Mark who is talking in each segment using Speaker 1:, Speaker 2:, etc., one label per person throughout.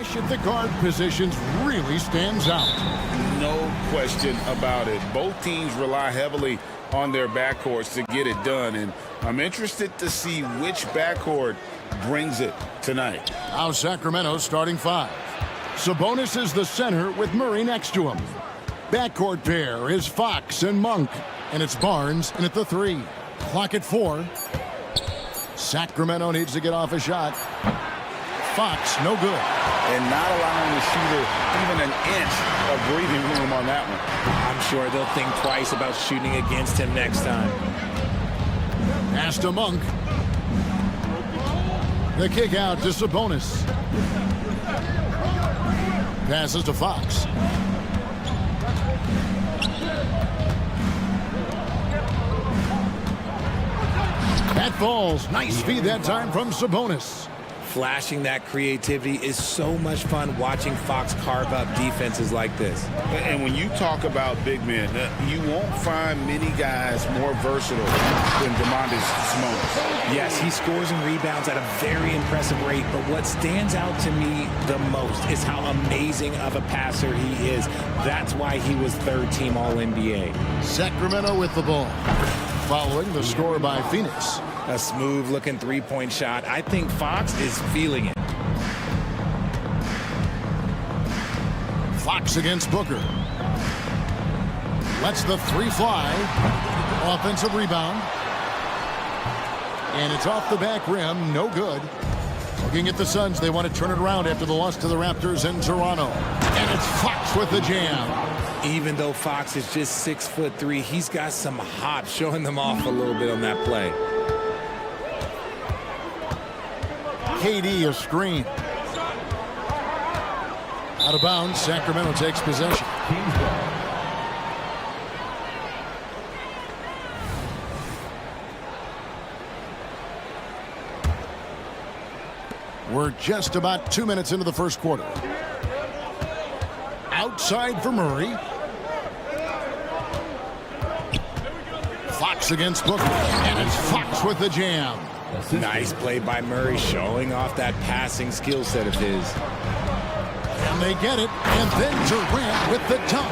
Speaker 1: finish at the guard positions really stands out.
Speaker 2: No question about it. Both teams rely heavily on their backcourts to get it done, and I'm interested to see which backcourt brings it tonight.
Speaker 1: Now Sacramento starting five. Sabonis is the center with Murray next to him. Backcourt pair is Fox and Monk, and it's Barnes in at the three. Clock at 4. Sacramento needs to get off a shot. Fox, no good.
Speaker 2: And not allowing the shooter even an inch of breathing room on that one.
Speaker 3: I'm sure they'll think twice about shooting against him next time.
Speaker 1: Pass to Monk. The kick out to Sabonis. Passes to Fox. That falls. Nice feed that time from Sabonis.
Speaker 3: Flashing that creativity is so much fun watching Fox carve up defenses like this.
Speaker 2: And when you talk about big men, you won't find many guys more versatile than Demontis Sabonis.
Speaker 3: Yes, he scores and rebounds at a very impressive rate, but what stands out to me the most is how amazing of a passer he is. That's why he was third-team All-NBA.
Speaker 1: Sacramento with the ball. Following the score by Phoenix.
Speaker 3: A smooth-looking three-point shot. I think Fox is feeling it.
Speaker 1: Fox against Booker. Lets the three fly. Offensive rebound. And it's off the back rim. No good. Looking at the Suns, they want to turn it around after the loss to the Raptors in Toronto. And it's Fox with the jam.
Speaker 3: Even though Fox is just 6'3", he's got some hop, showing them off a little bit on that play.
Speaker 1: KD a screen. Out of bounds, Sacramento takes possession. We're just about 2 minutes into the first quarter. Outside for Murray. Fox against Booker. And it's Fox with the jam.
Speaker 3: Nice play by Murray, showing off that passing skill set of his.
Speaker 1: And they get it. And then Durant with the dunk.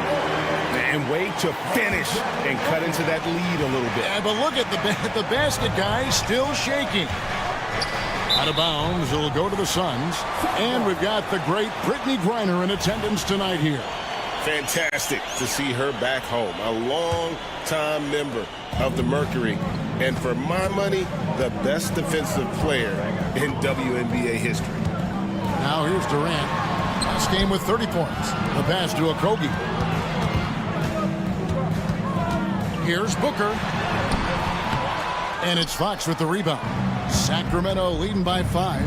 Speaker 2: And way to finish and cut into that lead a little bit.
Speaker 1: Yeah, but look at the basket guy still shaking. Out of bounds, it'll go to the Suns. And we've got the great Brittany Griner in attendance tonight here.
Speaker 2: Fantastic to see her back home. A long-time member of the Mercury. And for my money, the best defensive player in WNBA history.
Speaker 1: Now here's Durant. Last game with 30 points. The pass to Okogie. Here's Booker. And it's Fox with the rebound. Sacramento leading by 5.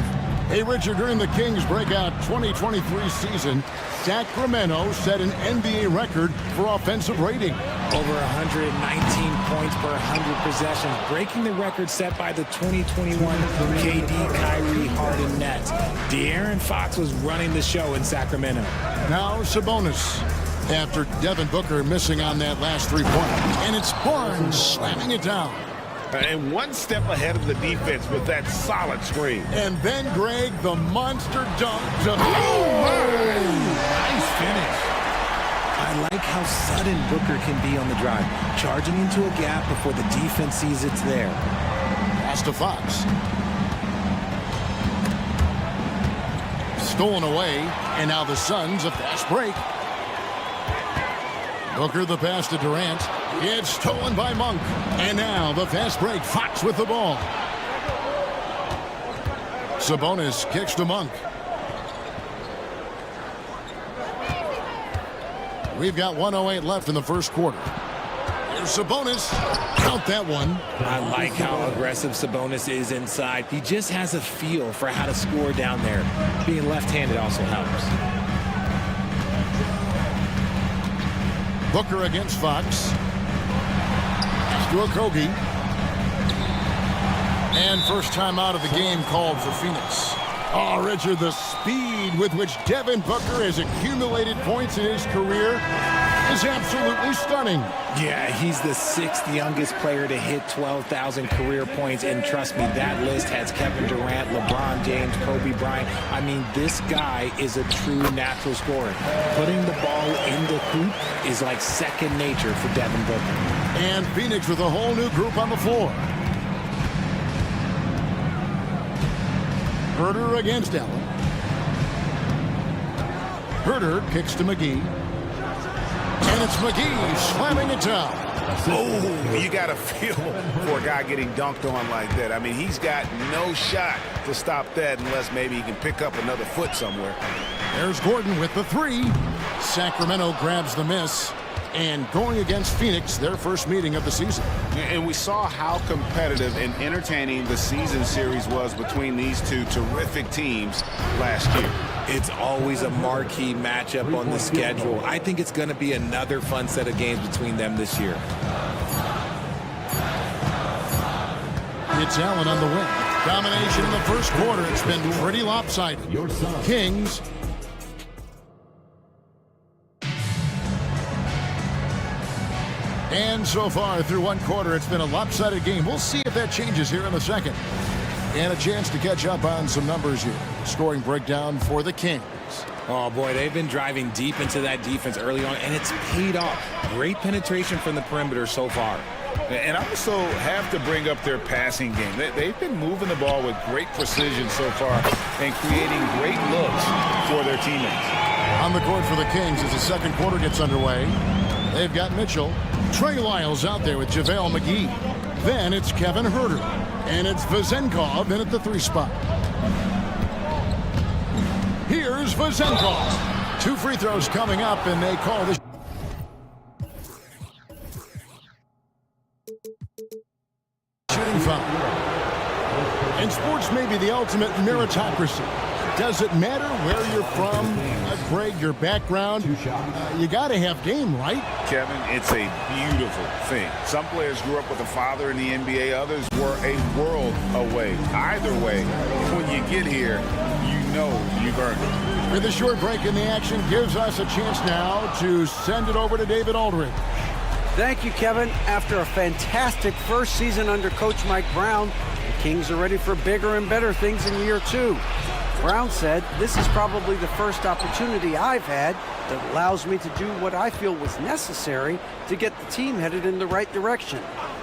Speaker 1: Hey, Richard, during the Kings' breakout 2023 season, Sacramento set an NBA record for offensive rating.
Speaker 3: Over 119 points per 100 possessions, breaking the record set by the 2021 KD Kyrie Harden Nets. De'Aaron Fox was running the show in Sacramento.
Speaker 1: Now Sabonis. After Devin Booker missing on that last 3 points. And it's Barnes slamming it down.
Speaker 2: And one step ahead of the defense with that solid screen.
Speaker 1: And then, Greg, the monster dunk to...
Speaker 3: Nice finish. I like how sudden Booker can be on the drive, charging into a gap before the defense sees it's there.
Speaker 1: Pass to Fox. Stolen away, and now the Suns a fast break. Booker the pass to Durant. It's stolen by Monk. And now the fast break. Fox with the ball. Sabonis kicks to Monk. We've got 1:08 left in the first quarter. Here's Sabonis. Count that one.
Speaker 3: I like how aggressive Sabonis is inside. He just has a feel for how to score down there. Being left-handed also helps.
Speaker 1: Booker against Fox. To Okogie. And first time out of the game called for Phoenix. Oh, Richard, the speed with which Devin Booker has accumulated points in his career is absolutely stunning.
Speaker 3: Yeah, he's the 6th youngest player to hit 12,000 career points, and trust me, that list has Kevin Durant, LeBron James, Kobe Bryant. I mean, this guy is a true natural scorer. Putting the ball in the hoop is like second nature for Devin Booker.
Speaker 1: And Phoenix with a whole new group on the floor. Herter against Allen. Herter kicks to McGee. And it's McGee slamming it down.
Speaker 4: Oh, you got to feel for a guy getting dunked on like that. I mean, he's got no shot to stop that unless maybe he can pick up another foot somewhere.
Speaker 1: There's Gordon with the 3. Sacramento grabs the miss. And going against Phoenix, their first meeting of the season.
Speaker 4: And we saw how competitive and entertaining the season series was between these two terrific teams last year.
Speaker 3: It's always a marquee matchup on the schedule. I think it's going to be another fun set of games between them this year.
Speaker 1: It's Allen on the win. Domination in the first quarter. It's been pretty lopsided. Kings. And so far through one quarter, it's been a lopsided game. We'll see if that changes here in the second. And a chance to catch up on some numbers here. Scoring breakdown for the Kings.
Speaker 3: Oh, boy, they've been driving deep into that defense early on, and it's paid off. Great penetration from the perimeter so far.
Speaker 4: And I also have to bring up their passing game. They've been moving the ball with great precision so far and creating great looks for their teammates.
Speaker 1: On the court for the Kings as the second quarter gets underway. They've got Mitchell. Trey Lyles out there with JaVale McGee. Then it's Kevin Herter. And it's Vezenkov in at the 3 spot. Here's Vezenkov. 2 free throws coming up, and they call the shooting foul. And sports may be the ultimate meritocracy. Does it matter where you're from, Greg, your background? You got to have game, right?
Speaker 4: Kevin, it's a beautiful thing. Some players grew up with a father in the NBA. Others were a world away. Either way, when you get here, you know you've earned it.
Speaker 1: With a short break in the action, gives us a chance now to send it over to David Aldridge.
Speaker 5: Thank you, Kevin. After a fantastic first season under Coach Mike Brown, the Kings are ready for bigger and better things in year 2. Brown said, "This is probably the first opportunity I've had that allows me to do what I feel was necessary to get the team headed in the right direction.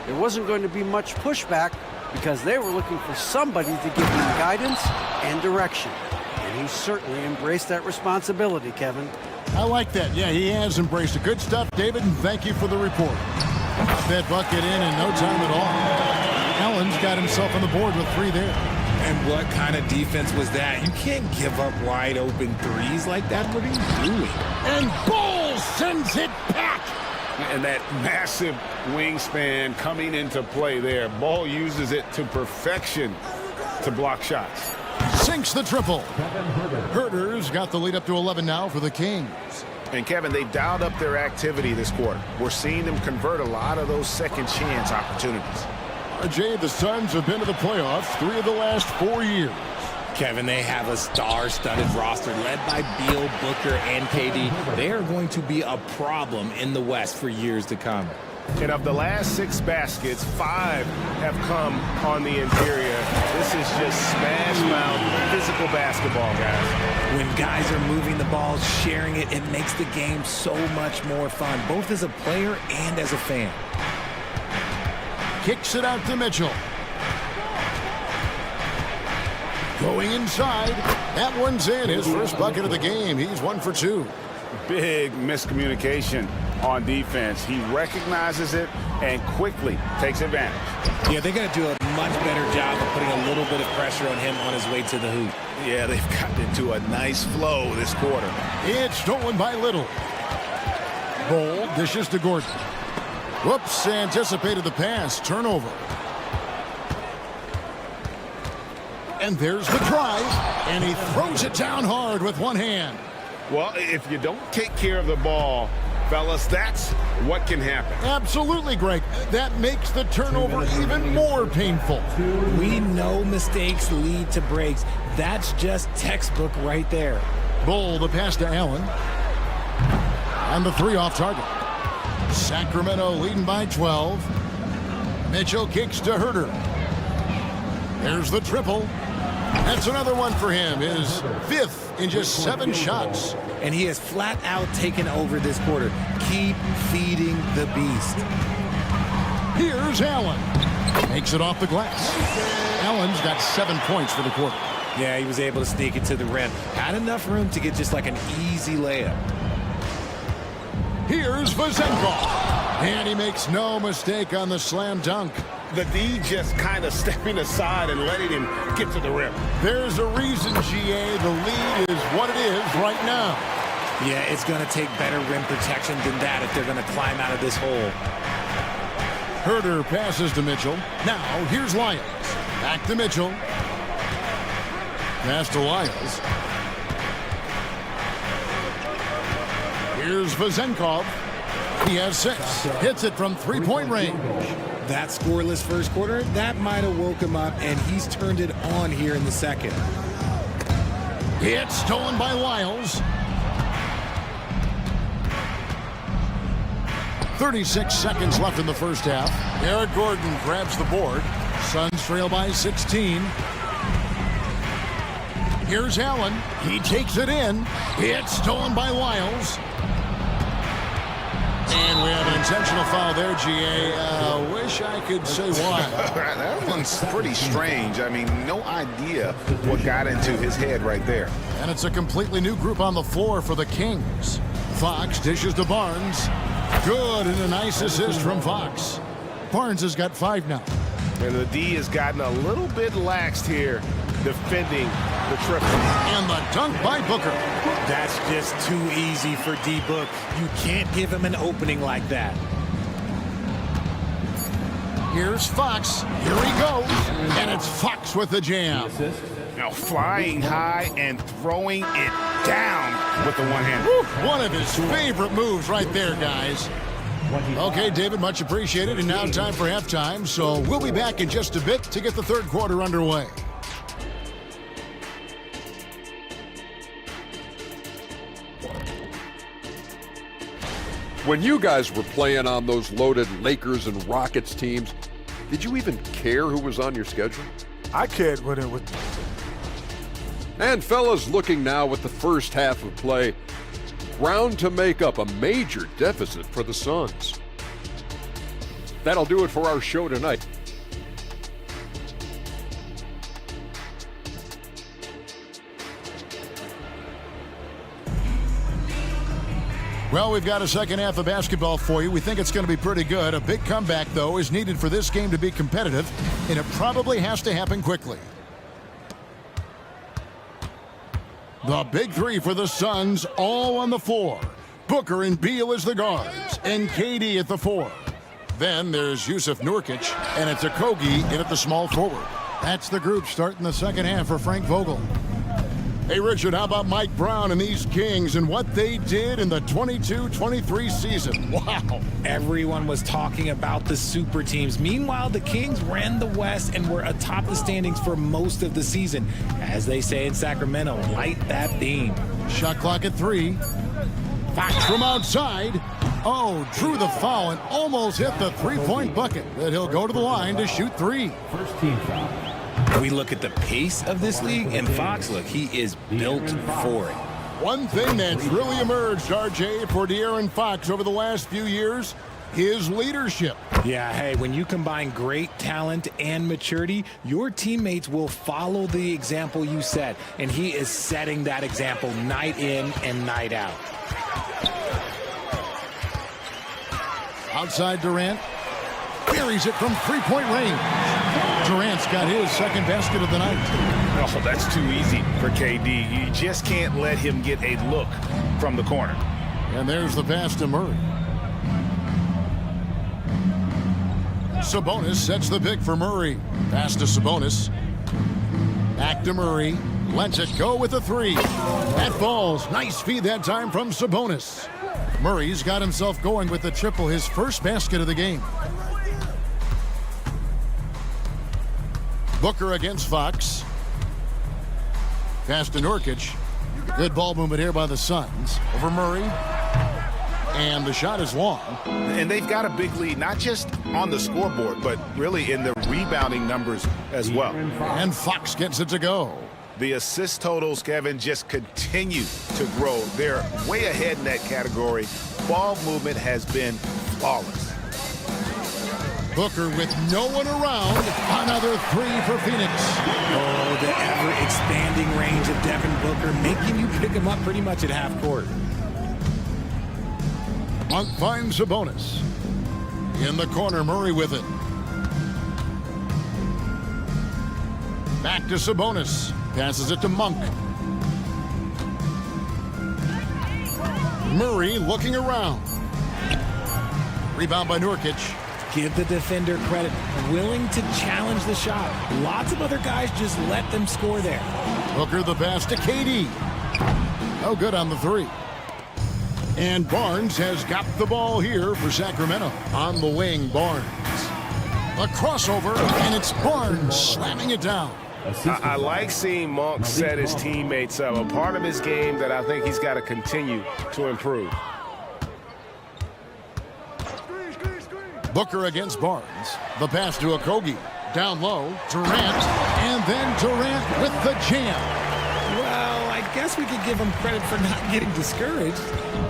Speaker 5: There wasn't going to be much pushback because they were looking for somebody to give them guidance and direction." And he certainly embraced that responsibility, Kevin.
Speaker 1: I like that. Yeah, he has embraced it. Good stuff, David, and thank you for the report. That bucket in no time at all. Allen's got himself on the board with 3 there.
Speaker 3: And what kind of defense was that? You can't give up wide open threes like that. What are you doing?
Speaker 1: And Ball sends it back.
Speaker 4: And that massive wingspan coming into play there. Ball uses it to perfection to block shots.
Speaker 1: Sinks the triple. Herter's got the lead up to 11 now for the Kings.
Speaker 4: And Kevin, they dialed up their activity this quarter. We're seeing them convert a lot of those second chance opportunities.
Speaker 1: Jay, the Suns have been to the playoffs 3 of the last 4 years.
Speaker 3: Kevin, they have a star-studded roster led by Beal, Booker, and KD. They are going to be a problem in the West for years to come.
Speaker 4: And of the last 6 baskets, 5 have come on the interior. This is just smash-mouth physical basketball, guys.
Speaker 3: When guys are moving the ball, sharing it, it makes the game so much more fun, both as a player and as a fan.
Speaker 1: Kicks it out to Mitchell. Going inside. That one's in. His first bucket of the game. He's 1 for 2.
Speaker 4: Big miscommunication on defense. He recognizes it and quickly takes advantage.
Speaker 3: Yeah, they got to do a much better job of putting a little bit of pressure on him on his way to the hoop.
Speaker 4: Yeah, they've gotten into a nice flow this quarter.
Speaker 1: It's stolen by Little. Ball dishes to Gordon. Whoops, anticipated the pass. Turnover. And there's the drive. And he throws it down hard with one hand.
Speaker 4: Well, if you don't take care of the ball, fellas, that's what can happen.
Speaker 1: Absolutely, Greg. That makes the turnover even more painful.
Speaker 3: We know mistakes lead to breaks. That's just textbook right there.
Speaker 1: Bull, the pass to Allen. And the three off target. Sacramento leading by 12. Mitchell kicks to Herter. There's the triple. That's another one for him. His fifth in just 7 shots.
Speaker 3: And he has flat out taken over this quarter. Keep feeding the beast.
Speaker 1: Here's Allen. Makes it off the glass. Allen's got 7 points for the quarter.
Speaker 3: Yeah, he was able to sneak it to the rim. Had enough room to get just like an easy layup.
Speaker 1: Here's Vazenkov. And he makes no mistake on the slam dunk.
Speaker 2: The D just kind of stepping aside and letting him get to the rim.
Speaker 1: There's a reason, GA. The lead is what it is right now.
Speaker 3: Yeah, it's going to take better rim protection than that if they're going to climb out of this hole.
Speaker 1: Herter passes to Mitchell. Now, here's Lyles. Back to Mitchell. Pass to Lyles. Here's Vazenkov. He has 6. Hits it from three-point range.
Speaker 3: That scoreless first quarter, that might have woke him up, and he's turned it on here in the second.
Speaker 1: It's stolen by Lyles. 36 seconds left in the first half. Eric Gordon grabs the board. Suns trail by 16. Here's Allen. He takes it in. It's stolen by Lyles. And we have an intentional foul there, GA. Wish I could say why.
Speaker 4: That one's pretty strange. I mean, no idea what got into his head right there.
Speaker 1: And it's a completely new group on the floor for the Kings. Fox dishes to Barnes. Good, and a nice assist from Fox. Barnes has got 5 now.
Speaker 2: And the D has gotten a little bit laxed here defending the triple.
Speaker 1: And the dunk by Booker.
Speaker 3: That's just too easy for D-Book. You can't give him an opening like that.
Speaker 1: Here's Fox. Here he goes. And it's Fox with the jam.
Speaker 4: Now flying high and throwing it down with the one hand.
Speaker 1: One of his favorite moves right there, guys. Okay, David, much appreciated. And now time for halftime. So we'll be back in just a bit to get the third quarter underway.
Speaker 6: When you guys were playing on those loaded Lakers and Rockets teams, did you even care who was on your schedule?
Speaker 7: I cared when it was.
Speaker 6: And fellas, looking now at the first half of play, ground to make up a major deficit for the Suns. That'll do it for our show tonight.
Speaker 1: Well, we've got a second half of basketball for you. We think it's going to be pretty good. A big comeback, though, is needed for this game to be competitive, and it probably has to happen quickly. The big 3 for the Suns, all on the floor. Booker and Beal as the guards, and KD at the 4. Then there's Yusuf Nurkic, and it's Okogie in at the small forward. That's the group starting the second half for Frank Vogel. Hey, Richard, how about Mike Brown and these Kings and what they did in the 22-23 season? Wow.
Speaker 3: Everyone was talking about the super teams. Meanwhile, the Kings ran the West and were atop the standings for most of the season. As they say in Sacramento, light that beam.
Speaker 1: Shot clock at 3. Fox from outside. Oh, drew the foul and almost hit the three-point bucket. But he'll go to the line to shoot 3.
Speaker 7: First team foul.
Speaker 3: We look at the pace of this league, and Fox, look, he is built for it.
Speaker 1: One thing that's really emerged, RJ, for De'Aaron Fox over the last few years, his leadership.
Speaker 3: Yeah, hey, when you combine great talent and maturity, your teammates will follow the example you set, and he is setting that example night in and night out.
Speaker 1: Outside Durant. Buries it from three-point range. Durant's got his second basket of the night.
Speaker 4: Oh, that's too easy for KD. You just can't let him get a look from the corner.
Speaker 1: And there's the pass to Murray. Sabonis sets the pick for Murray. Pass to Sabonis. Back to Murray. Lets it go with the 3. That falls. Nice feed that time from Sabonis. Murray's got himself going with the triple, his first basket of the game. Booker against Fox. Pass to Nurkic. Good ball movement here by the Suns. Over Murray. And the shot is long.
Speaker 4: And they've got a big lead, not just on the scoreboard, but really in the rebounding numbers as well.
Speaker 1: And Fox gets it to go.
Speaker 4: The assist totals, Kevin, just continue to grow. They're way ahead in that category. Ball movement has been flawless.
Speaker 1: Booker with no one around. Another three for Phoenix.
Speaker 3: Oh, the ever-expanding range of Devin Booker, making you pick him up pretty much at half court.
Speaker 1: Monk finds a bonus. In the corner, Murray with it. Back to Sabonis. Passes it to Monk. Murray looking around. Rebound by Nurkic.
Speaker 3: Give the defender credit. Willing to challenge the shot. Lots of other guys just let them score there.
Speaker 1: Booker the pass to KD. No good on the three. And Barnes has got the ball here for Sacramento. On the wing, Barnes. A crossover, and it's Barnes slamming it down.
Speaker 2: I like seeing Monk set his teammates up. A part of his game that I think he's got to continue to improve.
Speaker 1: Booker against Barnes. The pass to Okogie. Down low, Durant, and then Durant with the jam.
Speaker 3: Well, I guess we could give him credit for not getting discouraged.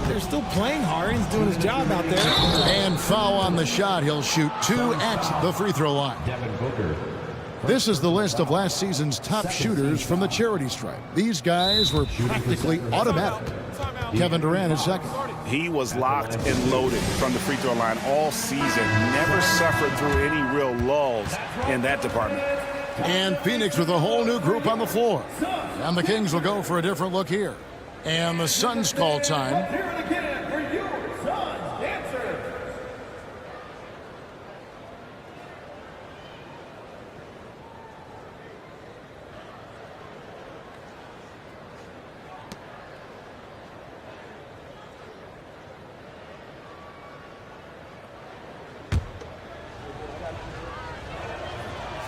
Speaker 3: They're still playing hard. He's doing his job out there.
Speaker 1: And foul on the shot. He'll shoot 2 at the free throw line. This is the list of last season's top shooters from the charity stripe. These guys were practically automatic. Kevin Durant is second.
Speaker 4: He was locked and loaded from the free throw line all season. Never suffered through any real lulls in that department.
Speaker 1: And Phoenix with a whole new group on the floor. And the Kings will go for a different look here. And the Suns call time.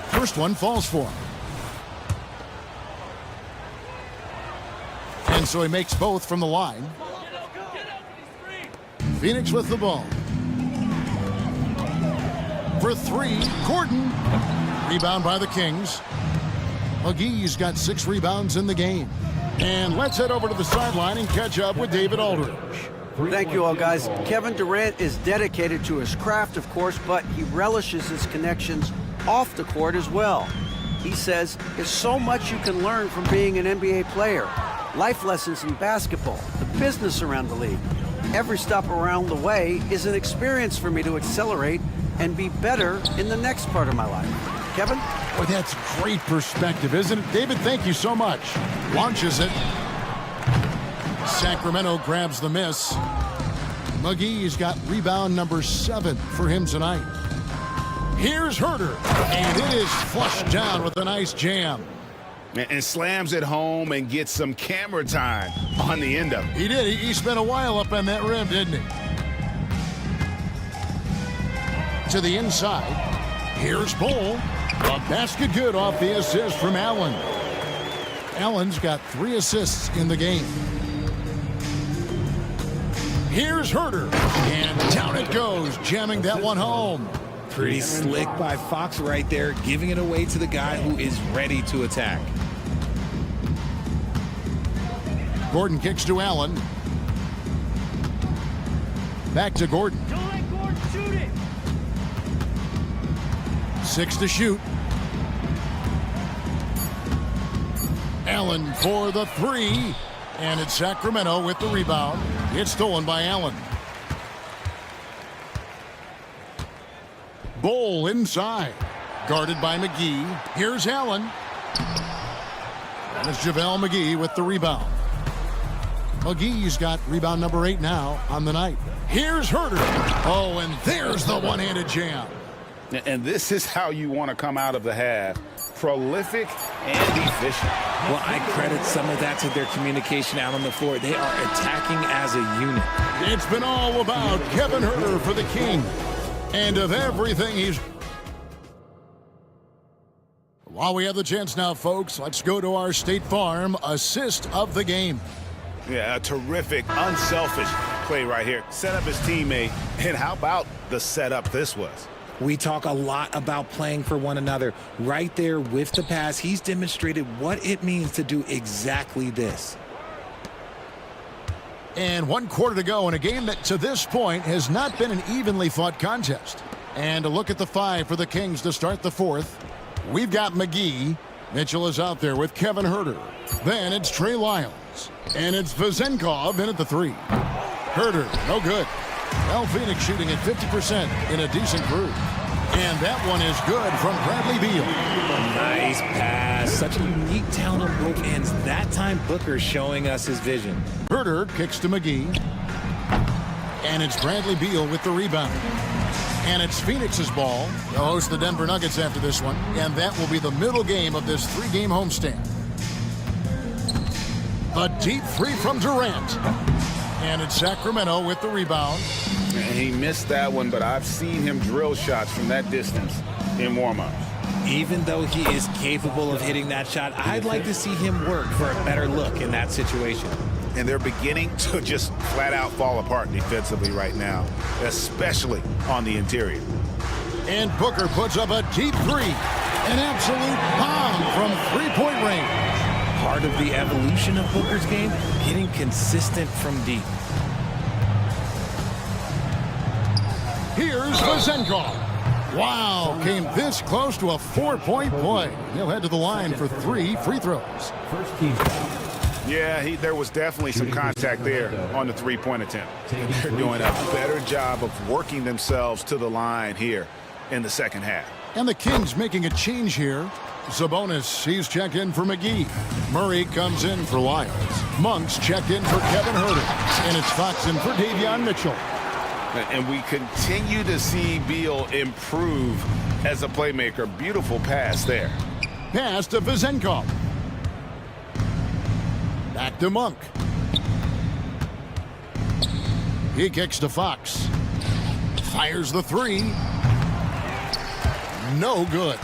Speaker 1: First one falls for him. And so he makes both from the line. Phoenix with the ball. For three, Gordon. Rebound by the Kings. McGee's got 6 rebounds in the game. And let's head over to the sideline and catch up with David Aldridge.
Speaker 5: Thank you all, guys. Kevin Durant is dedicated to his craft, of course, but he relishes his connections off the court as well. He says there's so much you can learn from being an NBA player. Life lessons in basketball, the business around the league. Every stop around the way is an experience for me to accelerate and be better in the next part of my life. Kevin?
Speaker 1: Boy, that's great perspective, isn't it? David, thank you so much. Launches it. Sacramento grabs the miss. McGee's got rebound number 7 for him tonight. Here's Herter, and it is flushed down with a nice jam.
Speaker 4: And slams it home and gets some camera time on the end of it.
Speaker 1: He did. He spent a while up on that rim, didn't he? To the inside. Here's Bull. A basket good off the assist from Allen. Allen's got 3 assists in the game. Here's Herter, and down it goes, jamming that one home.
Speaker 3: Pretty slick by Fox right there, giving it away to the guy who is ready to attack.
Speaker 1: Gordon kicks to Allen. Back to Gordon. 6 to shoot. Allen for the 3. And it's Sacramento with the rebound. It's stolen by Allen. Bull inside. Guarded by McGee. Here's Allen. And it's JaVale McGee with the rebound. McGee's got rebound number 8 now on the night. Here's Herter. Oh, and there's the one-handed jam.
Speaker 4: And this is how you want to come out of the half. Prolific and efficient.
Speaker 3: Well, I credit some of that to their communication out on the floor. They are attacking as a unit.
Speaker 1: It's been all about Kevin Herter for the King. And of everything he's... While we have the chance now, folks, let's go to our State Farm assist of the game.
Speaker 4: Yeah, a terrific, unselfish play right here. Set up his teammate, and how about the setup this was?
Speaker 3: We talk a lot about playing for one another. Right there with the pass, he's demonstrated what it means to do exactly this.
Speaker 1: And 1 quarter to go in a game that to this point has not been an evenly fought contest. And a look at the 5 for the Kings to start the 4th. We've got McGee. Mitchell is out there with Kevin Herter. Then it's Trey Lyles. And it's Vezenkov in at the 3. Herter, no good. Well, Phoenix shooting at 50% in a decent groove. And that one is good from Bradley Beal.
Speaker 3: Nice pass. Such a unique talent on both ends. That time, Booker showing us his vision.
Speaker 1: Herter kicks to McGee. And it's Bradley Beal with the rebound. And it's Phoenix's ball. They'll host the Denver Nuggets after this one. And that will be the middle game of this 3-game homestand. A deep 3 from Durant. And it's Sacramento with the rebound.
Speaker 4: And he missed that one, but I've seen him drill shots from that distance in warm-ups.
Speaker 3: Even though he is capable of hitting that shot, I'd like to see him work for a better look in that situation.
Speaker 4: And they're beginning to just flat-out fall apart defensively right now, especially on the interior.
Speaker 1: And Booker puts up a deep 3. An absolute bomb from 3-point range.
Speaker 3: Part of the evolution of Booker's game, getting consistent from deep.
Speaker 1: Here's Vezenkov. Wow, came this close to a 4-point play. He'll head to the line for 3 free throws.
Speaker 7: First team foul.
Speaker 4: Yeah, there was definitely some contact there on the 3-point attempt. They're doing a better job of working themselves to the line here in the second half.
Speaker 1: And the Kings making a change here. Sabonis, he's checked in for McGee. Murray comes in for Lyles. Monk's checked in for Kevin Herter. And it's Fox in for Davion Mitchell.
Speaker 4: And we continue to see Beal improve as a playmaker. Beautiful pass there.
Speaker 1: Pass to Vezenkov. Back to Monk. He kicks to Fox. Fires the 3. No good.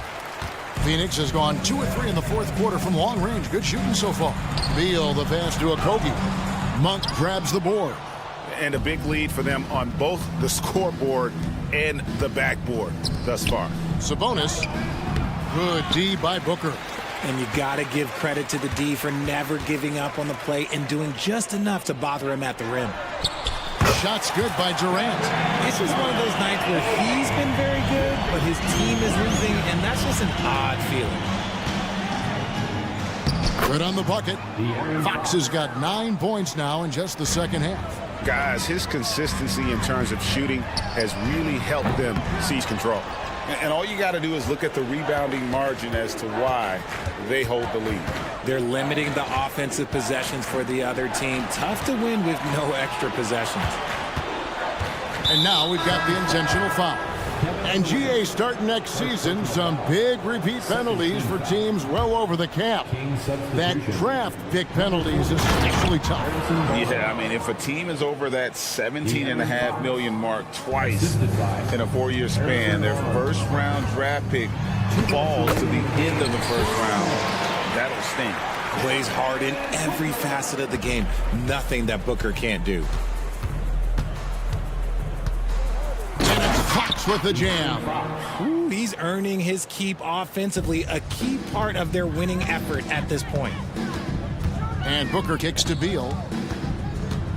Speaker 1: Phoenix has gone 2 of 3 in the 4th quarter from long range. Good shooting so far. Beal the pass to Okogie. Monk grabs the board.
Speaker 4: And a big lead for them on both the scoreboard and the backboard thus far.
Speaker 1: Sabonis. Good D by Booker.
Speaker 3: And you got to give credit to the D for never giving up on the play and doing just enough to bother him at the rim.
Speaker 1: Shot's good by Durant.
Speaker 3: This is one of those nights where he's been very good, but his team is losing, and that's just an odd feeling.
Speaker 1: Good on the bucket. Fox has got 9 points now in just the second half.
Speaker 4: Guys, his consistency in terms of shooting has really helped them seize control. And all you got to do is look at the rebounding margin as to why they hold the lead.
Speaker 3: They're limiting the offensive possessions for the other team. Tough to win with no extra possessions.
Speaker 1: And now we've got the intentional foul. And GA starting next season, some big repeat penalties for teams well over the cap. That draft pick penalties is especially tough.
Speaker 4: Yeah, I mean, if a team is over that $17.5 million mark twice in a 4-year span, their first-round draft pick falls to the end of the first round. That'll sting.
Speaker 3: Plays hard in every facet of the game. Nothing that Booker can't do.
Speaker 1: Fox with the jam.
Speaker 3: Ooh, he's earning his keep offensively, a key part of their winning effort at this point.
Speaker 1: And Booker kicks to Beal.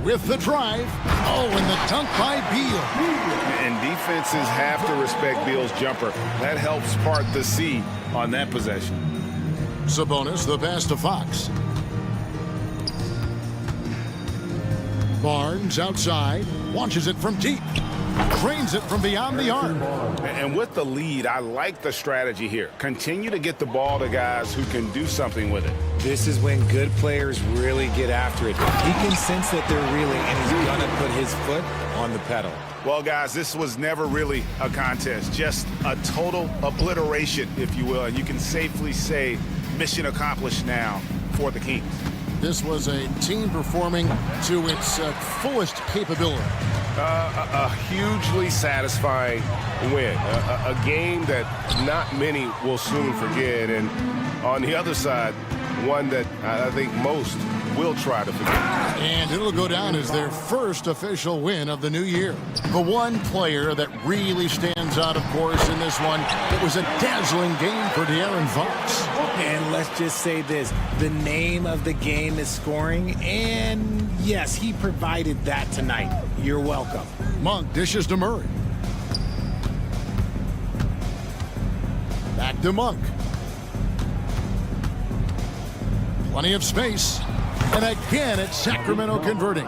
Speaker 1: With the drive. Oh, and the dunk by Beal.
Speaker 4: And defenses have to respect Beal's jumper. That helps part the sea on that possession.
Speaker 1: Sabonis, the pass to Fox. Barnes outside. Launches it from deep. Drains it from beyond the arc.
Speaker 4: And with the lead, I like the strategy here. Continue to get the ball to guys who can do something with it.
Speaker 3: This is when good players really get after it. He can sense that they're reeling, and he's going to put his foot on the pedal.
Speaker 4: Well, guys, this was never really a contest, just a total obliteration, if you will. And you can safely say mission accomplished now for the Kings.
Speaker 1: This was a team performing to its fullest capability.
Speaker 2: A hugely satisfying win. A game that not many will soon forget. And on the other side, one that I think most will try to forget.
Speaker 1: And it'll go down as their first official win of the new year. The one player that really stands out, of course, in this one, it was a dazzling game for De'Aaron Fox.
Speaker 3: And let's just say this, the name of the game is scoring, and yes, he provided that tonight. You're welcome.
Speaker 1: Monk dishes to Murray. Back to Monk. Plenty of space. And again, it's Sacramento converting.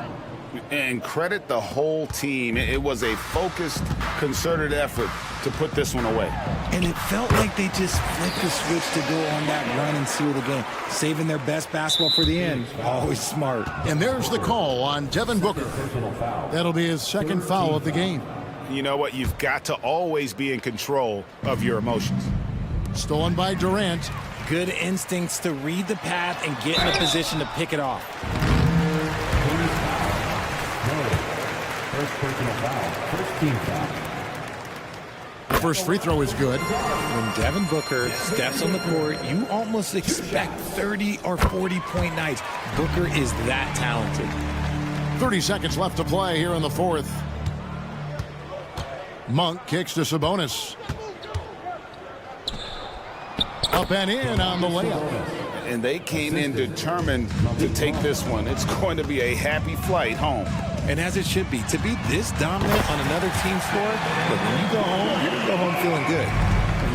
Speaker 4: And credit the whole team. It was a focused, concerted effort to put this one away.
Speaker 3: And it felt like they just flipped the switch to go on that run and seal the game. Saving their best basketball for the end. Always smart.
Speaker 1: And there's the call on Devin Booker. That'll be his second foul of the game.
Speaker 2: You know what? You've got to always be in control of your emotions.
Speaker 1: Stolen by Durant.
Speaker 3: Good instincts to read the path and get in a position to pick it off.
Speaker 7: First personal foul. First team foul.
Speaker 1: The first free throw is good.
Speaker 3: When Devin Booker steps on the court, you almost expect 30 or 40-point nights. Booker is that talented.
Speaker 1: 30 seconds left to play here in the fourth. Monk kicks to Sabonis. Up and in on the layup.
Speaker 4: And they came in determined to take this one. It's going to be a happy flight home.
Speaker 3: And as it should be, to be this dominant on another team's floor, but when you go home, you're going to go home feeling good.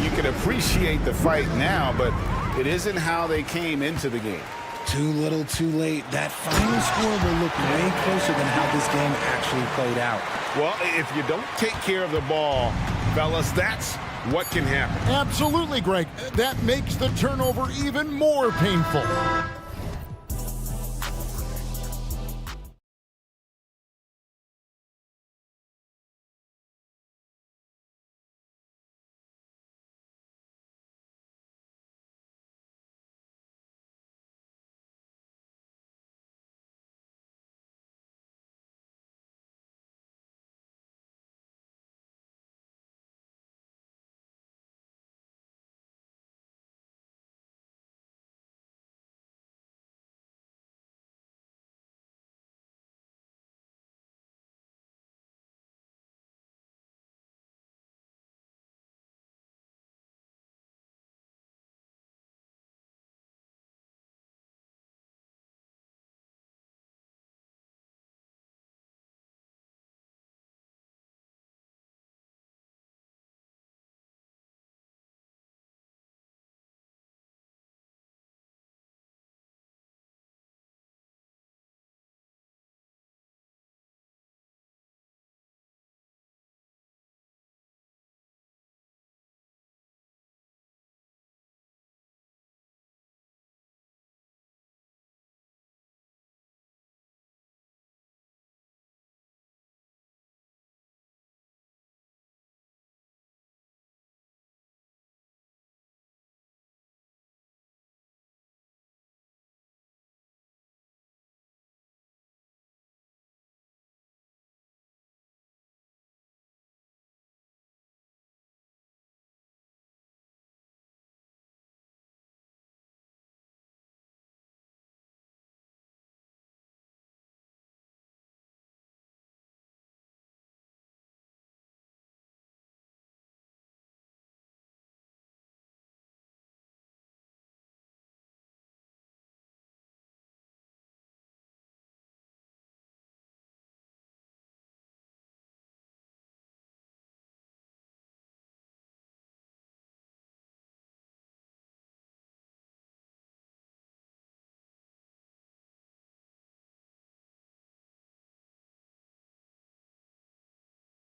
Speaker 4: You can appreciate the fight now, but it isn't how they came into the game.
Speaker 3: Too little, too late. That final score will look way closer than how this game actually played out.
Speaker 2: Well, if you don't take care of the ball, fellas, that's what can happen.
Speaker 1: Absolutely, Greg. That makes the turnover even more painful.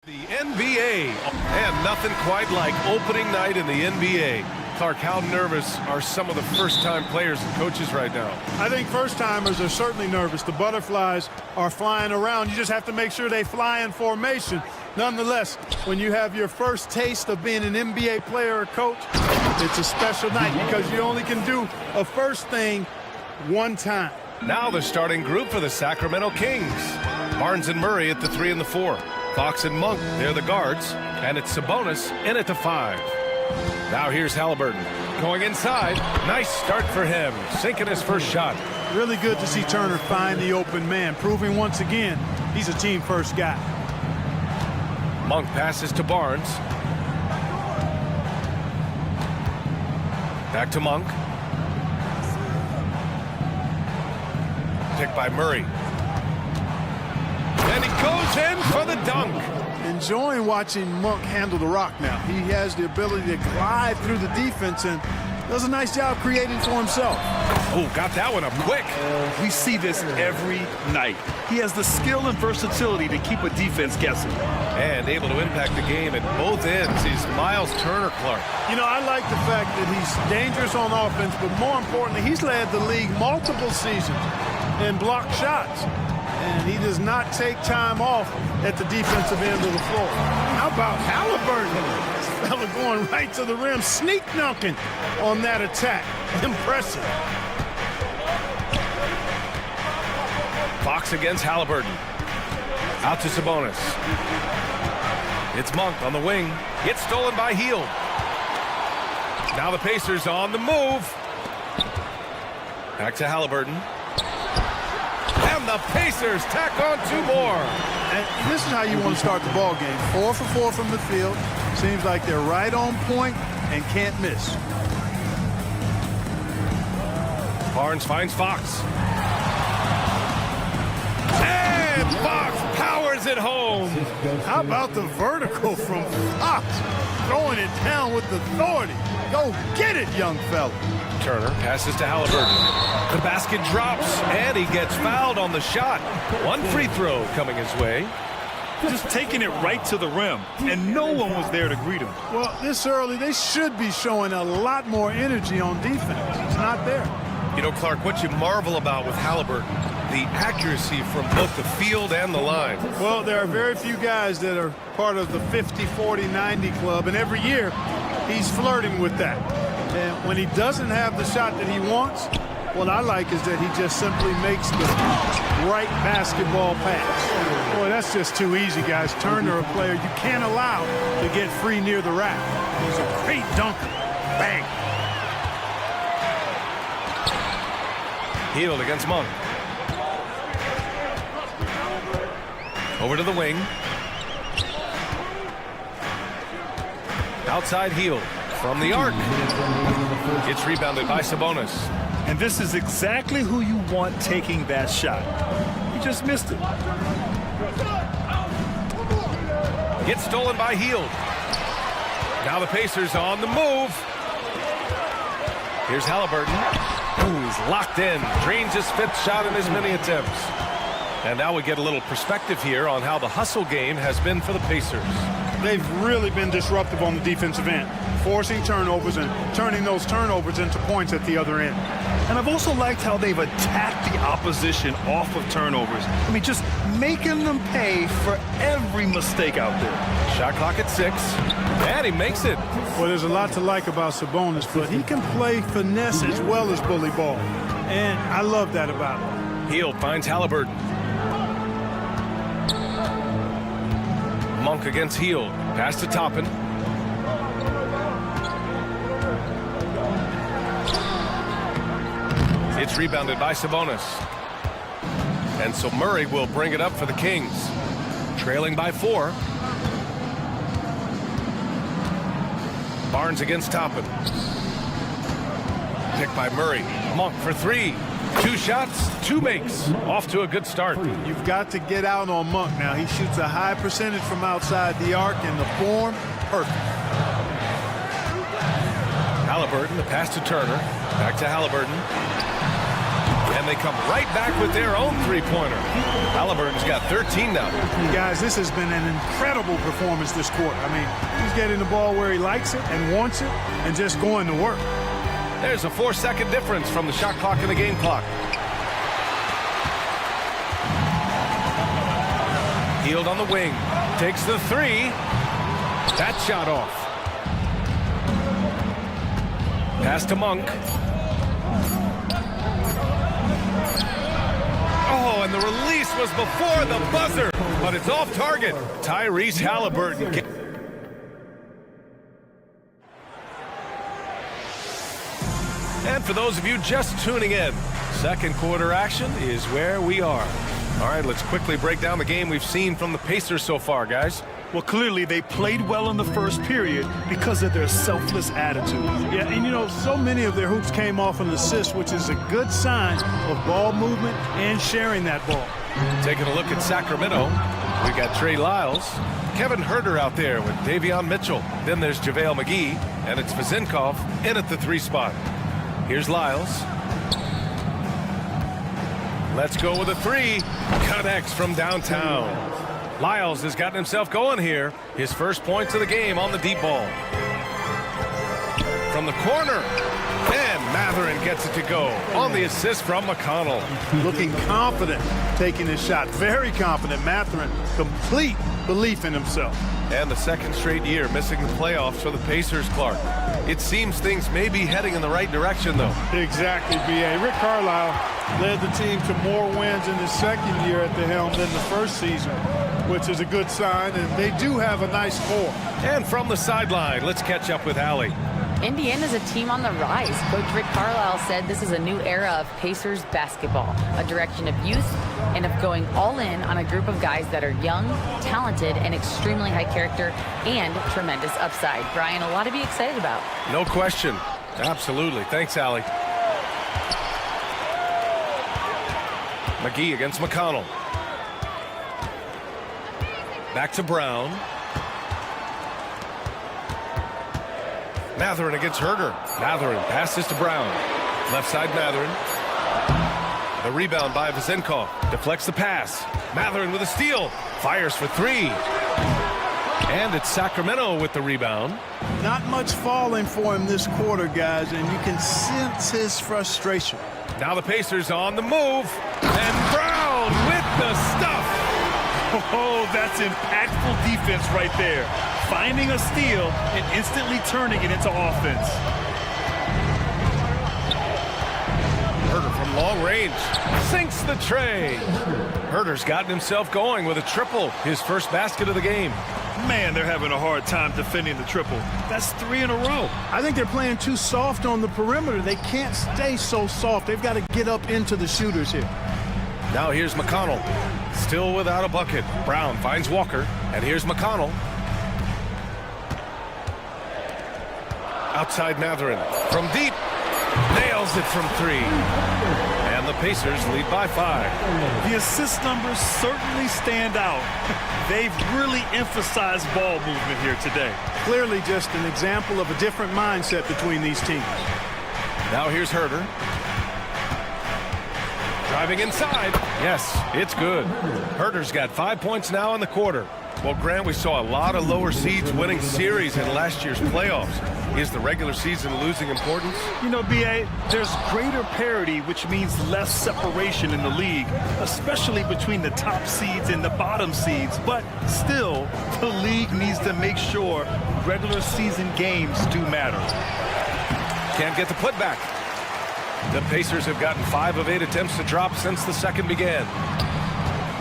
Speaker 8: The NBA, and nothing quite like opening night in the NBA. Clark, how nervous are some of the first-time players and coaches right now?
Speaker 9: I think first-timers are certainly nervous. The butterflies are flying around. You just have to make sure they fly in formation. Nonetheless, when you have your first taste of being an NBA player or coach, it's a special night because you only can do a first thing one time.
Speaker 8: Now the starting group for the Sacramento Kings. Barnes and Murray at the 3 and the 4. Fox and Monk, they're the guards. And it's Sabonis in at the 5. Now here's Halliburton going inside. Nice start for him, sinking his first shot.
Speaker 9: Really good to see Turner find the open man, proving once again he's a team-first guy.
Speaker 8: Monk passes to Barnes. Back to Monk. Picked by Murray. And he goes in for the dunk.
Speaker 9: Enjoying watching Monk handle the rock now. He has the ability to glide through the defense and does a nice job creating for himself.
Speaker 8: Oh, got that one up quick.
Speaker 10: We see this every night. He has the skill and versatility to keep a defense guessing.
Speaker 8: And able to impact the game at both ends. He's Miles Turner Clark.
Speaker 9: You know, I like the fact that he's dangerous on offense, but more importantly, he's led the league multiple seasons in blocked shots. And he does not take time off at the defensive end of the floor. How about Halliburton? This fella going right to the rim, sneak dunking on that attack. Impressive.
Speaker 8: Fox against Halliburton. Out to Sabonis. It's Monk on the wing. It's stolen by Hield. Now the Pacers on the move. Back to Halliburton. And the Pacers tack on 2 more.
Speaker 9: And this is how you want to start the ball game. 4 for 4 from the field. Seems like they're right on point and can't miss.
Speaker 8: Barnes finds Fox. And Fox powers it home.
Speaker 9: How about the vertical from Fox? Throwing it down with authority. Go get it, young fella.
Speaker 8: Turner passes to Halliburton. The basket drops, and he gets fouled on the shot. 1 free throw coming his way.
Speaker 10: Just taking it right to the rim, and no one was there to greet him.
Speaker 9: Well, this early, they should be showing a lot more energy on defense. It's not there.
Speaker 8: You know, Clark, what you marvel about with Halliburton, the accuracy from both the field and the line.
Speaker 9: Well, there are very few guys that are part of the 50, 40, 90 club, and every year he's flirting with that. And when he doesn't have the shot that he wants, what I like is that he just simply makes the right basketball pass. Boy, that's just too easy, guys. Turner, a player you can't allow to get free near the rack. He's a great dunker. Bang.
Speaker 8: Hield against Monk. Over to the wing. Outside Hield from the arc. It's rebounded by Sabonis.
Speaker 10: And this is exactly who you want taking that shot. He just missed it.
Speaker 8: Gets stolen by Hield. Now the Pacers on the move. Here's Halliburton. Ooh, he's locked in. Drains his 5th shot in his many attempts. And now we get a little perspective here on how the hustle game has been for the Pacers.
Speaker 9: They've really been disruptive on the defensive end, forcing turnovers and turning those turnovers into points at the other end.
Speaker 10: And I've also liked how they've attacked the opposition off of turnovers. I mean, just making them pay for every mistake out there.
Speaker 8: Shot clock at 6. And he makes it.
Speaker 9: Well, there's a lot to like about Sabonis, but he can play finesse as well as bully ball. And I love that about him.
Speaker 8: Hield finds Halliburton. Monk against Hield. Pass to Toppin. It's rebounded by Sabonis. And so Murray will bring it up for the Kings. Trailing by 4. Barnes against Toppin. Picked by Murray. Monk for 3. 2 shots, 2 makes. Off to a good start.
Speaker 9: You've got to get out on Monk now. He shoots a high percentage from outside the arc, and the form, perfect.
Speaker 8: Halliburton, the pass to Turner. Back to Halliburton. And they come right back with their own 3-pointer. Halliburton's got 13 now.
Speaker 9: Guys, this has been an incredible performance this quarter. I mean, he's getting the ball where he likes it and wants it and just going to work.
Speaker 8: There's a 4-second difference from the shot clock and the game clock. Hield on the wing. Takes the 3. That shot off. Pass to Monk. Oh, and the release was before the buzzer, but it's off target. Tyrese Halliburton. And for those of you just tuning in, second quarter action is where we are. All right, let's quickly break down the game we've seen from the Pacers so far, guys.
Speaker 10: Well, clearly they played well in the first period because of their selfless attitude.
Speaker 9: Yeah, and you know, so many of their hoops came off an assist, which is a good sign of ball movement and sharing that ball.
Speaker 8: Taking a look at Sacramento, we got Trey Lyles, Kevin Huerter out there with Davion Mitchell. Then there's JaVale McGee, and it's Vezenkov in at the 3 spot. Here's Lyles. Let's go with a 3. Connects from downtown. Lyles has gotten himself going here. His first points of the game on the deep ball. From the corner. And Matherin gets it to go on the assist from McConnell.
Speaker 9: Looking confident taking his shot. Very confident. Matherin, complete belief in himself.
Speaker 8: And the second straight year missing the playoffs for the Pacers, Clark. It seems things may be heading in the right direction, though.
Speaker 9: Exactly, B.A. Rick Carlisle led the team to more wins in his second year at the helm than the first season, which is a good sign, and they do have a nice core.
Speaker 8: And from the sideline, let's catch up with Allie.
Speaker 11: Indiana's a team on the rise. Coach Rick Carlisle said this is a new era of Pacers basketball, a direction of youth and of going all in on a group of guys that are young, talented, and extremely high character and tremendous upside. Brian, a lot to be excited about.
Speaker 8: No question. Absolutely. Thanks, Allie. McGee against McConnell. Back to Brown. Matherin against Huerter. Matherin passes to Brown. Left side Matherin. The rebound by Vezenkov. Deflects the pass. Matherin with a steal. Fires for 3. And it's Sacramento with the rebound.
Speaker 9: Not much falling for him this quarter, guys, and you can sense his frustration.
Speaker 8: Now the Pacers on the move. And Brown with the stuff.
Speaker 10: Oh, that's impactful defense right there. Finding a steal and instantly turning it into offense.
Speaker 8: Huerter from long range sinks the tray. Huerter's gotten himself going with a triple, his first basket of the game.
Speaker 10: Man, they're having a hard time defending the triple. That's 3 in a row.
Speaker 9: I think they're playing too soft on the perimeter. They can't stay so soft. They've got to get up into the shooters here.
Speaker 8: Now here's McConnell, still without a bucket. Brown finds Walker, and here's McConnell. Outside Matherin from deep, nails it from 3. And the Pacers lead by 5.
Speaker 10: The assist numbers certainly stand out. They've really emphasized ball movement here today.
Speaker 9: Clearly just an example of a different mindset between these teams.
Speaker 8: Now here's Huerter. Driving inside. Yes, it's good. Huerter's got 5 points now in the quarter. Well, Grant, we saw a lot of lower seeds winning series in last year's playoffs. Is the regular season losing importance?
Speaker 10: You know, B.A., there's greater parity, which means less separation in the league, especially between the top seeds and the bottom seeds. But still, the league needs to make sure regular season games do matter.
Speaker 8: Can't get the putback. The Pacers have gotten 5 of 8 attempts to drop since the second began.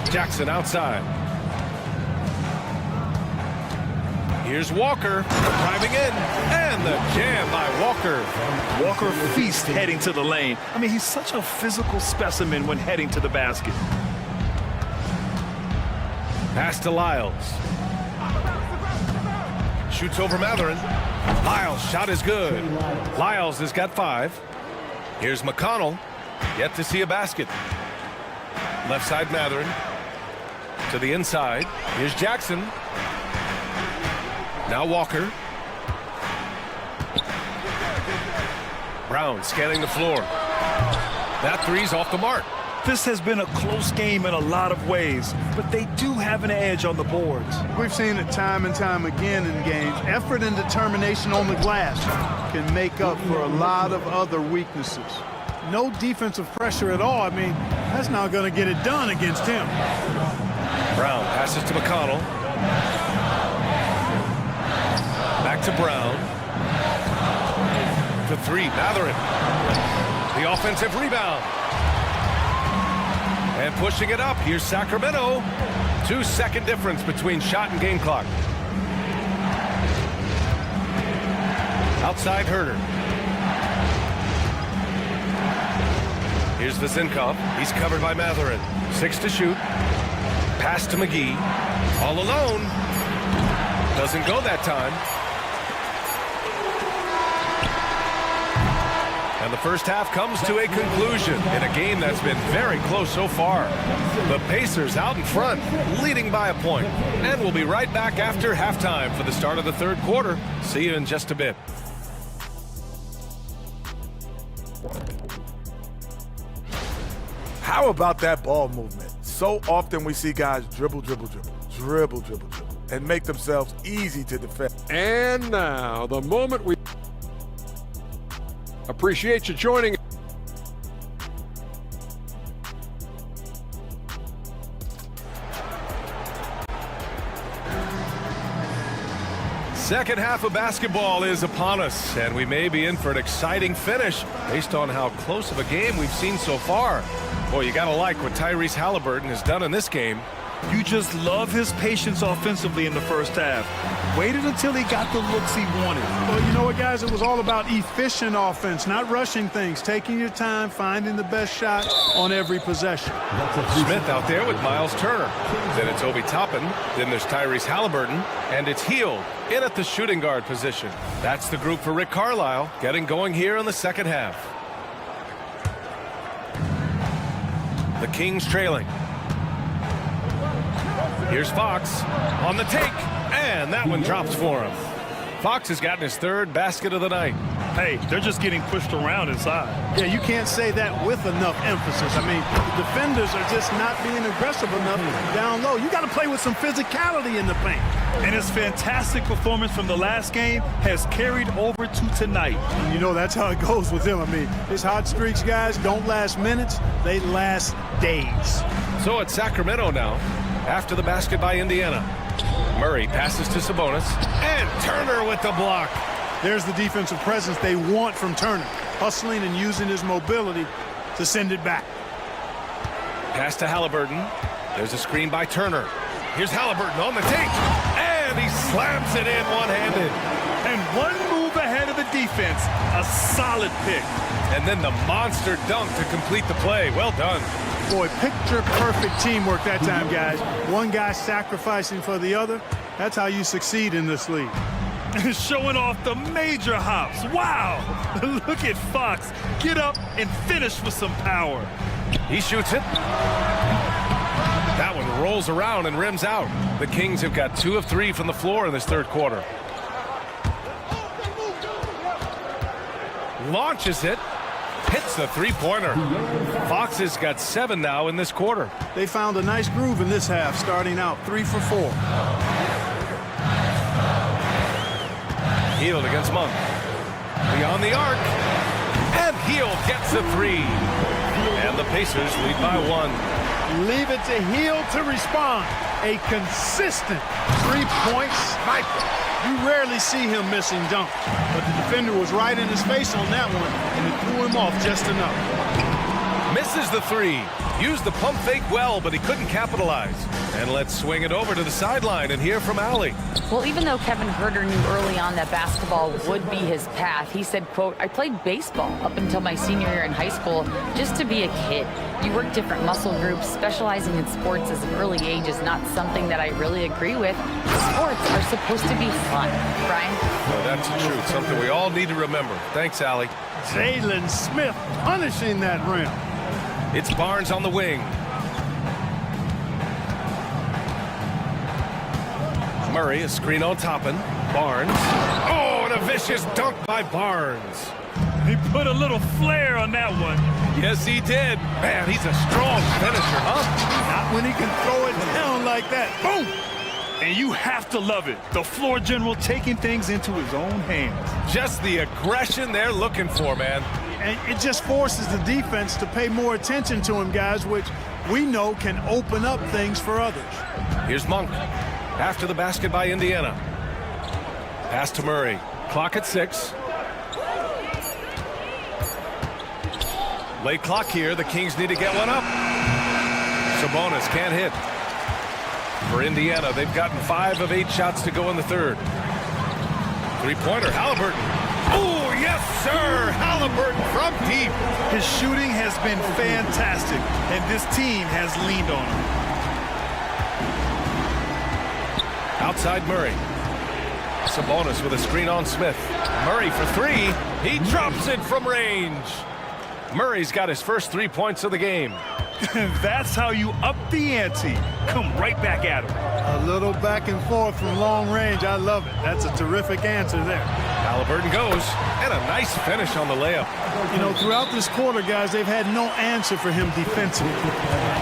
Speaker 8: Jackson outside. Here's Walker driving in, and the jam by Walker.
Speaker 10: Walker feast heading to the lane. I mean, he's such a physical specimen when heading to the basket.
Speaker 8: Pass to Lyles. Shoots over Matherin. Lyles' shot is good. Lyles has got 5. Here's McConnell. Yet to see a basket. Left side Matherin. To the inside. Here's Jackson. Now Walker. Brown scanning the floor. That 3's off the mark.
Speaker 10: This has been a close game in a lot of ways, but they do have an edge on the boards.
Speaker 9: We've seen it time and time again in games. Effort and determination on the glass can make up for a lot of other weaknesses. No defensive pressure at all. I mean, that's not going to get it done against him.
Speaker 8: Brown passes to McConnell. Back to Brown. To 3, Matherin. The offensive rebound. And pushing it up, here's Sacramento. 2-second difference between shot and game clock. Outside Huerter. Here's Vesenkov. He's covered by Matherin. 6 to shoot. Pass to McGee. All alone. Doesn't go that time. And the first half comes to a conclusion in a game that's been very close so far. The Pacers out in front, leading by a point. And we'll be right back after halftime for the start of the third quarter. See you in just a bit.
Speaker 12: How about that ball movement? So often we see guys dribble, and make themselves easy to defend.
Speaker 6: And now, the moment we appreciate you joining.
Speaker 8: Second half of basketball is upon us, and we may be in for an exciting finish based on how close of a game we've seen so far. Boy, you gotta like what Tyrese Halliburton has done in this game.
Speaker 10: You just love his patience offensively in the first half. Waited until he got the looks he wanted.
Speaker 9: Well, you know what, guys? It was all about efficient offense, not rushing things, taking your time, finding the best shot on every possession.
Speaker 8: Smith out there with Miles Turner. Then it's Obi Toppin. Then there's Tyrese Halliburton. And it's Hield in at the shooting guard position. That's the group for Rick Carlisle getting going here in the second half. The Kings trailing. Here's Fox on the take, and that one drops for him. Fox has gotten his third basket of the night.
Speaker 10: Hey, they're just getting pushed around inside.
Speaker 9: Yeah, you can't say that with enough emphasis. I mean, the defenders are just not being aggressive enough down low. You got to play with some physicality in the paint.
Speaker 10: And his fantastic performance from the last game has carried over to tonight.
Speaker 9: And you know, that's how it goes with him. I mean, his hot streaks, guys, don't last minutes. They last days.
Speaker 8: So it's Sacramento now, after the basket by Indiana. Murray passes to Sabonis, and Turner with the block.
Speaker 9: There's the defensive presence they want from Turner, hustling and using his mobility to send it back.
Speaker 8: Pass to Halliburton. There's a screen by Turner. Here's Halliburton on the take, and he slams it in one-handed.
Speaker 10: And one move ahead of the defense, a solid pick.
Speaker 8: And then the monster dunk to complete the play. Well done.
Speaker 9: Boy, picture-perfect teamwork that time, guys. One guy sacrificing for the other. That's how you succeed in this league.
Speaker 10: Showing off the major hops. Wow! Look at Fox. Get up and finish with some power.
Speaker 8: He shoots it. That one rolls around and rims out. The Kings have got 2 of 3 from the floor in this third quarter. Launches it. Hits the three-pointer. Fox has got 7 now in this quarter.
Speaker 9: They found a nice groove in this half, starting out 3 for 4.
Speaker 8: Hield against Monk. Beyond the arc. And Hield gets the 3. And the Pacers lead by 1.
Speaker 9: Leave it to Hield to respond. A consistent three-point sniper. You rarely see him missing dunks, but the defender was right in his face on that one, and it threw him off just enough.
Speaker 8: Misses the 3. Used the pump fake well, but he couldn't capitalize. And let's swing it over to the sideline and hear from Allie.
Speaker 11: Well, even though Kevin Huerter knew early on that basketball would be his path, he said, quote, "I played baseball up until my senior year in high school just to be a kid. You work different muscle groups. Specializing in sports as an early age is not something that I really agree with. Sports are supposed to be fun." Brian?
Speaker 8: No, that's the truth. Something we all need to remember. Thanks, Allie.
Speaker 9: Jalen Smith punishing that rim.
Speaker 8: It's Barnes on the wing. Murray, a screen on Toppin. Barnes. Oh, and a vicious dunk by Barnes.
Speaker 10: He put a little flair on that one.
Speaker 8: Yes, he did. Man, he's a strong finisher, huh?
Speaker 9: Not when he can throw it down like that. Boom!
Speaker 10: And you have to love it. The floor general taking things into his own hands.
Speaker 8: Just the aggression they're looking for, man.
Speaker 9: And it just forces the defense to pay more attention to him, guys, which we know can open up things for others.
Speaker 8: Here's Monk. After the basket by Indiana. Pass to Murray. Clock at 6. Late clock here. The Kings need to get one up. Sabonis can't hit. For Indiana, they've gotten 5 of 8 shots to go in the third. Three-pointer, Halliburton. Oh, yes! Yes, sir! Halliburton from deep.
Speaker 10: His shooting has been fantastic, and this team has leaned on him.
Speaker 8: Outside Murray. Sabonis with a screen on Smith. Murray for three. He drops it from range. Murray's got his first 3 points of the game.
Speaker 10: That's how you up the ante. Come right back at him.
Speaker 9: A little back and forth from long range. I love it. That's a terrific answer there.
Speaker 8: Halliburton goes, and a nice finish on the layup.
Speaker 9: You know, throughout this quarter, guys, they've had no answer for him defensively.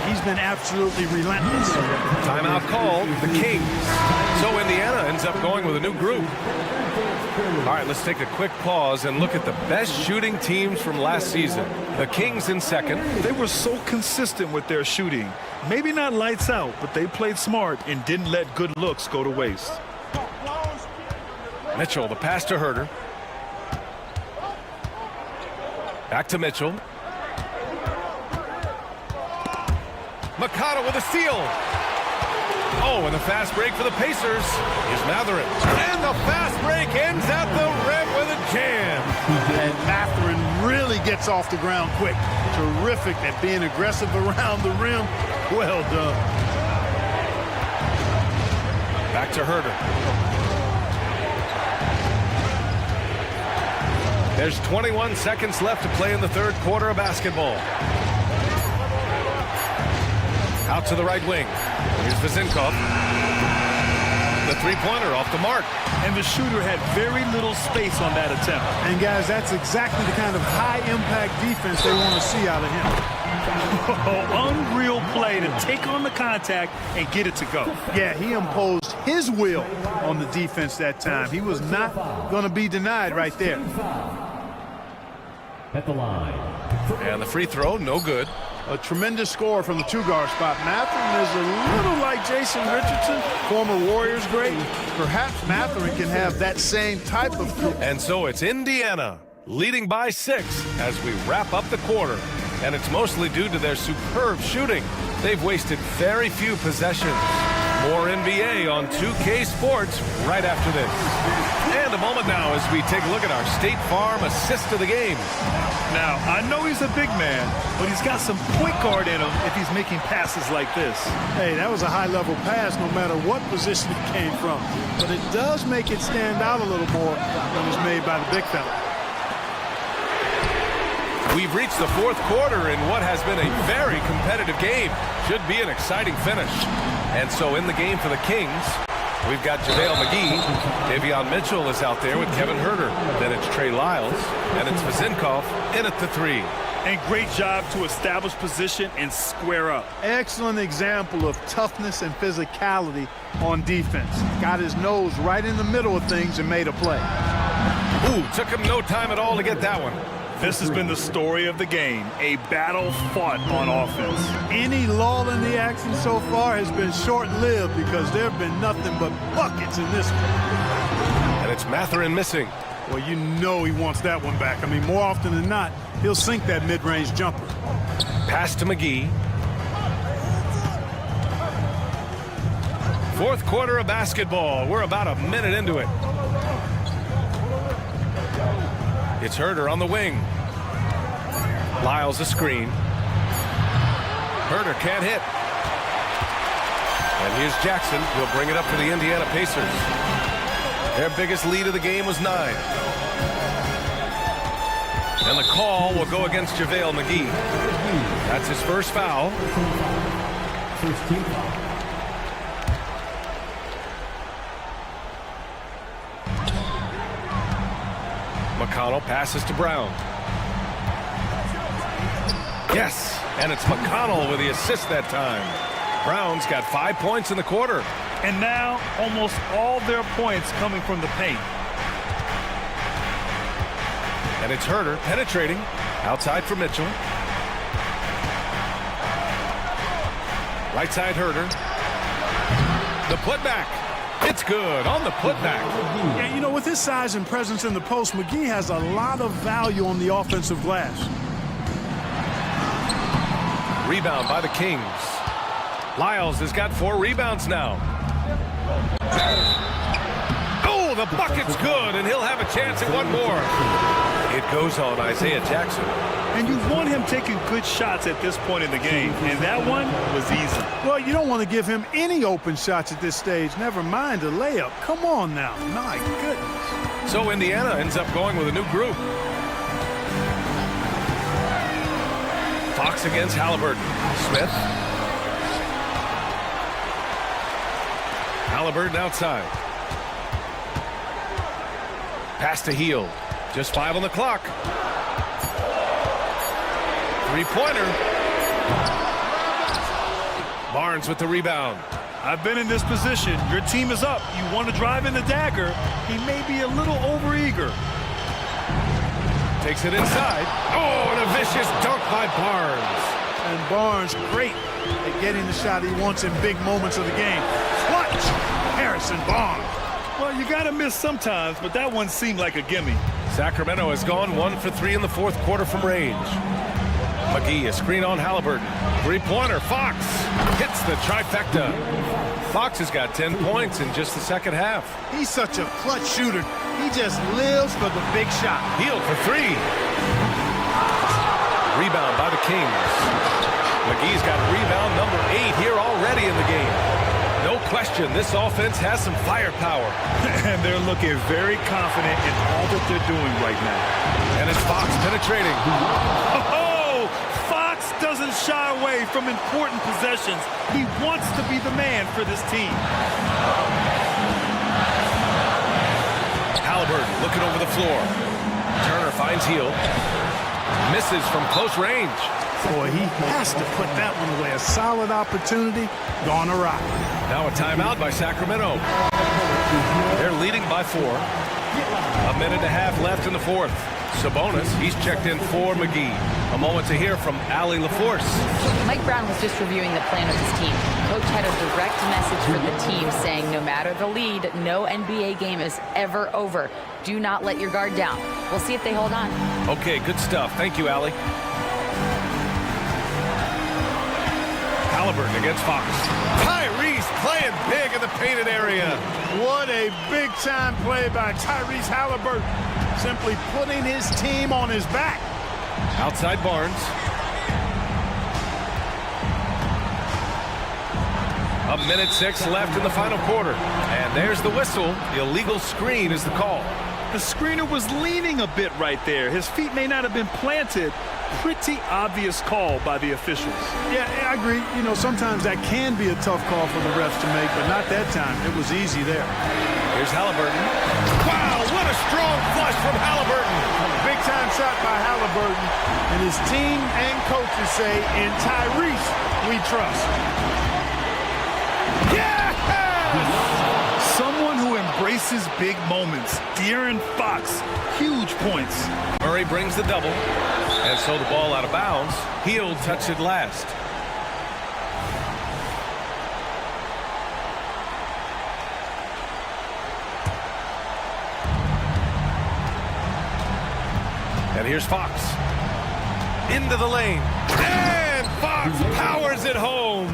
Speaker 9: He's been absolutely relentless.
Speaker 8: Timeout called, the Kings. So Indiana ends up going with a new group. All right, let's take a quick pause and look at the best shooting teams from last season. The Kings in second.
Speaker 10: They were so consistent with their shooting. Maybe not lights out, but they played smart and didn't let good looks go to waste.
Speaker 8: Mitchell, the pass to Herter. Back to Mitchell. Mikata with a steal. Oh, and the fast break for the Pacers is Matherin. And the fast break ends at the rim with a jam.
Speaker 9: And Matherin really gets off the ground quick. Terrific at being aggressive around the rim. Well done.
Speaker 8: Back to Herter. There's 21 seconds left to play in the third quarter of basketball. Out to the right wing. Here's Vezenkov. The three-pointer off the mark.
Speaker 10: And the shooter had very little space on that attempt.
Speaker 9: And, guys, that's exactly the kind of high-impact defense they want to see out of him.
Speaker 10: Unreal play to take on the contact and get it to go.
Speaker 9: Yeah, he imposed his will on the defense that time. He was not going to be denied right there.
Speaker 7: At the line.
Speaker 8: And the free throw, no good.
Speaker 9: A tremendous score from the two-guard spot. Matherin is a little like Jason Richardson, former Warriors great. Perhaps Matherin can have that same type of...
Speaker 8: And so it's Indiana leading by 6 as we wrap up the quarter. And it's mostly due to their superb shooting. They've wasted very few possessions. More NBA on 2K Sports right after this. And a moment now as we take a look at our State Farm assist of the game.
Speaker 10: Now, I know he's a big man, but he's got some point guard in him if he's making passes like this.
Speaker 9: Hey, that was a high-level pass no matter what position it came from. But it does make it stand out a little more when it's made by the big fella.
Speaker 8: We've reached the fourth quarter in what has been a very competitive game. Should be an exciting finish. And so in the game for the Kings, we've got JaVale McGee. Davion Mitchell is out there with Kevin Herter. Then it's Trey Lyles, and it's Vezenkov in at the 3.
Speaker 10: And great job to establish position and square up.
Speaker 9: Excellent example of toughness and physicality on defense. Got his nose right in the middle of things and made a play.
Speaker 8: Ooh, took him no time at all to get that one.
Speaker 10: This has been the story of the game, a battle fought on offense.
Speaker 9: Any lull in the action so far has been short-lived because there have been nothing but buckets in this one.
Speaker 8: And it's Matherin missing.
Speaker 9: Well, you know he wants that one back. I mean, more often than not, he'll sink that mid-range jumper.
Speaker 8: Pass to McGee. Fourth quarter of basketball. We're about a minute into it. It's Herter on the wing. Lyles a screen. Herter can't hit. And here's Jackson. He'll bring it up for the Indiana Pacers. Their biggest lead of the game was 9. And the call will go against JaVale McGee. That's his first foul.
Speaker 7: First team foul.
Speaker 8: McConnell passes to Brown. Yes, and it's McConnell with the assist that time. Brown's got 5 points in the quarter.
Speaker 10: And now almost all their points coming from the paint.
Speaker 8: And it's Herter penetrating outside for Mitchell. Right side Herter. The putback. It's good on the putback.
Speaker 9: Yeah, you know, with his size and presence in the post, McGee has a lot of value on the offensive glass.
Speaker 8: Rebound by the Kings. Lyles has got 4 rebounds now. Oh, the the bucket's good, and he'll have a chance at one more. It goes on Isaiah Jackson.
Speaker 10: And you want him taking good shots at this point in the game, and that one was easy.
Speaker 9: Well, you don't want to give him any open shots at this stage, never mind a layup. Come on now, my goodness.
Speaker 8: So Indiana ends up going with a new group. Fox against Halliburton. Smith. Halliburton outside. Pass to Hield. Just 5 on the clock. Three-pointer. Barnes with the rebound.
Speaker 10: I've been in this position. Your team is up. You want to drive in the dagger. He may be a little overeager.
Speaker 8: Takes it inside. Oh, and a vicious dunk by Barnes.
Speaker 9: And Barnes, great at getting the shot he wants in big moments of the game. Clutch! Harrison Barnes.
Speaker 10: Well, you got to miss sometimes, but that one seemed like a gimme.
Speaker 8: Sacramento has gone 1 for 3 in the fourth quarter from range. McGee, a screen on Halliburton. Three-pointer, Fox hits the trifecta. Fox has got 10 points in just the second half.
Speaker 9: He's such a clutch shooter. He just lives for the big shot.
Speaker 8: Hield for 3. Rebound by the Kings. McGee's got rebound number 8 here already in the game. No question, this offense has some firepower.
Speaker 10: And they're looking very confident in all that they're doing right now.
Speaker 8: And it's Fox penetrating.
Speaker 10: Oh, Fox doesn't shy away from important possessions. He wants to be the man for this team.
Speaker 8: Halliburton looking over the floor. Turner finds Hield. Misses from close range.
Speaker 9: Boy, he has to put that one away. A solid opportunity, gone awry.
Speaker 8: Now a timeout by Sacramento. They're leading by 4. A minute and a half left in the fourth. Sabonis, he's checked in for McGee. A moment to hear from Allie LaForce.
Speaker 11: Mike Brown was just reviewing the plan of his team. Coach had a direct message for the team saying no matter the lead, no NBA game is ever over. Do not let your guard down. We'll see if they hold on.
Speaker 8: Okay, good stuff. Thank you, Allie. Halliburton against Fox. Tyrese playing big in the painted area.
Speaker 9: What a big-time play by Tyrese Halliburton. Simply putting his team on his back.
Speaker 8: Outside Barnes. A minute 6 left in the final quarter. And there's the whistle. The illegal screen is the call.
Speaker 10: The screener was leaning a bit right there. His feet may not have been planted. Pretty obvious call by the officials.
Speaker 9: Yeah, I agree. You know, sometimes that can be a tough call for the refs to make, but not that time. It was easy there.
Speaker 8: Here's Halliburton. Wow, what a strong flush from Halliburton.
Speaker 9: Big-time shot by Halliburton. And his team and coaches say, in Tyrese, we trust.
Speaker 8: Yes!
Speaker 10: Someone who embraces big moments. De'Aaron Fox, huge points.
Speaker 8: Murray brings the double. And so the ball out of bounds. Hield touched it last. And here's Fox. Into the lane. And Fox powers it home.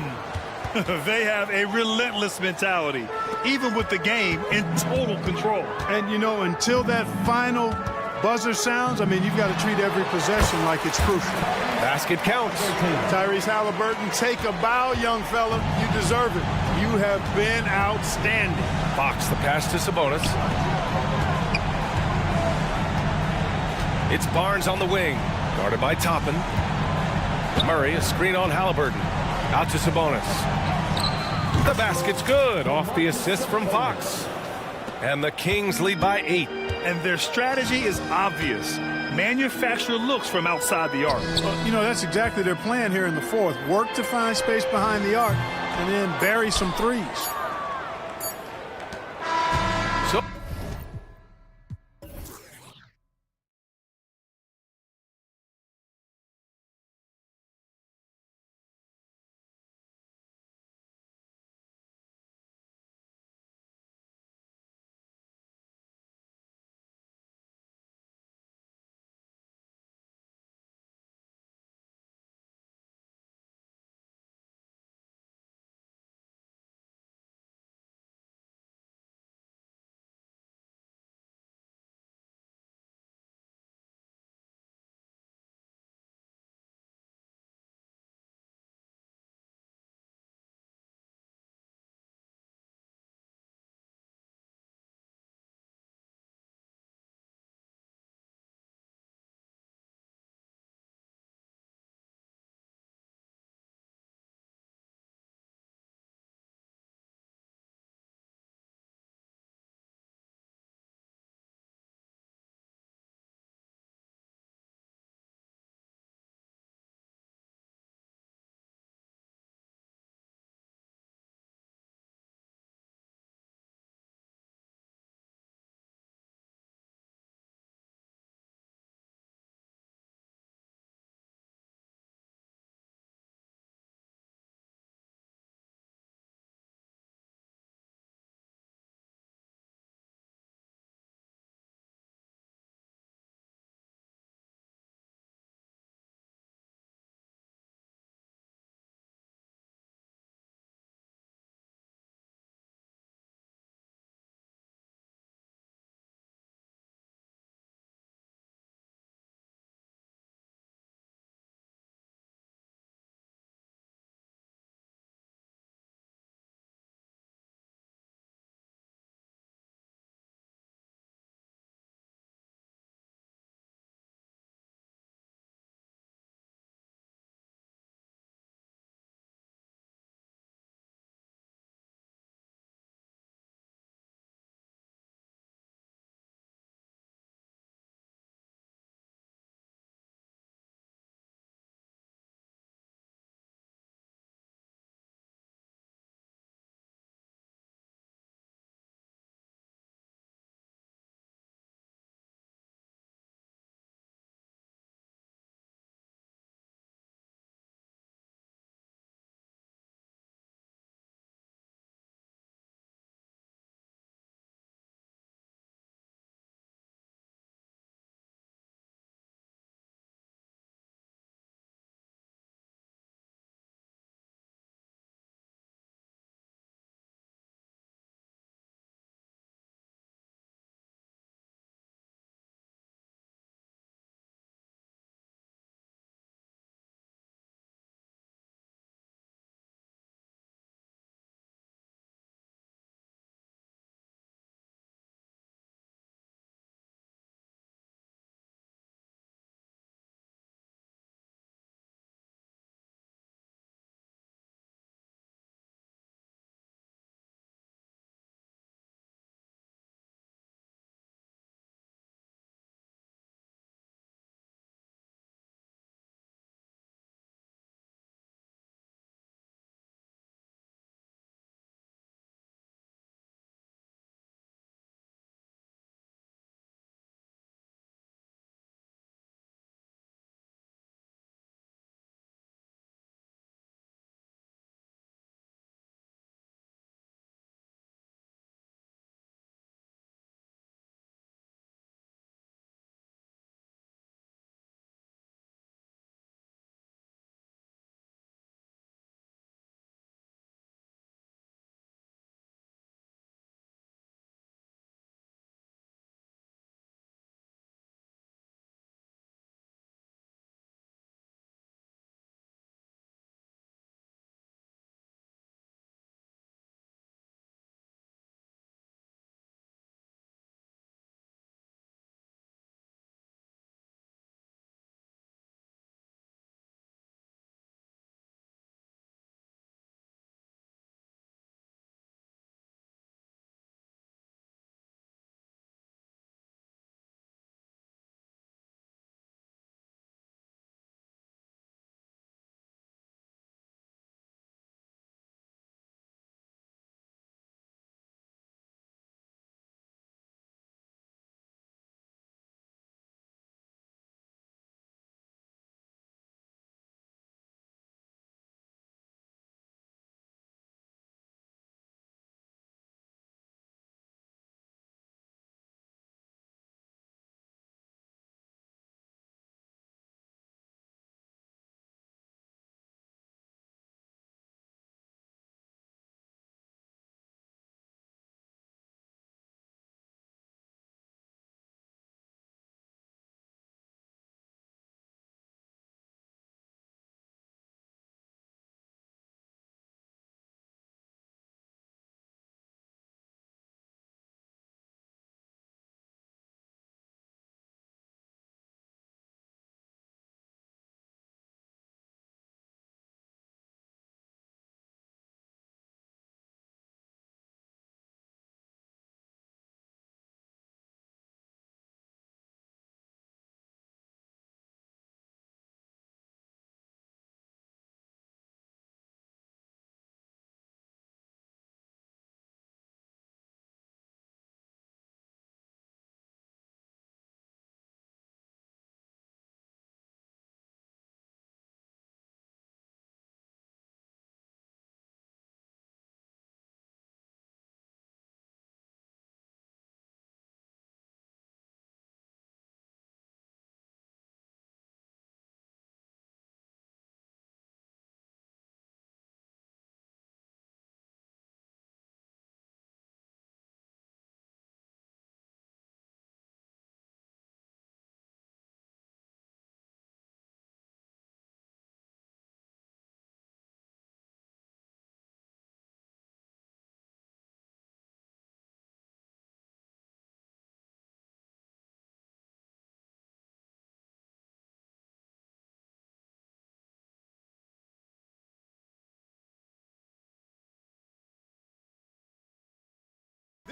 Speaker 10: They have a relentless mentality, even with the game in total control.
Speaker 9: And, you know, until that final buzzer sounds, I mean, you've got to treat every possession like it's crucial.
Speaker 8: Basket counts.
Speaker 9: Tyrese Halliburton, take a bow, young fella. You deserve it. You have been outstanding.
Speaker 8: Fox, the pass to Sabonis. It's Barnes on the wing, guarded by Toppin. Murray, a screen on Halliburton. Out to Sabonis. The basket's good, off the assist from Fox. And the Kings lead by 8.
Speaker 10: And their strategy is obvious. Manufacture looks from outside the arc.
Speaker 9: Well, you know, that's exactly their plan here in the fourth. Work to find space behind the arc and then bury some threes.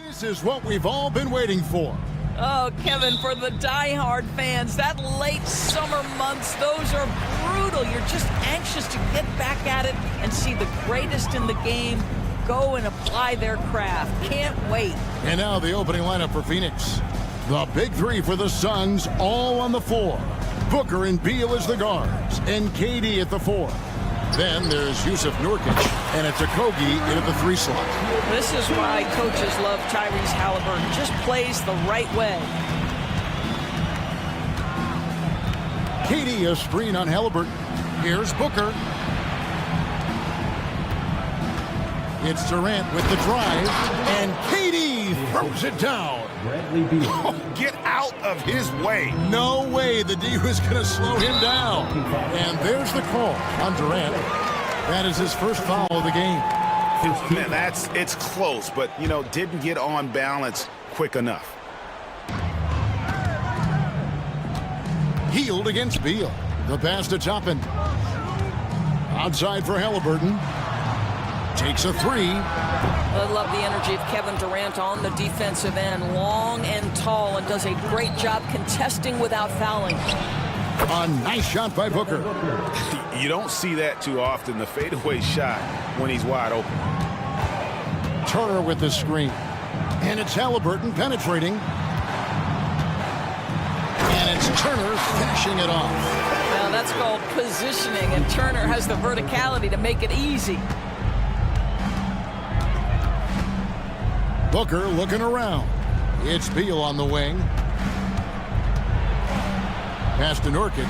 Speaker 1: This is what we've all been waiting for.
Speaker 13: Oh, Kevin, for the diehard fans, that late summer months, those are brutal. You're just anxious to get back at it and see the greatest in the game go and apply their craft. Can't wait.
Speaker 1: And now the opening lineup for Phoenix. The big three for the Suns, all on the floor. Booker and Beal as the guards, and KD at the 4. Then there's Yusuf Nurkic and it's Okogie into the 3 slot.
Speaker 13: This is why coaches love Tyrese Halliburton. Just plays the right way.
Speaker 1: KD a screen on Halliburton. Here's Booker. It's Durant with the drive, and KD throws it down.
Speaker 4: Oh, get out of his way.
Speaker 1: No way the D was going to slow him down. And there's the call on Durant. That is his first foul of the game.
Speaker 4: Man, it's close, but, you know, didn't get on balance quick enough.
Speaker 1: Healed against Beal. The pass to Toppin. Outside for Halliburton. Takes a 3.
Speaker 13: I love the energy of Kevin Durant on the defensive end. Long and tall, and does a great job contesting without fouling.
Speaker 1: A nice shot by Booker.
Speaker 4: You don't see that too often, the fadeaway shot when he's wide open.
Speaker 1: Turner with the screen. And it's Halliburton penetrating. And it's Turner finishing it off.
Speaker 13: Now that's called positioning, and Turner has the verticality to make it easy.
Speaker 1: Booker looking around. It's Beal on the wing. Pass to Nurkic.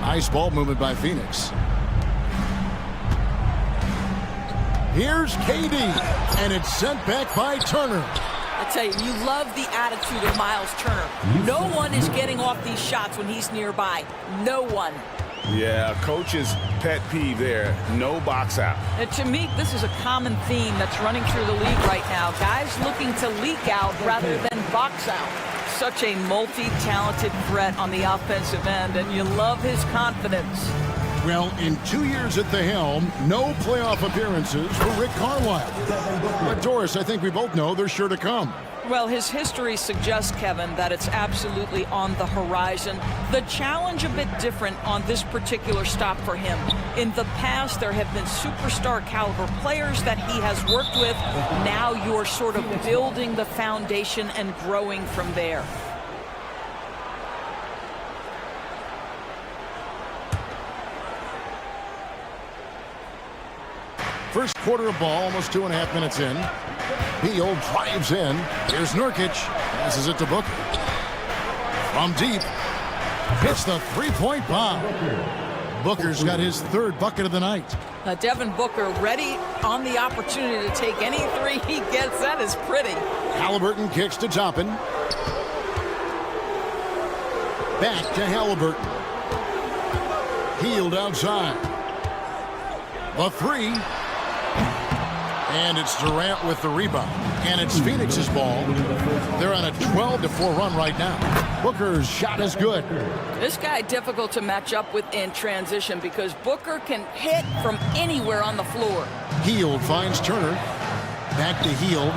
Speaker 1: Nice ball movement by Phoenix. Here's KD, and it's sent back by Turner.
Speaker 13: I tell you, you love the attitude of Miles Turner. No one is getting off these shots when he's nearby. No one.
Speaker 4: Yeah, coach's pet peeve there. No box out.
Speaker 13: And to me, this is a common theme that's running through the league right now. Guys looking to leak out rather than box out. Such a multi-talented threat on the offensive end, and you love his confidence.
Speaker 1: Well, in 2 years at the helm, no playoff appearances for Rick Carlisle. But Doris, I think we both know they're sure to come.
Speaker 13: Well, his history suggests, Kevin, that it's absolutely on the horizon. The challenge a bit different on this particular stop for him. In the past, there have been superstar caliber players that he has worked with. Now you're sort of building the foundation and growing from there.
Speaker 1: First quarter of ball, almost 2.5 minutes in. Beal drives in. Here's Nurkic. Passes it to Booker. From deep. Hits the 3-point bomb. Booker's got his 3rd bucket of the night.
Speaker 13: Devin Booker ready on the opportunity to take any 3 he gets. That is pretty.
Speaker 1: Halliburton kicks to Toppin. Back to Halliburton. Healed outside. The 3. And it's Durant with the rebound. And it's Phoenix's ball. They're on a 12-4 run right now. Booker's shot is good.
Speaker 13: This guy difficult to match up with in transition because Booker can hit from anywhere on the floor.
Speaker 1: Hield finds Turner. Back to Hield.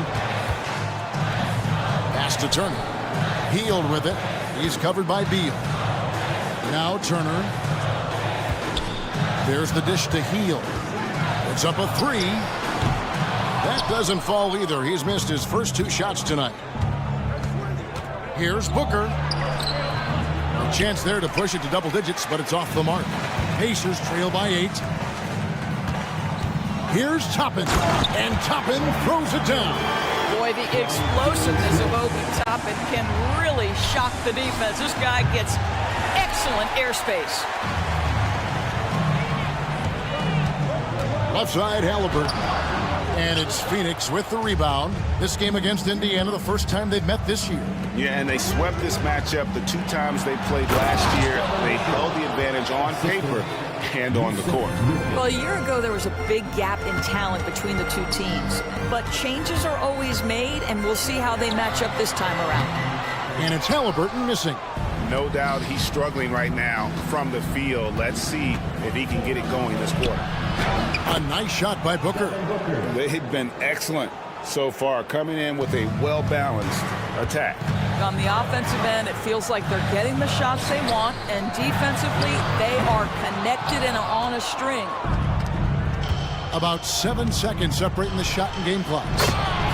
Speaker 1: Pass to Turner. Hield with it. He's covered by Beal. Now Turner. There's the dish to Hield. It's up a 3. That doesn't fall either. He's missed his first 2 shots tonight. Here's Booker. A chance there to push it to double digits, but it's off the mark. Pacers trail by 8. Here's Toppin, and Toppin throws it down.
Speaker 13: Boy, the explosiveness of Obi Toppin can really shock the defense. This guy gets excellent airspace.
Speaker 1: Left side, Halliburton. And it's Phoenix with the rebound. This game against Indiana, the first time they've met this year.
Speaker 4: Yeah, and they swept this matchup the 2 times they played last year. They held the advantage on paper and on the court.
Speaker 13: Well, a year ago, there was a big gap in talent between the 2 teams. But changes are always made, and we'll see how they match up this time around.
Speaker 1: And it's Halliburton missing.
Speaker 4: No doubt he's struggling right now from the field. Let's see if he can get it going this quarter.
Speaker 1: A nice shot by Booker.
Speaker 4: They've been excellent so far, coming in with a well-balanced attack.
Speaker 13: On the offensive end, it feels like they're getting the shots they want, and defensively, they are connected and on a string.
Speaker 1: About 7 seconds separating the shot and game clocks.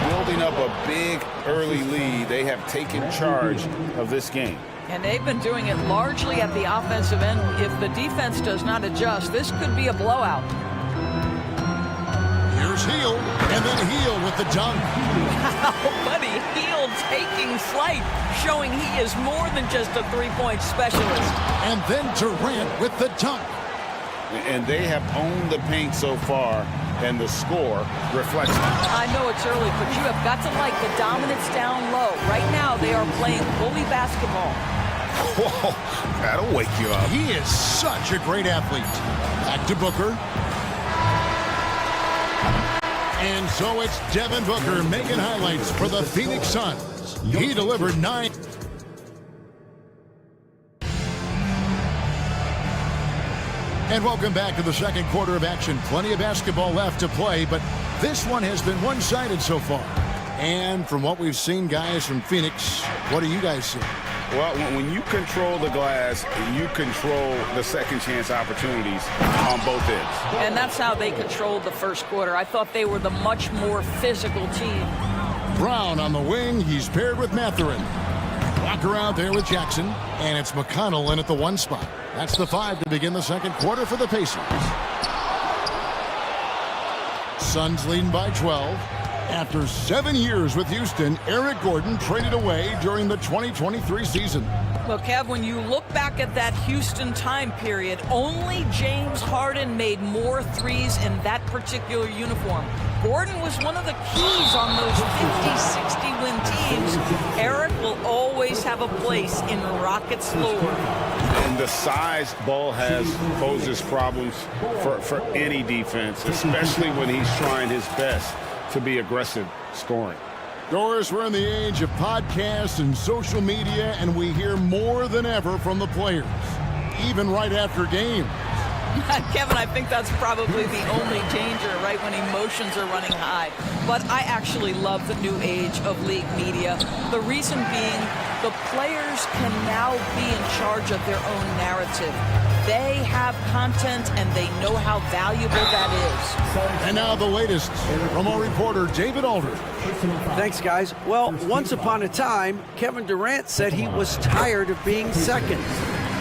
Speaker 4: Building up a big early lead, they have taken charge of this game.
Speaker 13: And they've been doing it largely at the offensive end. If the defense does not adjust, this could be a blowout.
Speaker 1: Here's Heel, and then Heel with the dunk.
Speaker 13: Wow, buddy, Heel taking flight, showing he is more than just a three-point specialist.
Speaker 1: And then Durant with the dunk.
Speaker 4: And they have owned the paint so far, and the score reflects that.
Speaker 13: I know it's early, but you have got to like the dominance down low. Right now, they are playing bully basketball.
Speaker 4: Whoa, that'll wake you up.
Speaker 1: He is such a great athlete. Back to Booker. And so it's Devin Booker making highlights for the Phoenix Suns. He delivered 9. And welcome back to the second quarter of action. Plenty of basketball left to play, but this one has been one-sided so far. And from what we've seen, guys, from Phoenix, what do you guys see?
Speaker 4: Well, when you control the glass, you control the second chance opportunities on both ends.
Speaker 13: And that's how they controlled the first quarter. I thought they were the much more physical team.
Speaker 1: Brown on the wing. He's paired with Mathurin. Walker out there with Jackson. And it's McConnell in at the 1 spot. That's the 5 to begin the second quarter for the Pacers. Suns leading by 12. After 7 years with Houston, Eric Gordon traded away during the 2023 season.
Speaker 13: Well, Kev, when you look back at that Houston time period, only James Harden made more threes in that particular uniform. Gordon was one of the keys on those 50-60 win teams. Eric will always have a place in Rockets lore.
Speaker 4: And the size Ball has poses problems for any defense, especially when he's trying his best to be aggressive scoring.
Speaker 1: Doris, we're in the age of podcasts and social media, and we hear more than ever from the players, even right after games.
Speaker 13: Kevin, I think that's probably the only danger, right, when emotions are running high. But I actually love the new age of league media. The reason being, the players can now be in charge of their own narrative. They have content, and they know how valuable that is.
Speaker 1: And now the latest from our reporter, David Alder.
Speaker 5: Thanks, guys. Well, once upon a time, Kevin Durant said he was tired of being second.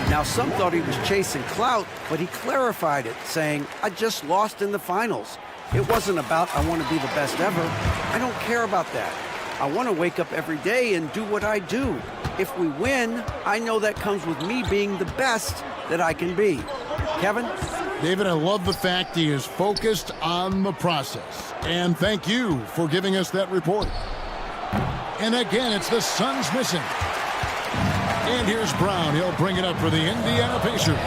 Speaker 5: Now, some thought he was chasing clout, but he clarified it, saying, I just lost in the finals. It wasn't about, I want to be the best ever. I don't care about that. I want to wake up every day and do what I do. If we win, I know that comes with me being the best that I can be. Kevin?
Speaker 1: David, I love the fact he is focused on the process. And thank you for giving us that report. And again, it's the Suns missing. And here's Brown. He'll bring it up for the Indiana Pacers.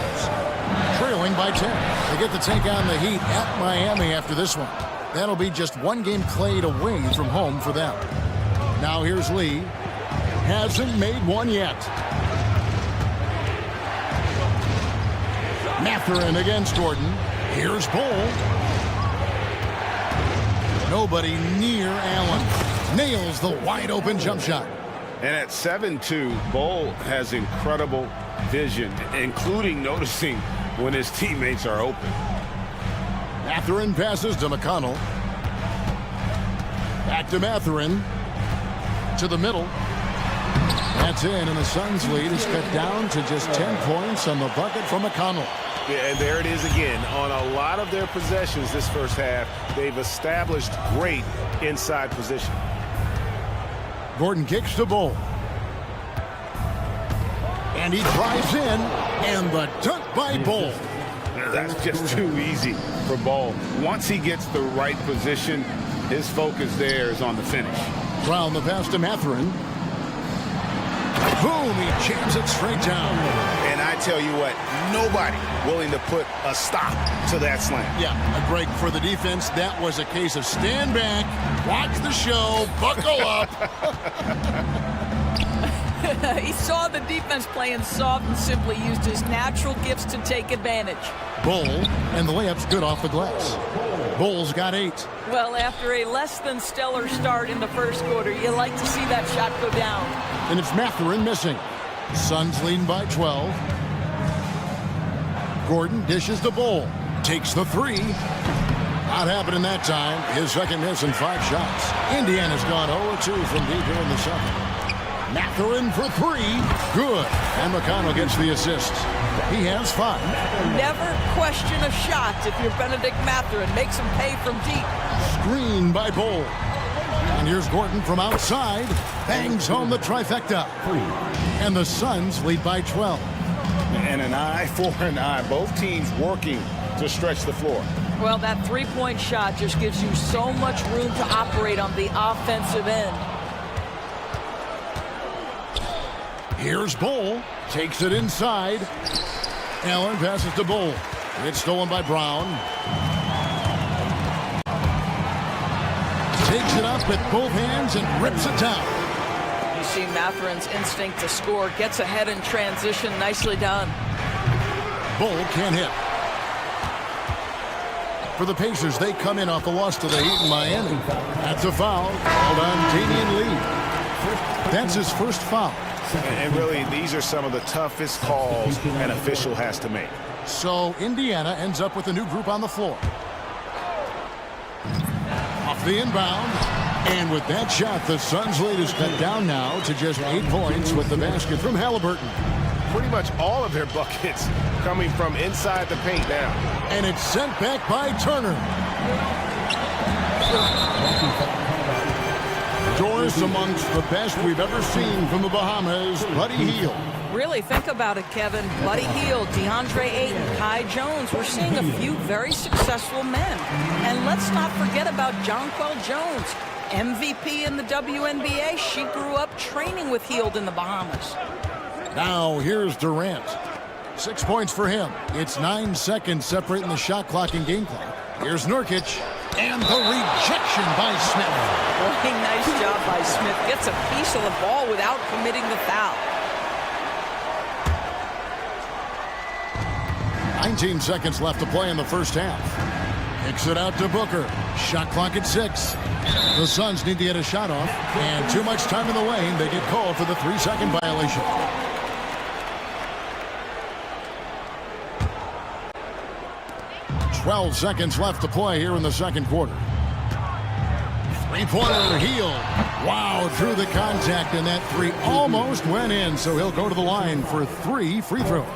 Speaker 1: Trailing by 10. They get to take on the Heat at Miami after this one. That'll be just one game played away from home for them. Now here's Lee. Hasn't made one yet. Mathurin against Gordon. Here's Bull. Nobody near Allen. Nails the wide open jump shot.
Speaker 4: And at 7-2, Bull has incredible vision, including noticing when his teammates are open.
Speaker 1: Mathurin passes to McConnell. Back to Mathurin. To the middle. That's in, and the Suns' lead is cut down to just 10 points on the bucket from McConnell.
Speaker 2: Yeah, and there it is again. On a lot of their possessions this first half, they've established great inside position.
Speaker 1: Gordon kicks to Bull. And he drives in, and the dunk by Bull.
Speaker 4: That's just too easy for Ball. Once he gets the right position, his focus there is on the finish.
Speaker 1: Brown the pass to Mathurin. Boom, he jams it straight down.
Speaker 2: And I tell you what, nobody willing to put a stop to that slam.
Speaker 1: Yeah, Greg, for the defense, that was a case of stand back, watch the show, buckle up.
Speaker 13: He saw the defense playing soft and simply used his natural gifts to take advantage.
Speaker 1: Bull, and the layup's good off the glass. Bull's got 8.
Speaker 13: Well, after a less than stellar start in the first quarter, you like to see that shot go down.
Speaker 1: And it's Mathurin missing. Suns leading by 12. Gordon dishes the Bull. Takes the 3. Not happening that time. His second miss in 5 shots. Indiana's gone 0-2 from deep here in the second. Mathurin for 3. Good. And McConnell gets the assist. He has 5.
Speaker 13: Never question a shot if you're Benedict Mathurin. Makes him pay from deep.
Speaker 1: Screen by Bull. And here's Gordon from outside. Bangs home the trifecta. And the Suns lead by 12.
Speaker 2: And an eye for an eye. Both teams working to stretch the floor.
Speaker 13: Well, that three-point shot just gives you so much room to operate on the offensive end.
Speaker 1: Here's Bull. Takes it inside. Allen passes to Bull. It's stolen by Brown. Takes it up with both hands and rips it down.
Speaker 13: You see Mathurin's instinct to score. Gets ahead in transition. Nicely done.
Speaker 1: Bull can't hit. For the Pacers, they come in off the loss to the Heat in Miami. That's a foul called on Damian Lee. That's his first foul.
Speaker 2: And really, these are some of the toughest calls an official has to make.
Speaker 1: So Indiana ends up with a new group on the floor. Off the inbound. And with that shot, the Suns' lead is cut down now to just 8 points with the basket from Halliburton.
Speaker 2: Pretty much all of their buckets coming from inside the paint now.
Speaker 1: And it's sent back by Turner. Doris amongst the best we've ever seen from the Bahamas, Buddy Hield.
Speaker 13: Really, think about it, Kevin. Buddy Hield, DeAndre Ayton, Kai Jones. We're seeing a few very successful men. And let's not forget about Jonquel Jones, MVP in the WNBA. She grew up training with Hield in the Bahamas.
Speaker 1: Now here's Durant. 6 points for him. It's 9 seconds separating the shot clock and game clock. Here's Nurkic. And the rejection by Smith.
Speaker 13: Boy, nice job by Smith. Gets a piece of the ball without committing the foul.
Speaker 1: 19 seconds left to play in the first half. Kicks it out to Booker. Shot clock at 6. The Suns need to get a shot off. And too much time in the lane. They get called for the 3-second violation. .12 seconds left to play here in the second quarter. Three-pointer, Hield. Wow, through the contact, and that 3 almost went in, so he'll go to the line for 3 free throws.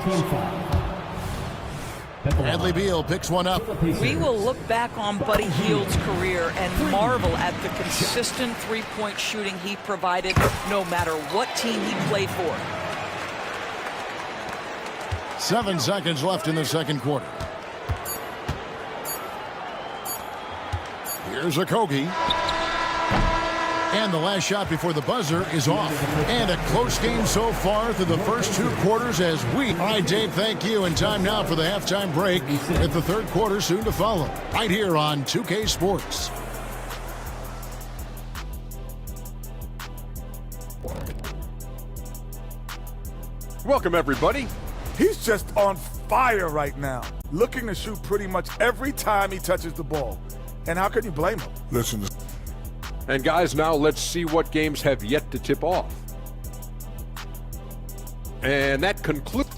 Speaker 1: Bradley Beal picks one up.
Speaker 13: We will look back on Buddy Hield's career and marvel at the consistent three-point shooting he provided no matter what team he played for.
Speaker 1: 7 seconds left in the second quarter. Here's Okogie. And the last shot before the buzzer is off. And a close game so far through the first 2 quarters as we... All right, Dave, thank you. And time now for the halftime break with the third quarter soon to follow. Right here on 2K Sports.
Speaker 6: Welcome, everybody.
Speaker 12: He's just on fire right now, looking to shoot pretty much every time he touches the ball. And how can you blame him?
Speaker 6: Listen. And guys, now let's see what games have yet to tip off. And that concludes.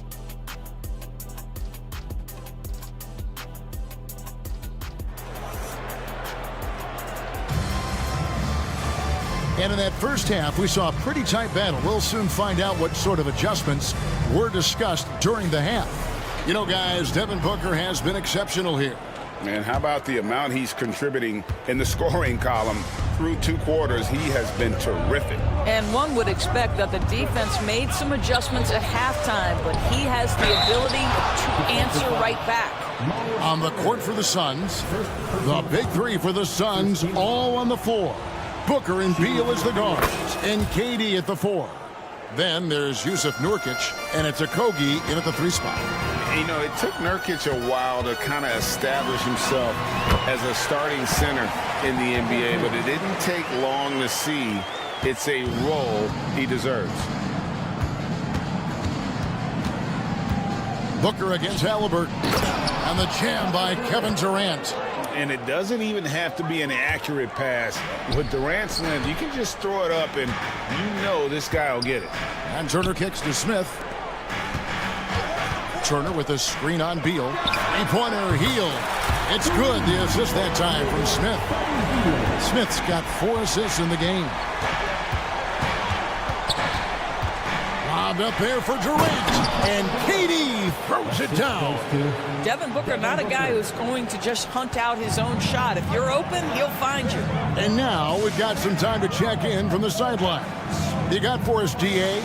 Speaker 1: And in that first half, we saw a pretty tight battle. We'll soon find out what sort of adjustments were discussed during the half. You know, guys, Devin Booker has been exceptional here.
Speaker 2: And how about the amount he's contributing in the scoring column through 2 quarters? He has been terrific.
Speaker 13: And one would expect that the defense made some adjustments at halftime, but he has the ability to answer right back.
Speaker 1: On the court for the Suns, the big 3 for the Suns, all on the floor. Booker and Beal as the guards, and KD at the 4. Then there's Jusuf Nurkic, and it's Okogie in at the 3 spot.
Speaker 2: You know, it took Nurkic a while to kind of establish himself as a starting center in the NBA, but it didn't take long to see it's a role he deserves.
Speaker 1: Booker against Halliburton. And the jam by Kevin Durant.
Speaker 4: And it doesn't even have to be an accurate pass. With Durant's length, you can just throw it up and you know this guy will get it.
Speaker 1: And Turner kicks to Smith. Turner with a screen on Beal. Three-pointer, Heel. It's good, the assist that time from Smith. Smith's got 4 assists in the game. Lobbed up there for Durant. And KD throws it down.
Speaker 13: Devin Booker, not a guy who's going to just hunt out his own shot. If you're open, he'll find you.
Speaker 1: And now we've got some time to check in from the sidelines. You got for us, DA?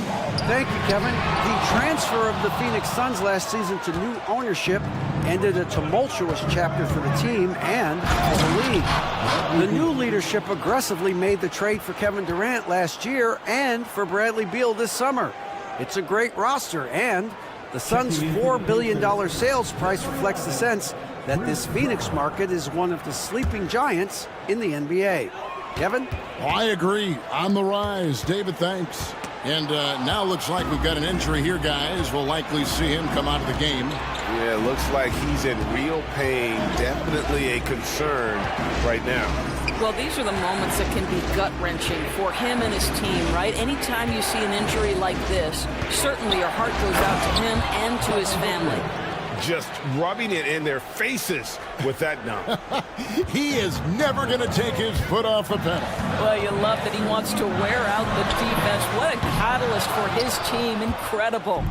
Speaker 5: Thank you, Kevin. The transfer of the Phoenix Suns last season to new ownership ended a tumultuous chapter for the team and for the league. The new leadership aggressively made the trade for Kevin Durant last year and for Bradley Beal this summer. It's a great roster, and the Suns' $4 billion sales price reflects the sense that this Phoenix market is one of the sleeping giants in the NBA. Kevin?
Speaker 1: I agree. On the rise. David, thanks. And now looks like we've got an injury here, guys. We'll likely see him come out of the game.
Speaker 2: Yeah, it looks like he's in real pain. Definitely a concern right now.
Speaker 13: Well, these are the moments that can be gut-wrenching for him and his team, right? Anytime you see an injury like this, certainly your heart goes out to him and to his family.
Speaker 2: Just rubbing it in their faces with that numb.
Speaker 1: He is never going to take his foot off the pedal.
Speaker 13: Well, you love that he wants to wear out the defense. What a catalyst for his team. Incredible.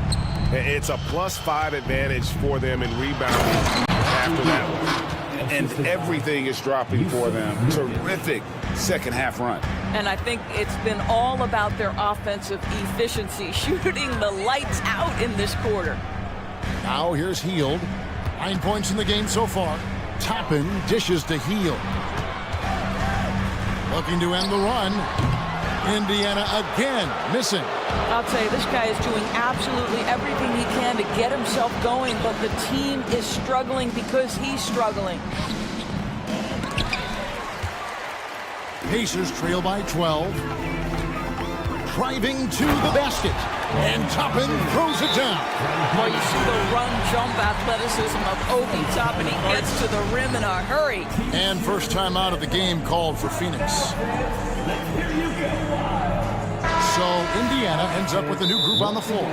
Speaker 2: It's a +5 advantage for them in rebounding after that one. And everything is dropping for them. Terrific second half run.
Speaker 13: And I think it's been all about their offensive efficiency, shooting the lights out in this quarter.
Speaker 1: Now here's Hield. 9 points in the game so far. Toppin dishes to Hield. Looking to end the run. Indiana again missing.
Speaker 13: I'll tell you, this guy is doing absolutely everything he can to get himself going, but the team is struggling because he's struggling.
Speaker 1: Pacers trail by 12. Driving to the basket. And Toppin throws it down.
Speaker 13: Well, you see the run-jump athleticism of Obi Toppin. He gets to the rim in a hurry.
Speaker 1: And first time out of the game called for Phoenix. So Indiana ends up with a new group on the floor.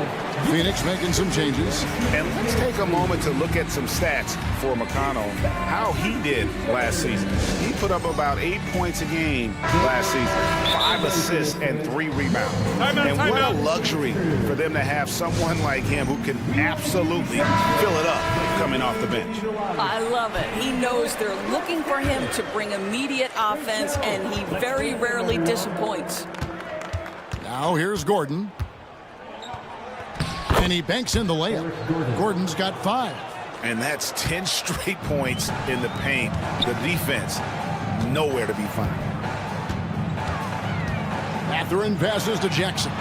Speaker 1: Phoenix making some changes.
Speaker 2: And let's take a moment to look at some stats for McConnell. How he did last season. He put up about 8 points a game last season. 5 assists and 3 rebounds. And what a luxury for them to have someone like him who can absolutely fill it up coming off the bench.
Speaker 13: I love it. He knows they're looking for him to bring immediate offense, and he very rarely disappoints.
Speaker 1: Now here's Gordon. And he banks in the layup. Gordon's got 5.
Speaker 2: And that's 10 straight points in the paint. The defense, nowhere to be found.
Speaker 1: Mathurin passes to Jackson.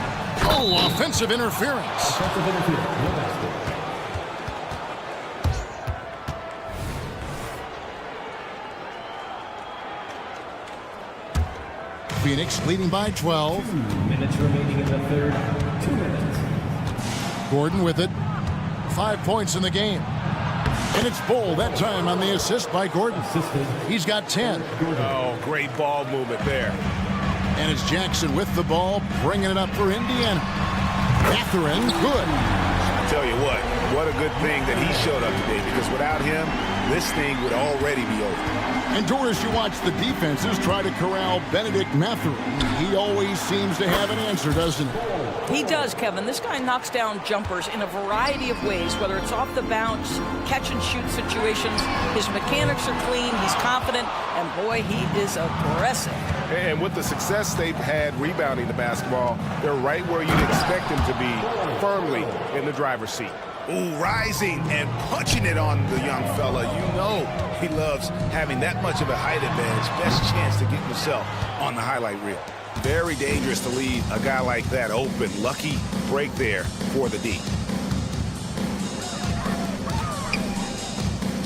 Speaker 1: Oh, offensive interference. Phoenix leading by 12.
Speaker 7: 2 minutes remaining in the third. 2 minutes.
Speaker 1: Gordon with it. 5 points in the game. And it's Bull that time on the assist by Gordon. He's got 10.
Speaker 2: Oh, great ball movement there.
Speaker 1: And it's Jackson with the ball, bringing it up for Indiana. Mathurin, good.
Speaker 2: I tell you what a good thing that he showed up today, because without him, this thing would already be over.
Speaker 1: And Doris, you watch the defenses try to corral Benedict Mathurin. He always seems to have an answer, doesn't he?
Speaker 13: He does, Kevin. This guy knocks down jumpers in a variety of ways, whether it's off the bounce, catch and shoot situations. His mechanics are clean, he's confident, and boy, he is aggressive.
Speaker 2: And with the success they've had rebounding the basketball, they're right where you'd expect them to be, firmly in the driver's seat. Ooh, rising and punching it on the young fella. You know he loves having that much of a height advantage. Best chance to get himself on the highlight reel. Very dangerous to leave a guy like that open. Lucky break there for the D.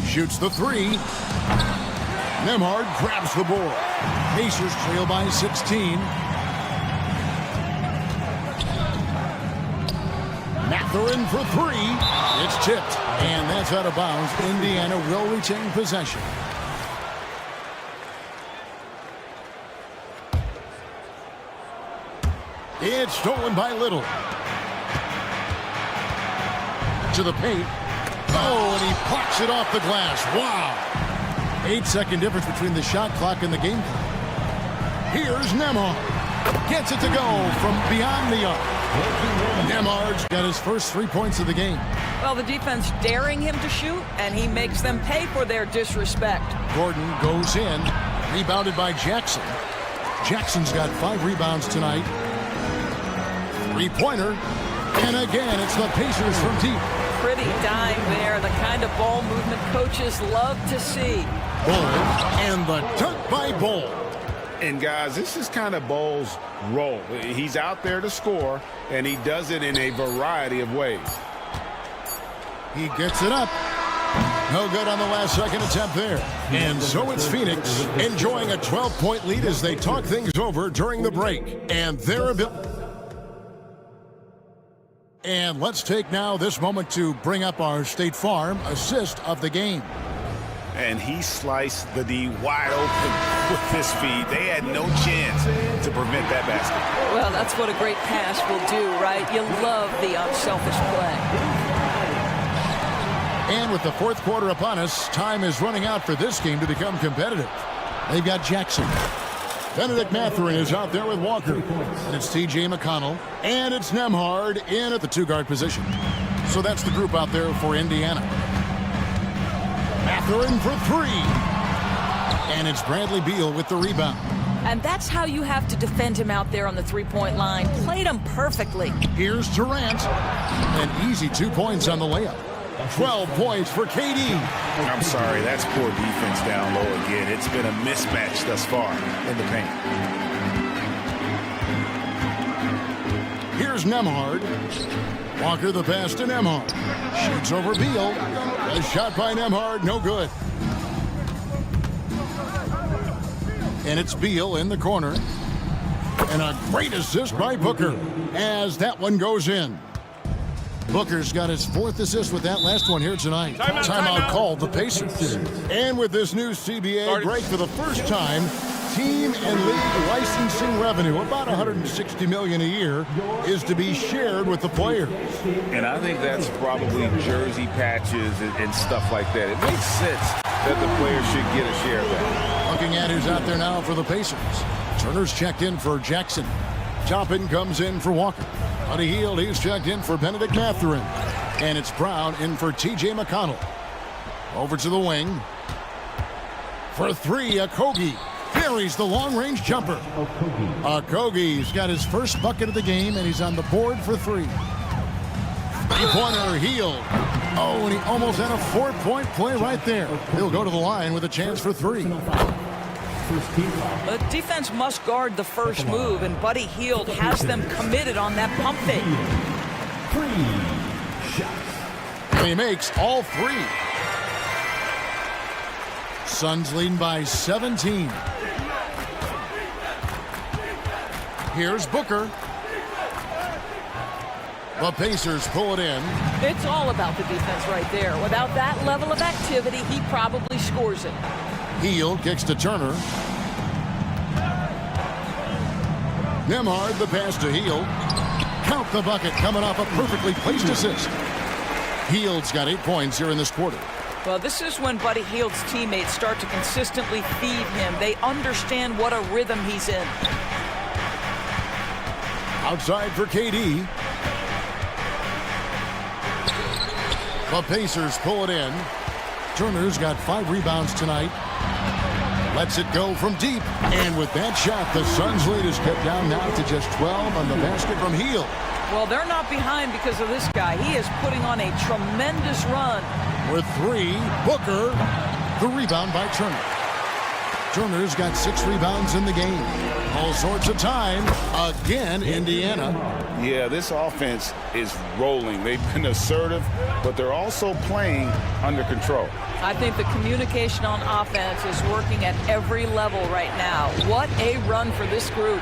Speaker 1: Shoots the 3. Nembhard grabs the board. Pacers trail by 16. Mathurin for three. It's tipped, and that's out of bounds. Indiana will retain possession. It's stolen by Little. To the paint. Oh, and he plucks it off the glass. Wow. 8-second difference between the shot clock and the game clock. Here's Nembhard. Gets it to go from beyond the arc. Nembhard's got his first 3 points of the game.
Speaker 13: Well, the defense daring him to shoot, and he makes them pay for their disrespect.
Speaker 1: Gordon goes in. Rebounded by Jackson. Jackson's got 5 rebounds tonight. Three-pointer. And again, it's the Pacers from deep.
Speaker 13: Pretty dime there, the kind of ball movement coaches love to see.
Speaker 1: Bull, and the dunk by Bull.
Speaker 4: And guys, this is kind of Bull's role. He's out there to score, and he does it in a variety of ways.
Speaker 1: He gets it up. No good on the last second attempt there. And so it's Phoenix enjoying a 12-point lead as they talk things over during the break. And their ability. And let's take now this moment to bring up our State Farm assist of the game.
Speaker 4: And he sliced the D wide open with this feed. They had no chance to prevent that basket.
Speaker 13: Well, that's what a great pass will do, right? You love the unselfish play.
Speaker 1: And with the fourth quarter upon us, time is running out for this game to become competitive. They've got Jackson. Benedict Mathurin is out there with Walker. And it's T.J. McConnell. And it's Nembhard in at the two-guard position. So that's the group out there for Indiana. Mathurin for three. And it's Bradley Beal with the rebound.
Speaker 13: And that's how you have to defend him out there on the three-point line. Played him perfectly.
Speaker 1: Here's Durant. An easy 2 points on the layup. 12 points for KD.
Speaker 4: I'm sorry, that's poor defense down low again. It's been a mismatch thus far in the paint.
Speaker 1: Here's Nembhard. Walker the pass to Nembhard. Shoots over Beal. A shot by Nembhard, no good. And it's Beal in the corner. And a great assist by Booker as that one goes in. Booker's got his fourth assist with that last one here tonight. Timeout called the Pacers. And with this new CBA break for the first time, team and league licensing revenue, about $160 million a year, is to be shared with the players.
Speaker 4: And I think that's probably jersey patches and stuff like that. It makes sense that the players should get a share of that.
Speaker 1: Looking at who's out there now for the Pacers. Turner's checked in for Jackson. Toppin comes in for Walker. Buddy Hield, he's checked in for Benedict Mathurin. And it's Brown in for T.J. McConnell. Over to the wing. For three, Okogie. Buries the long-range jumper. Okogie's got his first bucket of the game, and he's on the board for three. Three-pointer, Hield. Oh, and he almost had a four-point play right there. He'll go to the line with a chance for three.
Speaker 13: The defense must guard the first move, and Buddy Hield has them committed on that pump fake.
Speaker 1: And he makes all three. Suns leading by 17. Here's Booker. The Pacers pull it in.
Speaker 13: It's all about the defense right there. Without that level of activity, he probably scores it.
Speaker 1: Hield kicks to Turner. Nembhard the pass to Hield. Count the bucket coming off a perfectly placed assist. Hield's got 8 points here in this quarter.
Speaker 13: Well, this is when Buddy Hield's teammates start to consistently feed him. They understand what a rhythm he's in.
Speaker 1: Outside for KD. The Pacers pull it in. Turner's got 5 rebounds tonight. Lets it go from deep. And with that shot, the Suns' lead is cut down now to just 12 on the basket from Hield.
Speaker 13: Well, they're not behind because of this guy. He is putting on a tremendous run.
Speaker 1: With 3, Booker. The rebound by Turner. Turner's got 6 rebounds in the game. All sorts of time. Again, Indiana.
Speaker 4: Yeah, this offense is rolling. They've been assertive, but they're also playing under control.
Speaker 13: I think the communication on offense is working at every level right now. What a run for this group.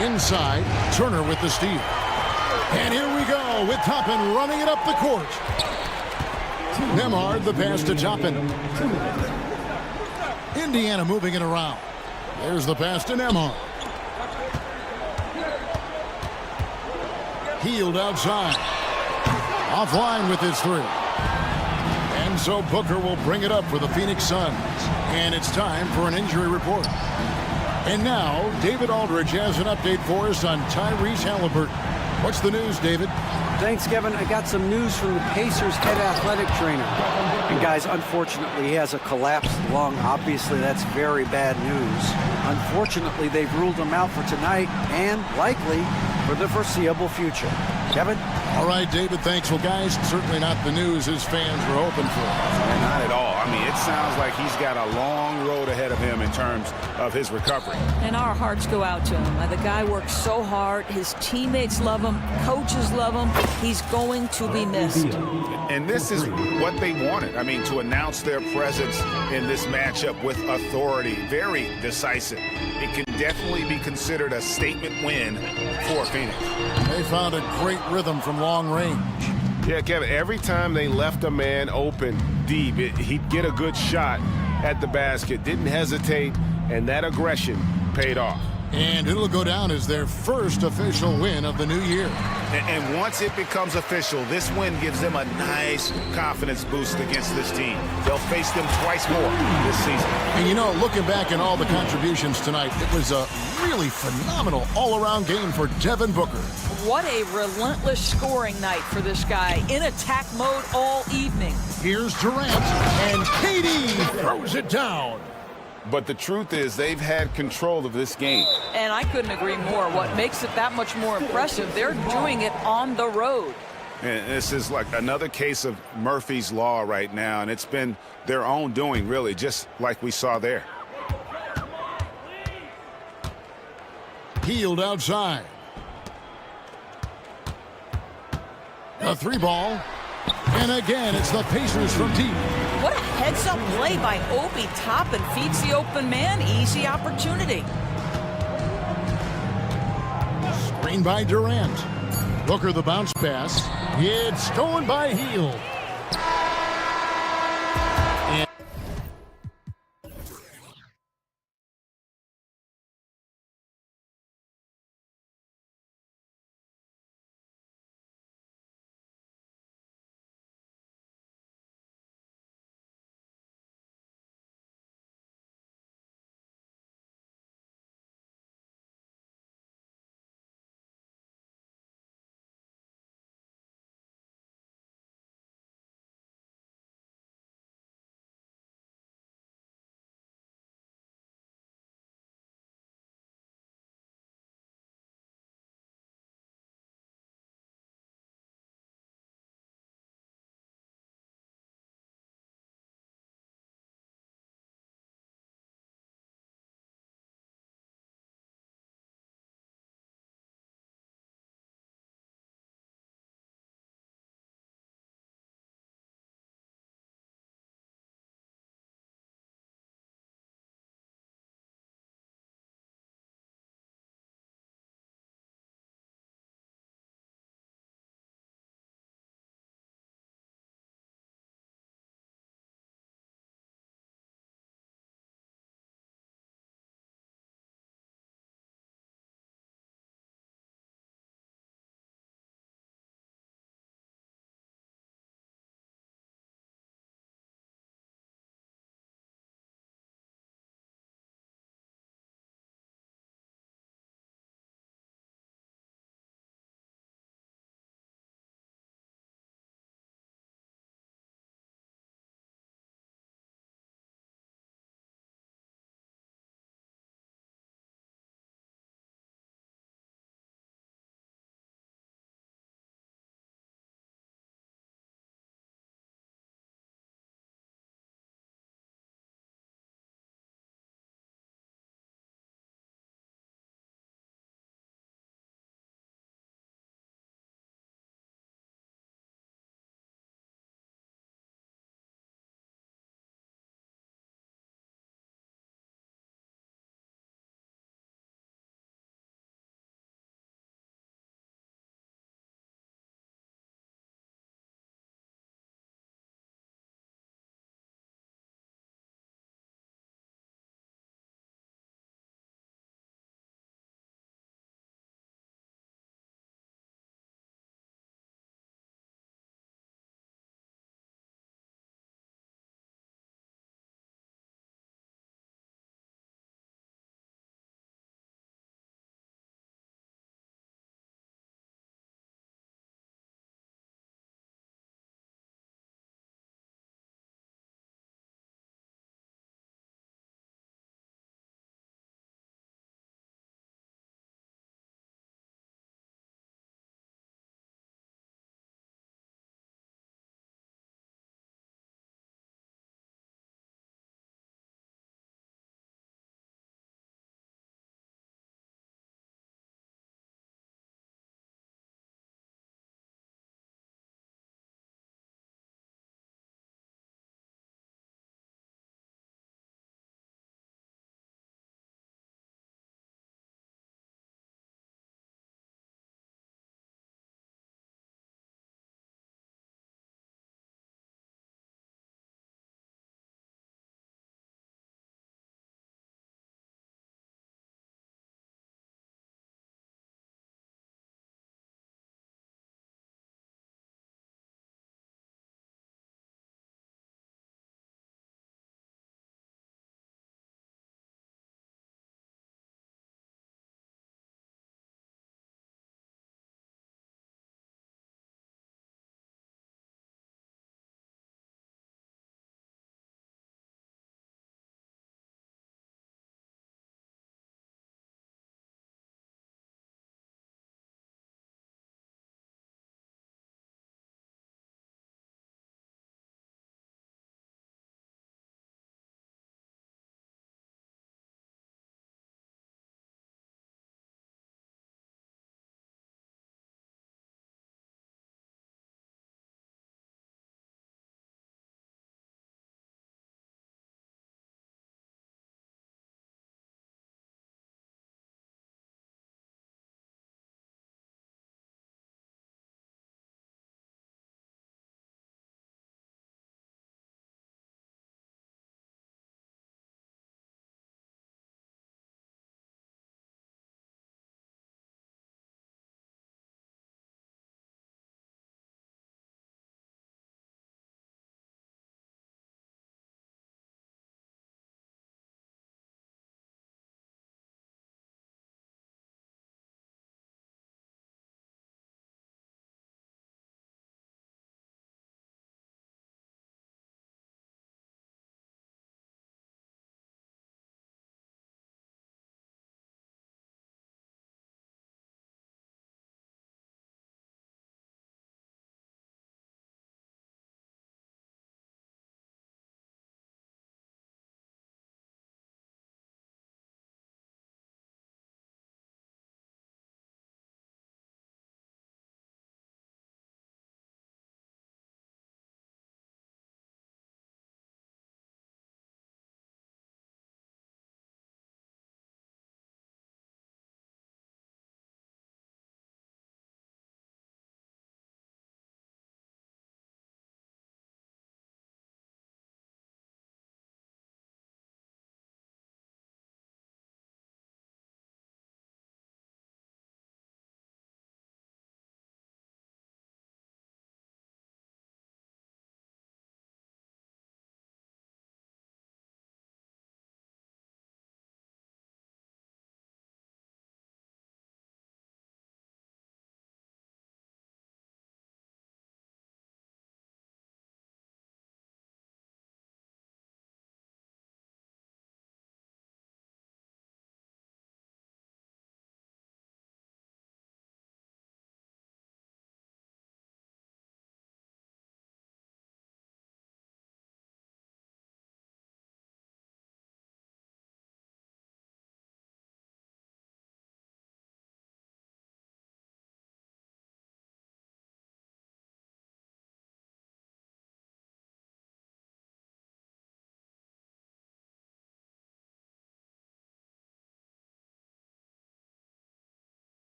Speaker 1: Inside, Turner with the steal. And here we go with Toppin running it up the court. Nemhard the pass to Toppin. Indiana moving it around. There's the pass to Nemhard. Healed outside. Offline with his three. And so Booker will bring it up for the Phoenix Suns. And it's time for an injury report. And now, David Aldridge has an update for us on Tyrese Halliburton. What's the news, David?
Speaker 5: Thanks, Kevin. I got some news from the Pacers head athletic trainer. And guys, unfortunately, he has a collapsed lung. Obviously, that's very bad news. Unfortunately, they've ruled him out for tonight and likely for the foreseeable future. Kevin?
Speaker 1: All right, David, thanks. Well, guys, certainly not the news his fans were hoping for.
Speaker 4: Not at all. I mean, it sounds like he's got a long road ahead of him in terms of his recovery.
Speaker 13: And our hearts go out to him. The guy works so hard. His teammates love him. Coaches love him. He's going to be missed.
Speaker 4: And this is what they wanted. I mean, to announce their presence in this matchup with authority. Very decisive. It can definitely be considered a statement win for Phoenix.
Speaker 1: They found a great rhythm from long range.
Speaker 2: Yeah, Kevin, every time they left a man open deep, he'd get a good shot at the basket. Didn't hesitate, and that aggression paid off.
Speaker 1: And it'll go down as their first official win of the new year.
Speaker 4: And once it becomes official, this win gives them a nice confidence boost against this team. They'll face them twice more this season.
Speaker 1: And you know, looking back at all the contributions tonight, it was a really phenomenal all-around game for Devin Booker.
Speaker 13: What a relentless scoring night for this guy. In attack mode all evening.
Speaker 1: Here's Durant, and KD throws it down.
Speaker 2: But the truth is, they've had control of this game.
Speaker 13: And I couldn't agree more. What makes it that much more impressive, they're doing it on the road.
Speaker 4: And this is like another case of Murphy's Law right now, and it's been their own doing, really, just like we saw there.
Speaker 1: Healed outside. A three ball. And again, it's the Pacers from deep.
Speaker 13: What a heads-up play by Obi Toppin. Feeds the open man. Easy opportunity.
Speaker 1: Screen by Durant. Booker the bounce pass. It's stolen by Hield.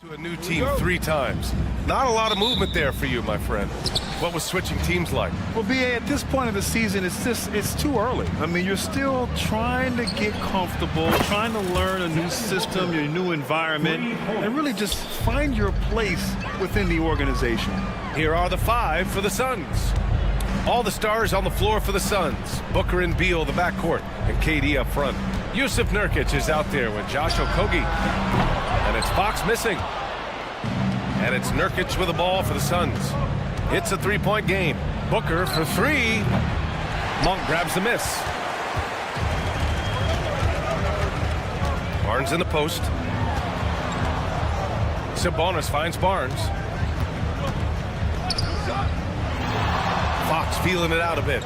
Speaker 8: To a new team 3 times. Not a lot of movement there for you, my friend. What was switching teams like?
Speaker 10: Well, BA, at this point of the season, it's too early. I mean, you're still trying to get comfortable, trying to learn a new system, your new environment, and really just find your place within the organization.
Speaker 8: Here are the 5 for the Suns. All the stars on the floor for the Suns. Booker and Beal, the backcourt, and KD up front. Yusuf Nurkic is out there with Josh Okogie. And it's Fox missing. And it's Nurkic with the ball for the Suns. It's a 3-point game. Booker for 3. Monk grabs the miss. Barnes in the post. Sabonis finds Barnes. Fox feeling it out a bit.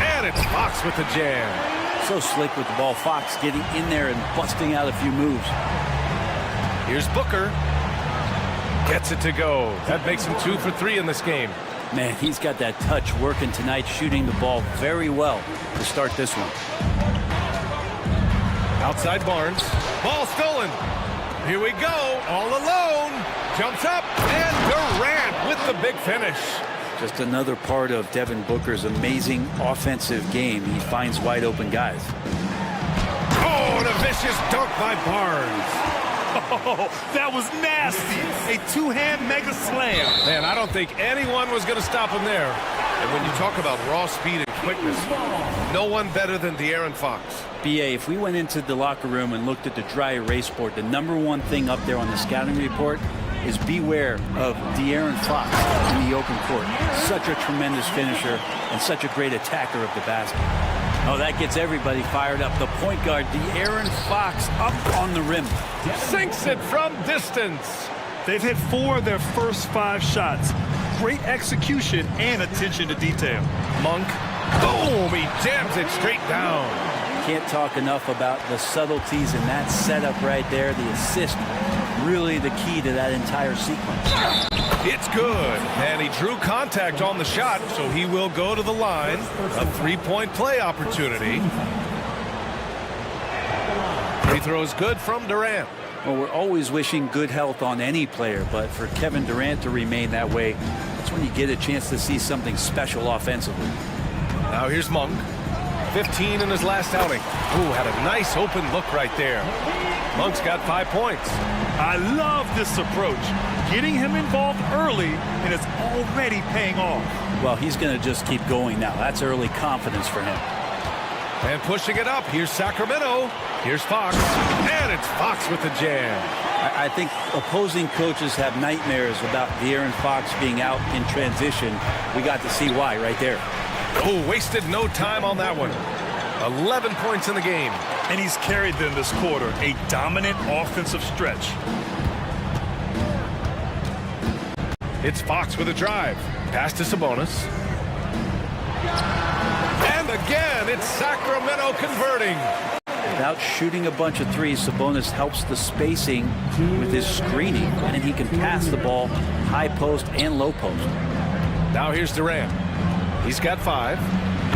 Speaker 8: And it's Fox with the jam.
Speaker 5: So slick with the ball. Fox getting in there and busting out a few moves.
Speaker 8: Here's Booker. Gets it to go. That makes him 2 for 3 in this game.
Speaker 5: Man, he's got that touch working tonight, shooting the ball very well to start this one.
Speaker 8: Outside Barnes. Ball stolen. Here we go. All alone. Jumps up. And Durant with the big finish.
Speaker 5: Just another part of Devin Booker's amazing offensive game. He finds wide open guys.
Speaker 8: Oh, and a vicious dunk by Barnes.
Speaker 10: Oh, that was nasty. A 2-hand mega slam.
Speaker 8: Man, I don't think anyone was going to stop him there. And when you talk about raw speed and quickness, no one better than De'Aaron Fox.
Speaker 5: BA, if we went into the locker room and looked at the dry erase board, the #1 thing up there on the scouting report is beware of De'Aaron Fox in the open court. Such a tremendous finisher and such a great attacker of the basket. Oh, that gets everybody fired up. The point guard, De'Aaron Fox, up on the rim.
Speaker 8: Sinks it from distance.
Speaker 10: They've hit 4 of their first 5 shots. Great execution and attention to detail.
Speaker 8: Monk. Boom! He jams it straight down.
Speaker 5: Can't talk enough about the subtleties in that setup right there. The assist, really the key to that entire sequence.
Speaker 8: It's good. And he drew contact on the shot, so he will go to the line. A 3-point play opportunity. Free throw is good from Durant.
Speaker 5: Well, we're always wishing good health on any player, but for Kevin Durant to remain that way, that's when you get a chance to see something special offensively.
Speaker 8: Now here's Monk. 15 in his last outing. Ooh, had a nice open look right there. Monk's got 5 points.
Speaker 10: I love this approach. Getting him involved early, and it's already paying off.
Speaker 5: Well, he's going to just keep going now. That's early confidence for him.
Speaker 8: And pushing it up. Here's Sacramento. Here's Fox. And it's Fox with the jam.
Speaker 5: I think opposing coaches have nightmares about De'Aaron Fox being out in transition. We got to see why right there.
Speaker 8: Oh, wasted no time on that one. 11 points in the game.
Speaker 10: And he's carried them this quarter. A dominant offensive stretch.
Speaker 8: It's Fox with a drive. Pass to Sabonis. And again, it's Sacramento converting.
Speaker 5: Without shooting a bunch of threes, Sabonis helps the spacing with his screening, and he can pass the ball high post and low post.
Speaker 8: Now here's Durant. He's got 5.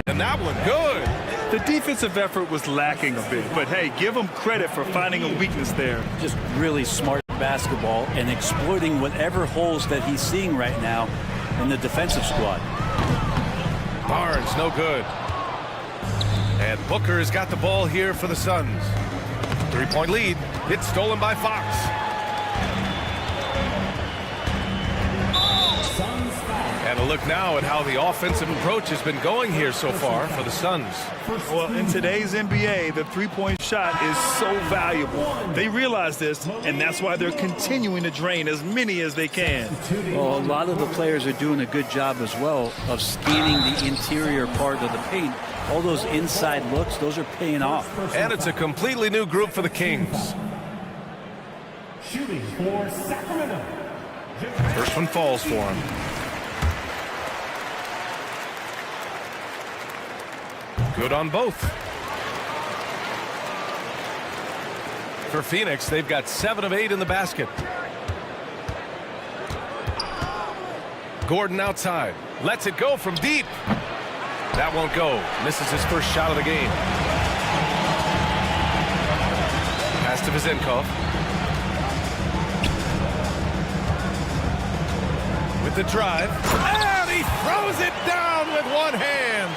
Speaker 8: And that one good.
Speaker 10: The defensive effort was lacking a bit, but hey, give him credit for finding a weakness there.
Speaker 5: Just really smart basketball and exploiting whatever holes that he's seeing right now in the defensive squad.
Speaker 8: Barnes, no good. And Booker has got the ball here for the Suns. 3-point lead. It's stolen by Fox. And a look now at how the offensive approach has been going here so far for the Suns.
Speaker 10: Well, in today's NBA, the 3-point shot is so valuable. They realize this, and that's why they're continuing to drain as many as they can.
Speaker 5: Well, a lot of the players are doing a good job as well of scanning the interior part of the paint. All those inside looks, those are paying off.
Speaker 8: And it's a completely new group for the Kings.
Speaker 7: Shooting for Sacramento.
Speaker 8: First one falls for him. Good on both. For Phoenix, they've got 7 of 8 in the basket. Gordon outside. Lets it go from deep. That won't go. Misses his first shot of the game. Pass to Vezenkov. with the drive. And he throws it down with one hand.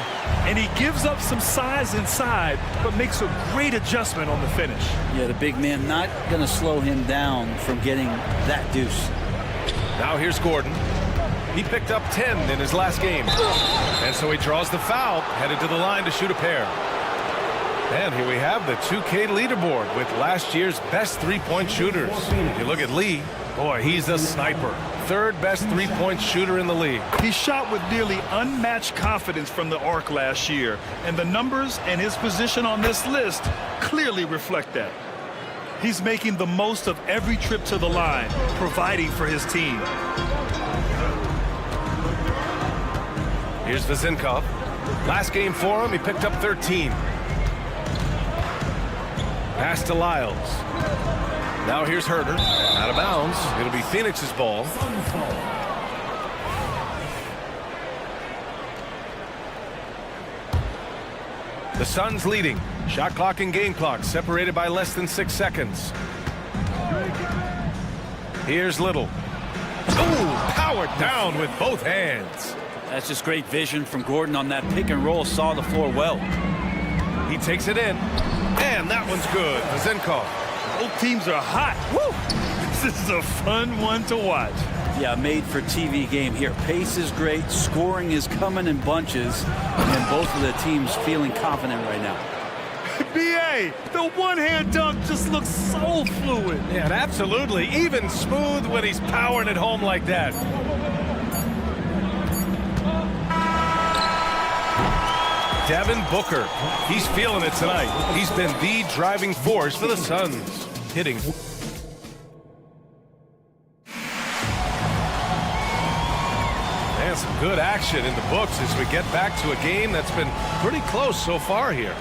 Speaker 10: And he gives up some size inside, but makes a great adjustment on the finish.
Speaker 5: Yeah, the big man not going to slow him down from getting that deuce.
Speaker 8: Now here's Gordon. He picked up 10 in his last game. And so he draws the foul, headed to the line to shoot a pair. And here we have the 2K leaderboard with last year's best three-point shooters. You look at Lee, boy, he's a sniper. Third best three-point shooter in the league.
Speaker 10: He shot with nearly unmatched confidence from the arc last year, and the numbers and his position on this list clearly reflect that. He's making the most of every trip to the line, providing for his team.
Speaker 8: Here's Vezinkov. Last game for him, he picked up 13. Pass to Lyles. Now here's Herder. Out of bounds. It'll be Phoenix's ball. The Suns leading. Shot clock and game clock separated by less than 6 seconds. Here's Little. Ooh, powered down with both hands.
Speaker 5: That's just great vision from Gordon on that pick and roll. Saw the floor well.
Speaker 8: He takes it in. And that one's good. Vezinkov.
Speaker 10: Both teams are hot. Woo! This is a fun one to watch.
Speaker 5: Yeah, made for TV game here. Pace is great. Scoring is coming in bunches. And both of the teams feeling confident right now.
Speaker 10: BA, the one-hand dunk just looks so fluid.
Speaker 8: Yeah, absolutely. Even smooth when he's powering it home like that. Devin Booker, he's feeling it tonight. He's been the driving force for the Suns. Hitting. And some good action in the books as we get back to a game that's been pretty close so far here.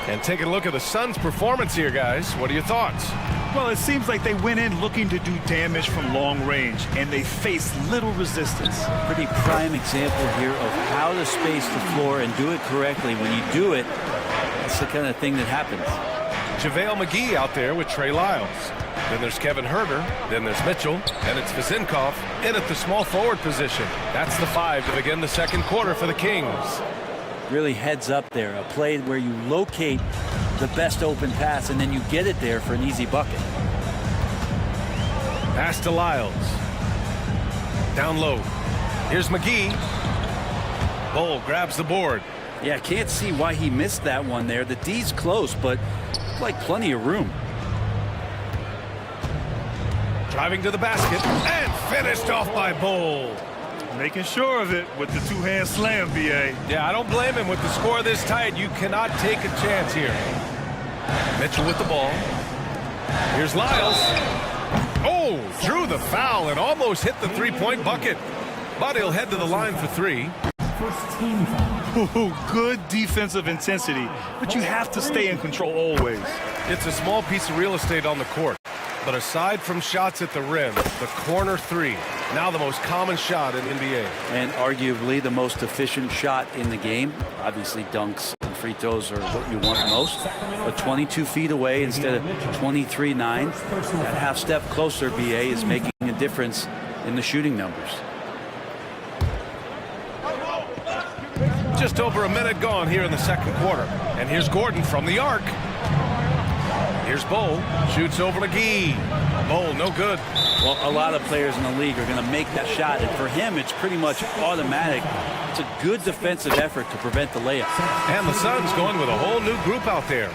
Speaker 8: And taking a look at the Suns' performance here, guys. What are your thoughts?
Speaker 10: Well, it seems like they went in looking to do damage from long range, and they faced little resistance.
Speaker 5: Pretty prime example here of how to space the floor and do it correctly. When you do it, it's the kind of thing that happens.
Speaker 8: JaVale McGee out there with Trey Lyles. Then there's Kevin Herter. Then there's Mitchell. And it's Vezinkov in at the small forward position. That's the 5 to begin the second quarter for the Kings.
Speaker 5: Really heads up there. A play where you locate the best open pass and then you get it there for an easy bucket.
Speaker 8: Pass to Lyles. Down low. Here's McGee. Bull grabs the board.
Speaker 5: Yeah, can't see why he missed that one there. The D's close, but like plenty of room.
Speaker 8: Driving to the basket and finished off by Bull.
Speaker 10: Making sure of it with the two-hand slam, BA.
Speaker 8: Yeah, I don't blame him. With the score this tight, you cannot take a chance here. Mitchell with the ball. Here's Lyles. Oh, drew the foul and almost hit the three-point bucket. But he'll head to the line for 3.
Speaker 10: Ooh, good defensive intensity, but you have to stay in control always.
Speaker 8: It's a small piece of real estate on the court. But aside from shots at the rim, the corner 3, now the most common shot in NBA.
Speaker 5: And arguably the most efficient shot in the game. Obviously dunks and free throws are what you want most. But 22 feet away instead of 23-9. That half step closer, BA, is making a difference in the shooting numbers.
Speaker 8: Just over a minute gone here in the second quarter. And here's Gordon from the arc. Here's Bull, shoots over McGee. Bull, no good.
Speaker 5: Well, a lot of players in the league are going to make that shot, and for him, it's pretty much automatic. It's a good defensive effort to prevent the layup.
Speaker 8: And the Suns going with a whole new group out there.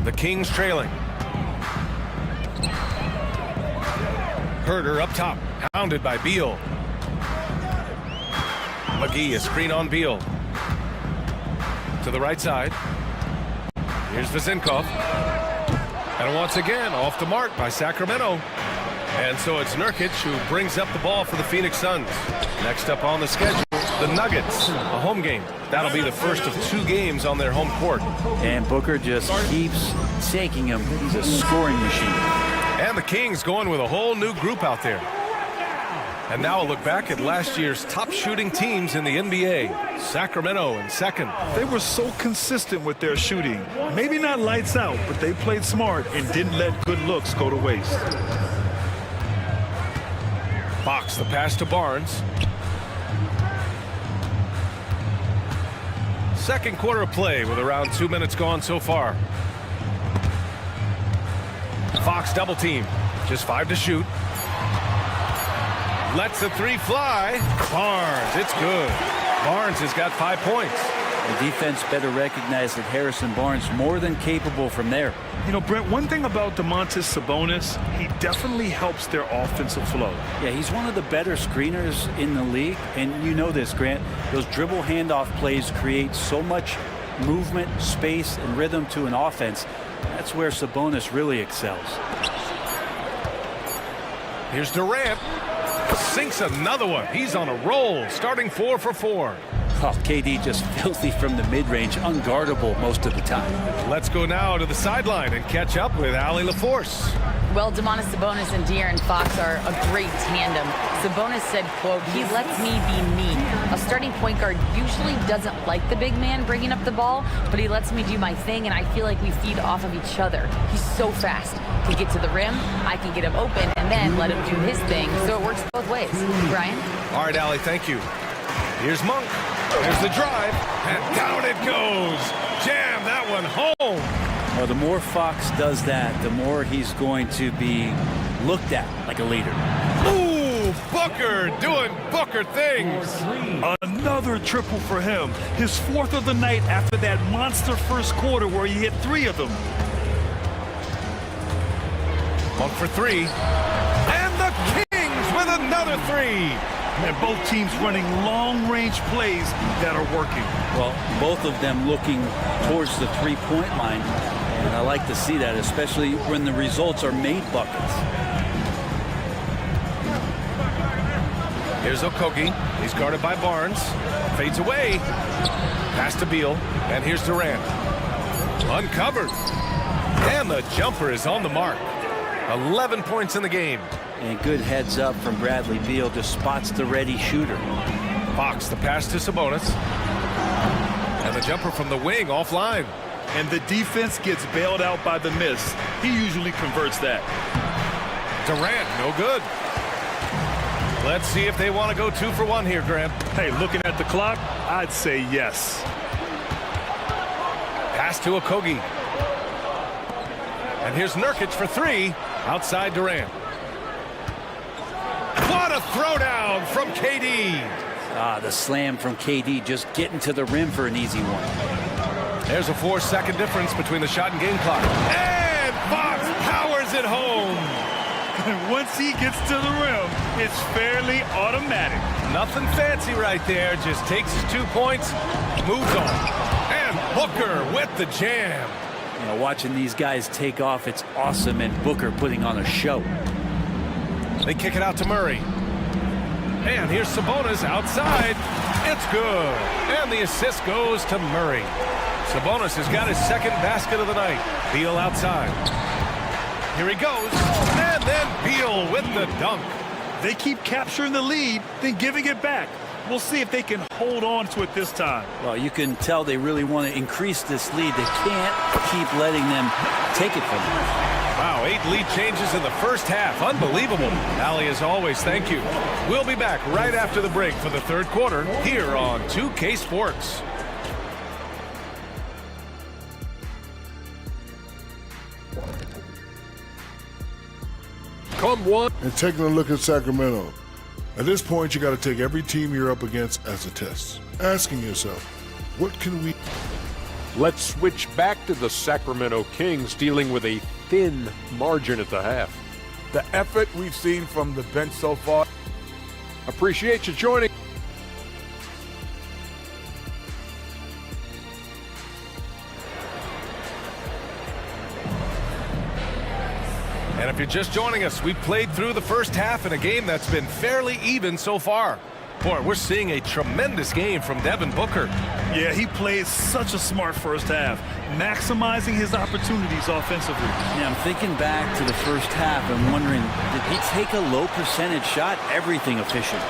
Speaker 8: The Kings trailing. Herter up top, hounded by Beal. McGee, a screen on Beal. To the right side. Here's Vezinkov. And once again, off the mark by Sacramento. And so it's Nurkic who brings up the ball for the Phoenix Suns. Next up on the schedule, the Nuggets, a home game. That'll be the first of 2 games on their home court.
Speaker 5: And Booker just keeps taking him. He's a scoring machine.
Speaker 8: And the Kings going with a whole new group out there. And now a look back at last year's top shooting teams in the NBA. Sacramento in second.
Speaker 10: They were so consistent with their shooting. Maybe not lights out, but they played smart and didn't let good looks go to waste.
Speaker 8: Fox, the pass to Barnes. Second quarter of play with around 2 minutes gone so far. Fox double team. Just 5 to shoot. Lets the 3 fly. Barnes, it's good. Barnes has got 5 points.
Speaker 14: The defense better recognize that Harrison Barnes more than capable from there.
Speaker 10: You know, Brent, one thing about Domantas Sabonis, he definitely helps their offensive flow.
Speaker 14: Yeah, he's one of the better screeners in the league, and you know this, Grant. Those dribble handoff plays create so much movement, space, and rhythm to an offense. That's where Sabonis really excels.
Speaker 8: Here's Durant. Sinks another one. He's on a roll, starting 4 for 4.
Speaker 14: Oh, KD just filthy from the mid-range, unguardable most of the time.
Speaker 8: Let's go now to the sideline and catch up with Allie LaForce.
Speaker 11: Well, Domantas Sabonis and De'Aaron Fox are a great tandem. Sabonis said, quote, "He lets me be me." A starting point guard usually doesn't like the big man bringing up the ball, but he lets me do my thing, and I feel like we feed off of each other. He's so fast. He get to the rim, I can get him open, and then let him do his thing, so it works both ways. Brian?
Speaker 8: All right, Allie, thank you. Here's Monk. There's the drive, and down it goes. Jam that one home.
Speaker 14: Well, the more Fox does that, the more he's going to be looked at like a leader.
Speaker 8: Ooh, Booker doing Booker things.
Speaker 10: Another triple for him. His 4th of the night after that monster first quarter where he hit 3 of them.
Speaker 8: Monk for 3. And the Kings with another 3.
Speaker 10: And both teams running long-range plays that are working.
Speaker 14: Well, both of them looking towards the three-point line. And I like to see that, especially when the results are made buckets.
Speaker 8: Here's Okogie. He's guarded by Barnes. Fades away. Pass to Beal. And here's Durant. Uncovered. And the jumper is on the mark. 11 points in the game.
Speaker 14: And good heads up from Bradley Beal, just spots the ready shooter.
Speaker 8: Fox, the pass to Sabonis. And the jumper from the wing offline.
Speaker 10: And the defense gets bailed out by the miss. He usually converts that.
Speaker 8: Durant, no good. Let's see if they want to go 2 for 1 here, Graham.
Speaker 10: Hey, looking at the clock, I'd say yes.
Speaker 8: Pass to Okogie. And here's Nurkic for 3. Outside Durant. What a throwdown from KD.
Speaker 14: Ah, the slam from KD, just getting to the rim for an easy one.
Speaker 8: There's a 4-second difference between the shot and game clock. And Fox powers it home.
Speaker 10: And once he gets to the rim, it's fairly automatic.
Speaker 8: Nothing fancy right there. Just takes his 2 points, moves on. And Booker with the jam.
Speaker 14: You know, watching these guys take off, it's awesome, and Booker putting on a show.
Speaker 8: They kick it out to Murray. And here's Sabonis outside. It's good. And the assist goes to Murray. Sabonis has got his 2nd basket of the night. Beal outside. Here he goes. And then Beal with the dunk.
Speaker 10: They keep capturing the lead, then giving it back. We'll see if they can hold on to it this time.
Speaker 14: Well, you can tell they really want to increase this lead. They can't keep letting them take it from them.
Speaker 8: Wow, 8 lead changes in the first half. Unbelievable. Allie, as always, thank you. We'll be back right after the break for the 3rd quarter here on 2K Sports.
Speaker 6: Come one.
Speaker 15: And taking a look at Sacramento. At this point, you got to take every team you're up against as a test. Asking yourself, what can we...
Speaker 6: Let's switch back to the Sacramento Kings dealing with a thin margin at the half.
Speaker 12: The effort we've seen from the bench so far.
Speaker 6: Appreciate you joining.
Speaker 8: And if you're just joining us, we played through the first half in a game that's been fairly even so far. Boy, we're seeing a tremendous game from Devin Booker.
Speaker 10: Yeah, he played such a smart first half, maximizing his opportunities offensively.
Speaker 14: Yeah, I'm thinking back to the first half and wondering, did he take a low percentage shot? Everything efficient.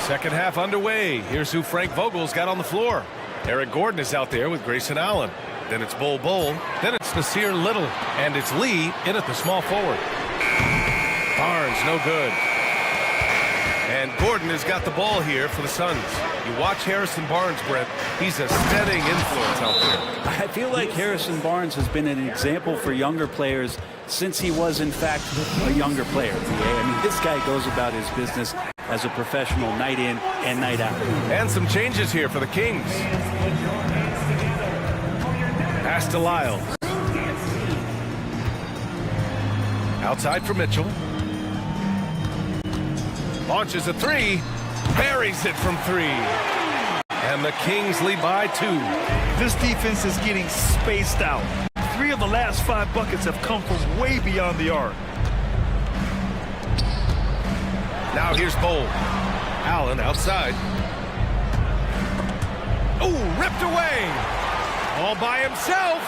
Speaker 8: Second half underway. Here's who Frank Vogel's got on the floor. Eric Gordon is out there with Grayson Allen. Then it's Bol Bol. Then it's Nasir Little. And it's Lee in at the small forward. Barnes, no good. And Gordon has got the ball here for the Suns. You watch Harrison Barnes, Brett. He's a steadying influence out there.
Speaker 14: I feel like Harrison Barnes has been an example for younger players since he was, in fact, a younger player. I mean, this guy goes about his business as a professional night in and night out.
Speaker 8: And some changes here for the Kings. Pass to Lyles. Outside for Mitchell. Launches a three. Buries it from three. And the Kings lead by 2.
Speaker 10: This defense is getting spaced out. 3 of the last 5 buckets have come from way beyond the arc.
Speaker 8: Now here's Bowl. Allen outside. Oh, ripped away. All by himself.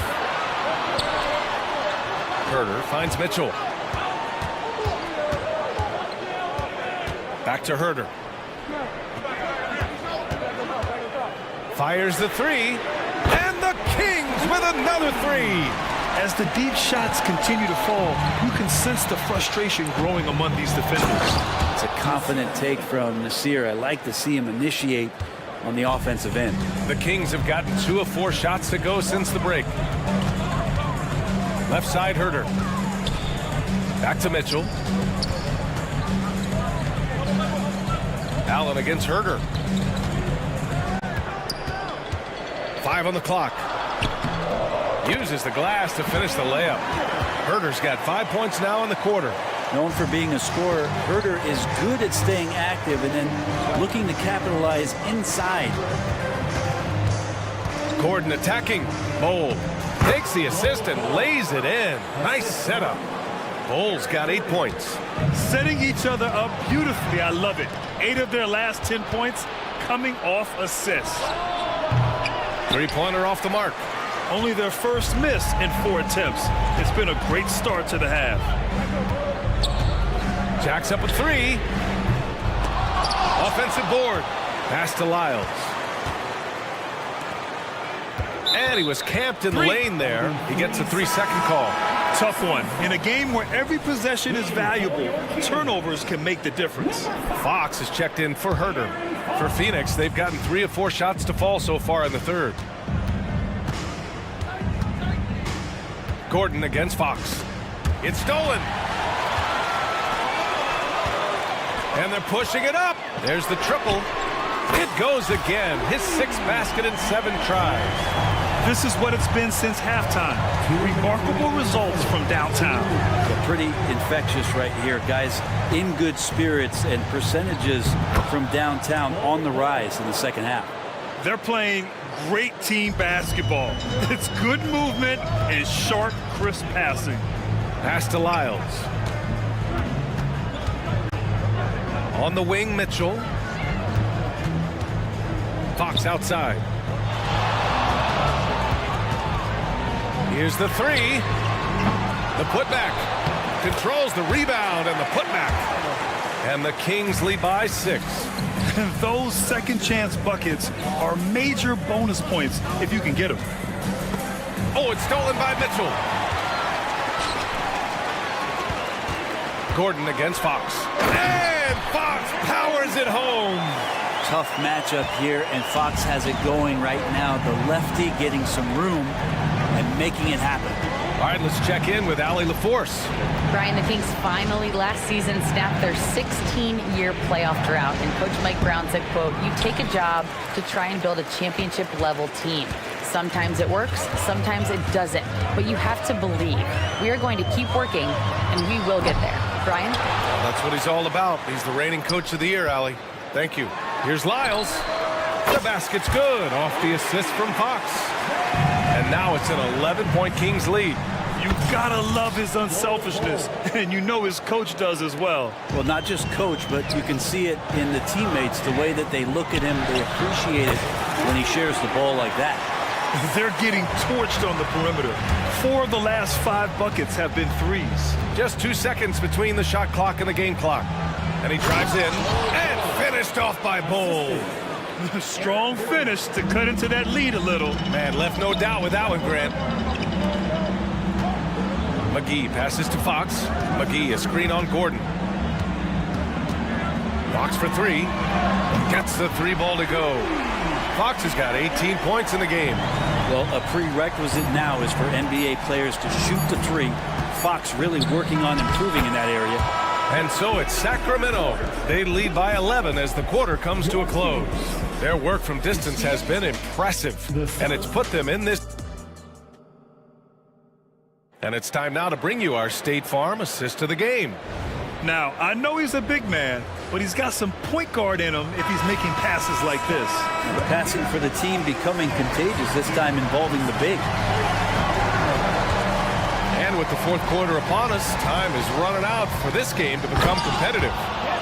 Speaker 8: Herder finds Mitchell. Back to Herder. Fires the three. And the Kings with another 3.
Speaker 10: As the deep shots continue to fall, you can sense the frustration growing among these defenders.
Speaker 14: It's a confident take from Nasir. I like to see him initiate on the offensive end.
Speaker 8: The Kings have gotten 2 of 4 shots to go since the break. Left side Herder. Back to Mitchell. Allen against Herder. 5 on the clock. Uses the glass to finish the layup. Herder's got 5 points now in the quarter.
Speaker 14: Known for being a scorer, Herder is good at staying active and then looking to capitalize inside.
Speaker 8: Gordon attacking. Bowl takes the assist and lays it in. Nice setup. Bowl's got 8 points.
Speaker 10: Setting each other up beautifully. I love it. 8 of their last 10 points coming off assists.
Speaker 8: 3-pointer off the mark.
Speaker 10: Only their first miss in 4 attempts. It's been a great start to the half.
Speaker 8: Jacks up a 3. Offensive board. Pass to Lyles. And he was camped in the lane there. He gets a 3-second call.
Speaker 10: Tough one. In a game where every possession is valuable, turnovers can make the difference.
Speaker 8: Fox is checked in for Herder. For Phoenix, they've gotten 3 of 4 shots to fall so far in the third. Gordon against Fox. It's stolen. And they're pushing it up. There's the triple. It goes again. His 6th basket in 7 tries.
Speaker 10: This is what it's been since halftime. Remarkable results from downtown.
Speaker 14: Pretty infectious right here. Guys in good spirits and percentages from downtown on the rise in the second half.
Speaker 10: They're playing great team basketball. It's good movement and sharp, crisp passing.
Speaker 8: Pass to Lyles. On the wing, Mitchell. Fox outside. Here's the 3. The putback. Controls the rebound and the putback. And the Kings lead by 6.
Speaker 10: Those second chance buckets are major bonus points if you can get them.
Speaker 8: Oh, it's stolen by Mitchell. Gordon against Fox. And Fox powers it home.
Speaker 14: Tough matchup here, and Fox has it going right now. The lefty getting some room and making it happen.
Speaker 8: All right, let's check in with Allie LaForce.
Speaker 11: Brian, the Kings finally last season snapped their 16-year playoff drought, and Coach Mike Brown said, quote, "You take a job to try and build a championship-level team. Sometimes it works, sometimes it doesn't, but you have to believe. We are going to keep working, and we will get there." Brian?
Speaker 8: Well, that's what he's all about. He's the reigning coach of the year, Allie. Thank you. Here's Lyles. The basket's good off the assist from Fox. And now it's an 11-point Kings lead.
Speaker 10: You gotta love his unselfishness, and you know his coach does as well.
Speaker 14: Well, not just coach, but you can see it in the teammates, the way that they look at him. They appreciate it when he shares the ball like that.
Speaker 10: They're getting torched on the perimeter. 4 of the last 5 buckets have been threes.
Speaker 8: Just 2 seconds between the shot clock and the game clock. And he drives in and finished off by Bowl.
Speaker 10: Strong finish to cut into that lead a little.
Speaker 8: Man, left no doubt with that one, Grant. McGee passes to Fox. McGee, a screen on Gordon. Fox for three. Gets the three ball to go. Fox has got 18 points in the game.
Speaker 14: Well, a prerequisite now is for NBA players to shoot the three. Fox really working on improving in that area.
Speaker 8: And so it's Sacramento. They lead by 11 as the quarter comes to a close. Their work from distance has been impressive, and it's put them in this. And it's time now to bring you our State Farm assist of the game.
Speaker 10: Now, I know he's a big man, but he's got some point guard in him if he's making passes like this.
Speaker 14: The passing for the team becoming contagious, this time involving the big.
Speaker 8: And with the fourth quarter upon us, time is running out for this game to become competitive.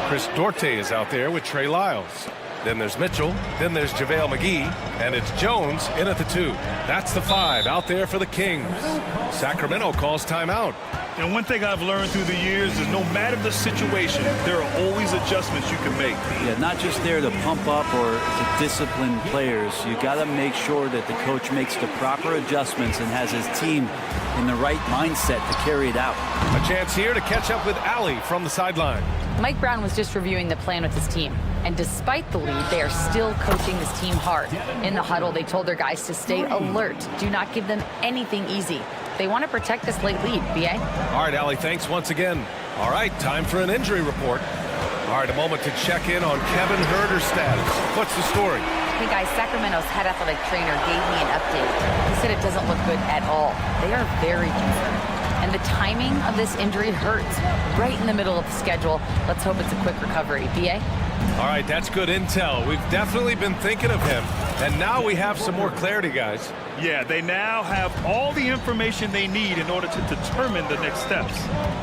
Speaker 8: Chris Dorte is out there with Trey Lyles. Then there's Mitchell, then there's JaVale McGee, and it's Jones in at the 2. That's the 5 out there for the Kings. Sacramento calls timeout.
Speaker 10: And one thing I've learned through the years is no matter the situation, there are always adjustments you can make.
Speaker 14: Yeah, not just there to pump up or to discipline players. You got to make sure that the coach makes the proper adjustments and has his team in the right mindset to carry it out.
Speaker 8: A chance here to catch up with Allie from the sideline.
Speaker 11: Mike Brown was just reviewing the plan with his team. And despite the lead, they are still coaching this team hard. In the huddle, they told their guys to stay alert. Do not give them anything easy. They want to protect this late lead, B.A.
Speaker 8: All right, Allie, thanks once again. All right, time for an injury report. All right, a moment to check in on Kevin Huerter's status. What's the story?
Speaker 11: Hey guys, Sacramento's head athletic trainer gave me an update. He said it doesn't look good at all. They are very concerned. And the timing of this injury hurts. Right in the middle of the schedule. Let's hope it's a quick recovery. B.A.?
Speaker 8: All right, that's good intel. We've definitely been thinking of him. And now we have some more clarity, guys.
Speaker 10: Yeah, they now have all the information they need in order to determine the next steps.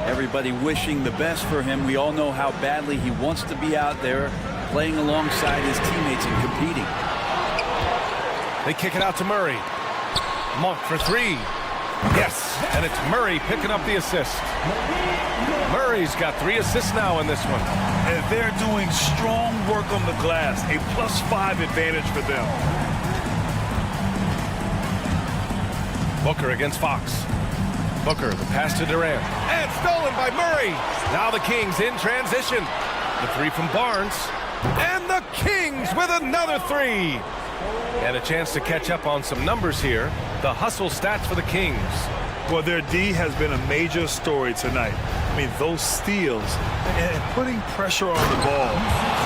Speaker 14: Everybody wishing the best for him. We all know how badly he wants to be out there playing alongside his teammates and competing.
Speaker 8: They kick it out to Murray. Monk for three. Yes, and it's Murray picking up the assist. Murray's got 3 assists now in this one.
Speaker 10: And they're doing strong work on the glass, a +5 advantage for them.
Speaker 8: Booker against Fox. Booker, the pass to Durant. And stolen by Murray. Now the Kings in transition. The 3 from Barnes. And the Kings with another 3. And a chance to catch up on some numbers here. The hustle stats for the Kings.
Speaker 10: Well, their D has been a major story tonight. I mean, those steals and putting pressure on the ball,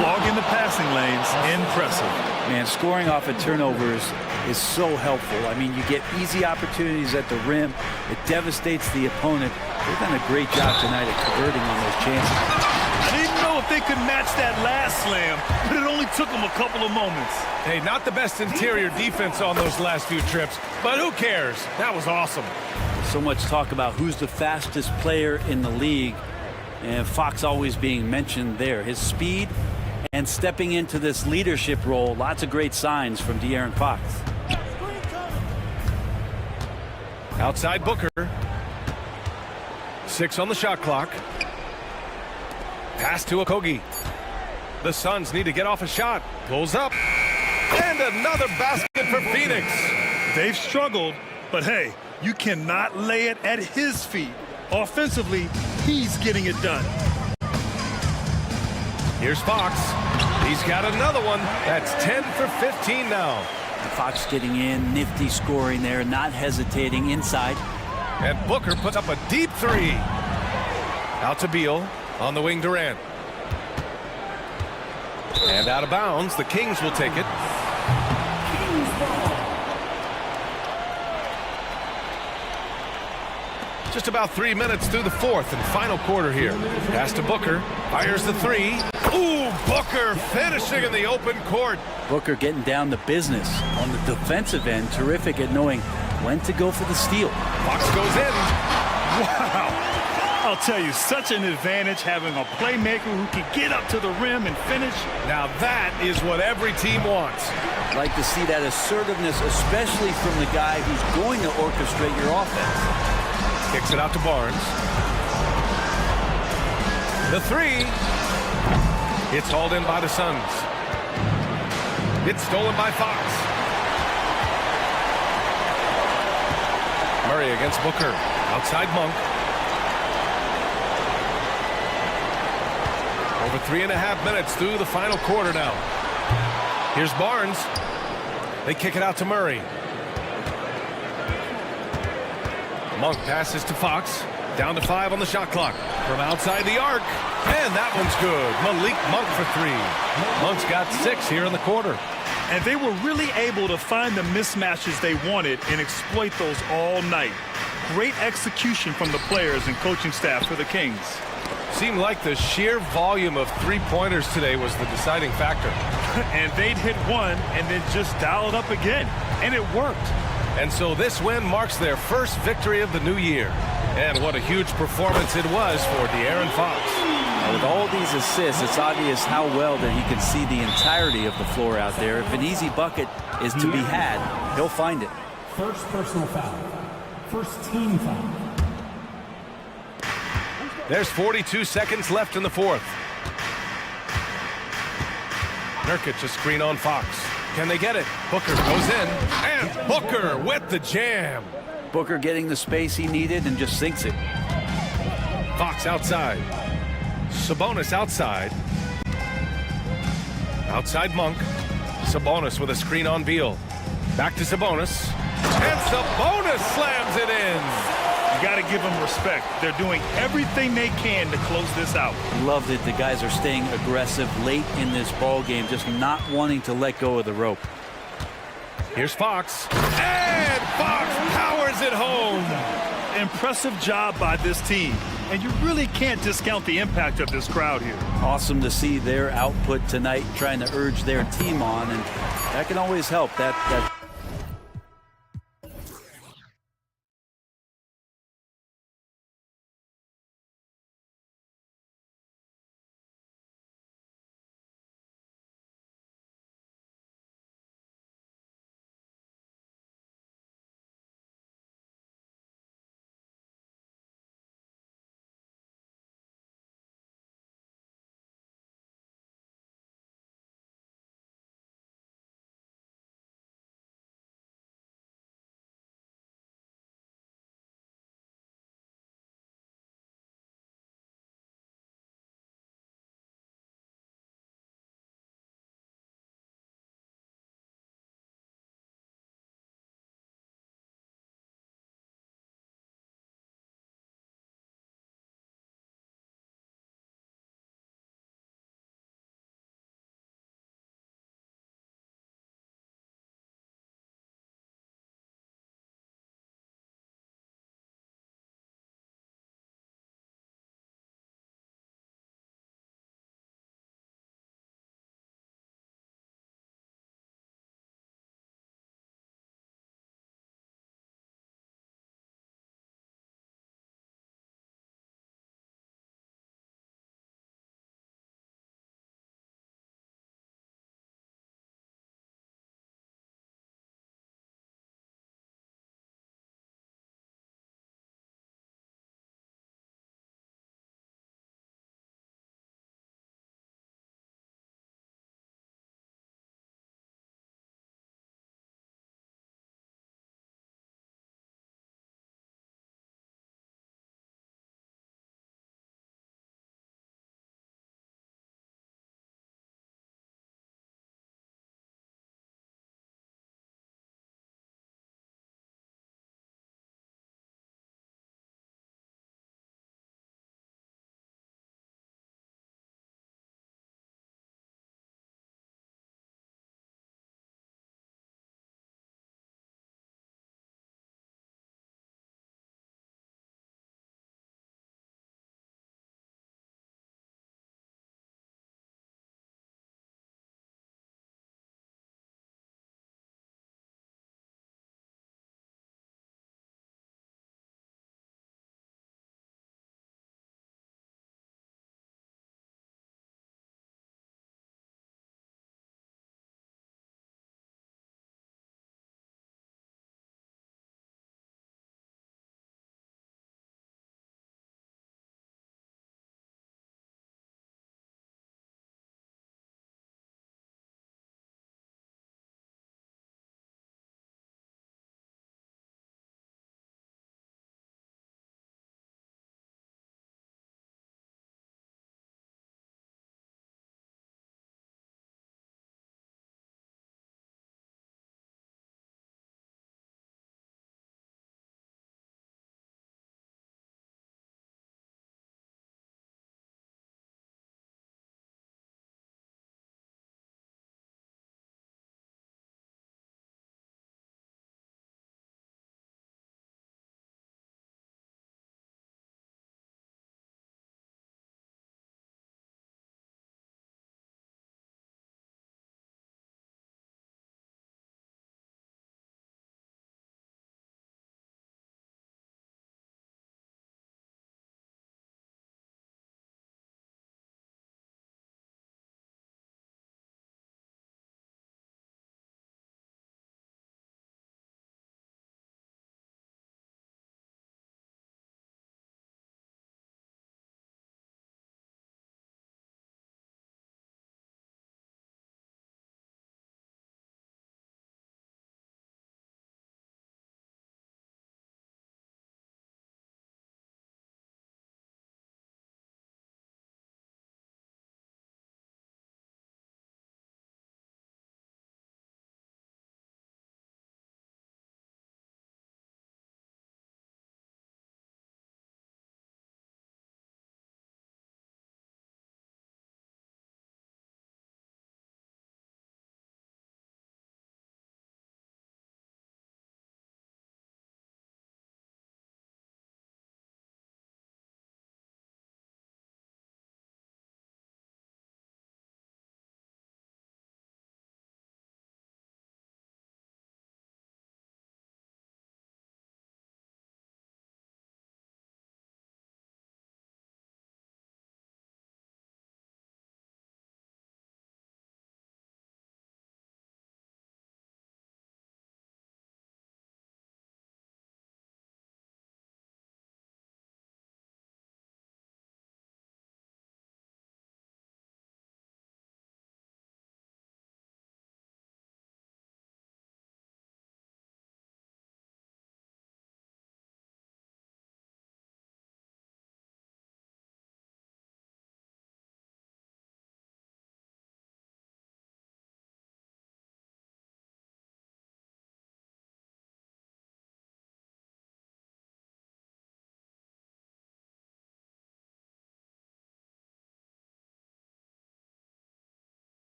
Speaker 10: clogging the passing lanes, impressive.
Speaker 14: Man, scoring off of turnovers is so helpful. I mean, you get easy opportunities at the rim. It devastates the opponent. They've done a great job tonight at converting on those chances.
Speaker 10: I didn't know if they could match that last slam, but it only took them a couple of moments.
Speaker 8: Hey, not the best interior defense on those last few trips, but who cares? That was awesome.
Speaker 14: So much talk about who's the fastest player in the league, and Fox always being mentioned there. His speed and stepping into this leadership role, lots of great signs from De'Aaron Fox.
Speaker 8: Outside Booker. 6 on the shot clock. Pass to Okogie. The Suns need to get off a shot. Pulls up. And another basket for Phoenix.
Speaker 10: They've struggled, but hey, you cannot lay it at his feet. Offensively, he's getting it done.
Speaker 8: Here's Fox. He's got another one. That's 10 for 15 now.
Speaker 14: Fox getting in, nifty scoring there, not hesitating inside.
Speaker 8: And Booker puts up a deep 3. Out to Beal. On the wing, Durant. And out of bounds. The Kings will take it. Just about 3 minutes through the fourth and final quarter here. Pass to Booker. Fires the 3. Ooh, Booker finishing in the open court.
Speaker 14: Booker getting down to business on the defensive end. Terrific at knowing when to go for the steal.
Speaker 8: Fox goes in.
Speaker 10: Wow. I'll tell you, such an advantage having a playmaker who can get up to the rim and finish.
Speaker 8: Now that is what every team wants.
Speaker 14: Like to see that assertiveness, especially from the guy who's going to orchestrate your offense.
Speaker 8: Kicks it out to Barnes. The 3. It's hauled in by the Suns. It's stolen by Fox. Murray against Booker. Outside Monk. Over 3.5 minutes through the final quarter now. Here's Barnes. They kick it out to Murray. Monk passes to Fox. Down to 5 on the shot clock. From outside the arc. And that one's good. Malik Monk for 3. Monk's got 6 here in the quarter.
Speaker 10: And they were really able to find the mismatches they wanted and exploit those all night. Great execution from the players and coaching staff for the Kings.
Speaker 8: Seemed like the sheer volume of three-pointers today was the deciding factor.
Speaker 10: And they'd hit one and then just dial it up again. And it worked.
Speaker 8: And so this win marks their first victory of the new year. And what a huge performance it was for De'Aaron Fox.
Speaker 14: Now, with all these assists, it's obvious how well that he can see the entirety of the floor out there. If an easy bucket is to be had, he'll find it.
Speaker 7: First personal foul. First team foul.
Speaker 8: There's 42 seconds left in the fourth. Nurkic a screen on Fox. Can they get it? Booker goes in. And Booker with the jam.
Speaker 14: Booker getting the space he needed and just sinks it.
Speaker 8: Fox outside. Sabonis outside. Outside Monk. Sabonis with a screen on Beal. Back to Sabonis. And Sabonis slams it in.
Speaker 10: You got to give them respect. They're doing everything they can to close this out.
Speaker 14: Love that the guys are staying aggressive late in this ball game, just not wanting to let go of the rope.
Speaker 8: Here's Fox. And Fox powers it home.
Speaker 10: Impressive job by this team. And you really can't discount the impact of this crowd here.
Speaker 14: Awesome to see their output tonight, trying to urge their team on, and that can always help. That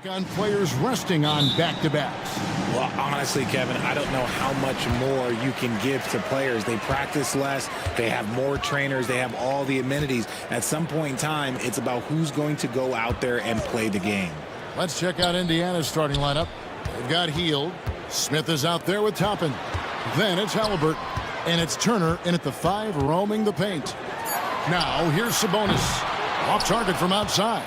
Speaker 1: On players resting on back-to-backs.
Speaker 3: Well, honestly, Kevin, I don't know how much more you can give to players. They practice less. They have more trainers. They have all the amenities. At some point in time, it's about who's going to go out there and play the game.
Speaker 1: Let's check out Indiana's starting lineup. They've got Hield. Smith is out there with Toppin. Then it's Halliburton. And it's Turner in at the 5, roaming the paint. Now, here's Sabonis. Off target from outside.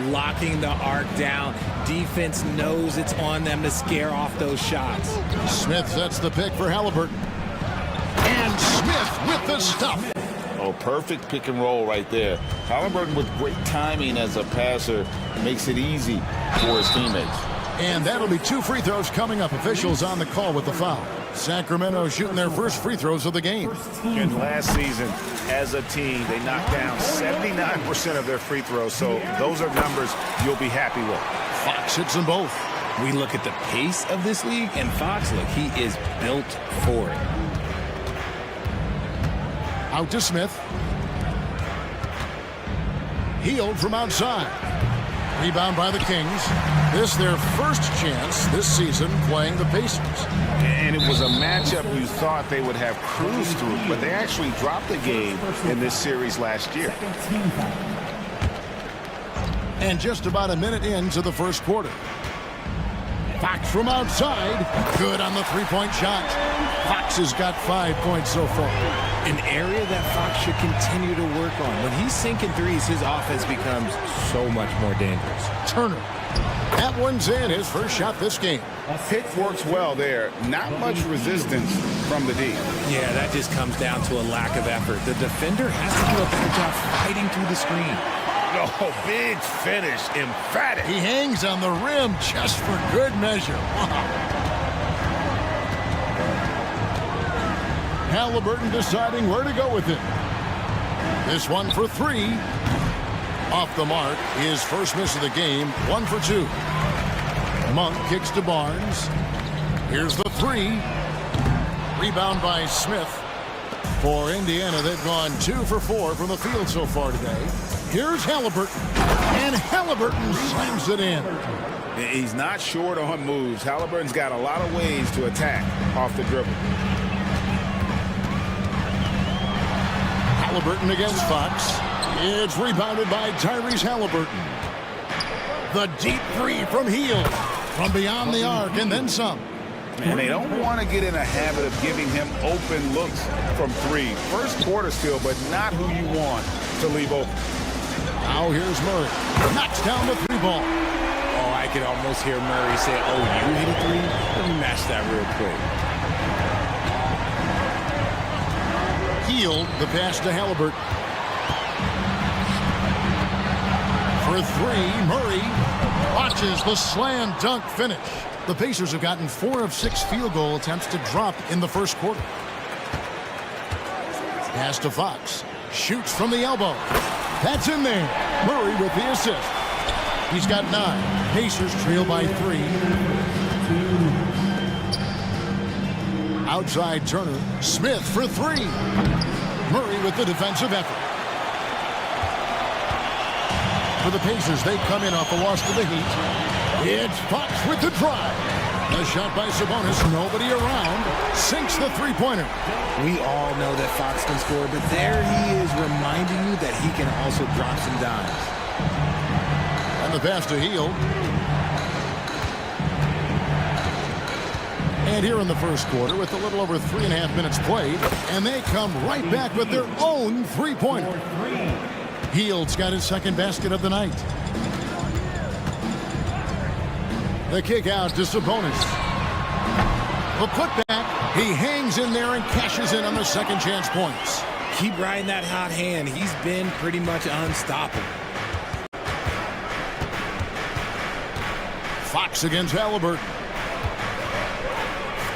Speaker 3: Locking the arc down. Defense knows it's on them to scare off those shots.
Speaker 1: Smith sets the pick for Halliburton. And Smith with the stuff.
Speaker 4: Oh, perfect pick and roll right there. Halliburton with great timing as a passer makes it easy for his teammates.
Speaker 1: And that'll be 2 free throws coming up. Officials on the call with the foul. Sacramento shooting their first free throws of the game.
Speaker 16: And last season, as a team, they knocked down 79% of their free throws. So those are numbers you'll be happy with.
Speaker 1: Fox hits them both.
Speaker 3: We look at the pace of this league, and Fox, look, he is built for it.
Speaker 1: Out to Smith. Hield from outside. Rebound by the Kings. This their first chance this season playing the Pacers.
Speaker 16: And it was a matchup you thought they would have cruised through, but they actually dropped the game in this series last year.
Speaker 1: And just about a minute into the first quarter. Fox from outside. Good on the three-point shot. Fox has got 5 points so far.
Speaker 3: An area that Fox should continue to work on. When he's sinking threes, his offense becomes so much more dangerous.
Speaker 1: Turner. That one's in, his first shot this game.
Speaker 4: Pick works well there. Not much resistance from the D.
Speaker 3: Yeah, that just comes down to a lack of effort. The defender has to do a better job fighting through the screen.
Speaker 16: Oh, big finish, emphatic.
Speaker 1: He hangs on the rim just for good measure. Wow. Halliburton deciding where to go with it. This one for 3. Off the mark, his first miss of the game, 1 for 2. Monk kicks to Barnes. Here's the 3. Rebound by Smith. For Indiana, they've gone 2 for 4 from the field so far today. Here's Halliburton. And Halliburton slams it in.
Speaker 4: He's not short on moves. Halliburton's got a lot of ways to attack off the dribble.
Speaker 1: Halliburton against Fox. It's rebounded by Tyrese Halliburton. The deep 3 from Hield. From beyond the arc and then some.
Speaker 4: And they don't want to get in a habit of giving him open looks from 3. First quarter still, but not who you want to leave open.
Speaker 1: Now here's Murray. Knocks down the 3 ball.
Speaker 3: Oh, I could almost hear Murray say, oh, you hit a 3? Let me match that real quick.
Speaker 1: Hield, the pass to Halliburton. For 3, Murray watches the slam dunk finish. The Pacers have gotten 4 of 6 field goal attempts to drop in the first quarter. Pass to Fox. Shoots from the elbow. That's in there. Murray with the assist. He's got 9. Pacers trail by 3. Outside Turner. Smith for 3. Murray with the defensive effort. For the Pacers, they come in off a loss to the Heat. It's Fox with the drive. A shot by Sabonis. Nobody around. Sinks the three-pointer.
Speaker 3: We all know that Fox can score, but there he is reminding you that he can also drop some dimes.
Speaker 1: And the pass to Hield. And here in the first quarter, with a little over 3.5 minutes played, and they come right back with their own three-pointer. Hield's got his second basket of the night. The kick out to Sabonis. The putback. He hangs in there and cashes in on the second chance points.
Speaker 3: Keep riding that hot hand. He's been pretty much unstoppable.
Speaker 1: Fox against Halliburton.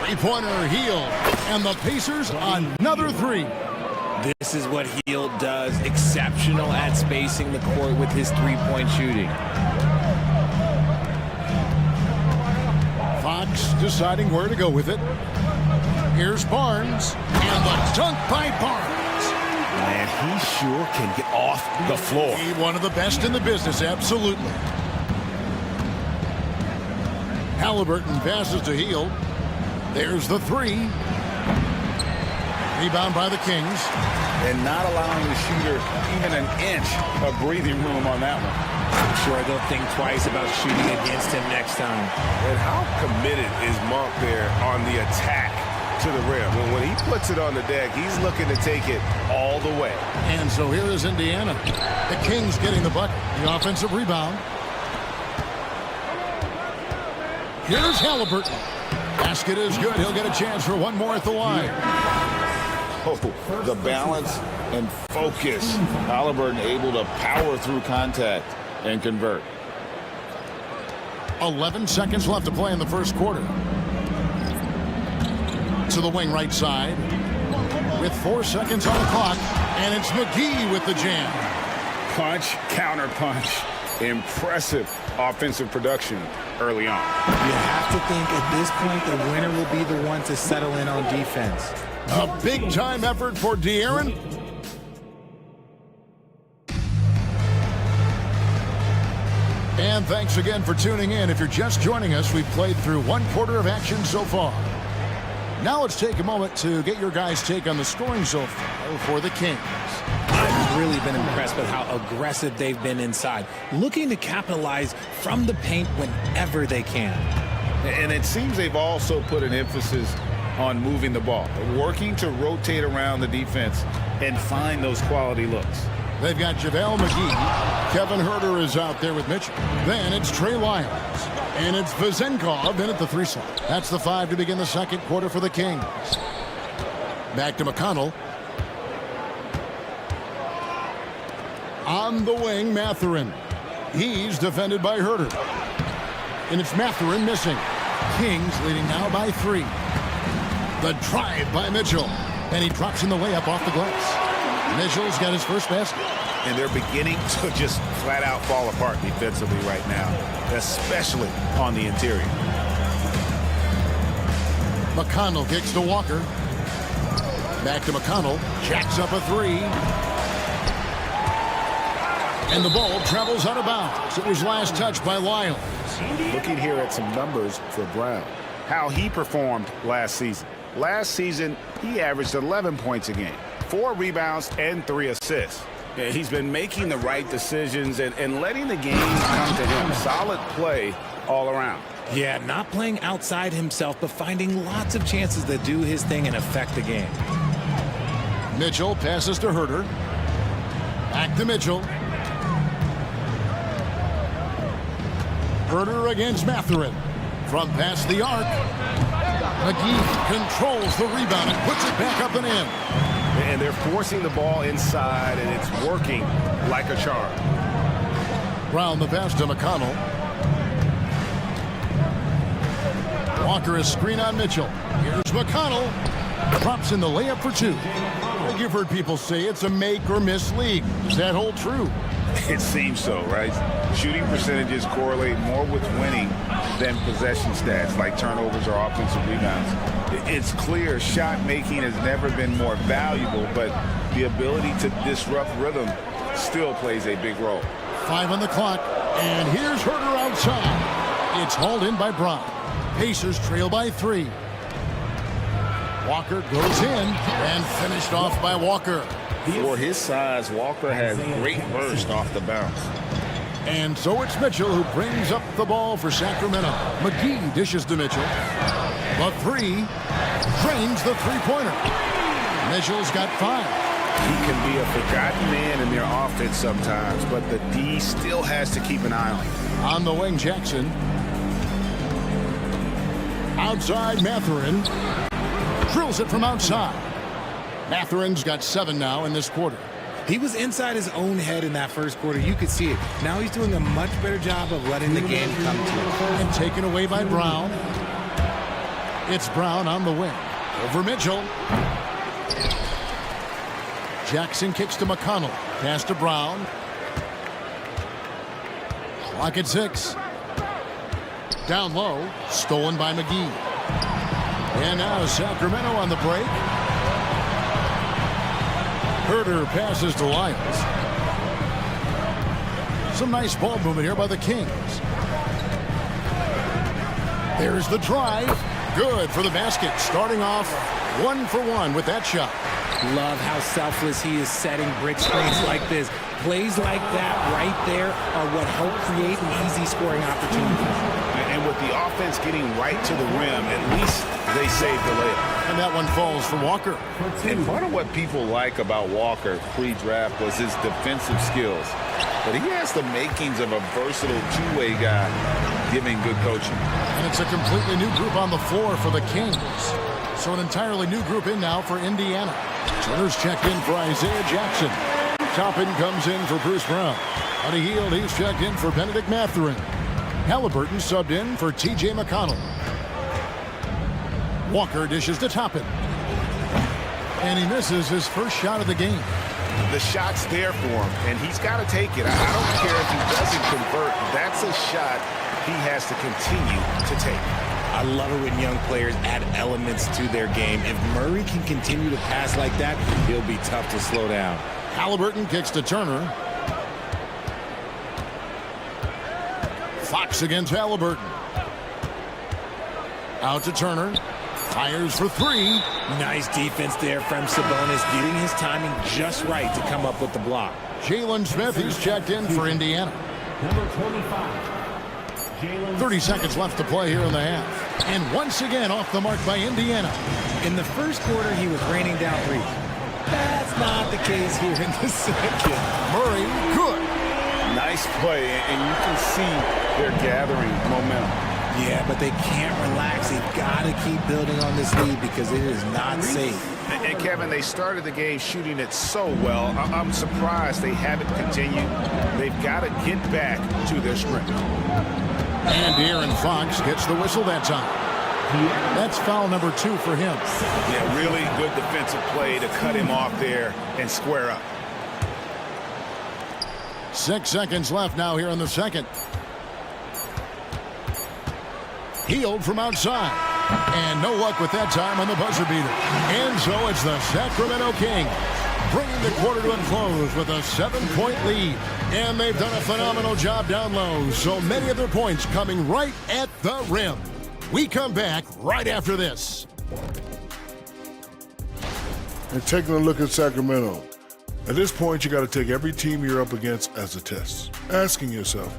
Speaker 1: Three-pointer Hield. And the Pacers another 3.
Speaker 3: This is what Hield does. Exceptional at spacing the court with his three-point shooting.
Speaker 1: Fox deciding where to go with it. Here's Barnes. And the dunk by Barnes.
Speaker 16: Man, he sure can get off the floor.
Speaker 1: One of the best in the business, absolutely. Halliburton passes to Heel. There's the three. Rebound by the Kings.
Speaker 4: And not allowing the shooter even an inch of breathing room on that one.
Speaker 3: I'm sure they'll think twice about shooting against him next time.
Speaker 2: And how committed is Monk there on the attack to the rim? When he puts it on the deck, he's looking to take it all the way.
Speaker 1: And so here is Indiana. The Kings getting the bucket. The offensive rebound. Here's Halliburton. Basket is good. He'll get a chance for one more at the line.
Speaker 4: Oh, the balance and focus. Halliburton able to power through contact and convert.
Speaker 1: 11 seconds left to play in the first quarter. To the wing right side. With 4 seconds on the clock. And it's McGee with the jam.
Speaker 4: Punch, counter punch. Impressive offensive production early on.
Speaker 3: You have to think at this point the winner will be the one to settle in on defense.
Speaker 1: A big-time effort for De'Aaron. And thanks again for tuning in. If you're just joining us, we've played through one quarter of action so far. Now let's take a moment to get your guys' take on the scoring so far for the Kings.
Speaker 3: I've really been impressed with how aggressive they've been inside, looking to capitalize from the paint whenever they can.
Speaker 4: And it seems they've also put an emphasis on moving the ball, working to rotate around the defense and find those quality looks.
Speaker 1: They've got JaVale McGee. Kevin Huerter is out there with Mitchell. Then it's Trey Lyons. And it's Vezenkov in at the 3 slot. That's the 5 to begin the second quarter for the Kings. Back to McConnell. On the wing, Mathurin. He's defended by Huerter. And it's Mathurin missing. Kings leading now by 3. The drive by Mitchell. And he drops in the layup off the glass. Mitchell's got his first basket.
Speaker 2: And they're beginning to just flat out fall apart defensively right now, especially on the interior.
Speaker 1: McConnell kicks to Walker. Back to McConnell. Jacks up a 3. And the ball travels out of bounds. It was last touched by Lyons.
Speaker 2: Looking here at some numbers for Brown. How he performed last season. Last season, he averaged 11 points a game, 4 rebounds, and 3 assists.
Speaker 4: He's been making the right decisions and letting the game come to him. Solid play all around.
Speaker 3: Yeah, not playing outside himself, but finding lots of chances to do his thing and affect the game.
Speaker 1: Mitchell passes to Huerter. Back to Mitchell. Huerter against Mathurin. From past the arc. McGee controls the rebound and puts it back up and in.
Speaker 2: And they're forcing the ball inside, and it's working like a charm.
Speaker 1: Brown the pass to McConnell. Walker is screen on Mitchell. Here's McConnell. Drops in the layup for 2. You've heard people say it's a make or miss league. Does that hold true?
Speaker 4: It seems so, right? Shooting percentages correlate more with winning than possession stats like turnovers or offensive rebounds. It's clear shot making has never been more valuable, but the ability to disrupt rhythm still plays a big role.
Speaker 1: 5 on the clock, and here's Huerter outside. It's hauled in by Brown. Pacers trail by 3. Walker goes in and finished off by Walker.
Speaker 4: For his size, Walker has great burst off the bounce.
Speaker 1: And so it's Mitchell who brings up the ball for Sacramento. McGee dishes to Mitchell. The 3 drains the three-pointer. Mitchell's got 5.
Speaker 2: He can be a forgotten man in their offense sometimes, but the D still has to keep an eye on him.
Speaker 1: On the wing, Jackson. Outside, Mathurin. Drills it from outside. Mathurin's got 7 now in this quarter.
Speaker 3: He was inside his own head in that first quarter. You could see it. Now he's doing a much better job of letting the game come to him.
Speaker 1: And taken away by Brown. It's Brown on the wing. Over Mitchell. Jackson kicks to McConnell. Pass to Brown. Clock at 6. Down low. Stolen by McGee. And now Sacramento on the break. Huerter passes to Lyons. Some nice ball movement here by the Kings. There's the drive. Good for the basket. Starting off 1 for 1 with that shot.
Speaker 3: Love how selfless he is setting brick screens like this. Plays like that right there are what help create an easy scoring opportunity.
Speaker 16: And with the offense getting right to the rim, at least they saved the layup.
Speaker 1: And that one falls for Walker.
Speaker 4: And part of what people like about Walker pre-draft was his defensive skills. But he has the makings of a versatile two-way guy, giving good coaching.
Speaker 1: And it's a completely new group on the floor for the Kings. So an entirely new group in now for Indiana. Turner's checked in for Isaiah Jackson. Toppin comes in for Bruce Brown. On a Hield, he's checked in for Benedict Mathurin. Halliburton subbed in for T.J. McConnell. Walker dishes to Toppin. And he misses his first shot of the game.
Speaker 16: The shot's there for him, and he's got to take it. I don't care if he doesn't convert. That's a shot he has to continue to take.
Speaker 3: I love it when young players add elements to their game. If Murray can continue to pass like that, he'll be tough to slow down.
Speaker 1: Halliburton kicks to Turner. Fox against Halliburton. Out to Turner. Fires for three.
Speaker 3: Nice defense there from Sabonis, getting his timing just right to come up with the block.
Speaker 1: Jalen Smith, he's checked in for Indiana.
Speaker 7: Number 25.
Speaker 1: 30 seconds left to play here in the half. And once again off the mark by Indiana.
Speaker 3: In the first quarter, he was raining down threes. That's not the case here in the second.
Speaker 1: Murray, good.
Speaker 4: Nice play, and you can see they're gathering momentum.
Speaker 3: Yeah, but they can't relax. They've got to keep building on this lead because it is not safe.
Speaker 16: And Kevin, they started the game shooting it so well. I'm surprised they haven't continued. They've got to get back to their strength.
Speaker 1: And De'Aaron Fox gets the whistle that time. That's foul number 2 for him.
Speaker 16: Yeah, really good defensive play to cut him off there and square up.
Speaker 1: 6 seconds left now here in the second. Hield from outside. And no luck with that time on the buzzer beater. And so it's the Sacramento Kings bringing the quarter to a close with a 7-point lead. And they've done a phenomenal job down low. So many of their points coming right at the rim. We come back right after this.
Speaker 15: And taking a look at Sacramento. At this point, you got to take every team you're up against as a test. Asking yourself,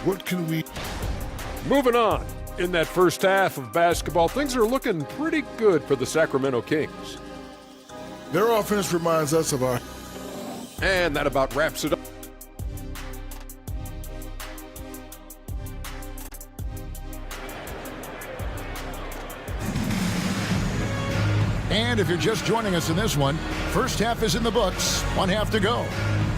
Speaker 15: what can we...
Speaker 6: Moving on. In that first half of basketball, things are looking pretty good for the Sacramento Kings.
Speaker 15: Their offense reminds us of our...
Speaker 6: And that about wraps it up.
Speaker 1: And if you're just joining us in this one, first half is in the books, 1 half to go.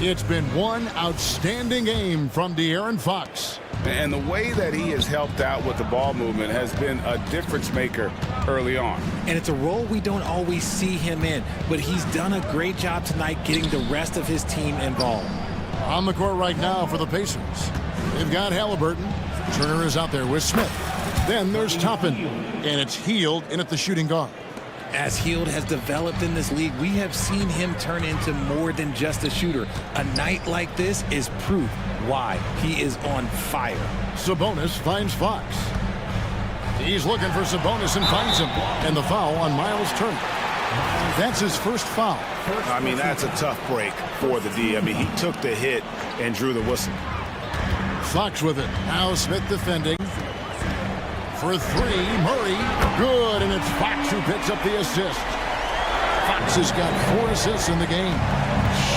Speaker 1: It's been one outstanding game from De'Aaron Fox.
Speaker 4: And the way that he has helped out with the ball movement has been a difference maker early on.
Speaker 3: And it's a role we don't always see him in, but he's done a great job tonight getting the rest of his team involved.
Speaker 1: On the court right now for the Pacers. They've got Halliburton. Turner is out there with Smith. Then there's Toppin. And it's Hield in at the shooting guard.
Speaker 3: As Hield has developed in this league, we have seen him turn into more than just a shooter. A night like this is proof why he is on fire.
Speaker 1: Sabonis finds Fox. He's looking for Sabonis and finds him. And the foul on Miles Turner. That's his first foul.
Speaker 16: I mean, that's a tough break for the D. I mean, he took the hit and drew the whistle.
Speaker 1: Fox with it. Now Smith defending. For three, Murray, good, and it's Fox who picks up the assist. Fox has got 4 assists in the game.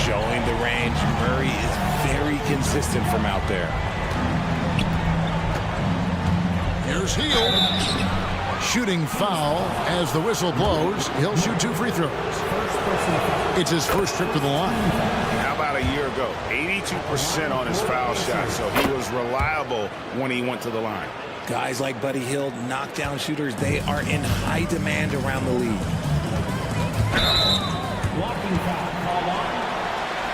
Speaker 3: Showing the range, Murray is very consistent from out there.
Speaker 1: Here's Hield. Shooting foul as the whistle blows. He'll shoot 2 free throws. It's his first trip to the line.
Speaker 16: How about a year ago? 82% on his foul shot, so he was reliable when he went to the line.
Speaker 3: Guys like Buddy Hield, knockdown shooters, they are in high demand around the league.
Speaker 7: Blocking foul called on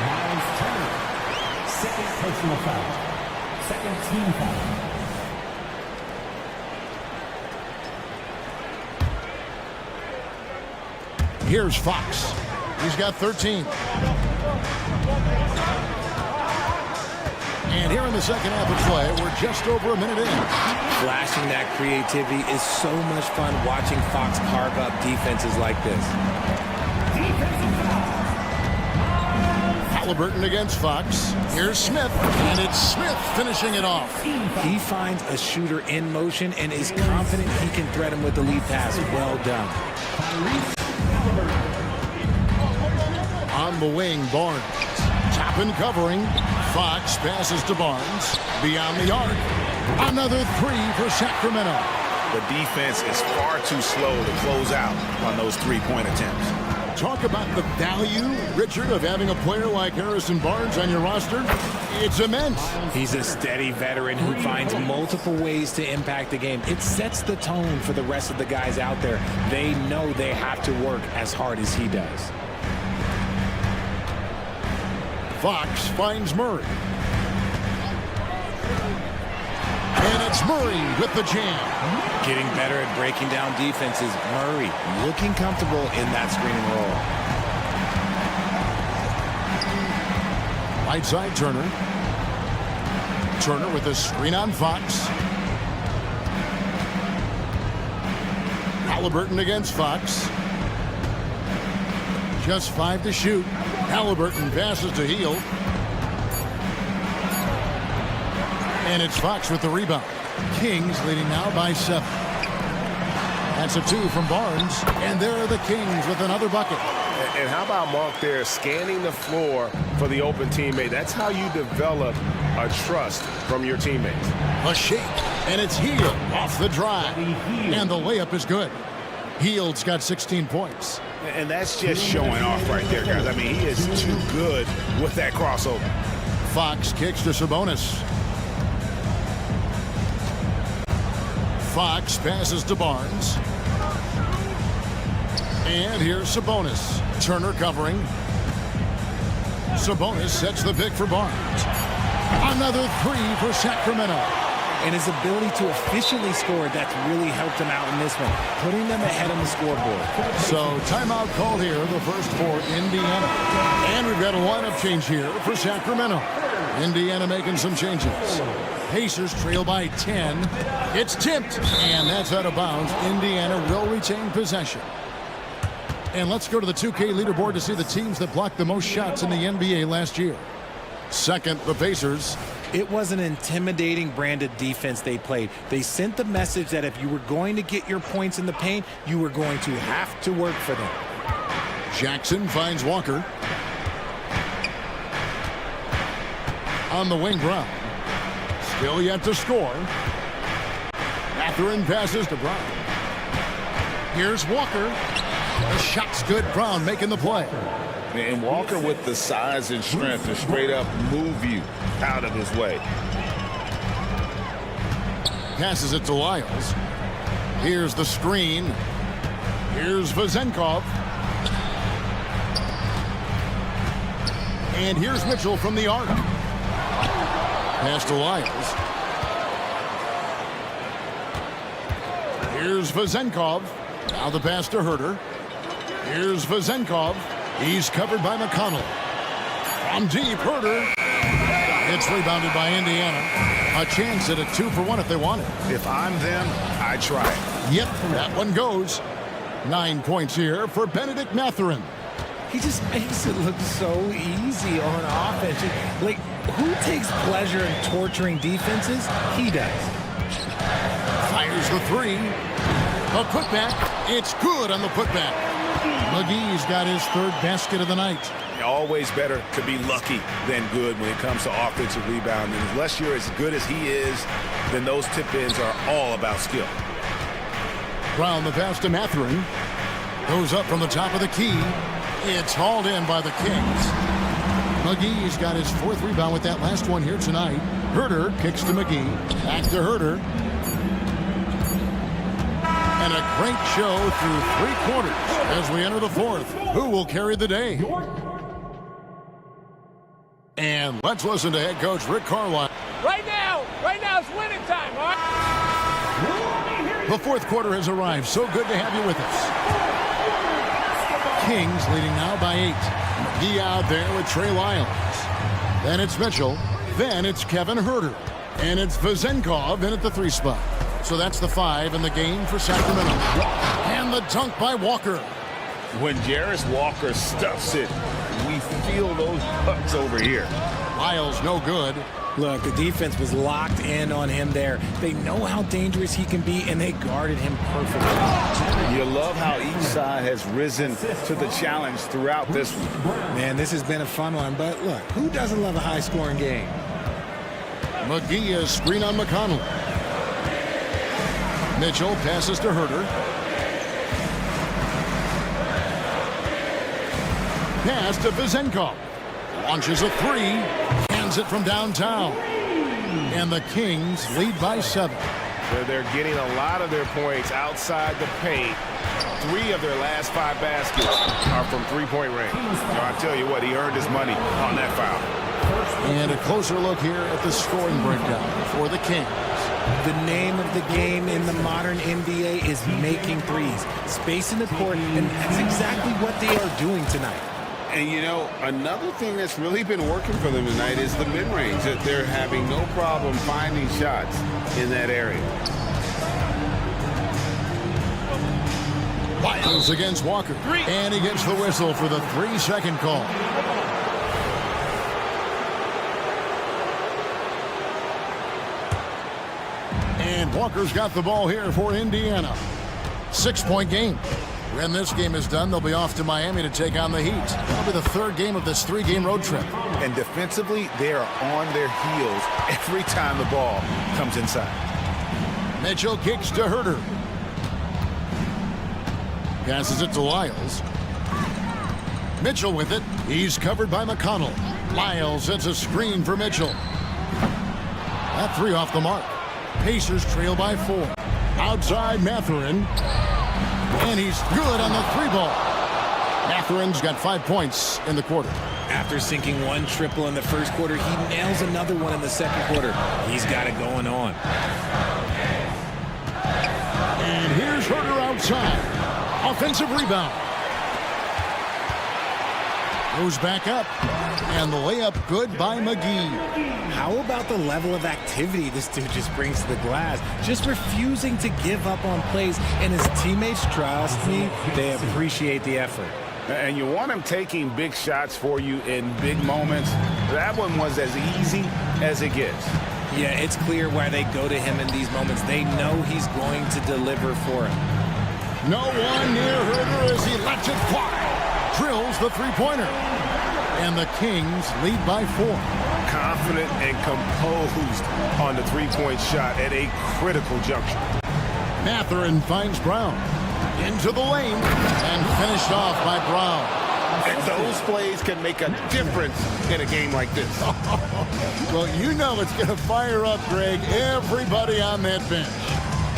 Speaker 7: Miles Turner. Second personal foul. Second team foul.
Speaker 1: Here's Fox. He's got 13. And here in the second half of play, we're just over a minute in.
Speaker 3: Flashing that creativity is so much fun watching Fox carve up defenses like this.
Speaker 1: Halliburton against Fox. Here's Smith, and it's Smith finishing it off.
Speaker 3: He finds a shooter in motion and is confident he can thread him with the lead pass. Well done.
Speaker 1: On the wing, Barnes. Top and covering. Fox passes to Barnes. Beyond the arc. Another three for Sacramento.
Speaker 16: The defense is far too slow to close out on those three-point attempts.
Speaker 1: Talk about the value, Richard, of having a player like Harrison Barnes on your roster. It's immense.
Speaker 3: He's a steady veteran who finds multiple ways to impact the game. It sets the tone for the rest of the guys out there. They know they have to work as hard as he does.
Speaker 1: Fox finds Murray. And it's Murray with the jam.
Speaker 3: Getting better at breaking down defenses. Murray looking comfortable in that screen and roll.
Speaker 1: Right side, Turner. Turner with a screen on Fox. Halliburton against Fox. Just 5 to shoot. Halliburton passes to Heel. And it's Fox with the rebound. Kings leading now by 7. That's a 2 from Barnes. And there are the Kings with another bucket.
Speaker 16: And how about Mark there scanning the floor for the open teammate? That's how you develop a trust from your teammates.
Speaker 1: A shake, and it's Heel off the drive. And the layup is good. Heald's got 16 points.
Speaker 16: And that's just showing off right there, guys. I mean, he is too good with that crossover.
Speaker 1: Fox kicks to Sabonis. Fox passes to Barnes. And here's Sabonis. Turner covering. Sabonis sets the pick for Barnes. Another 3 for Sacramento.
Speaker 3: And his ability to efficiently score, that's really helped him out in this one, putting them ahead on the scoreboard.
Speaker 1: So timeout called here, the first for Indiana. And we've got a lineup change here for Sacramento. Indiana making some changes. Pacers trail by 10. It's tipped, and that's out of bounds. Indiana will retain possession. And let's go to the 2K leaderboard to see the teams that blocked the most shots in the NBA last year. Second, the Pacers.
Speaker 3: It was an intimidating brand of defense they played. They sent the message that if you were going to get your points in the paint, you were going to have to work for them.
Speaker 1: Jackson finds Walker. On the wing, Brown. Still yet to score. Mathurin passes to Brown. Here's Walker. The shot's good. Brown making the play.
Speaker 4: And Walker with the size and strength to straight up move you out of his way.
Speaker 1: Passes it to Lyles. Here's the screen. Here's Vezenkov. And here's Mitchell from the arc. Pass to Lyles. Here's Vezenkov. Now the pass to Herter. Here's Vezenkov. He's covered by McConnell. From deep, Herter. It's rebounded by Indiana. A chance at a 2-for-1 if they want it.
Speaker 16: If I'm them, I try it.
Speaker 1: Yep, that one goes. 9 points here for Benedict Mathurin.
Speaker 3: He just makes it look so easy on offense. Like, who takes pleasure in torturing defenses? He does.
Speaker 1: Fires the 3. A putback. It's good on the putback. McGee's got his 3rd basket of the night.
Speaker 16: Always better to be lucky than good when it comes to offensive rebounding. Unless you're as good as he is, then those tip-ins are all about skill.
Speaker 1: Brown the pass to Mathurin. Goes up from the top of the key. It's hauled in by the Kings. McGee's got his 4th rebound with that last one here tonight. Herter kicks to McGee. Back to Herter. And a great show through 3 quarters as we enter the 4th. Who will carry the day? And let's listen to head coach Rick Carlisle.
Speaker 17: Right now it's winning time, all right?
Speaker 1: The 4th quarter has arrived. So good to have you with us. Kings leading now by 8. McGee out there with Trey Lyles. Then it's Mitchell. Then it's Kevin Herter. And it's Vezenkov in at the 3 spot. So that's the 5 in the game for Sacramento. And the dunk by Walker.
Speaker 4: When Jarris Walker stuffs it, we feel those bucks over here.
Speaker 1: Lyles no good.
Speaker 3: Look, the defense was locked in on him there. They know how dangerous he can be, and they guarded him perfectly.
Speaker 4: You love how each side has risen to the challenge throughout this one.
Speaker 3: Man, this has been a fun one, but look, who doesn't love a high-scoring game?
Speaker 1: McGee is screen on McConnell. Mitchell passes to Herter. Pass to Vezenkov. Launches a 3. Hands it from downtown. And the Kings lead by 7.
Speaker 16: They're getting a lot of their points outside the paint. 3 of their last 5 baskets are from three-point range. I tell you what, he earned his money on that foul.
Speaker 1: And a closer look here at the scoring breakdown for the Kings.
Speaker 3: The name of the game in the modern NBA is making threes. Space in the court, and that's exactly what they are doing tonight.
Speaker 4: And, you know, another thing that's really been working for them tonight is the mid-range. That they're having no problem finding shots in that area.
Speaker 1: Lyles against Walker. And he gets the whistle for the 3-second call. And Walker's got the ball here for Indiana. 6-point game. When this game is done, they'll be off to Miami to take on the Heat. That'll be the 3rd game of this 3-game road trip.
Speaker 16: And defensively, they are on their heels every time the ball comes inside.
Speaker 1: Mitchell kicks to Herter. Passes it to Lyles. Mitchell with it. He's covered by McConnell. Lyles sets a screen for Mitchell. That 3 off the mark. Pacers trail by 4. Outside Mathurin. And he's good on the 3-ball. Mathurin's got 5 points in the quarter.
Speaker 3: After sinking 1 triple in the first quarter, he nails another one in the second quarter. He's got it going on.
Speaker 1: And here's Herter outside. Offensive rebound. Goes back up. And the layup good by McGee.
Speaker 3: How about the level of activity this dude just brings to the glass? Just refusing to give up on plays. And his teammates, trust me, they appreciate the effort.
Speaker 16: And you want him taking big shots for you in big moments. That one was as easy as it gets.
Speaker 3: Yeah, it's clear why they go to him in these moments. They know he's going to deliver for him.
Speaker 1: No one near Herter as he lets it fly. Drills the 3-pointer. And the Kings lead by 4.
Speaker 16: Confident and composed on the 3-point shot at a critical juncture.
Speaker 1: Mathurin finds Brown. Into the lane. And finished off by Brown.
Speaker 16: And those plays can make a difference in a game like this.
Speaker 1: Well, you know it's going to fire up, Greg, everybody on that bench.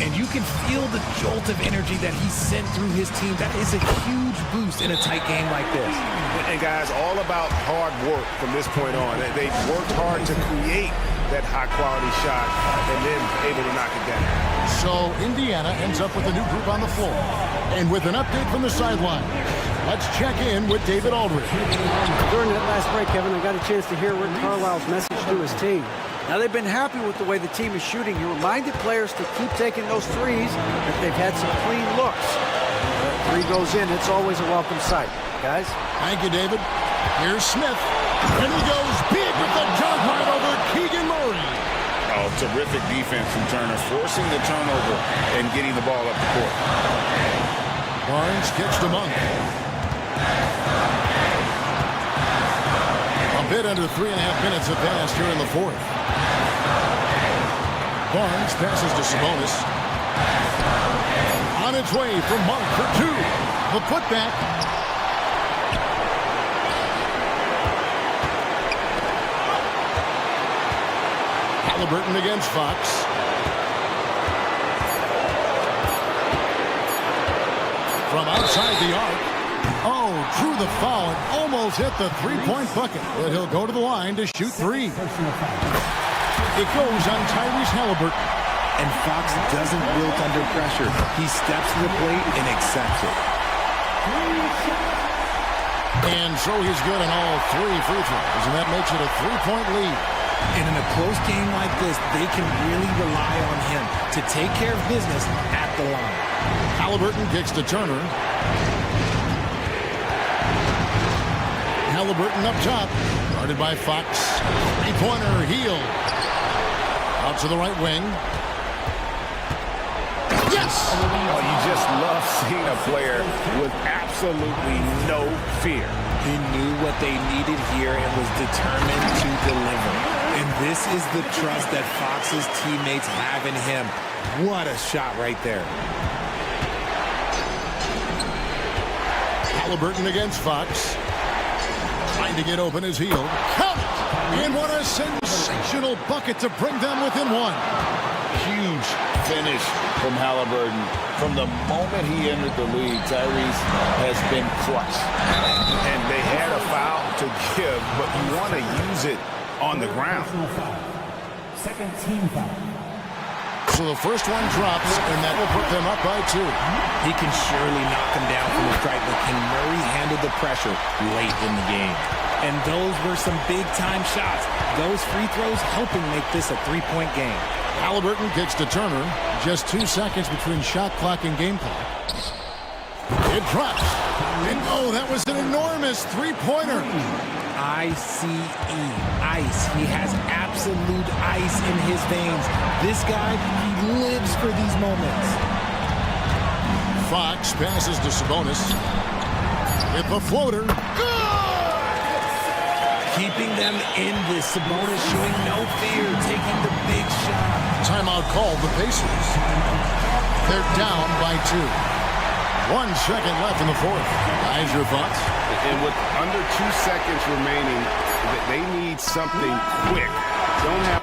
Speaker 3: And you can feel the jolt of energy that he sent through his team. That is a huge boost in a tight game like this.
Speaker 16: And guys, all about hard work from this point on. They've worked hard to create that high-quality shot and then able to knock it down.
Speaker 1: So Indiana ends up with a new group on the floor. And with an update from the sideline, let's check in with David Aldridge.
Speaker 5: During that last break, Kevin, I got a chance to hear Rick Carlisle's message to his team. Now, they've been happy with the way the team is shooting. He reminded players to keep taking those threes, that they've had some clean looks. Three goes in, it's always a welcome sight. Guys?
Speaker 1: Thank you, David. Here's Smith. And he goes big with the jump right over Keegan Murray.
Speaker 4: Oh, terrific defense from Turner, forcing the turnover and getting the ball up the court.
Speaker 1: Barnes kicks to Monk. A bit under 3.5 minutes have passed here in the 4th. Barnes passes to Sabonis. On its way from Monk for 2. The putback. Halliburton against Fox. From outside the arc. Oh, drew the foul and almost hit the 3-point bucket. But he'll go to the line to shoot 3. It goes on Tyrese Halliburton.
Speaker 3: And Fox doesn't wilt under pressure. He steps to the plate and accepts it.
Speaker 1: And so he's good on all 3 free throws. And that makes it a 3-point lead.
Speaker 3: And in a close game like this, they can really rely on him to take care of business at the line.
Speaker 1: Halliburton kicks to Turner. Halliburton up top, guarded by Fox. Three-pointer, heel. Out to the right wing. Yes!
Speaker 16: Oh, you just love seeing a player with absolutely no fear.
Speaker 3: He knew what they needed here and was determined to deliver. And this is the trust that Fox's teammates have in him. What a shot right there.
Speaker 1: Halliburton against Fox. Trying to get open his heel. Count it! And what a sensational bucket to bring them within one.
Speaker 4: Huge finish from Halliburton. From the moment he entered the league, Tyrese has been clutch.
Speaker 16: And they had a foul to give, but you want to use it on the ground.
Speaker 7: Second team foul.
Speaker 1: So the first one drops, and that will put them up by 2.
Speaker 3: He can surely knock him down from the stripe, but can Murray handle the pressure late in the game? And those were some big-time shots. Those free throws helping make this a 3-point game.
Speaker 1: Halliburton kicks to Turner. Just 2 seconds between shot clock and game clock. It drops. And oh, that was an enormous three-pointer.
Speaker 3: ICE, ice. He has absolute ice in his veins. This guy, he lives for these moments.
Speaker 1: Fox passes to Sabonis. With the floater. Good!
Speaker 3: Keeping them in this. Sabonis showing no fear, taking the big shot.
Speaker 1: Timeout called the Pacers. They're down by 2. 1 second left in the fourth. Guys, your thoughts?
Speaker 16: And with under 2 seconds remaining, they need something quick. Don't have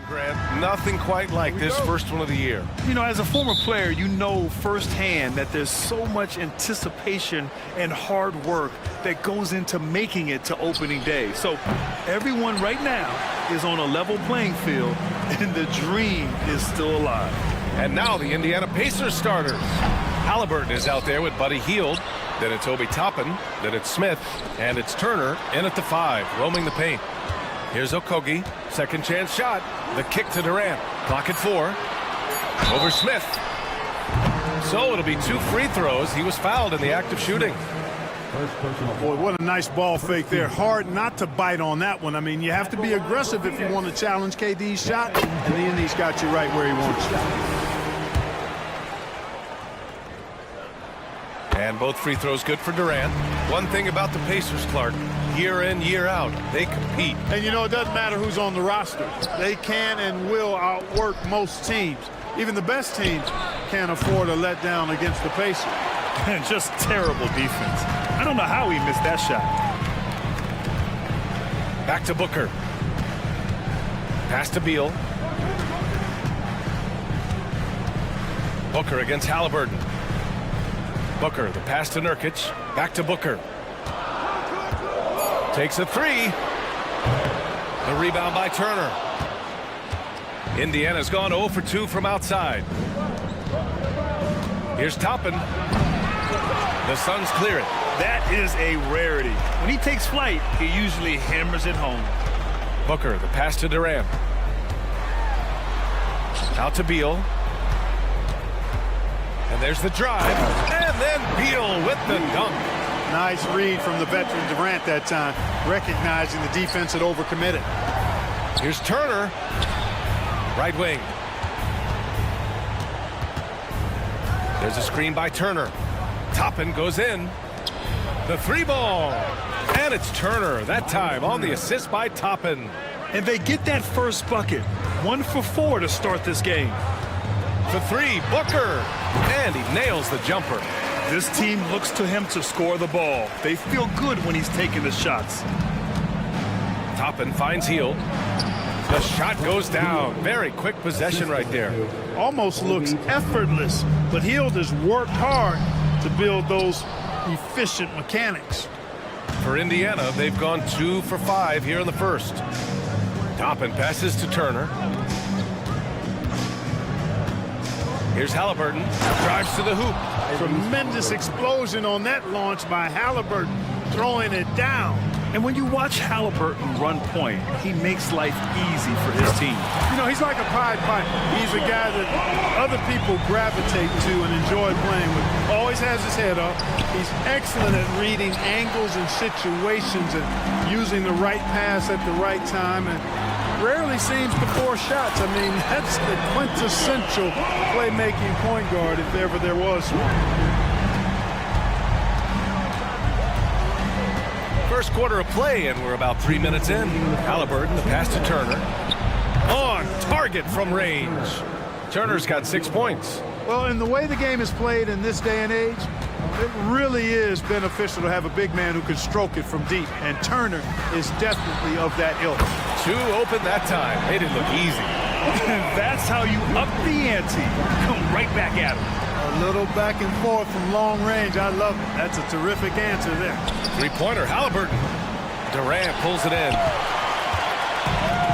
Speaker 8: Grant, nothing quite like this first one of the year.
Speaker 10: You know, as a former player, you know firsthand that there's so much anticipation and hard work that goes into making it to opening day. So everyone right now is on a level playing field, and the dream is still alive.
Speaker 8: And now the Indiana Pacers starters. Halliburton is out there with Buddy Hield. Then it's Obi Toppin. Then it's Smith. And it's Turner in at the 5, roaming the paint. Here's Okogie. Second chance shot. The kick to Durant. Clock at 4. Over Smith. So it'll be 2 free throws. He was fouled in the act of shooting.
Speaker 9: Boy, what a nice ball fake there. Hard not to bite on that one. I mean, you have to be aggressive if you want to challenge KD's shot. And the Indies got you right where he wants you.
Speaker 8: And both free throws good for Durant. One thing about the Pacers, Clark, year in, year out, they compete.
Speaker 9: And you know, it doesn't matter who's on the roster. They can and will outwork most teams. Even the best teams can't afford a letdown against the Pacers.
Speaker 10: And just terrible defense. I don't know how he missed that shot.
Speaker 8: Back to Booker. Pass to Beal. Booker against Halliburton. Booker, the pass to Nurkic. Back to Booker. Takes a 3. The rebound by Turner. Indiana's gone 0 for 2 from outside. Here's Toppin. The Suns clear it.
Speaker 10: That is a rarity. When he takes flight, he usually hammers it home.
Speaker 8: Booker, the pass to Durant. Out to Beal. And there's the drive. And then Beal with the dunk.
Speaker 9: Nice read from the veteran Durant that time, recognizing the defense had overcommitted.
Speaker 8: Here's Turner. Right wing. There's a screen by Turner. Toppin goes in. The 3 ball. And it's Turner, that time on the assist by Toppin.
Speaker 10: And they get that first bucket. 1 for 4 to start this game.
Speaker 8: The 3, Booker. And he nails the jumper.
Speaker 10: This team looks to him to score the ball. They feel good when he's taking the shots.
Speaker 8: Toppin finds Hield. The shot goes down. Very quick possession right there.
Speaker 9: Almost looks effortless, but Hield has worked hard to build those efficient mechanics.
Speaker 8: For Indiana, they've gone 2 for 5 here in the first. Toppin passes to Turner. Here's Halliburton. Drives to the hoop.
Speaker 9: Tremendous explosion on that launch by Halliburton, throwing it down.
Speaker 10: And when you watch Halliburton run point, he makes life easy for his team.
Speaker 9: You know, he's like a Pied Piper. He's a guy that other people gravitate to and enjoy playing with. Always has his head up. He's excellent at reading angles and situations and using the right pass at the right time, and rarely seems to force shots. I mean, that's the quintessential playmaking point guard if ever there was one.
Speaker 8: First quarter of play, and we're about 3 minutes in. Halliburton, the pass to Turner. On target from range. Turner's got 6 points.
Speaker 9: Well, in the way the game is played in this day and age, it really is beneficial to have a big man who can stroke it from deep, and Turner is definitely of that ilk.
Speaker 8: 2 open that time. Made it look easy.
Speaker 10: That's how you up the ante. Come right back at him.
Speaker 9: A little back and forth from long range. I love it. That's a terrific answer there.
Speaker 8: 3-pointer, Halliburton. Durant pulls it in.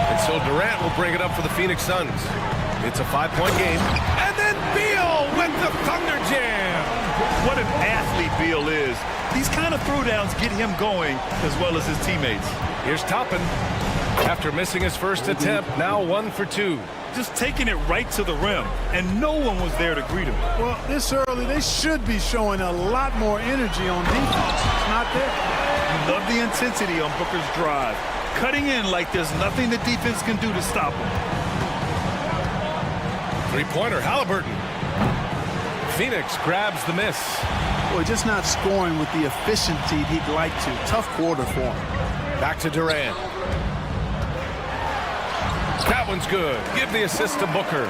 Speaker 8: And so Durant will bring it up for the Phoenix Suns. It's a 5-point game. And then Beal with the Thunder Jam.
Speaker 10: What an athlete Beal is. These kind of throwdowns get him going as well as his teammates.
Speaker 8: Here's Toppin. After missing his first attempt, now 1 for 2.
Speaker 10: Just taking it right to the rim, and no one was there to greet him.
Speaker 9: Well, this early, they should be showing a lot more energy on defense. It's not there.
Speaker 10: You love the intensity on Booker's drive. Cutting in like there's nothing the defense can do to stop him.
Speaker 8: 3-pointer, Halliburton. Phoenix grabs the miss.
Speaker 9: Boy, just not scoring with the efficiency he'd like to. Tough quarter for him.
Speaker 8: Back to Durant. That one's good. Give the assist to Booker.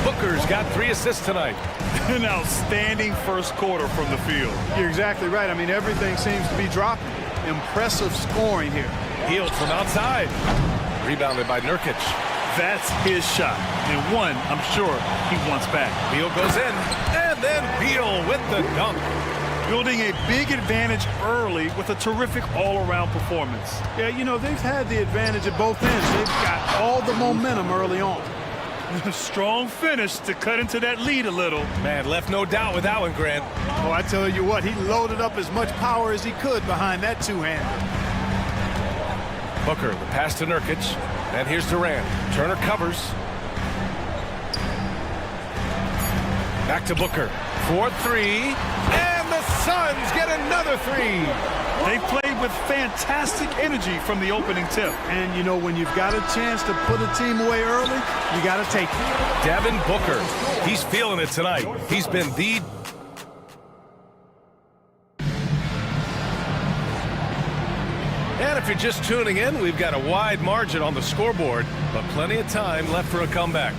Speaker 8: Booker's got 3 assists tonight.
Speaker 10: An outstanding first quarter from the field.
Speaker 9: You're exactly right. I mean, everything seems to be dropping. Impressive scoring here.
Speaker 8: Hield from outside. Rebounded by Nurkic.
Speaker 10: That's his shot, and one I'm sure he wants back.
Speaker 8: Beal goes in, and then Beal with the dunk.
Speaker 10: Building a big advantage early with a terrific all-around performance.
Speaker 9: Yeah, you know, they've had the advantage at both ends. They've got all the momentum early on.
Speaker 10: Strong finish to cut into that lead a little.
Speaker 8: Man, left no doubt with that one, Grant.
Speaker 9: Oh, I tell you what, he loaded up as much power as he could behind that two-hander.
Speaker 8: Booker, the pass to Nurkic, and here's Durant. Turner covers. Back to Booker. 4-3, and the Suns get another three.
Speaker 10: They played with fantastic energy from the opening tip.
Speaker 9: And, you know, when you've got a chance to put a team away early, you got to take it.
Speaker 8: Devin Booker, he's feeling it tonight. He's been the... And if you're just tuning in, we've got a wide margin on the scoreboard, but plenty of time left for a comeback.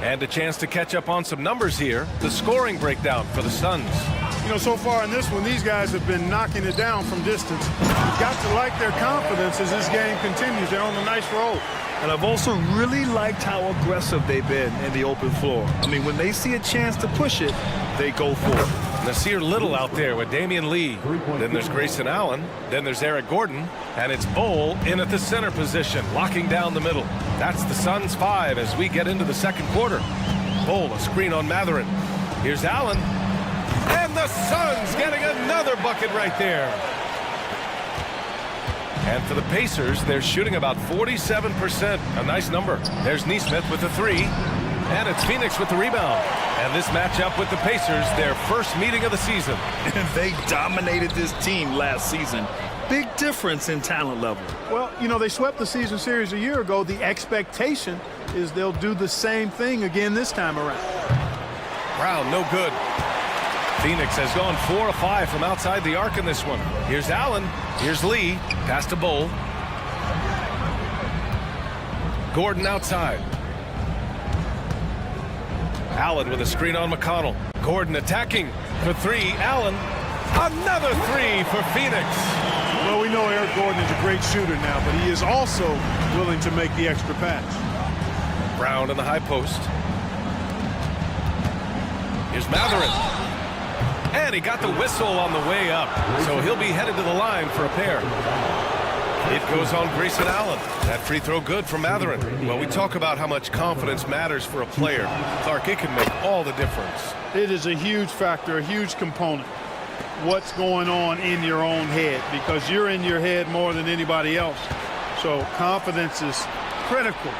Speaker 8: And a chance to catch up on some numbers here. The scoring breakdown for the Suns.
Speaker 9: You know, so far in this one, these guys have been knocking it down from distance. You've got to like their confidence as this game continues. They're on a nice roll.
Speaker 10: And I've also really liked how aggressive they've been in the open floor. I mean, when they see a chance to push it, they go for it.
Speaker 8: Nasir Little out there with Damian Lee. Then there's Grayson Allen. Then there's Eric Gordon. And it's Bol in at the center position, locking down the middle. That's the Suns 5 as we get into the second quarter. Bol, a screen on Matherin. Here's Allen. And the Suns getting another bucket right there. And for the Pacers, they're shooting about 47%. A nice number. There's Nesmith with the three. And it's Phoenix with the rebound. And this matchup with the Pacers, their first meeting of the season.
Speaker 10: And they dominated this team last season. Big difference in talent level.
Speaker 9: Well, you know, they swept the season series a year ago. The expectation is they'll do the same thing again this time around.
Speaker 8: Brown, no good. Phoenix has gone 4 of 5 from outside the arc in this one. Here's Allen. Here's Lee. Pass to Bol. Gordon outside. Allen with a screen on McConnell. Gordon attacking for three. Allen. Another three for Phoenix.
Speaker 9: Well, we know Eric Gordon is a great shooter now, but he is also willing to make the extra pass.
Speaker 8: Brown in the high post. Here's Matherin. And he got the whistle on the way up, so he'll be headed to the line for a pair. It goes on Grayson Allen. That free throw good from Matherin. Well, we talk about how much confidence matters for a player. Clark, it can make all the difference.
Speaker 9: It is a huge factor, a huge component. What's going on in your own head, because you're in your head more than anybody else. So confidence is critical.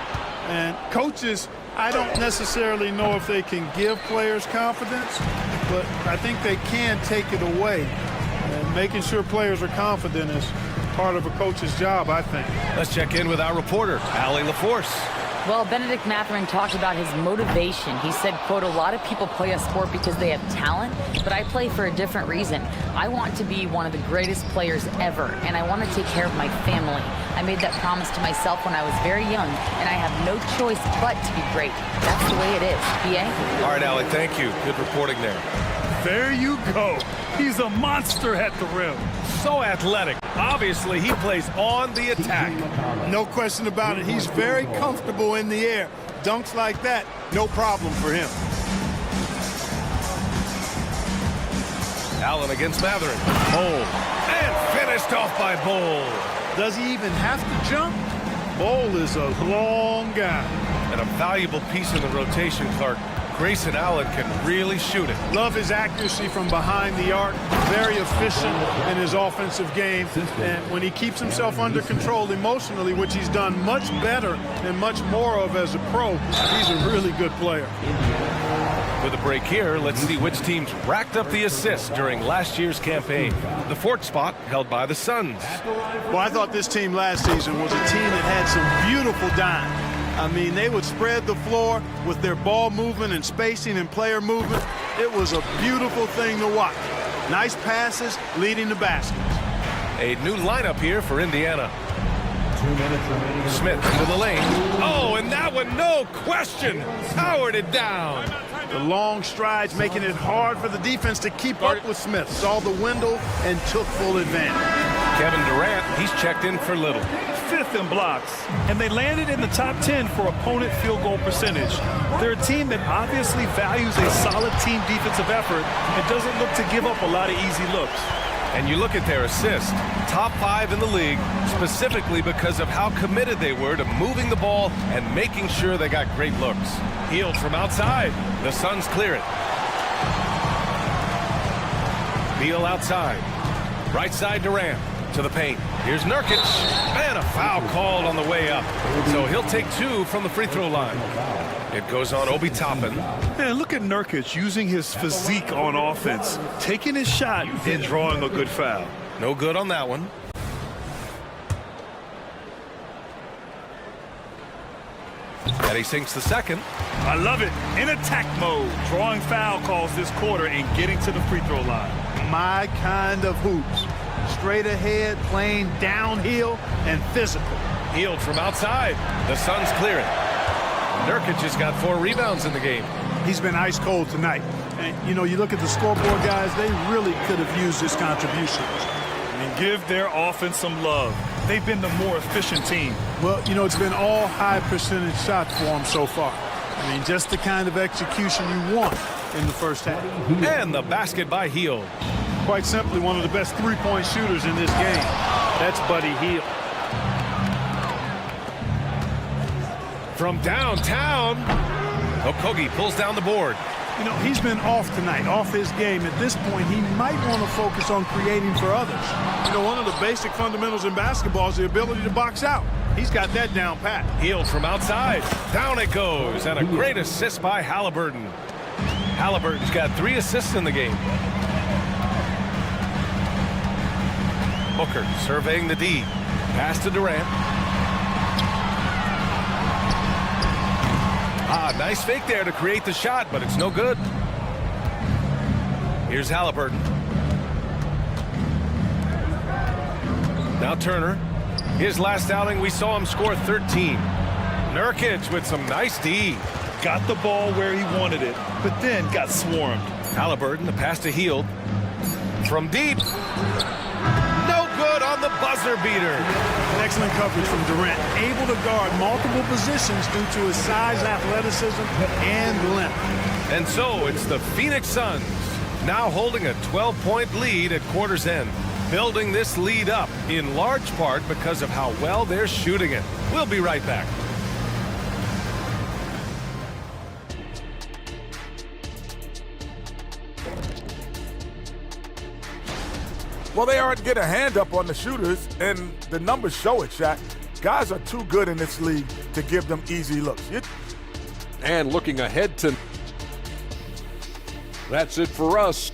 Speaker 9: And coaches, I don't necessarily know if they can give players confidence, but I think they can take it away. And making sure players are confident is part of a coach's job, I think.
Speaker 8: Let's check in with our reporter, Allie LaForce.
Speaker 11: Well, Benedict Matherin talked about his motivation. He said, quote, a lot of people play a sport because they have talent, but I play for a different reason. I want to be one of the greatest players ever, and I want to take care of my family. I made that promise to myself when I was very young, and I have no choice but to be great. That's the way it is. PA?
Speaker 8: All right, Allie, thank you. Good reporting there.
Speaker 10: There you go. He's a monster at the rim.
Speaker 8: So athletic. Obviously, he plays on the attack.
Speaker 9: No question about it. He's very comfortable in the air. Dunks like that, no problem for him.
Speaker 8: Allen against Matherin. Bol. And finished off by Bol.
Speaker 9: Does he even have to jump? Bol is a long guy.
Speaker 8: And a valuable piece in the rotation, Clark. Grayson Allen can really shoot it.
Speaker 9: Love his accuracy from behind the arc. Very efficient in his offensive game. And when he keeps himself under control emotionally, which he's done much better and much more of as a pro, he's a really good player.
Speaker 8: With a break here, let's see which teams racked up the assists during last year's campaign. The fourth spot held by the Suns.
Speaker 9: Well, I thought this team last season was a team that had some beautiful dimes. I mean, they would spread the floor with their ball movement and spacing and player movement. It was a beautiful thing to watch. Nice passes leading to baskets.
Speaker 8: A new lineup here for Indiana.
Speaker 7: 2 minutes remaining.
Speaker 8: Smith into the lane. Oh, and that one, no question, powered it down.
Speaker 9: The long strides making it hard for the defense to keep up with Smith. Saw the window and took full advantage.
Speaker 8: Kevin Durant, he's checked in for Little.
Speaker 10: 5th in blocks, and they landed in the top 10 for opponent field goal percentage. They're a team that obviously values a solid team defensive effort and doesn't look to give up a lot of easy looks.
Speaker 8: And you look at their assists, top 5 in the league, specifically because of how committed they were to moving the ball and making sure they got great looks. Healed from outside. The Suns clear it. Beal outside. Right side Durant to the paint. Here's Nurkic. And a foul called on the way up. So he'll take 2 from the free throw line. It goes on Obi Toppin.
Speaker 10: Man, look at Nurkic using his physique on offense, taking his shot and drawing a good foul.
Speaker 8: No good on that one. And he sinks the second.
Speaker 10: I love it. In attack mode, drawing foul calls this quarter and getting to the free throw line.
Speaker 9: My kind of hoops. Straight ahead, playing downhill, and physical.
Speaker 8: Healed from outside. The Suns clear it. Nurkic has got 4 rebounds in the game.
Speaker 9: He's been ice cold tonight. And, you know, you look at the scoreboard, guys, they really could have used his contributions.
Speaker 10: I mean, give their offense some love. They've been the more efficient team.
Speaker 9: Well, you know, it's been all high percentage shots for them so far. I mean, just the kind of execution you want in the first half.
Speaker 8: And the basket by Hield.
Speaker 9: Quite simply, one of the best three-point shooters in this game. That's Buddy Hield.
Speaker 8: From downtown, Okogie pulls down the board.
Speaker 9: You know, he's been off tonight, off his game. At this point, he might want to focus on creating for others. You know, one of the basic fundamentals in basketball is the ability to box out. He's got that down pat.
Speaker 8: Healed from outside. Down it goes. And a great assist by Halliburton. Halliburton's got 3 assists in the game. Booker surveying the D. Pass to Durant. Nice fake there to create the shot, but it's no good. Here's Halliburton. Now Turner. His last outing, we saw him score 13. Nurkic with some nice D.
Speaker 10: Got the ball where he wanted it, but then got swarmed.
Speaker 8: Halliburton, the pass to Hield. From deep. No good on the buzzer beater.
Speaker 9: Excellent coverage from Durant. Able to guard multiple positions due to his size, athleticism, and length.
Speaker 8: And so it's the Phoenix Suns now holding a 12-point lead at quarter's end. Building this lead up in large part because of how well they're shooting it. We'll be right back.
Speaker 12: Well, they aren't getting a hand up on the shooters, and the numbers show it, Shaq. Guys are too good in this league to give them easy looks.
Speaker 6: And looking ahead to... That's it for us.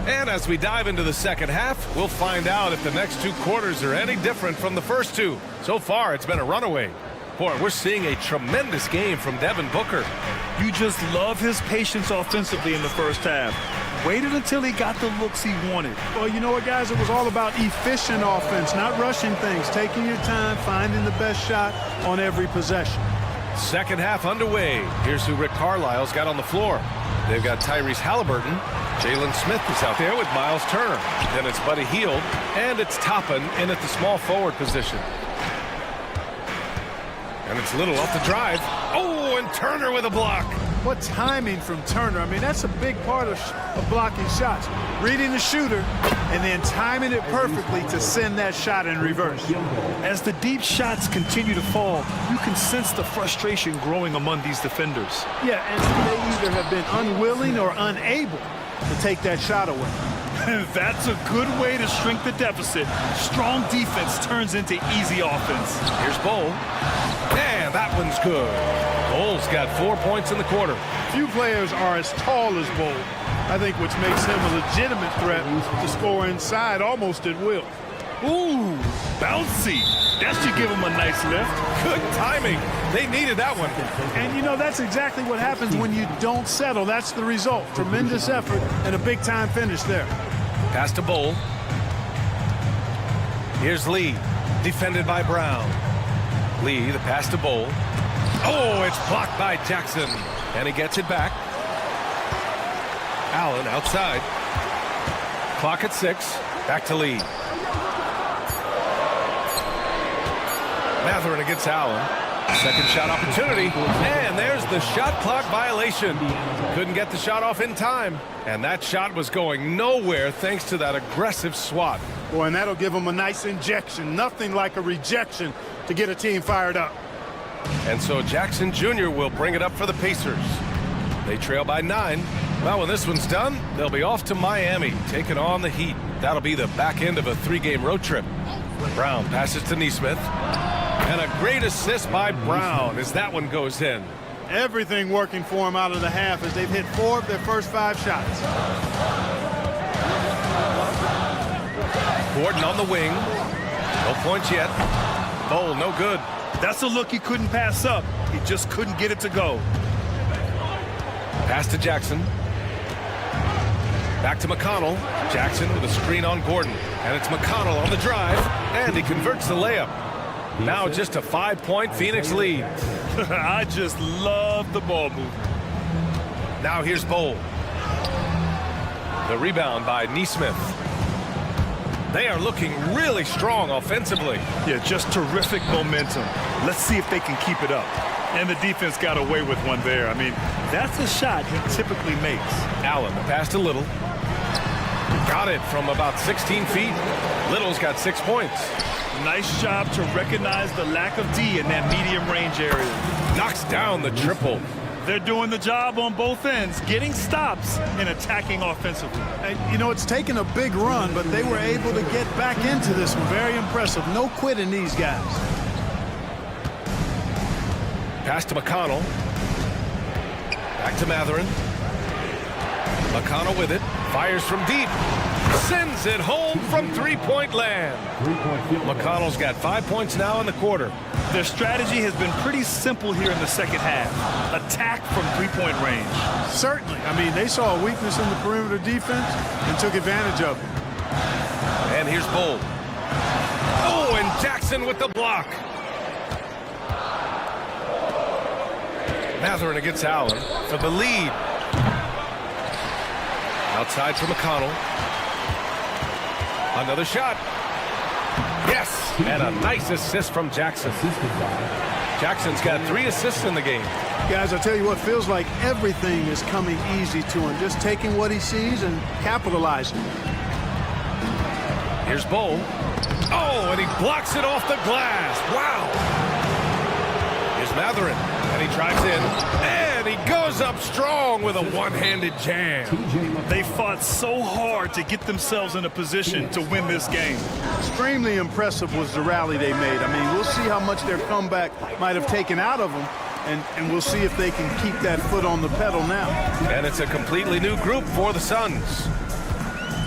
Speaker 8: And as we dive into the second half, we'll find out if the next 2 quarters are any different from the first 2. So far, it's been a runaway. Boy, we're seeing a tremendous game from Devin Booker.
Speaker 10: You just love his patience offensively in the first half. Waited until he got the looks he wanted.
Speaker 9: Well, you know what, guys? It was all about efficient offense, not rushing things, taking your time, finding the best shot on every possession.
Speaker 8: Second half underway. Here's who Rick Carlisle's got on the floor. They've got Tyrese Halliburton. Jalen Smith is out there with Miles Turner. Then it's Buddy Hield, and it's Toppin in at the small forward position. And it's Little off the drive. Oh, and Turner with a block.
Speaker 9: What timing from Turner. I mean, that's a big part of blocking shots. Reading the shooter and then timing it perfectly to send that shot in reverse.
Speaker 10: As the deep shots continue to fall, you can sense the frustration growing among these defenders.
Speaker 9: Yeah, and they either have been unwilling or unable to take that shot away.
Speaker 10: That's a good way to shrink the deficit. Strong defense turns into easy offense.
Speaker 8: Here's Bowl. And that one's good. Bowl's got 4 points in the quarter.
Speaker 9: Few players are as tall as Bowl. I think which makes him a legitimate threat to score inside almost at will.
Speaker 10: Ooh, bouncy. That should give him a nice lift.
Speaker 8: Good timing. They needed that one.
Speaker 9: And, you know, that's exactly what happens when you don't settle. That's the result. Tremendous effort and a big-time finish there.
Speaker 8: Pass to Bowl. Here's Lee, defended by Brown. Lee, the pass to Bowl. Oh, it's blocked by Jackson. And he gets it back. Allen outside. Clock at 6. Back to Lee. Matherin against Allen. Second shot opportunity. And there's the shot clock violation. Couldn't get the shot off in time. And that shot was going nowhere thanks to that aggressive swat.
Speaker 9: Boy, and that'll give them a nice injection. Nothing like a rejection to get a team fired up.
Speaker 8: And so Jackson Jr. will bring it up for the Pacers. They trail by 9. Well, when this one's done, they'll be off to Miami, taking on the Heat. That'll be the back end of a 3-game road trip. Brown passes to Neesmith. And a great assist by Brown as that one goes in.
Speaker 9: Everything working for them out of the half as they've hit 4 of their first 5 shots.
Speaker 8: Gordon on the wing. No points yet. Bowl, no good.
Speaker 10: That's a look he couldn't pass up. He just couldn't get it to go.
Speaker 8: Pass to Jackson. Back to McConnell. Jackson with a screen on Gordon. And it's McConnell on the drive. And he converts the layup. Now just a 5-point Phoenix lead.
Speaker 10: I just love the ball movement.
Speaker 8: Now here's Bowl. The rebound by Neesmith. They are looking really strong offensively.
Speaker 10: Yeah, just terrific momentum. Let's see if they can keep it up. And the defense got away with one there. I mean, that's a shot he typically makes.
Speaker 8: Allen, the pass to Little. Got it from about 16 feet. Little's got 6 points.
Speaker 10: Nice job to recognize the lack of D in that medium range area.
Speaker 8: Knocks down the triple.
Speaker 10: They're doing the job on both ends, getting stops and attacking offensively.
Speaker 9: And, you know, it's taken a big run, but they were able to get back into this one. Very impressive. No quitting these guys.
Speaker 8: Pass to McConnell. Back to Matherin. McConnell with it. Fires from deep. Sends it home from three-point land. McConnell's got 5 points now in the quarter.
Speaker 10: Their strategy has been pretty simple here in the second half. Attack from three-point range.
Speaker 9: Certainly. I mean, they saw a weakness in the perimeter defense and took advantage of it.
Speaker 8: And here's Bowl. Oh, and Jackson with the block. Matherin against Allen for the lead. Outside for McConnell. Another shot. Yes, and a nice assist from Jackson. Jackson's got 3 assists in the game.
Speaker 9: Guys, I tell you what, feels like everything is coming easy to him. Just taking what he sees and capitalizing.
Speaker 8: Here's Bowl. Oh, and he blocks it off the glass. Wow. Here's Matherin, and he drives in. And he goes up strong with a one-handed jam.
Speaker 10: They fought so hard to get themselves in a position to win this game.
Speaker 9: Extremely impressive was the rally they made. I mean, we'll see how much their comeback might have taken out of them, and we'll see if they can keep that foot on the pedal now.
Speaker 8: And it's a completely new group for the Suns.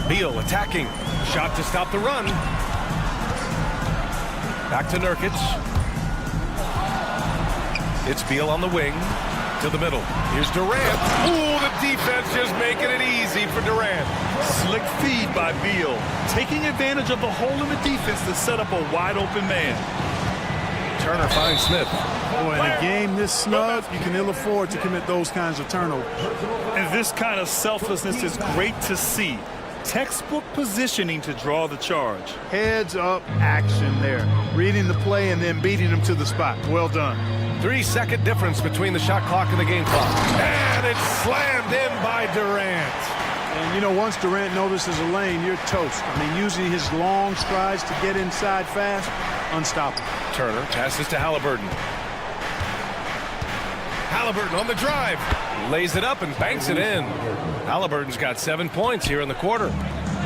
Speaker 8: Beal attacking. Shot to stop the run. Back to Nurkic. It's Beal on the wing. To the middle. Here's Durant. Ooh, the defense just making it easy for Durant.
Speaker 10: Slick feed by Beal. Taking advantage of the hole in the defense to set up a wide open man.
Speaker 8: Turner finds Smith.
Speaker 9: Boy, in a game this snug, you can ill afford to commit those kinds of turnovers.
Speaker 10: And this kind of selflessness is great to see. Textbook positioning to draw the charge.
Speaker 9: Heads up action there. Reading the play and then beating them to the spot. Well done.
Speaker 8: 3-second difference between the shot clock and the game clock. And it's slammed in by Durant.
Speaker 9: And, you know, once Durant notices a lane, you're toast. I mean, using his long strides to get inside fast, unstoppable.
Speaker 8: Turner passes to Halliburton. Halliburton on the drive. Lays it up and banks it in. Halliburton's got 7 points here in the quarter.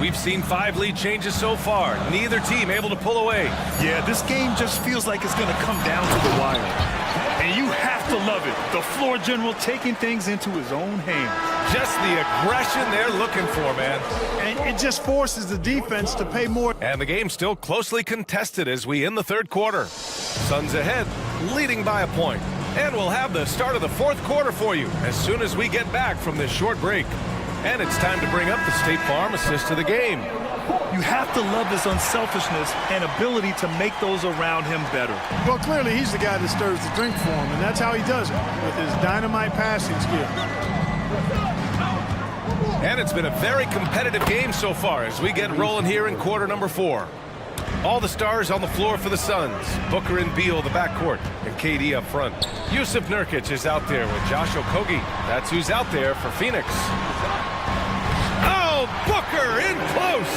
Speaker 8: We've seen 5 lead changes so far. Neither team able to pull away.
Speaker 10: Yeah, this game just feels like it's going to come down to the wire. And you have to love it. The floor general taking things into his own hands.
Speaker 8: Just the aggression they're looking for, man.
Speaker 9: And it just forces the defense to pay more.
Speaker 8: And the game's still closely contested as we end the third quarter. Suns ahead, leading by a point. And we'll have the start of the fourth quarter for you as soon as we get back from this short break. And it's time to bring up the State Farm assist to the game.
Speaker 10: You have to love his unselfishness and ability to make those around him better.
Speaker 9: Well, clearly he's the guy that stirs the drink for him, and that's how he does it, with his dynamite passing skill.
Speaker 8: And it's been a very competitive game so far as we get rolling here in quarter number 4. All the stars on the floor for the Suns. Booker and Beal, the backcourt, and KD up front. Yusuf Nurkic is out there with Josh Okogie. That's who's out there for Phoenix. Oh, Booker in close.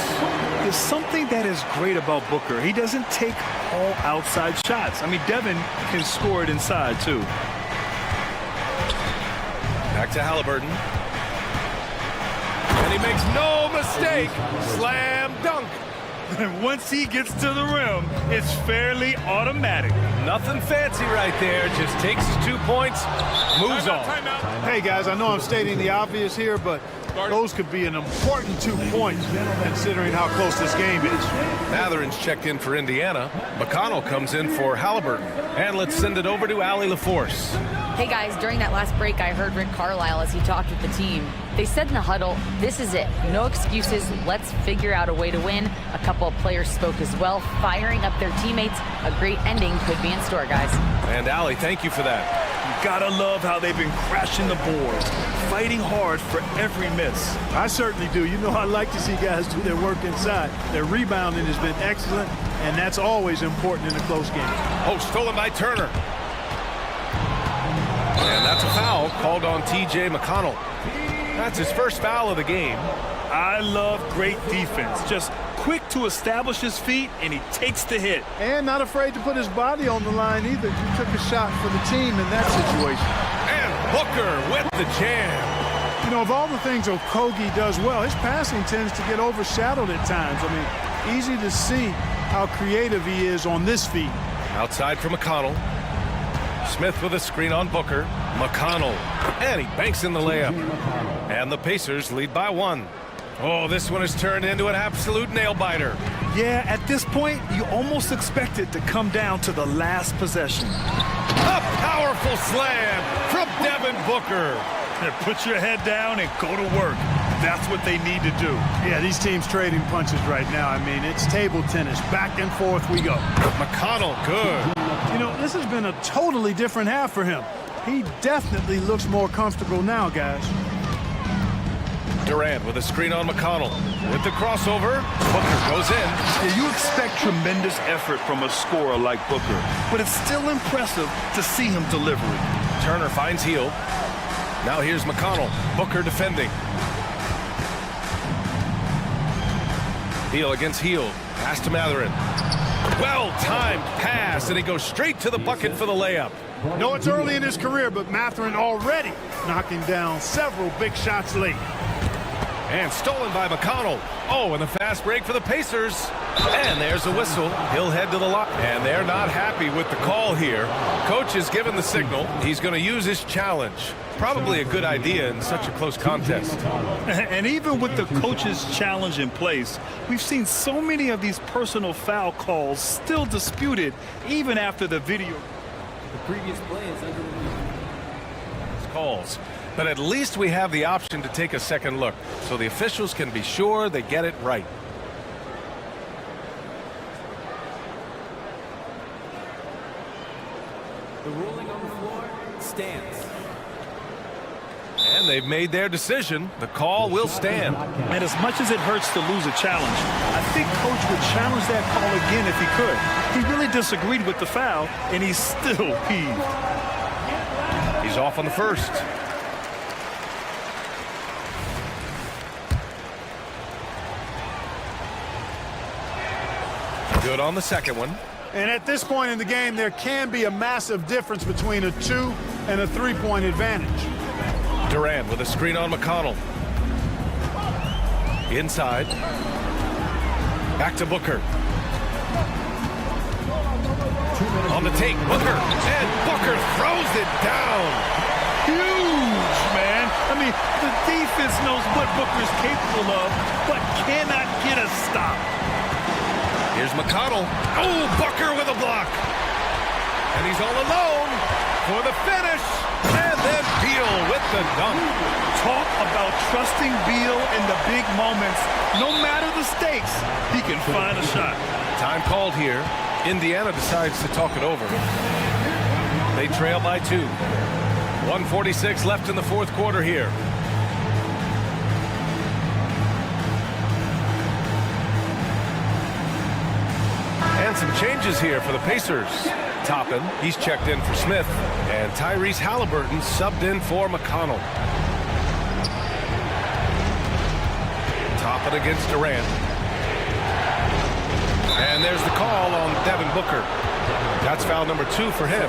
Speaker 10: There's something that is great about Booker. He doesn't take all outside shots. I mean, Devin can score it inside, too.
Speaker 8: Back to Halliburton. And he makes no mistake. Slam dunk.
Speaker 10: And once he gets to the rim, it's fairly automatic.
Speaker 8: Nothing fancy right there. Just takes his 2 points, moves on.
Speaker 9: Hey, guys, I know I'm stating the obvious here, but those could be an important 2 points considering how close this game is.
Speaker 8: Matherin's checked in for Indiana. McConnell comes in for Halliburton. And let's send it over to Allie LaForce.
Speaker 11: Hey guys, during that last break, I heard Rick Carlisle as he talked with the team. They said in the huddle, this is it. No excuses. Let's figure out a way to win. A couple of players spoke as well, firing up their teammates. A great ending could be in store, guys.
Speaker 8: And Allie, thank you for that.
Speaker 10: You gotta love how they've been crashing the boards, fighting hard for every miss.
Speaker 9: I certainly do. You know, I like to see guys do their work inside. Their rebounding has been excellent, and that's always important in a close game.
Speaker 8: Oh, stolen by Turner. And that's a foul called on T.J. McConnell. That's his first foul of the game.
Speaker 10: I love great defense. Just quick to establish his feet, and he takes the hit.
Speaker 9: And not afraid to put his body on the line either. He took a shot for the team in that situation.
Speaker 8: And Booker with the jam.
Speaker 9: You know, of all the things Okogie does well, his passing tends to get overshadowed at times. I mean, easy to see how creative he is on this feed.
Speaker 8: Outside for McConnell. Smith with a screen on Booker. McConnell. And he banks in the layup. And the Pacers lead by 1. Oh, this one has turned into an absolute nail-biter.
Speaker 10: Yeah, at this point, you almost expect it to come down to the last possession.
Speaker 8: A powerful slam from Devin Booker.
Speaker 10: Put your head down and go to work. That's what they need to do.
Speaker 9: Yeah, these teams trading punches right now. I mean, it's table tennis. Back and forth we go.
Speaker 8: McConnell, good.
Speaker 9: You know, this has been a totally different half for him. He definitely looks more comfortable now, guys.
Speaker 8: Durant with a screen on McConnell. With the crossover, Booker goes in.
Speaker 10: Yeah, you expect tremendous effort from a scorer like Booker, but it's still impressive to see him delivering.
Speaker 8: Turner finds Hield. Now here's McConnell. Booker defending. Hield against Hield. Pass to Matherin. Well-timed pass, and he goes straight to the bucket for the layup.
Speaker 9: No, it's early in his career, but Matherin already knocking down several big shots late.
Speaker 8: And stolen by McConnell. Oh, and the fast break for the Pacers. And there's a whistle. He'll head to the line. And they're not happy with the call here. Coach has given the signal. He's going to use his challenge. Probably a good idea in such a close contest.
Speaker 10: And even with the coach's challenge in place, we've seen so many of these personal foul calls still disputed even after the video.
Speaker 7: The previous play is under the
Speaker 8: calls. But at least we have the option to take a second look, so the officials can be sure they get it right.
Speaker 7: The ruling on the floor stands.
Speaker 8: And they've made their decision. The call will stand.
Speaker 10: And as much as it hurts to lose a challenge, I think Coach would challenge that call again if he could. He really disagreed with the foul, and he's still peeved.
Speaker 8: He's off on the first. Good on the second one.
Speaker 9: And at this point in the game, there can be a massive difference between a 2 and a 3-point advantage.
Speaker 8: Durant with a screen on McConnell. Inside. Back to Booker. On the take, Booker. And Booker throws it down.
Speaker 10: Huge, man. I mean, the defense knows what Booker's capable of, but cannot get a stop.
Speaker 8: Here's McConnell. Oh, Booker with a block. And he's all alone for the finish. And then Beal with the dunk.
Speaker 10: Talk about trusting Beal in the big moments. No matter the stakes, he can find a shot.
Speaker 8: Time called here. Indiana decides to talk it over. They trail by 2. 1:46 left in the fourth quarter here. changes here for the Pacers. Toppin, he's checked in for Smith. And Tyrese Halliburton subbed in for McConnell. Toppin against Durant. And there's the call on Devin Booker. That's foul number 2 for him.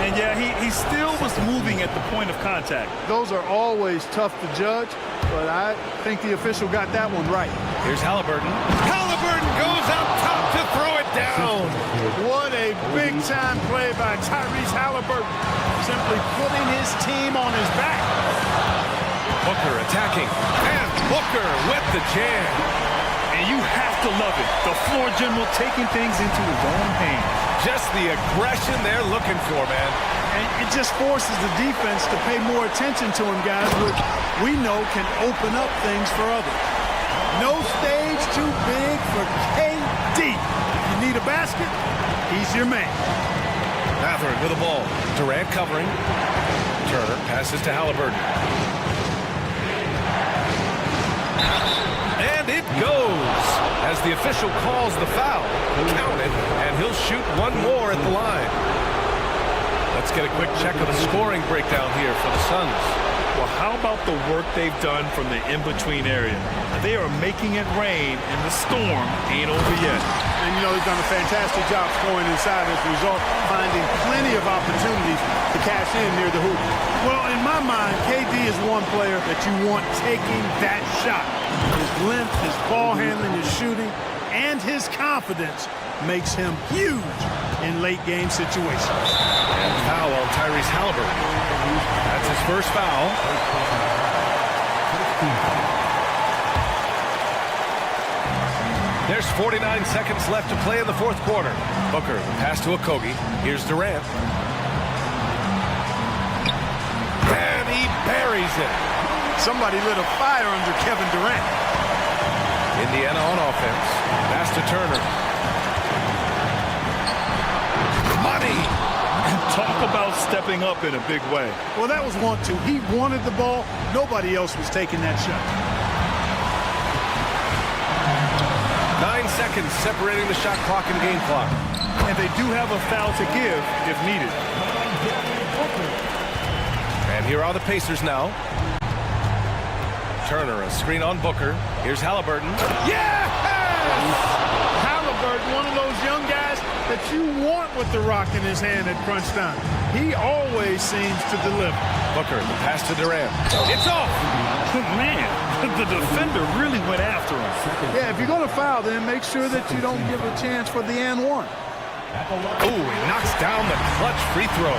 Speaker 10: And yeah, he still was moving at the point of contact.
Speaker 9: Those are always tough to judge, but I think the official got that one right.
Speaker 8: Here's Halliburton. Halliburton goes out top to throw it down.
Speaker 9: What a big-time play by Tyrese Halliburton. Simply putting his team on his back.
Speaker 8: Booker attacking. And Booker with the jam.
Speaker 10: And you have to love it. The floor general taking things into his own hands.
Speaker 8: Just the aggression they're looking for, man.
Speaker 9: And it just forces the defense to pay more attention to him, guys, which we know can open up things for others. No stage too big for KD. If you need a basket, he's your man.
Speaker 8: Mathurin with the ball. Durant covering. Turner passes to Halliburton. And it goes as the official calls the foul. Count it, and he'll shoot one more at the line. Let's get a quick check of the scoring breakdown here for the Suns.
Speaker 10: Well, how about the work they've done from the in-between area? They are making it rain, and the storm ain't over yet.
Speaker 9: And, you know, they've done a fantastic job scoring inside as a result, finding plenty of opportunities to cash in near the hoop. Well, in my mind, KD is one player that you want taking that shot. His length, his ball handling, his shooting, and his confidence makes him huge in late-game situations.
Speaker 8: And foul on Tyrese Halliburton. That's his first foul. There's 49 seconds left to play in the fourth quarter. Booker, the pass to Okogie. Here's Durant. And he buries it.
Speaker 9: Somebody lit a fire under Kevin Durant.
Speaker 8: Indiana on offense. Pass to Turner. Money!
Speaker 10: Talk about stepping up in a big way.
Speaker 9: Well, that was 1-2. He wanted the ball. Nobody else was taking that shot.
Speaker 8: 9 seconds separating the shot clock and game clock.
Speaker 10: And they do have a foul to give if needed.
Speaker 8: And here are the Pacers now. Turner, a screen on Booker. Here's Halliburton.
Speaker 9: Yeah! Halliburton, one of those young guys that you want with the rock in his hand at crunch time. He always seems to deliver.
Speaker 8: Booker, the pass to Durant. It's off!
Speaker 10: Man, the defender really went after him.
Speaker 9: Yeah, if you're going to foul, then make sure that you don't give a chance for the and one.
Speaker 8: Ooh, he knocks down the clutch free throw.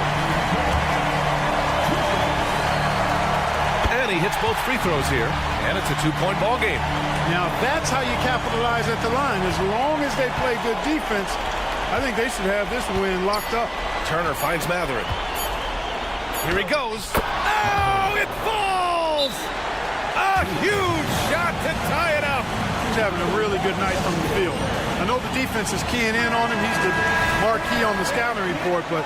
Speaker 8: And he hits both free throws here, and it's a 2-point ball game.
Speaker 9: Now, that's how you capitalize at the line. As long as they play good defense, I think they should have this win locked up.
Speaker 8: Turner finds Mathurin. Here he goes. Oh, it falls! A huge shot to tie it up.
Speaker 9: He's having a really good night from the field. I know the defense is keying in on him. He's the marquee on the scouting report, but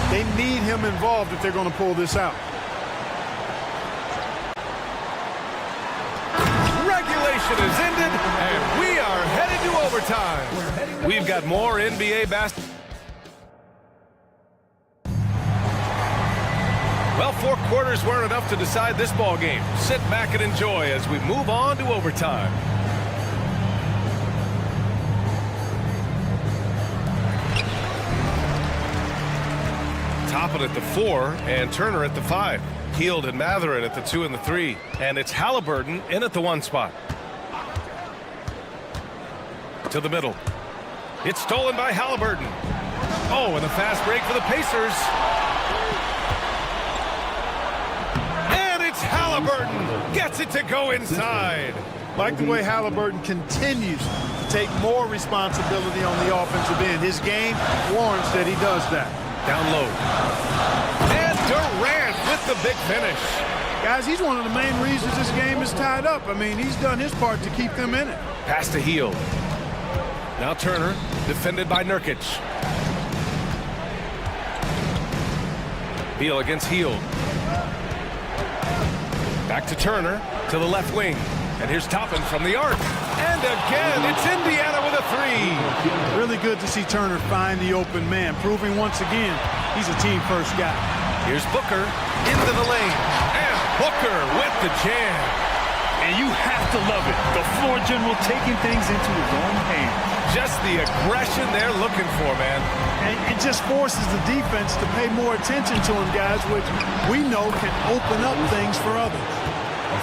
Speaker 9: they need him involved if they're going to pull this out.
Speaker 8: Regulation is ended, and we are headed to overtime. We've got more NBA basketball. Well, 4 quarters weren't enough to decide this ball game. Sit back and enjoy as we move on to overtime. Toppin at the 4 and Turner at the 5. Hield and Mathurin at the 2 and the 3. And it's Halliburton in at the 1 spot. To the middle. It's stolen by Halliburton. Oh, and the fast break for the Pacers. And it's Halliburton. Gets it to go inside.
Speaker 9: Like the way Halliburton continues to take more responsibility on the offensive end. His game warrants that he does that.
Speaker 8: Down low. And Durant with the big finish.
Speaker 9: Guys, he's one of the main reasons this game is tied up. I mean, he's done his part to keep them in it.
Speaker 8: Pass to Hield. Now Turner, defended by Nurkic. Beal against Hield. Back to Turner, to the left wing. And here's Toppin from the arc. And again, it's Indiana with a three.
Speaker 9: Really good to see Turner find the open man, proving once again he's a team-first guy.
Speaker 8: Here's Booker into the lane. And Booker with the jam.
Speaker 10: And you have to love it. The floor general taking things into his own hands.
Speaker 8: Just the aggression they're looking for, man.
Speaker 9: And it just forces the defense to pay more attention to him, guys, which we know can open up things for others.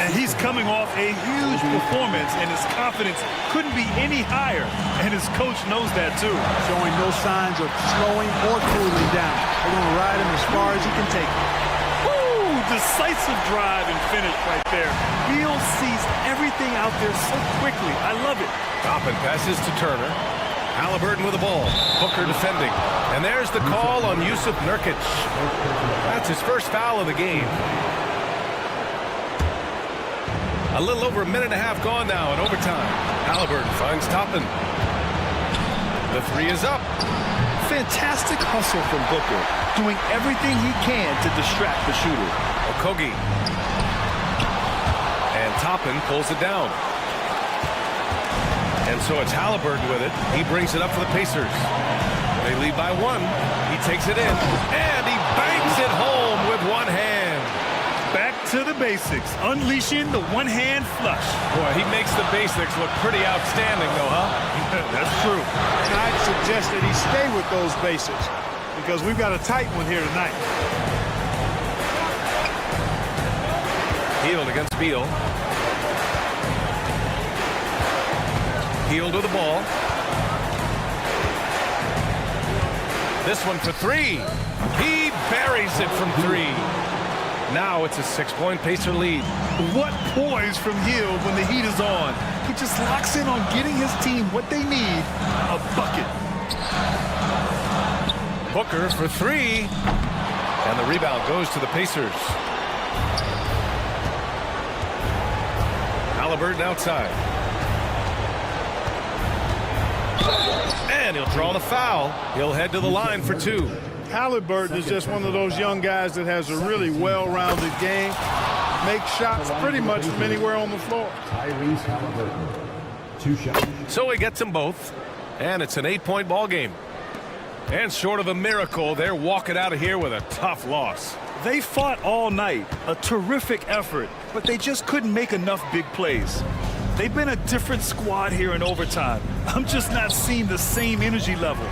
Speaker 10: And he's coming off a huge performance, and his confidence couldn't be any higher. And his coach knows that, too.
Speaker 9: Showing no signs of slowing or cooling down. They're going to ride him as far as he can take him.
Speaker 10: Woo! Decisive drive and finish right there. Beal sees everything out there so quickly. I love it.
Speaker 8: Toppin passes to Turner. Halliburton with the ball. Booker defending. And there's the call on Yusuf Nurkic. That's his first foul of the game. A little over a minute and a half gone now in overtime. Halliburton finds Toppin. The three is up.
Speaker 10: Fantastic hustle from Booker, doing everything he can to distract the shooter.
Speaker 8: Okogie. And Toppin pulls it down. And so it's Halliburton with it. He brings it up for the Pacers. They lead by one. He takes it in. And he bangs it home with one hand.
Speaker 10: Back to the basics, unleashing the one-hand flush.
Speaker 8: Boy, he makes the basics look pretty outstanding, though, huh?
Speaker 9: That's true. And I'd suggest that he stay with those basics because we've got a tight one here tonight.
Speaker 8: Hield against Beal. Hield with the ball. This one for three. He buries it from three. Now it's a 6-point Pacer lead.
Speaker 10: What poise from Hill when the heat is on. He just locks in on getting his team what they need, a bucket.
Speaker 8: Booker for three. And the rebound goes to the Pacers. Halliburton outside. And he'll draw the foul. He'll head to the line for two.
Speaker 9: Halliburton is just one of those young guys that has a really well-rounded game. Makes shots pretty much from anywhere on the floor.
Speaker 7: Tyrese Halliburton. 2 shots.
Speaker 8: So he gets them both. And it's an 8-point ball game. And short of a miracle, they're walking out of here with a tough loss.
Speaker 10: They fought all night. A terrific effort. But they just couldn't make enough big plays. They've been a different squad here in overtime. I'm just not seeing the same energy level.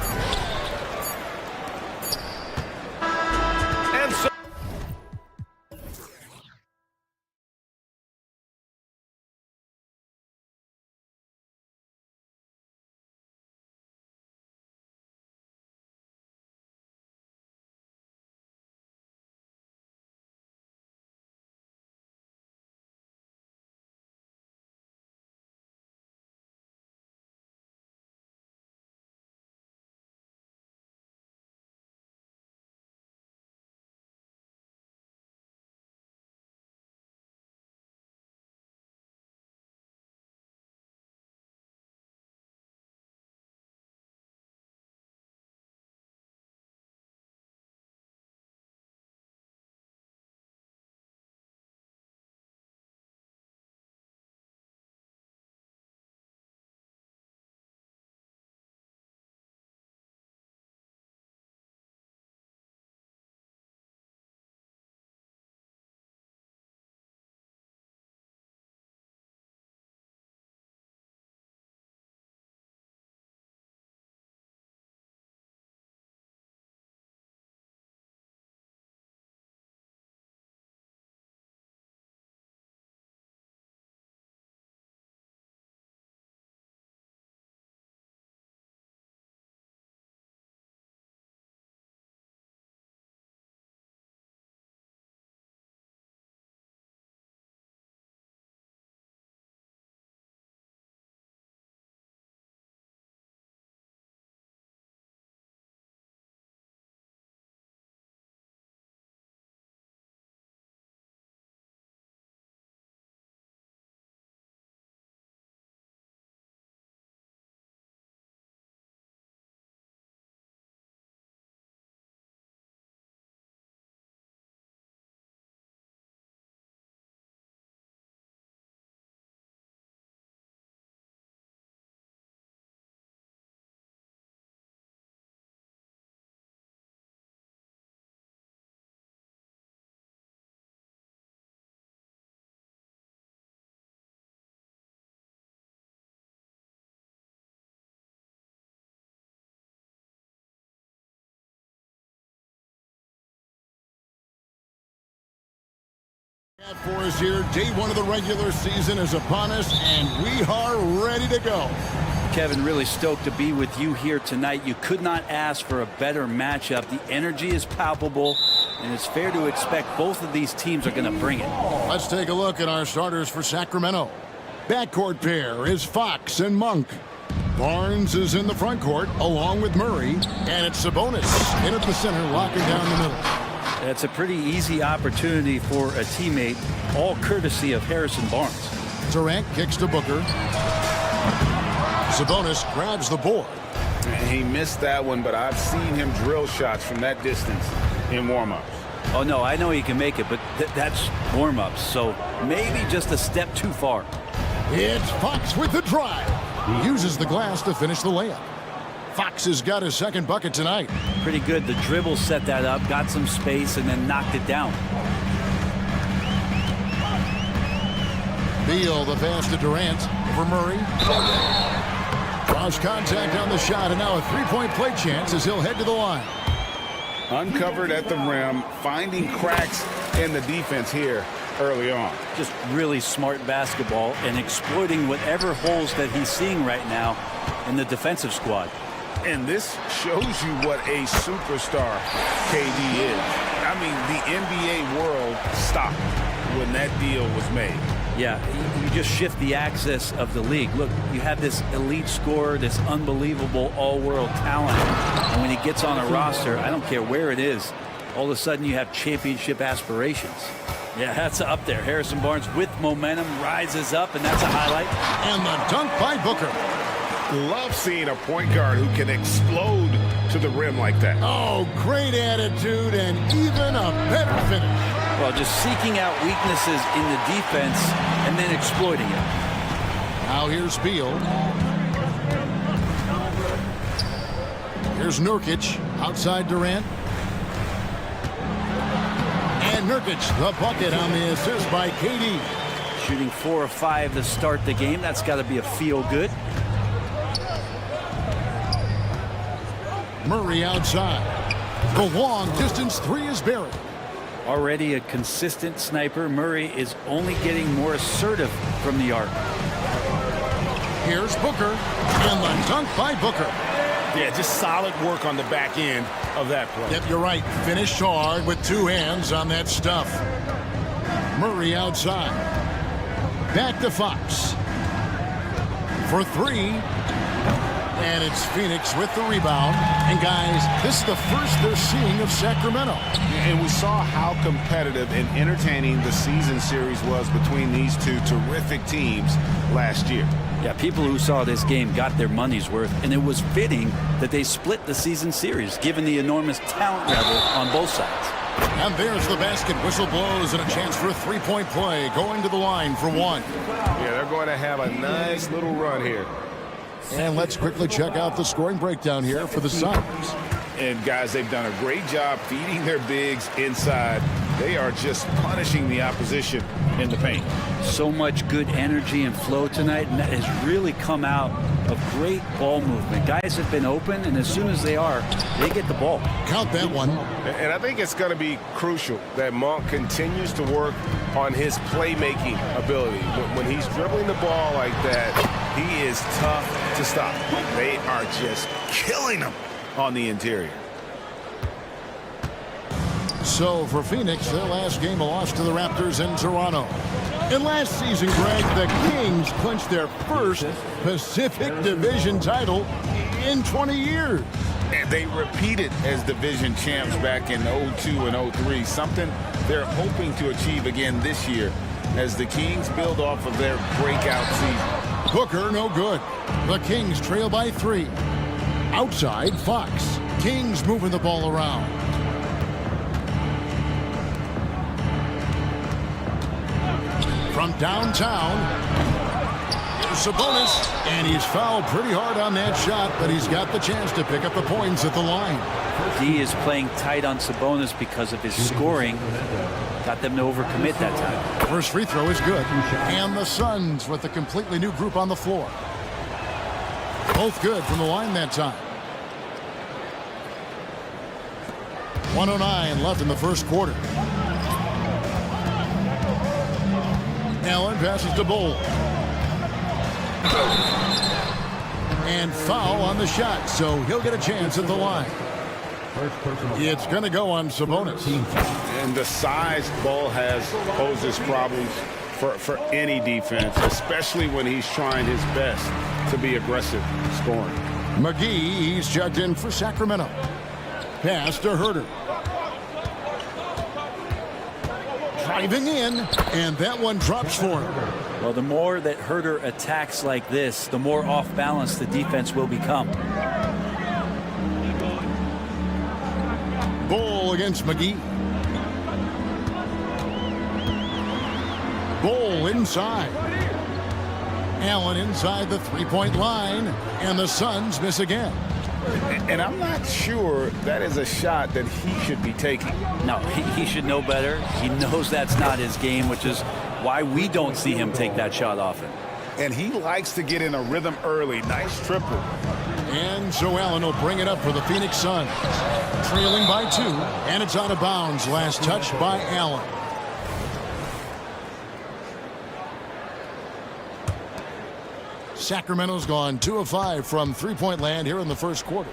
Speaker 1: For us here, day one of the regular season is upon us, and we are ready to go.
Speaker 14: Kevin, really stoked to be with you here tonight. You could not ask for a better matchup. The energy is palpable, and it's fair to expect both of these teams are going to bring it.
Speaker 1: Let's take a look at our starters for Sacramento. Backcourt pair is Fox and Monk. Barnes is in the front court along with Murray, and it's Sabonis in at the center, locking down the middle.
Speaker 14: That's a pretty easy opportunity for a teammate, all courtesy of Harrison Barnes.
Speaker 1: Durant kicks to Booker. Sabonis grabs the board.
Speaker 4: He missed that one, but I've seen him drill shots from that distance in warm-ups.
Speaker 14: Oh, no, I know he can make it, but that's warm-ups, so maybe just a step too far.
Speaker 1: It's Fox with the drive. He uses the glass to finish the layup. Fox has got his second bucket tonight.
Speaker 14: Pretty good. The dribble set that up, got some space, and then knocked it down.
Speaker 1: Beal, the pass to Durant for Murray. Draws contact on the shot, and now a three-point play chance as he'll head to the line.
Speaker 4: Uncovered at the rim, finding cracks in the defense here early on.
Speaker 14: Just really smart basketball and exploiting whatever holes that he's seeing right now in the defensive squad.
Speaker 2: And this shows you what a superstar KD is. I mean, the NBA world stopped when that deal was made.
Speaker 14: Yeah, you just shift the axis of the league. Look, you have this elite scorer, this unbelievable all-world talent. And when he gets on a roster, I don't care where it is, all of a sudden you have championship aspirations. Yeah, that's up there. Harrison Barnes with momentum rises up, and that's a highlight.
Speaker 1: And the dunk by Booker.
Speaker 2: Love seeing a point guard who can explode to the rim like that.
Speaker 1: Oh, great attitude and even a better finish.
Speaker 14: Well, just seeking out weaknesses in the defense and then exploiting it.
Speaker 1: Now here's Beal. Here's Nurkic outside Durant. And Nurkic, the bucket on the assist by KD.
Speaker 14: Shooting 4 of 5 to start the game. That's got to be a feel-good.
Speaker 1: Murray outside. The long-distance three is buried.
Speaker 14: Already a consistent sniper, Murray is only getting more assertive from the arc.
Speaker 1: Here's Booker, and the dunk by Booker.
Speaker 2: Yeah, just solid work on the back end of that play.
Speaker 1: Yep, you're right. Finished hard with two hands on that stuff. Murray outside. Back to Fox. For three. And it's Phoenix with the rebound. And guys, this is the first they're seeing of Sacramento.
Speaker 2: And we saw how competitive and entertaining the season series was between these two terrific teams last year.
Speaker 14: Yeah, people who saw this game got their money's worth, and it was fitting that they split the season series, given the enormous talent level on both sides.
Speaker 1: And there's the basket. Whistle blows and a chance for a three-point play. Going to the line for one.
Speaker 2: Yeah, they're going to have a nice little run here.
Speaker 1: And let's quickly check out the scoring breakdown here for the Suns.
Speaker 2: And guys, they've done a great job feeding their bigs inside. They are just punishing the opposition in the paint.
Speaker 14: So much good energy and flow tonight, and that has really come out of great ball movement. Guys have been open, and as soon as they are, they get the ball.
Speaker 1: Count that one.
Speaker 2: And I think it's going to be crucial that Monk continues to work on his playmaking ability. When he's dribbling the ball like that, he is tough to stop. They are just killing him on the interior.
Speaker 1: So for Phoenix, their last game a loss to the Raptors in Toronto. And last season, Greg, the Kings clinched their first Pacific Division title in 20 years.
Speaker 4: And they repeated as division champs back in 02 and 03, something they're hoping to achieve again this year as the Kings build off of their breakout season.
Speaker 1: Booker, no good. The Kings trail by 3. Outside, Fox. Kings moving the ball around. From downtown, here's Sabonis, and he's fouled pretty hard on that shot, but he's got the chance to pick up the points at the line.
Speaker 14: D is playing tight on Sabonis because of his scoring. Got them to overcommit that time.
Speaker 1: First free throw is good. And the Suns with a completely new group on the floor. Both good from the line that time. 1:09 left in the first quarter. Allen passes to Bull. And foul on the shot, so he'll get a chance at the line. It's going to go on Sabonis.
Speaker 2: And the size Bull has poses problems for any defense, especially when he's trying his best to be aggressive scoring.
Speaker 1: McGee, he's checked in for Sacramento. Pass to Herter. Driving in, and that one drops for him.
Speaker 14: Well, the more that Herter attacks like this, the more off balance the defense will become.
Speaker 1: Bull against McGee. Bull inside. Allen inside the three-point line, and the Suns miss again.
Speaker 4: And I'm not sure that is a shot that he should be taking.
Speaker 14: No, he should know better. He knows that's not his game, which is why we don't see him take that shot often.
Speaker 4: And he likes to get in a rhythm early. Nice triple.
Speaker 1: And so Allen will bring it up for the Phoenix Suns. Trailing by 2, and it's out of bounds. Last touch by Allen. Sacramento's gone 2 of 5 from three-point land here in the first quarter.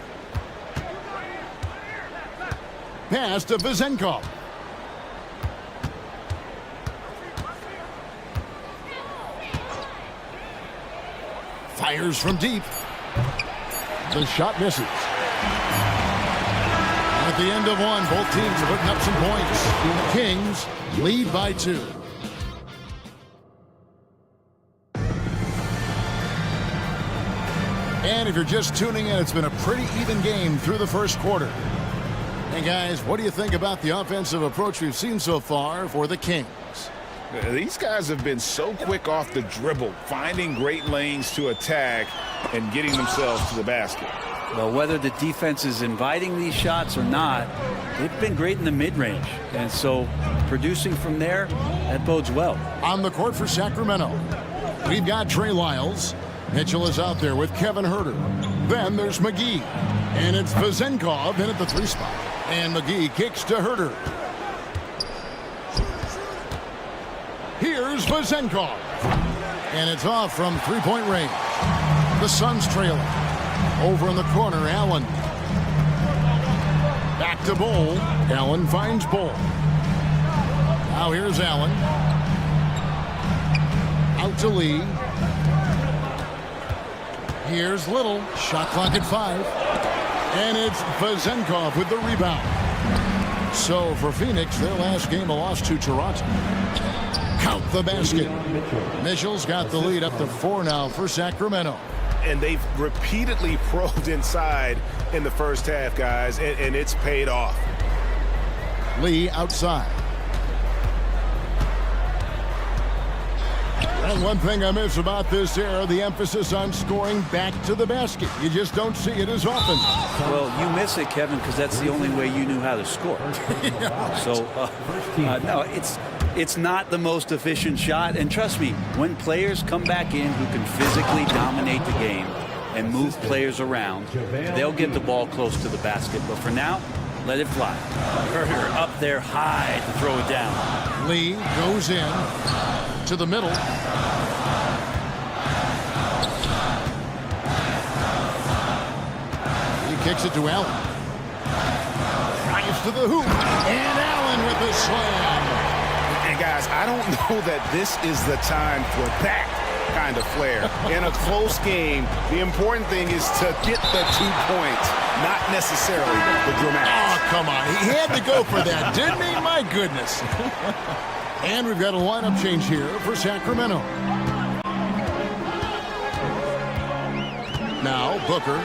Speaker 1: Pass to Vezenkov. Fires from deep. The shot misses. At the end of one, both teams are putting up some points. The Kings lead by 2. And if you're just tuning in, it's been a pretty even game through the first quarter. Hey guys, what do you think about the offensive approach we've seen so far for the Kings?
Speaker 4: These guys have been so quick off the dribble, finding great lanes to attack and getting themselves to the basket.
Speaker 14: Well, whether the defense is inviting these shots or not, they've been great in the mid-range. And so producing from there, that bodes well.
Speaker 1: On the court for Sacramento, we've got Trey Lyles. Mitchell is out there with Kevin Herter. Then there's McGee. And it's Vezenkov in at the 3 spot. And McGee kicks to Herter. Here's Vezenkov. And it's off from three-point range. The Suns trailing. Over in the corner, Allen. Back to Bull. Allen finds Bull. Now here's Allen. Out to Lee. Here's Little. Shot clock at 5. And it's Vezenkov with the rebound. So for Phoenix, their last game a loss to Toronto. Count the basket. Mitchell's got the lead up to 4 now for Sacramento.
Speaker 2: And they've repeatedly probed inside in the first half, guys, and it's paid off.
Speaker 1: Lee outside. And one thing I miss about this era, the emphasis on scoring back to the basket. You just don't see it as often.
Speaker 14: Well, you miss it, Kevin, because that's the only way you knew how to score.
Speaker 1: Yeah.
Speaker 14: So, no, it's not the most efficient shot. And trust me, when players come back in who can physically dominate the game and move players around, they'll get the ball close to the basket. But for now, let it fly. Herter up there high to throw it down.
Speaker 1: Lee goes in to the middle. He kicks it to Allen. Drives to the hoop. And Allen with the slam.
Speaker 2: And guys, I don't know that this is the time for that kind of flair. In a close game, the important thing is to get the 2 points, not necessarily the dramatic.
Speaker 1: Oh, come on. He had to go for that, didn't he? My goodness. And we've got a lineup change here for Sacramento. Now, Booker.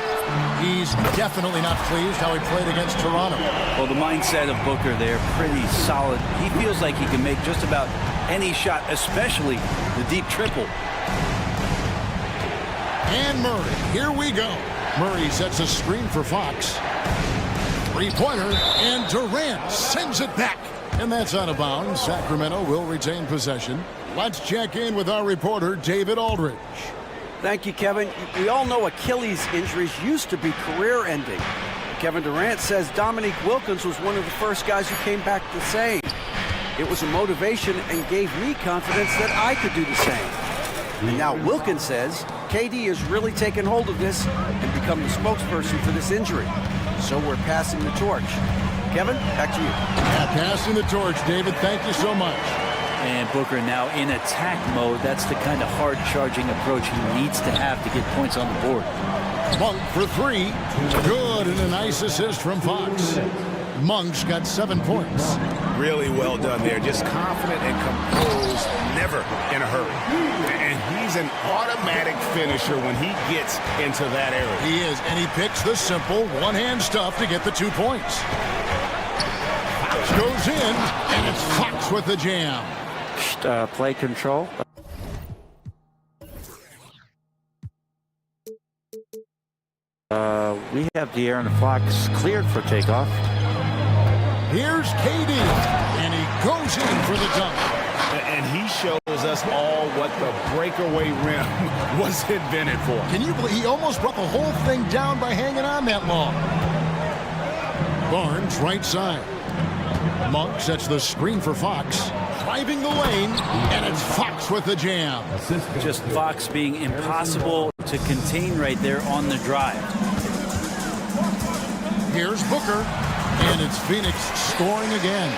Speaker 1: He's definitely not pleased how he played against Toronto.
Speaker 14: Well, the mindset of Booker there, pretty solid. He feels like he can make just about any shot, especially the deep triple.
Speaker 1: And Murray, here we go. Murray sets a screen for Fox. Three-pointer, and Durant sends it back. And that's out of bounds. Sacramento will retain possession. Let's check in with our reporter, David Aldridge.
Speaker 5: Thank you, Kevin. We all know Achilles injuries used to be career-ending. Kevin Durant says Dominique Wilkins was one of the first guys who came back the same. It was a motivation and gave me confidence that I could do the same. And now Wilkins says KD has really taken hold of this and become the spokesperson for this injury. So we're passing the torch. Kevin, back to you.
Speaker 1: Yeah, passing the torch, David. Thank you so much.
Speaker 14: And Booker now in attack mode. That's the kind of hard-charging approach he needs to have to get points on the board.
Speaker 1: Monk for three. Good, and a nice assist from Fox. Monk's got 7 points.
Speaker 16: Really well done there. Just confident and composed, never in a hurry. And he's an automatic finisher when he gets into that area.
Speaker 1: He is, and he picks the simple one-hand stuff to get the 2 points. Fox goes in, and it's Fox with the jam.
Speaker 14: Play control. We have De'Aaron Fox cleared for takeoff.
Speaker 1: Here's KD, and he goes in for the dunk.
Speaker 16: And he shows us all what the breakaway rim was invented for.
Speaker 1: Can you believe he almost brought the whole thing down by hanging on that long? Barnes right side. Monk sets the screen for Fox. Driving the lane, and it's Fox with the jam.
Speaker 14: Just Fox being impossible to contain right there on the drive.
Speaker 1: Here's Booker, and it's Phoenix scoring again.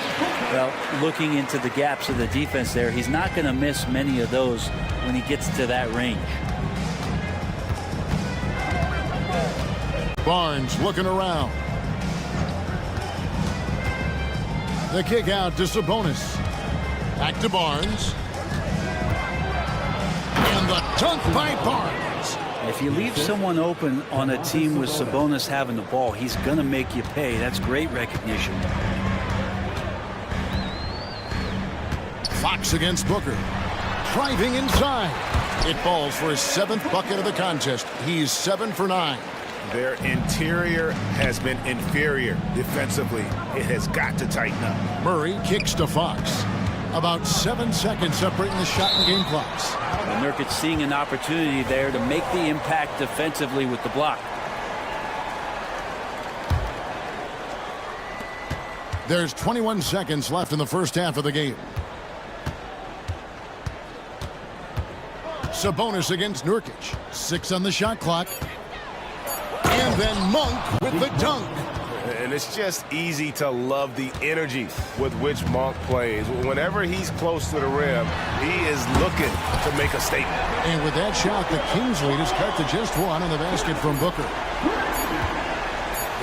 Speaker 14: Well, looking into the gaps of the defense there, he's not going to miss many of those when he gets to that range.
Speaker 1: Barnes looking around. The kick out to Sabonis. Back to Barnes. And the dunk by Barnes.
Speaker 14: If you leave someone open on a team with Sabonis having the ball, he's going to make you pay. That's great recognition.
Speaker 1: Fox against Booker. Driving inside. It falls for his 7th bucket of the contest. He's 7 for 9.
Speaker 16: Their interior has been inferior defensively. It has got to tighten up.
Speaker 1: Murray kicks to Fox. About 7 seconds separating the shot and game clocks.
Speaker 14: And Nurkic seeing an opportunity there to make the impact defensively with the block.
Speaker 1: There's 21 seconds left in the first half of the game. Sabonis against Nurkic. 6 on the shot clock. And then Monk with the dunk.
Speaker 16: And it's just easy to love the energy with which Monk plays. Whenever he's close to the rim, he is looking to make a statement.
Speaker 1: And with that shot, the Kings lead is cut to just 1 on the basket from Booker.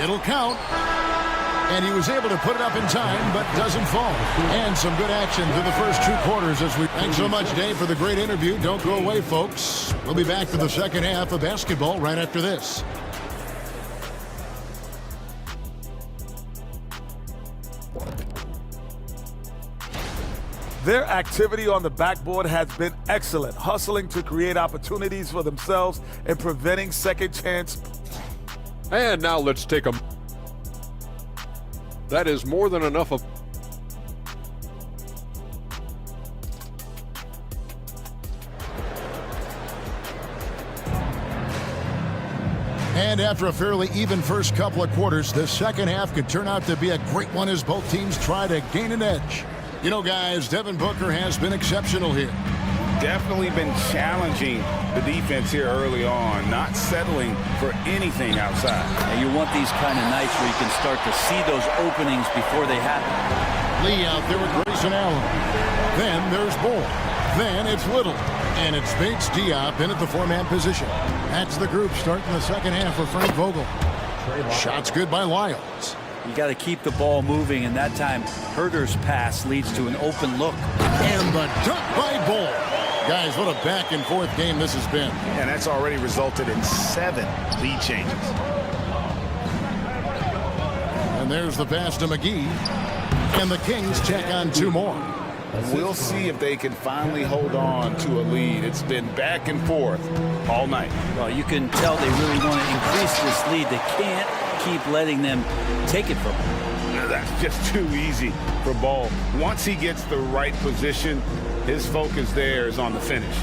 Speaker 1: It'll count. And he was able to put it up in time, but doesn't fall. And some good action through the first 2 quarters as we... Thanks so much, Dave, for the great interview. Don't go away, folks. We'll be back for the second half of basketball right after this.
Speaker 12: Their activity on the backboard has been excellent, hustling to create opportunities for themselves and preventing second chance.
Speaker 6: And now let's take a... That is more than enough of...
Speaker 1: And after a fairly even first couple of quarters, the second half could turn out to be a great one as both teams try to gain an edge. You know, guys, Devin Booker has been exceptional here.
Speaker 4: Definitely been challenging the defense here early on, not settling for anything outside.
Speaker 14: And you want these kind of nights where you can start to see those openings before they happen.
Speaker 1: Lee out there with Grayson Allen. Then there's Bull. Then it's Little. And it's Bates Diop in at the 4-man position. That's the group starting the second half for Frank Vogel. Shots good by Lyles.
Speaker 14: You got to keep the ball moving, and that time Herder's pass leads to an open look.
Speaker 1: And the dunk by Bull. Guys, what a back-and-forth game this has been.
Speaker 16: And that's already resulted in 7 lead changes.
Speaker 1: And there's the pass to McGee. And the Kings check on 2 more.
Speaker 4: We'll see if they can finally hold on to a lead. It's been back and forth all night.
Speaker 14: Well, you can tell they really want to increase this lead. They can't keep letting them take it from them.
Speaker 16: That's just too easy for Ball. Once he gets the right position, his focus there is on the finish.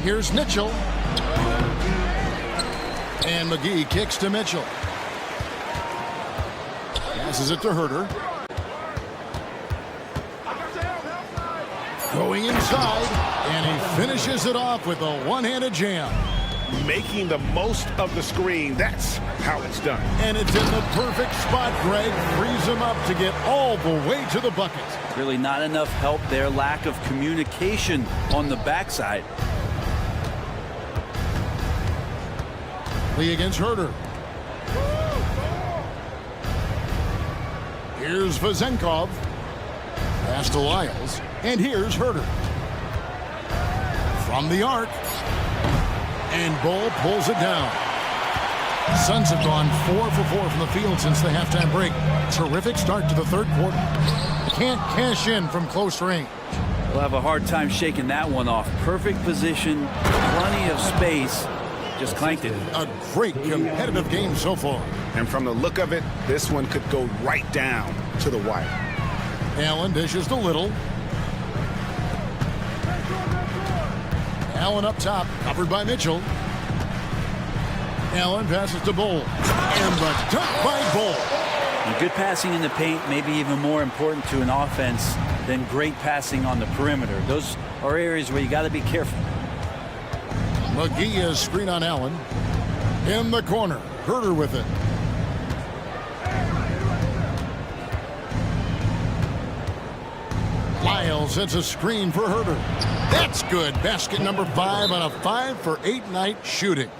Speaker 1: Here's Mitchell. And McGee kicks to Mitchell. Passes it to Herder. Going inside, and he finishes it off with a one-handed jam.
Speaker 16: Making the most of the screen. That's how it's done.
Speaker 1: And it's in the perfect spot, Greg. Frees him up to get all the way to the bucket.
Speaker 14: Really not enough help there. Lack of communication on the backside.
Speaker 1: Lee against Herder. Here's Vazenkov. Pass to Lyles. And here's Herder. From the arc. And Bull pulls it down. Suns have gone 4 for 4 from the field since the halftime break. Terrific start to the third quarter. Can't cash in from close range.
Speaker 14: We'll have a hard time shaking that one off. Perfect position, plenty of space. Just clanked it.
Speaker 1: A great competitive game so far.
Speaker 16: And from the look of it, this one could go right down to the wire.
Speaker 1: Allen dishes to Little. Allen up top, covered by Mitchell. Allen passes to Bull. And the dunk by Bull.
Speaker 14: And good passing in the paint may be even more important to an offense than great passing on the perimeter. Those are areas where you got to be careful.
Speaker 1: McGee is screen on Allen. In the corner, Herder with it. Lyles sets a screen for Herder. That's good. Basket number 5 on a 5 for 8 night shooting.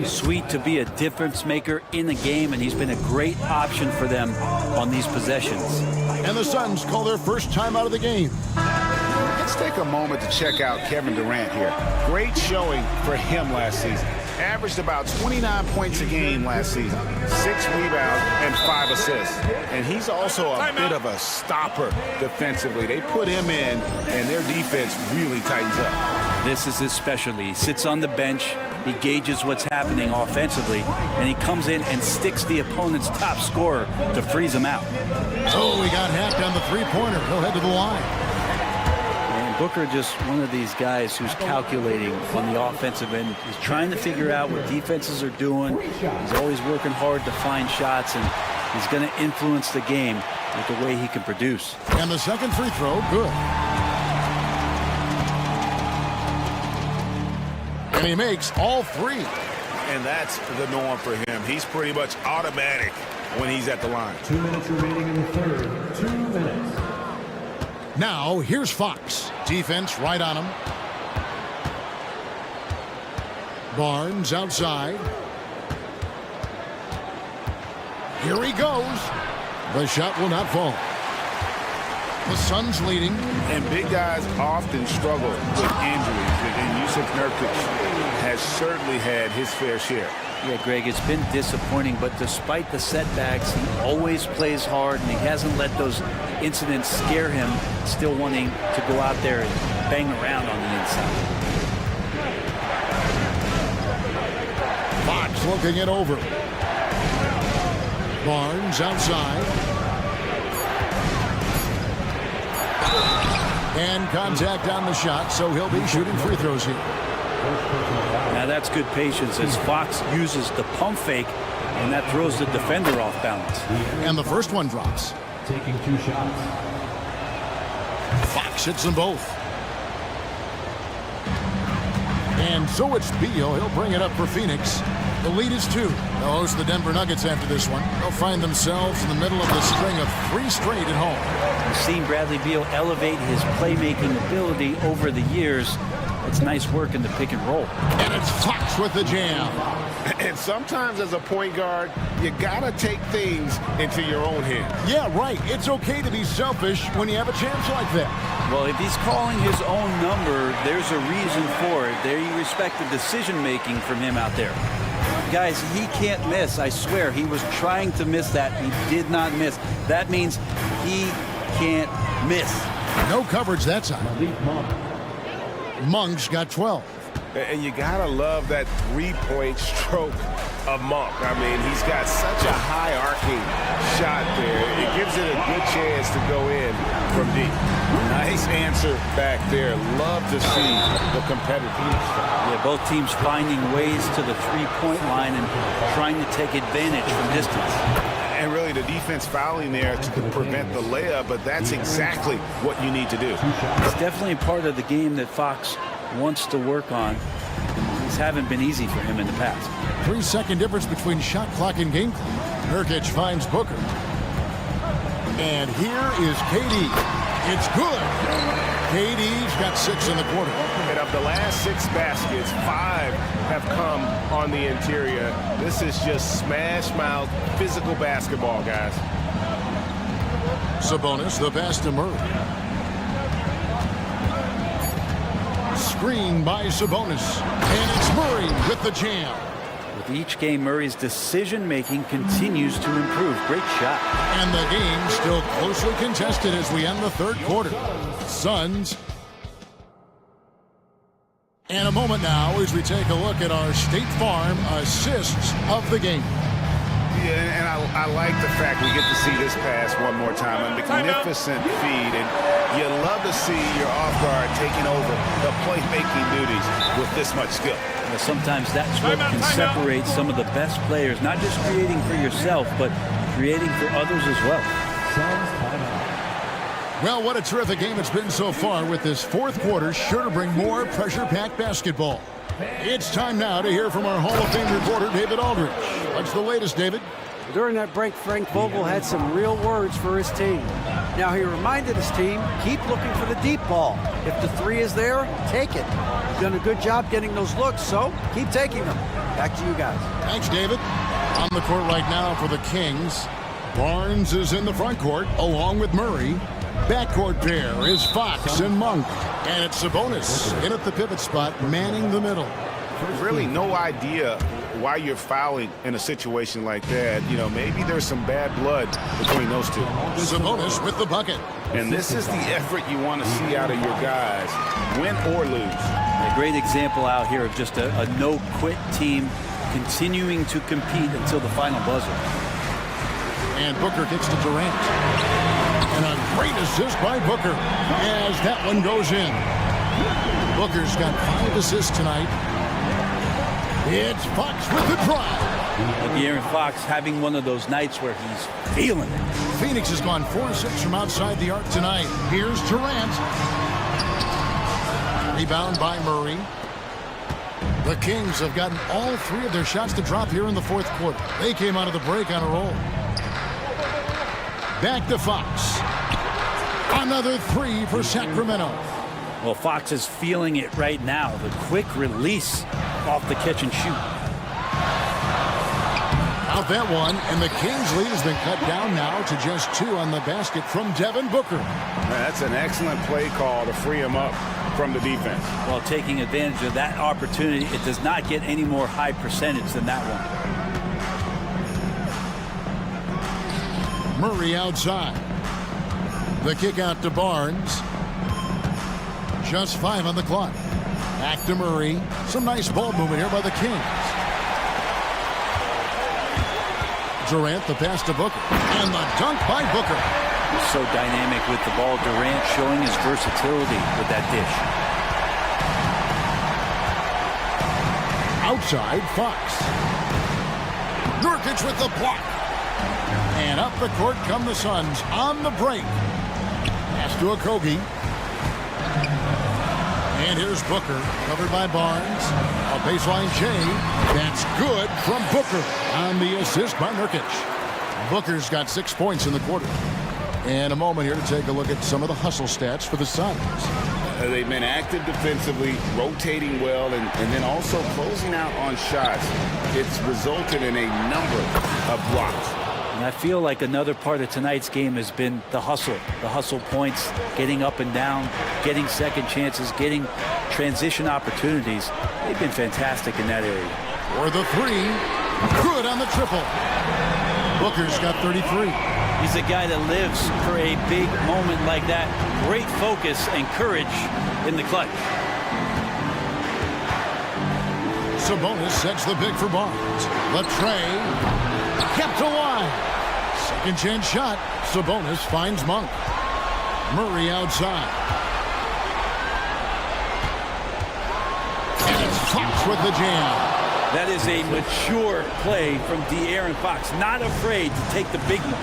Speaker 14: Sweet to be a difference maker in the game, and he's been a great option for them on these possessions.
Speaker 1: And the Suns call their first time out of the game.
Speaker 16: Let's take a moment to check out Kevin Durant here. Great showing for him last season. Averaged about 29 points a game last season, 6 rebounds and 5 assists. And he's also a bit of a stopper defensively. They put him in, and their defense really tightens up.
Speaker 14: This is his specialty. He sits on the bench, he gauges what's happening offensively, and he comes in and sticks the opponent's top scorer to freeze him out.
Speaker 1: Oh, we got hacked on the three-pointer. He'll head to the line.
Speaker 14: And Booker just one of these guys who's calculating on the offensive end. He's trying to figure out what defenses are doing. He's always working hard to find shots, and he's going to influence the game with the way he can produce.
Speaker 1: And the second free throw, good. And he makes all 3.
Speaker 16: And that's the norm for him. He's pretty much automatic when he's at the line.
Speaker 7: 2 minutes remaining in the third. 2 minutes.
Speaker 1: Now, here's Fox. Defense right on him. Barnes outside. Here he goes. The shot will not fall. The Suns leading.
Speaker 16: And big guys often struggle with injuries. And Yusuf Nurkic has certainly had his fair share.
Speaker 14: Yeah, Greg, it's been disappointing, but despite the setbacks, he always plays hard, and he hasn't let those incidents scare him, still wanting to go out there and bang around on the inside.
Speaker 1: Fox looking it over. Barnes outside. And contact on the shot, so he'll be shooting free throws here.
Speaker 14: Now that's good patience as Fox uses the pump fake, and that throws the defender off balance.
Speaker 1: And the first one drops.
Speaker 7: Taking 2 shots.
Speaker 1: Fox hits them both. And so it's Beal. He'll bring it up for Phoenix. The lead is 2. They'll host the Denver Nuggets after this one. They'll find themselves in the middle of the string of 3 straight at home.
Speaker 14: We've seen Bradley Beal elevate his playmaking ability over the years. It's nice work in the pick and roll.
Speaker 1: And it's Fox with the jam.
Speaker 16: And sometimes as a point guard, you gotta take things into your own hands.
Speaker 1: Yeah, right. It's okay to be selfish when you have a chance like that.
Speaker 14: Well, if he's calling his own number, there's a reason for it. There you respect the decision-making from him out there. Guys, he can't miss. I swear, he was trying to miss that. He did not miss. That means he can't miss.
Speaker 1: No coverage that time. Monk's got 12.
Speaker 16: And you gotta love that 3-point stroke of Monk. I mean, he's got such a high arcing shot there. It gives it a good chance to go in from deep. Nice answer back there. Love to see the competitiveness.
Speaker 14: Yeah, both teams finding ways to the 3-point line and trying to take advantage from distance.
Speaker 16: And really the defense fouling there to prevent the layup, but that's exactly what you need to do.
Speaker 14: It's definitely part of the game that Fox wants to work on. These haven't been easy for him in the past.
Speaker 1: 3-second difference between shot clock and game clock. Nurkic finds Booker. And here is KD. It's good. KD's got 6 in the quarter.
Speaker 2: And of the last 6 baskets, 5 have come on the interior. This is just smash mouth physical basketball, guys.
Speaker 1: Sabonis, the pass to Murray. Screen by Sabonis. And it's Murray with the jam.
Speaker 14: With each game, Murray's decision-making continues to improve. Great shot.
Speaker 1: And the game still closely contested as we end the third quarter. Suns. And a moment now as we take a look at our State Farm assists of the game.
Speaker 16: Yeah, and I like the fact we get to see this pass one more time. A magnificent feed, and you love to see your off guard taking over the playmaking duties with this much skill.
Speaker 14: Well, sometimes that's what can separate some of the best players, not just creating for yourself, but creating for others as well.
Speaker 1: Well, what a terrific game it's been so far, with this fourth quarter sure to bring more pressure-packed basketball. It's time now to hear from our Hall of Fame reporter, David Aldridge. What's the latest, David?
Speaker 5: During that break, Frank Vogel had some real words for his team. Now, he reminded his team, keep looking for the deep ball. If the 3 is there, take it. You've done a good job getting those looks, so keep taking them. Back to you guys.
Speaker 1: Thanks, David. On the court right now for the Kings, Barnes is in the front court along with Murray. Backcourt pair is Fox and Monk. And it's Sabonis in at the pivot spot, manning the middle.
Speaker 16: Really no idea why you're fouling in a situation like that. You know, maybe there's some bad blood between those two.
Speaker 1: Sabonis with the bucket.
Speaker 16: And this is the effort you want to see out of your guys, win or lose.
Speaker 14: A great example out here of just a no-quit team continuing to compete until the final buzzer.
Speaker 1: And Booker gets to Durant. And a great assist by Booker as that one goes in. Booker's got 5 assists tonight. It's Fox with the drive.
Speaker 14: Aaron Fox having one of those nights where he's feeling it.
Speaker 1: Phoenix has gone 4-6 from outside the arc tonight. Here's Durant. Rebound by Murray. The Kings have gotten all 3 of their shots to drop here in the fourth quarter. They came out of the break on a roll. Back to Fox. Another 3 for Sacramento.
Speaker 14: Well, Fox is feeling it right now. The quick release off the catch and shoot.
Speaker 1: Out that one, and the Kings lead has been cut down now to just 2 on the basket from Devin Booker.
Speaker 16: That's an excellent play call to free him up from the defense.
Speaker 14: Well, taking advantage of that opportunity, it does not get any more high percentage than that one.
Speaker 1: Murray outside. The kick out to Barnes. Just 5 on the clock. Back to Murray. Some nice ball movement here by the Kings. Durant, the pass to Booker. And the dunk by Booker.
Speaker 14: So dynamic with the ball. Durant showing his versatility with that dish.
Speaker 1: Outside, Fox. Nurkic with the block. And up the court come the Suns on the break. Pass to Okogie. And here's Booker, covered by Barnes. A baseline J. That's good from Booker on the assist by Nurkic. Booker's got 6 points in the quarter. And a moment here to take a look at some of the hustle stats for the Suns.
Speaker 16: They've been active defensively, rotating well, and then also closing out on shots. It's resulted in a number of blocks.
Speaker 14: And I feel like another part of tonight's game has been the hustle points, getting up and down, getting second chances, getting transition opportunities. They've been fantastic in that area.
Speaker 1: For the 3, good on the triple. Booker's got 33.
Speaker 14: He's a guy that lives for a big moment like that. Great focus and courage in the clutch.
Speaker 1: Sabonis sets the big for Barnes. The tray kept alive. Second chance shot. Sabonis finds Monk. Murray outside. And it's Fox with the jam.
Speaker 14: That is a mature play from De'Aaron Fox. Not afraid to take the big one.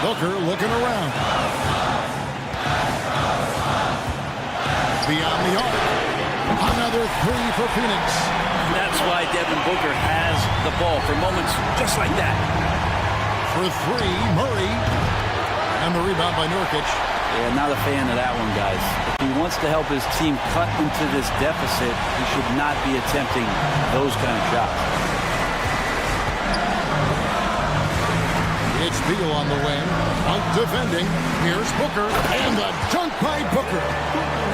Speaker 1: Booker looking around. Beyond the arc. Another three for Phoenix.
Speaker 14: And that's why Devin Booker has the ball for moments just like that.
Speaker 1: For three, Murray. And the rebound by Nurkic.
Speaker 14: Yeah, not a fan of that one, guys. If he wants to help his team cut into this deficit, he should not be attempting those kind of shots.
Speaker 1: It's Beal on the wing. Dunk defending. Here's Booker. And the dunk by Booker.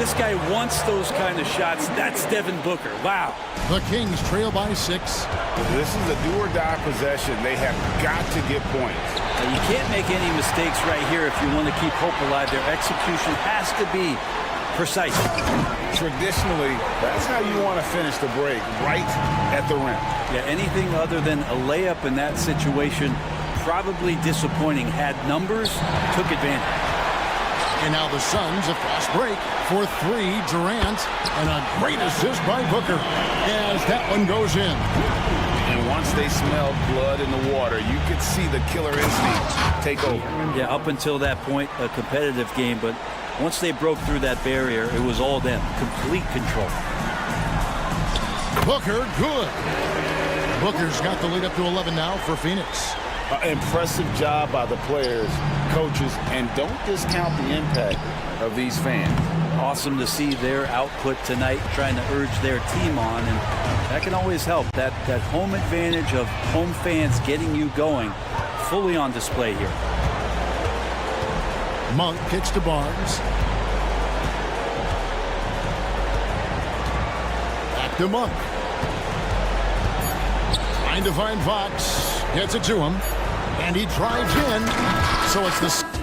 Speaker 14: This guy wants those kind of shots. That's Devin Booker. Wow.
Speaker 1: The Kings trail by 6.
Speaker 16: This is a do-or-die possession. They have got to get points.
Speaker 14: Now, you can't make any mistakes right here if you want to keep hope alive. Their execution has to be precise.
Speaker 16: Traditionally, that's how you want to finish the break, right at the rim.
Speaker 14: Yeah, anything other than a layup in that situation, probably disappointing. Had numbers, took advantage.
Speaker 1: And now the Suns, a fast break for three, Durant, and a great assist by Booker as that one goes in.
Speaker 16: And once they smelled blood in the water, you could see the killer instinct take over.
Speaker 14: Yeah, up until that point, a competitive game, but once they broke through that barrier, it was all them. Complete control.
Speaker 1: Booker, good. Booker's got the lead up to 11 now for Phoenix.
Speaker 16: Impressive job by the players, coaches, and don't discount the impact of these fans.
Speaker 14: Awesome to see their output tonight, trying to urge their team on, and that can always help. That home advantage of home fans getting you going, fully on display here.
Speaker 1: Monk kicks to Barnes. Back to Monk. Trying to find Fox. Gets it to him. And he drives in. So it's the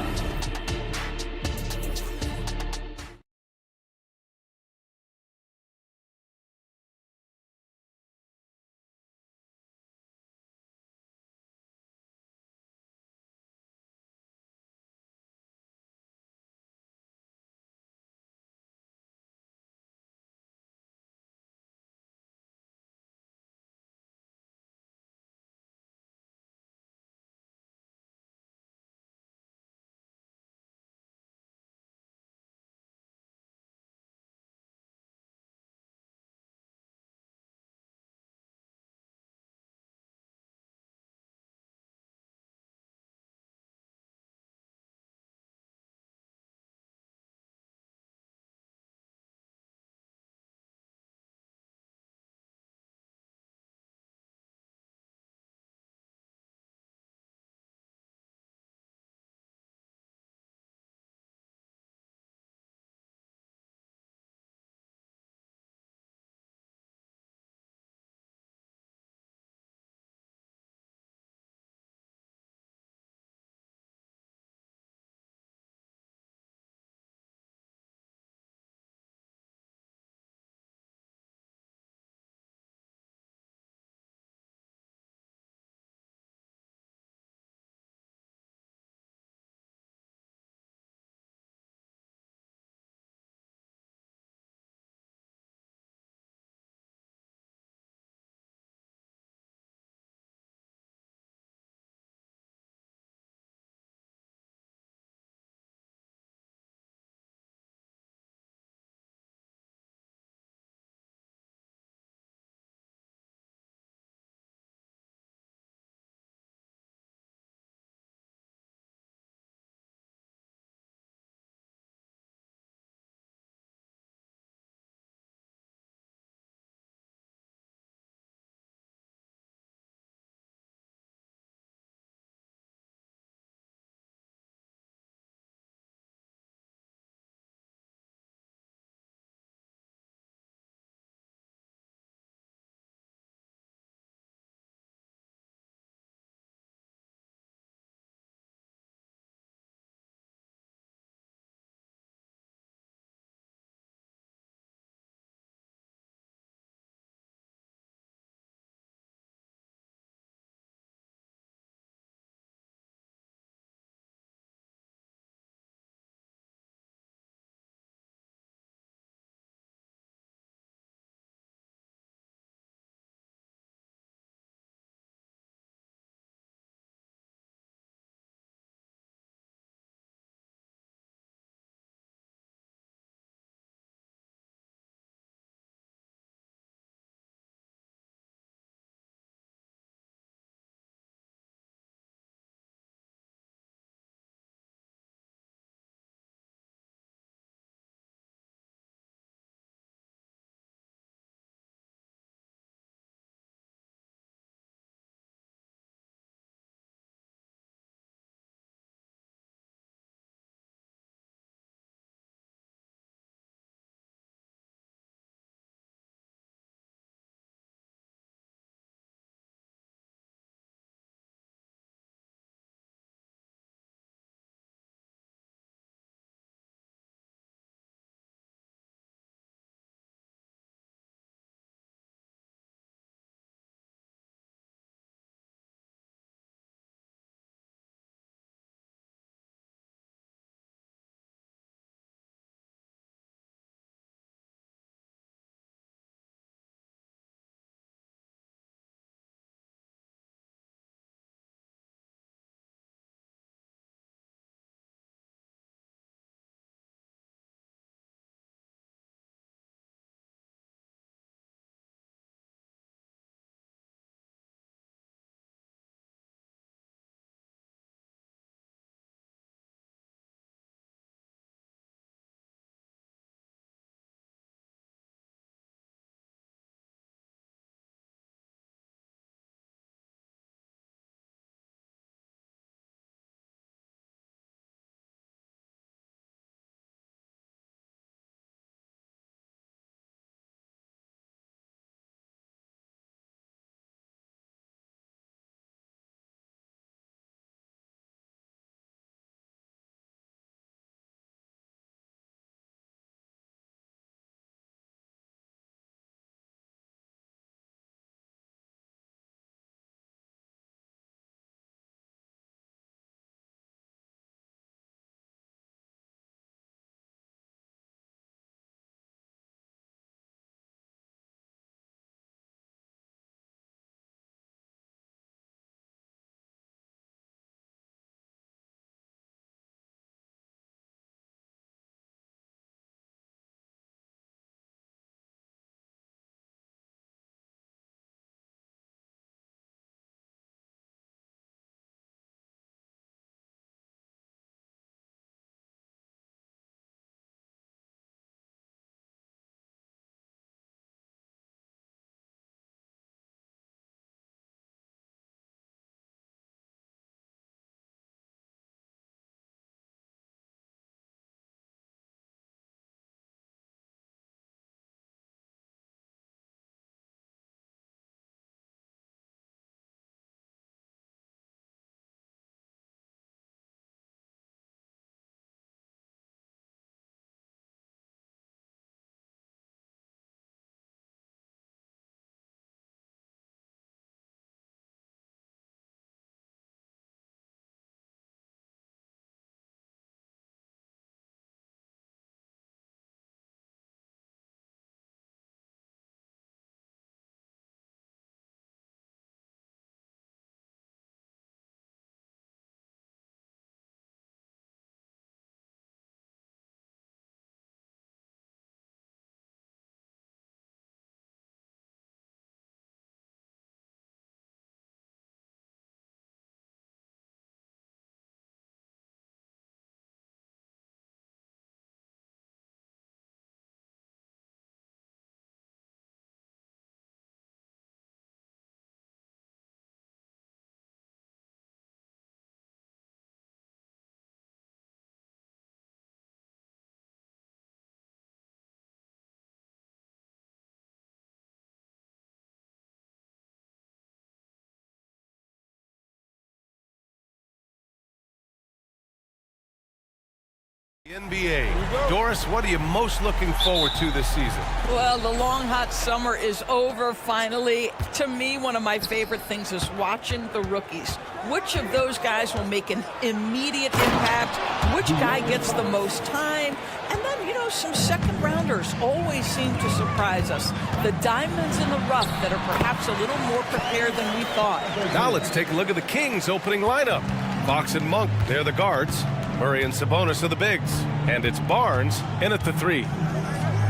Speaker 8: NBA. Doris, what are you most looking forward to this season?
Speaker 13: Well, the long, hot summer is over finally. To me, one of my favorite things is watching the rookies. Which of those guys will make an immediate impact? Which guy gets the most time? And then, you know, some second-rounders always seem to surprise us. The diamonds in the rough that are perhaps a little more prepared than we thought.
Speaker 8: Now let's take a look at the Kings' opening lineup. Fox and Monk, they're the guards. Murray and Sabonis are the bigs. And it's Barnes in at the 3.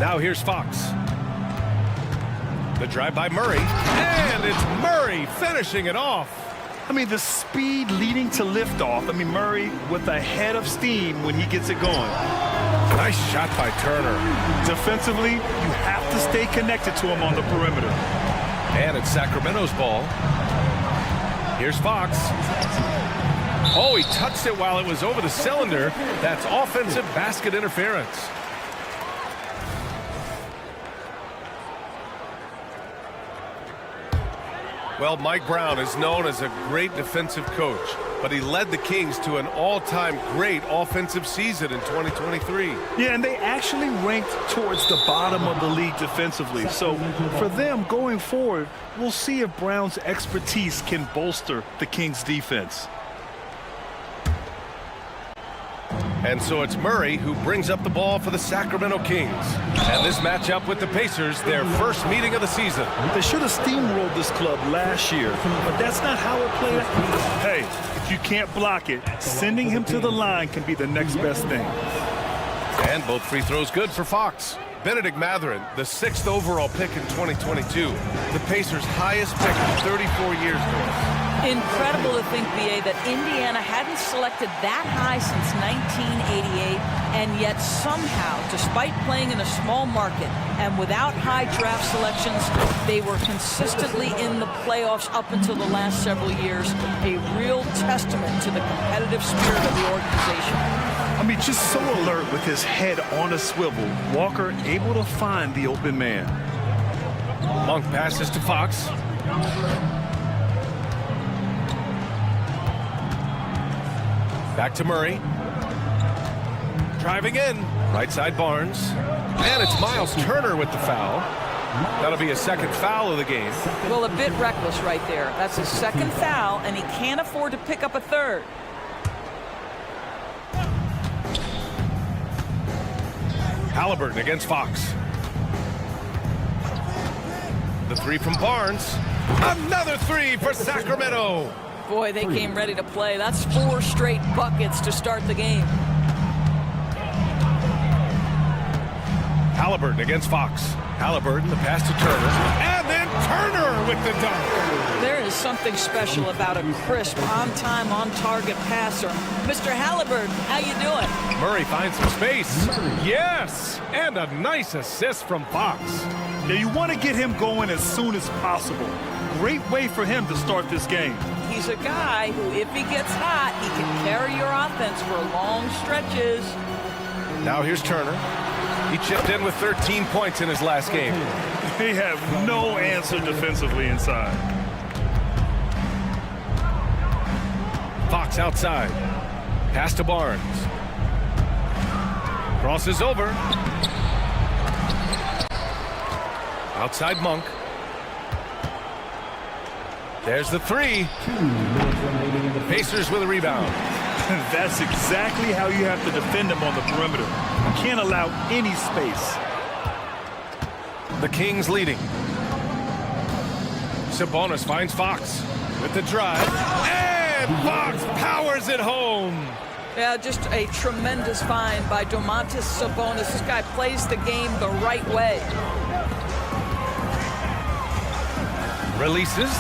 Speaker 8: Now here's Fox. The drive by Murray. And it's Murray finishing it off.
Speaker 10: I mean, the speed leading to liftoff. I mean, Murray with a head of steam when he gets it going.
Speaker 8: Nice shot by Turner.
Speaker 10: Defensively, you have to stay connected to him on the perimeter.
Speaker 8: And it's Sacramento's ball. Here's Fox. Oh, he touched it while it was over the cylinder. That's offensive basket interference. Well, Mike Brown is known as a great defensive coach, but he led the Kings to an all-time great offensive season in 2023.
Speaker 10: Yeah, and they actually ranked towards the bottom of the league defensively. So for them going forward, we'll see if Brown's expertise can bolster the Kings' defense.
Speaker 8: And so it's Murray who brings up the ball for the Sacramento Kings. And this matchup with the Pacers, their first meeting of the season.
Speaker 10: They should have steamrolled this club last year, but that's not how it played out. Hey, if you can't block it, sending him to the line can be the next best thing.
Speaker 8: And both free throws good for Fox. Benedict Mathurin, the 6th overall pick in 2022. The Pacers' highest pick in 34 years.
Speaker 13: Incredible to think, B.A., that Indiana hadn't selected that high since 1988, and yet somehow, despite playing in a small market and without high draft selections, they were consistently in the playoffs up until the last several years. A real testament to the competitive spirit of the organization.
Speaker 10: I mean, just so alert with his head on a swivel. Walker able to find the open man.
Speaker 8: Monk passes to Fox. Back to Murray. Driving in. Right side Barnes. And it's Miles Turner with the foul. That'll be a second foul of the game.
Speaker 13: Well, a bit reckless right there. That's his second foul, and he can't afford to pick up a third.
Speaker 8: Halliburton against Fox. The 3 from Barnes. Another 3 for Sacramento.
Speaker 13: Boy, they came ready to play. That's 4 straight buckets to start the game.
Speaker 8: Halliburton against Fox. Halliburton, the pass to Turner. And then Turner with the dunk.
Speaker 13: There is something special about a crisp, on-time, on-target passer. Mr. Halliburton, how you doing?
Speaker 8: Murray finds some space. Yes! And a nice assist from Fox.
Speaker 10: Now, you want to get him going as soon as possible. Great way for him to start this game.
Speaker 13: He's a guy who, if he gets hot, he can carry your offense for long stretches.
Speaker 8: Now here's Turner. He chipped in with 13 points in his last game.
Speaker 10: They have no answer defensively inside.
Speaker 8: Fox outside. Pass to Barnes. Crosses over. Outside Monk. There's the 3. Pacers with a rebound.
Speaker 10: That's exactly how you have to defend them on the perimeter. You can't allow any space.
Speaker 8: The Kings leading. Sabonis finds Fox with the drive. And Fox powers it home.
Speaker 13: Yeah, just a tremendous find by Domantas Sabonis. This guy plays the game the right way.
Speaker 8: Releases.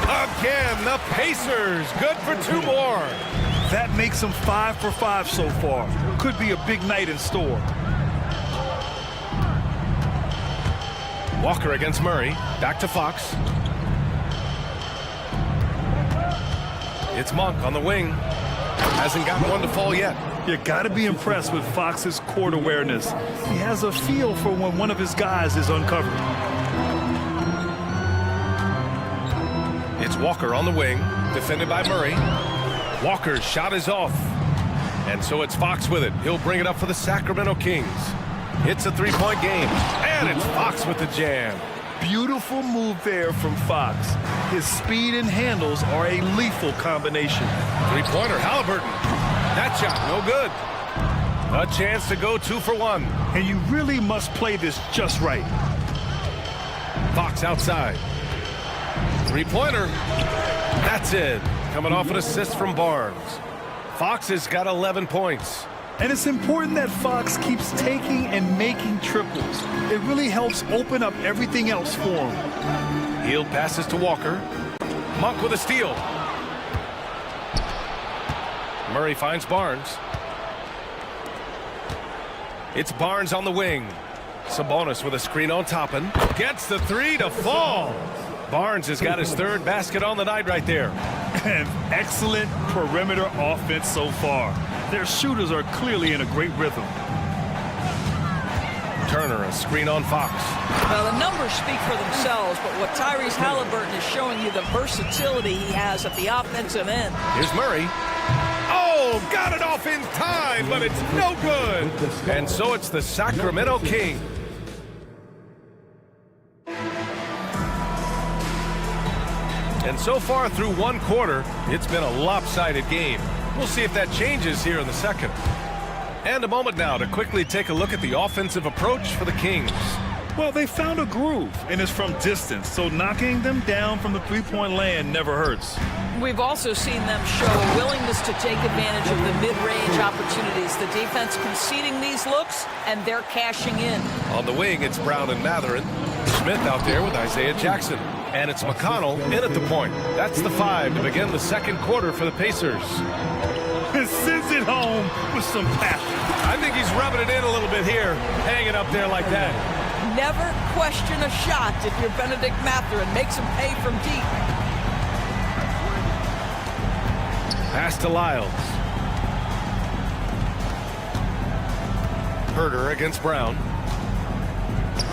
Speaker 8: Again, the Pacers. Good for 2 more.
Speaker 10: That makes them 5 for 5 so far. Could be a big night in store.
Speaker 8: Walker against Murray. Back to Fox. It's Monk on the wing. Hasn't gotten one to fall yet.
Speaker 10: You got to be impressed with Fox's court awareness. He has a feel for when one of his guys is uncovered.
Speaker 8: It's Walker on the wing, defended by Murray. Walker's shot is off. And so it's Fox with it. He'll bring it up for the Sacramento Kings. It's a three-point game, and it's Fox with the jam.
Speaker 10: Beautiful move there from Fox. His speed and handles are a lethal combination.
Speaker 8: Three-pointer, Halliburton. That shot, no good. A chance to go 2 for 1.
Speaker 10: And you really must play this just right.
Speaker 8: Fox outside. Three-pointer. That's it. Coming off an assist from Barnes. Fox has got 11 points.
Speaker 10: And it's important that Fox keeps taking and making triples. It really helps open up everything else for him.
Speaker 8: Hield passes to Walker. Monk with a steal. Murray finds Barnes. It's Barnes on the wing. Sabonis with a screen on Toppin. Gets the three to fall. Barnes has got his third basket on the night right there.
Speaker 10: And excellent perimeter offense so far. Their shooters are clearly in a great rhythm.
Speaker 8: Turner, a screen on Fox.
Speaker 13: Well, the numbers speak for themselves, but what Tyrese Halliburton is showing you the versatility he has at the offensive end.
Speaker 8: Here's Murray. Oh, got it off in time, but it's no good. And so it's the Sacramento Kings. And so far through one quarter, it's been a lopsided game. We'll see if that changes here in the second. And a moment now to quickly take a look at the offensive approach for the Kings.
Speaker 10: Well, they found a groove, and it's from distance, so knocking them down from the three-point land never hurts.
Speaker 13: We've also seen them show a willingness to take advantage of the mid-range opportunities. The defense conceding these looks, and they're cashing in.
Speaker 8: On the wing, it's Brown and Matherin. Smith out there with Isaiah Jackson. And it's McConnell in at the point. That's the 5 to begin the second quarter for the Pacers.
Speaker 10: And sends it home with some passion.
Speaker 8: I think he's rubbing it in a little bit here, hanging up there like that.
Speaker 13: Never question a shot if you're Benedict Matherin. Makes him pay from deep.
Speaker 8: Pass to Lyles. Herder against Brown.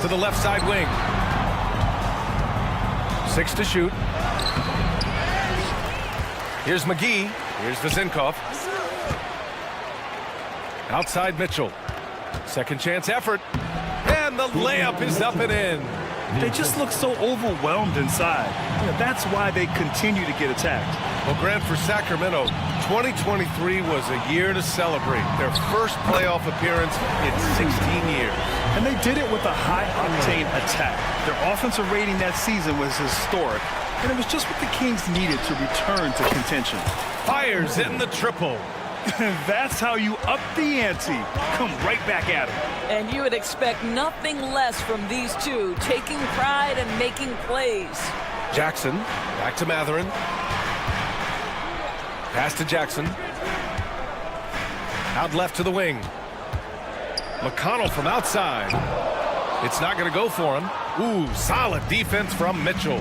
Speaker 8: To the left side wing. 6 to shoot. Here's McGee. Here's Vezenkov. Outside Mitchell. Second chance effort. And the layup is up and in.
Speaker 10: They just look so overwhelmed inside. That's why they continue to get attacked.
Speaker 8: Well, Grant, for Sacramento, 2023 was a year to celebrate. Their first playoff appearance in 16 years.
Speaker 10: And they did it with a high-octane attack. Their offensive rating that season was historic, and it was just what the Kings needed to return to contention.
Speaker 8: Fires in the triple.
Speaker 10: That's how you up the ante. Come right back at it.
Speaker 13: And you would expect nothing less from these two, taking pride and making plays.
Speaker 8: Jackson, back to Matherin. Pass to Jackson. Out left to the wing. McConnell from outside. It's not going to go for him. Ooh, solid defense from Mitchell.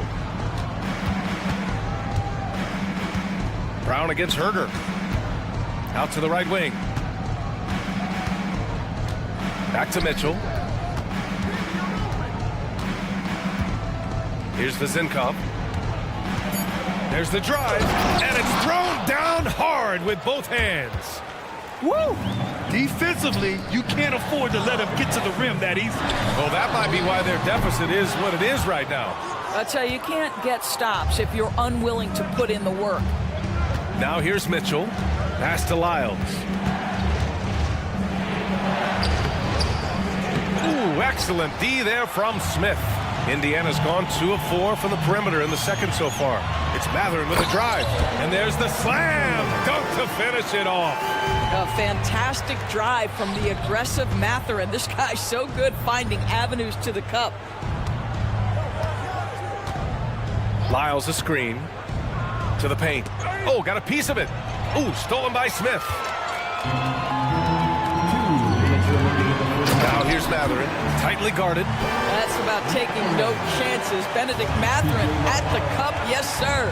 Speaker 8: Brown against Herder. Out to the right wing. Back to Mitchell. Here's Vezenkov. There's the drive, and it's thrown down hard with both hands.
Speaker 10: Woo! Defensively, you can't afford to let him get to the rim that easy.
Speaker 8: Well, that might be why their deficit is what it is right now.
Speaker 13: I tell you, you can't get stops if you're unwilling to put in the work.
Speaker 8: Now here's Mitchell. Pass to Lyles. Ooh, excellent D there from Smith. Indiana's gone 2 of 4 from the perimeter in the second so far. It's Matherin with a drive. And there's the slam dunk to finish it off.
Speaker 13: A fantastic drive from the aggressive Matherin. This guy's so good finding avenues to the cup.
Speaker 8: Lyles a screen. To the paint. Oh, got a piece of it. Ooh, stolen by Smith. Now here's Matherin, tightly guarded.
Speaker 13: That's about taking no chances. Benedict Matherin at the cup, yes, sir.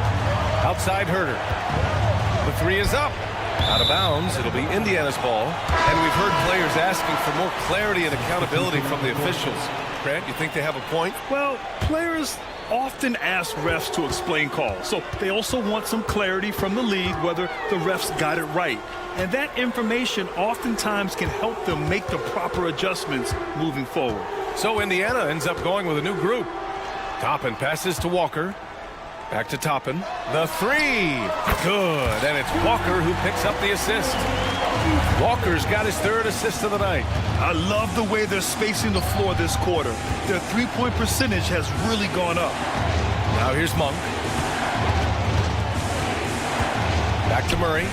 Speaker 8: Outside Herder. The 3 is up. Out of bounds, it'll be Indiana's ball. And we've heard players asking for more clarity and accountability from the officials. Grant, you think they have a point?
Speaker 10: Well, players often ask refs to explain calls. So they also want some clarity from the league whether the refs got it right. And that information oftentimes can help them make the proper adjustments moving forward.
Speaker 8: So Indiana ends up going with a new group. Toppin passes to Walker. Back to Toppin. The three. Good. And it's Walker who picks up the assist. Walker's got his third assist of the night.
Speaker 10: I love the way they're spacing the floor this quarter. Their three-point percentage has really gone up.
Speaker 8: Now here's Monk. Back to Murray.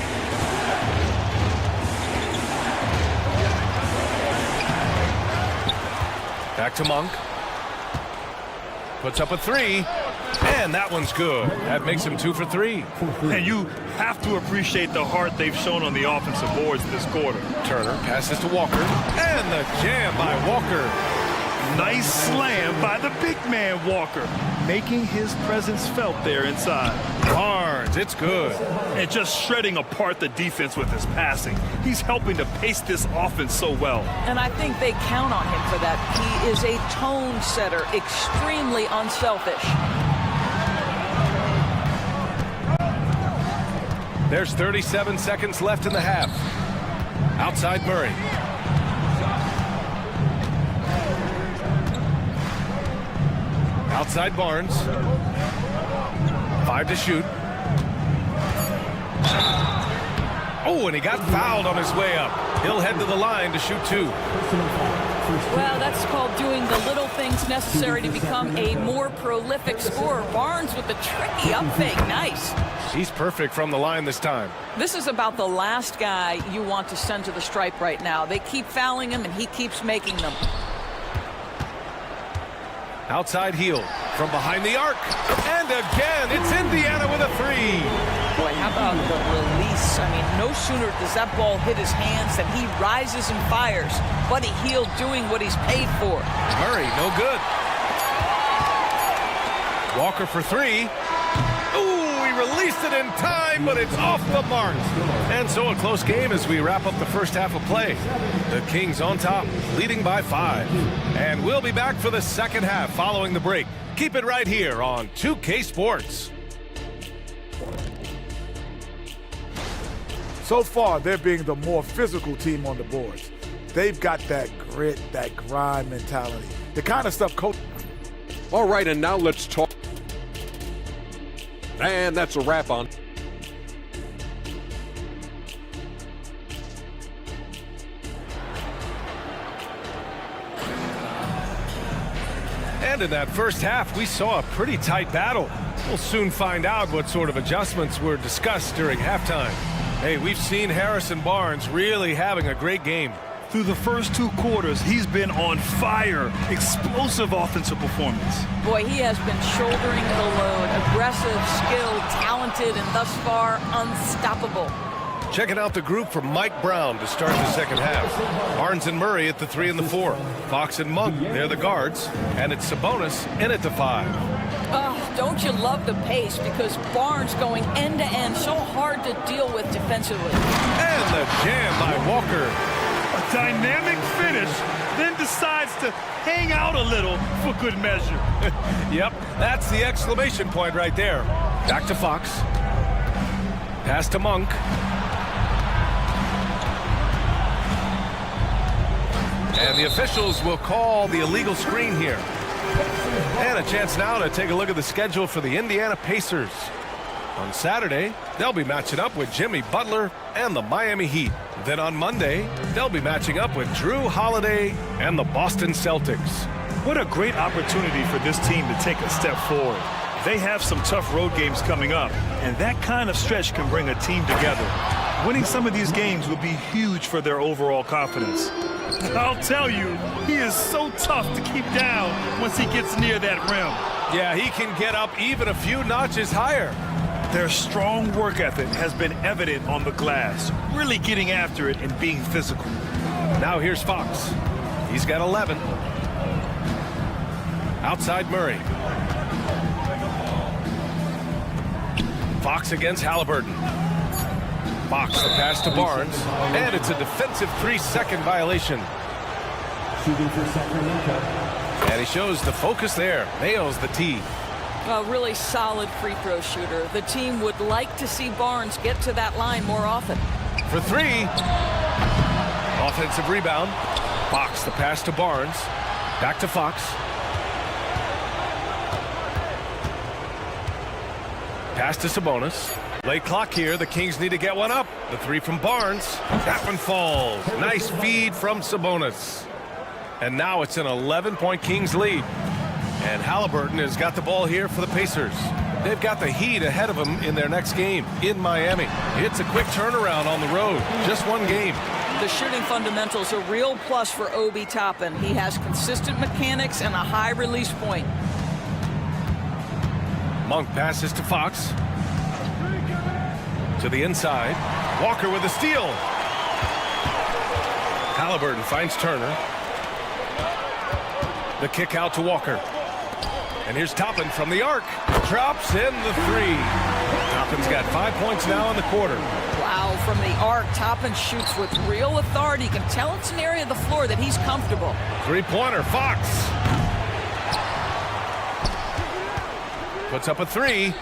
Speaker 8: Back to Monk. Puts up a three. And that one's good. That makes him 2 for 3.
Speaker 10: And you have to appreciate the heart they've shown on the offensive boards this quarter.
Speaker 8: Turner passes to Walker. And the jam by Walker.
Speaker 10: Nice slam by the big man Walker, making his presence felt there inside.
Speaker 8: Barnes, it's good.
Speaker 10: And just shredding apart the defense with his passing. He's helping to pace this offense so well.
Speaker 13: And I think they count on him for that. He is a tone setter, extremely unselfish.
Speaker 8: There's 37 seconds left in the half. Outside Murray. Outside Barnes. 5 to shoot. Oh, and he got fouled on his way up. He'll head to the line to shoot 2.
Speaker 13: Well, that's called doing the little things necessary to become a more prolific scorer. Barnes with the tricky up fake. Nice.
Speaker 8: He's perfect from the line this time.
Speaker 13: This is about the last guy you want to send to the stripe right now. They keep fouling him, and he keeps making them.
Speaker 8: Outside heel from behind the arc. And again, it's Indiana with a 3.
Speaker 13: Boy, how about the release? I mean, no sooner does that ball hit his hands than he rises and fires. Buddy Hield doing what he's paid for.
Speaker 8: Murray, no good. Walker for 3. Ooh, he released it in time, but it's off the mark. And so a close game as we wrap up the first half of play. The Kings on top, leading by 5. And we'll be back for the second half following the break. Keep it right here on 2K Sports.
Speaker 12: So far, they're being the more physical team on the boards. They've got that grit, that grind mentality, the kind of stuff coach.
Speaker 6: All right, and now let's talk. And that's a wrap on.
Speaker 8: And in that first half, we saw a pretty tight battle. We'll soon find out what sort of adjustments were discussed during halftime. Hey, we've seen Harrison Barnes really having a great game.
Speaker 10: Through the first 2 quarters, he's been on fire. Explosive offensive performance.
Speaker 13: Boy, he has been shouldering the load. Aggressive, skilled, talented, and thus far, unstoppable.
Speaker 8: Checking out the group for Mike Brown to start the second half. Barnes and Murray at the 3 and the 4. Fox and Monk, they're the guards. And it's Sabonis in at the 5.
Speaker 13: Oh, don't you love the pace? Because Barnes going end-to-end, so hard to deal with defensively.
Speaker 8: And the jam by Walker.
Speaker 10: A dynamic finish, then decides to hang out a little for good measure.
Speaker 8: Yep, that's the exclamation point right there. Back to Fox. Pass to Monk. And the officials will call the illegal screen here. And a chance now to take a look at the schedule for the Indiana Pacers. On Saturday, they'll be matching up with Jimmy Butler and the Miami Heat. Then on Monday, they'll be matching up with Drew Holiday and the Boston Celtics.
Speaker 10: What a great opportunity for this team to take a step forward. They have some tough road games coming up, and that kind of stretch can bring a team together. Winning some of these games will be huge for their overall confidence. I'll tell you, he is so tough to keep down once he gets near that rim.
Speaker 8: Yeah, he can get up even a few notches higher.
Speaker 10: Their strong work ethic has been evident on the glass, really getting after it and being physical.
Speaker 8: Now here's Fox. He's got 11. Outside Murray. Fox against Halliburton. Fox the pass to Barnes, and it's a defensive 3-second violation.
Speaker 7: Shooting for Sacramento.
Speaker 8: And he shows the focus there, nails the tee.
Speaker 13: A really solid free throw shooter. The team would like to see Barnes get to that line more often.
Speaker 8: For three. Offensive rebound. Fox, the pass to Barnes. Back to Fox. Pass to Sabonis. Late clock here. The Kings need to get one up. The three from Barnes. That one falls. Nice feed from Sabonis. And now it's an 11-point Kings lead. And Halliburton has got the ball here for the Pacers. They've got the Heat ahead of them in their next game in Miami. It's a quick turnaround on the road. Just one game.
Speaker 13: The shooting fundamentals a real plus for Obi Toppin. He has consistent mechanics and a high release point.
Speaker 8: Monk passes to Fox. To the inside. Walker with a steal. Halliburton finds Turner. The kick out to Walker. And here's Toppin from the arc. Drops in the three. Toppin's got 5 points now in the quarter.
Speaker 13: Wow, from the arc, Toppin shoots with real authority. You can tell it's an area of the floor that he's comfortable.
Speaker 8: Three-pointer, Fox. Puts up a three.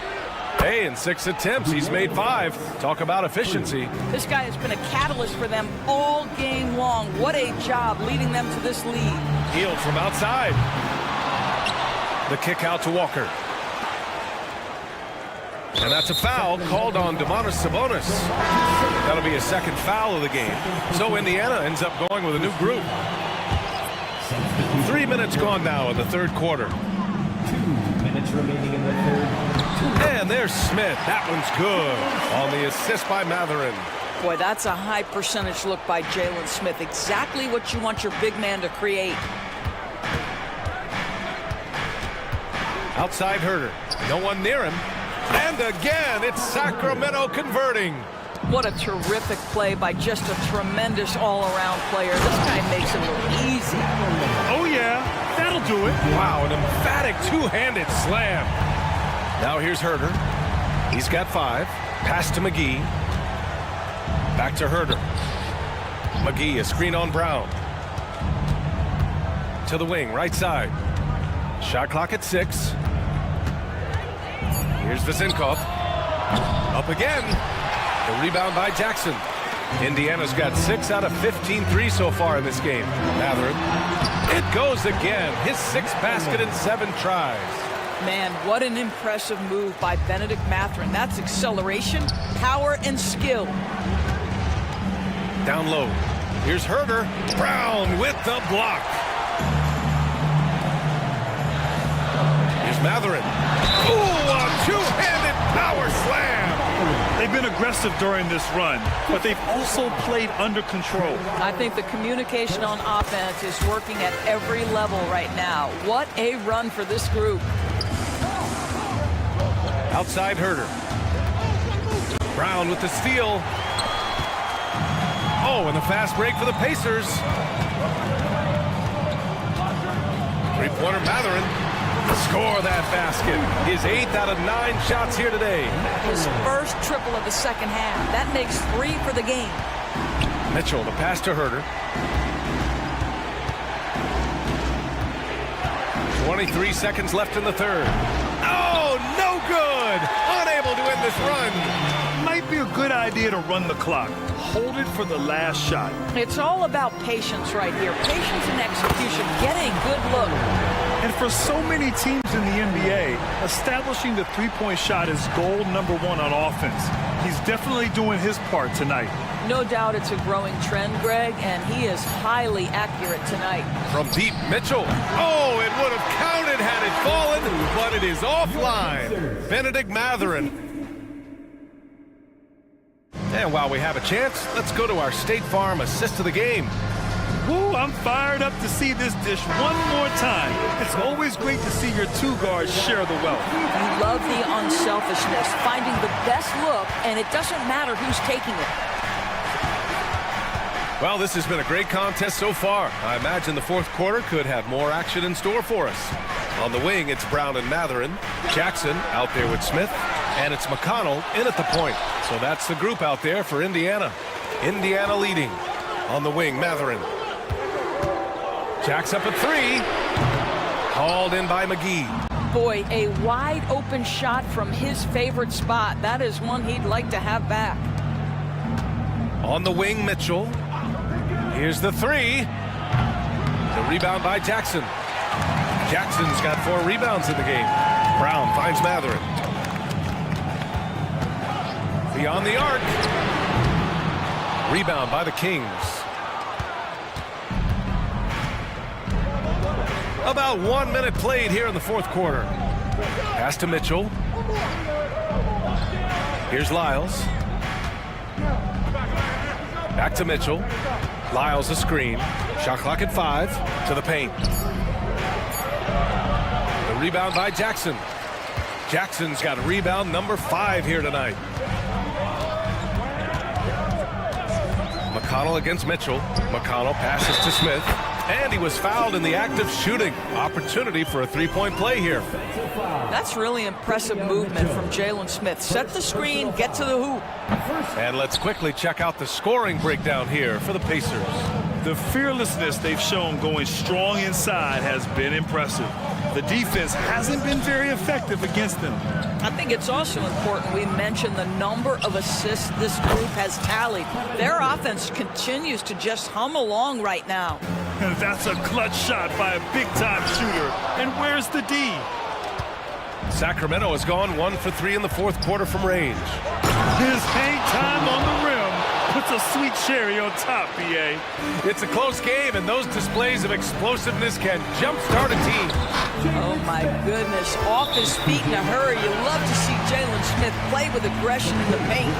Speaker 8: Hey, in 6 attempts, he's made 5. Talk about efficiency.
Speaker 13: This guy has been a catalyst for them all game long. What a job leading them to this lead.
Speaker 8: Healed from outside. The kick out to Walker. And that's a foul called on Domantas Sabonis. That'll be a second foul of the game. So Indiana ends up going with a new group. 3 minutes gone now in the third quarter.
Speaker 7: 2 minutes remaining in the third.
Speaker 8: And there's Smith. That one's good on the assist by Matherin.
Speaker 13: Boy, that's a high percentage look by Jalen Smith. Exactly what you want your big man to create.
Speaker 8: Outside Herter. No one near him. And again, it's Sacramento converting.
Speaker 13: What a terrific play by just a tremendous all-around player. This guy makes it look easy.
Speaker 10: Oh, yeah. That'll do it.
Speaker 8: Wow, an emphatic two-handed slam. Now here's Herter. He's got 5. Pass to McGee. Back to Herter. McGee, a screen on Brown. To the wing, right side. Shot clock at 6. Here's Vezenkov. Up again. The rebound by Jackson. Indiana's got 6 out of 15 threes so far in this game. Matherin. It goes again. His 6th basket in 7 tries.
Speaker 13: Man, what an impressive move by Benedict Mathurin. That's acceleration, power, and skill.
Speaker 8: Down low. Here's Herter. Brown with the block. Here's Matherin. Ooh, a two-handed power slam.
Speaker 10: They've been aggressive during this run, but they've also played under control.
Speaker 13: I think the communication on offense is working at every level right now. What a run for this group.
Speaker 8: Outside Herter. Brown with the steal. Oh, and the fast break for the Pacers. Three-pointer Matherin. Score that basket. His 8th out of 9 shots here today.
Speaker 13: His first triple of the second half. That makes 3 for the game.
Speaker 8: Mitchell, the pass to Herter. 23 seconds left in the third. Oh, no good! Unable to end this run.
Speaker 10: Might be a good idea to run the clock. Hold it for the last shot.
Speaker 13: It's all about patience right here. Patience and execution. Get a good look.
Speaker 10: And for so many teams in the NBA, establishing the three-point shot is goal number 1 on offense. He's definitely doing his part tonight.
Speaker 13: No doubt it's a growing trend, Greg, and he is highly accurate tonight.
Speaker 8: From deep, Mitchell. Oh, it would have counted had it fallen, but it is offline. Benedict Matherin. And while we have a chance, let's go to our State Farm assist of the game.
Speaker 10: Woo, I'm fired up to see this dish one more time. It's always great to see your 2 guards share the wealth.
Speaker 13: You love the unselfishness, finding the best look, and it doesn't matter who's taking it.
Speaker 8: Well, this has been a great contest so far. I imagine the fourth quarter could have more action in store for us. On the wing, it's Brown and Matherin. Jackson out there with Smith. And it's McConnell in at the point. So that's the group out there for Indiana. Indiana leading. On the wing, Matherin. Jack's up at 3. Hauled in by McGee.
Speaker 13: Boy, a wide open shot from his favorite spot. That is one he'd like to have back.
Speaker 8: On the wing, Mitchell. Here's the three. The rebound by Jackson. Jackson's got 4 rebounds in the game. Brown finds Matherin. Beyond the arc. Rebound by the Kings. About 1 minute played here in the fourth quarter. Pass to Mitchell. Here's Lyles. Back to Mitchell. Lyles a screen. Shot clock at 5. To the paint. The rebound by Jackson. Jackson's got rebound number 5 here tonight. McConnell against Mitchell. McConnell passes to Smith. And he was fouled in the act of shooting. Opportunity for a three-point play here.
Speaker 13: That's really impressive movement from Jalen Smith. Set the screen, get to the hoop.
Speaker 8: And let's quickly check out the scoring breakdown here for the Pacers.
Speaker 10: The fearlessness they've shown going strong inside has been impressive. The defense hasn't been very effective against them.
Speaker 13: I think it's also important we mention the number of assists this group has tallied. Their offense continues to just hum along right now.
Speaker 10: And that's a clutch shot by a big-time shooter. And where's the D?
Speaker 8: Sacramento has gone 1 for 3 in the fourth quarter from range.
Speaker 10: His hang time on the rim puts a sweet cherry on top, BA.
Speaker 8: It's a close game, and those displays of explosiveness can jumpstart a team.
Speaker 13: Oh, my goodness. Off his feet in a hurry. You love to see Jalen Smith play with aggression in the paint.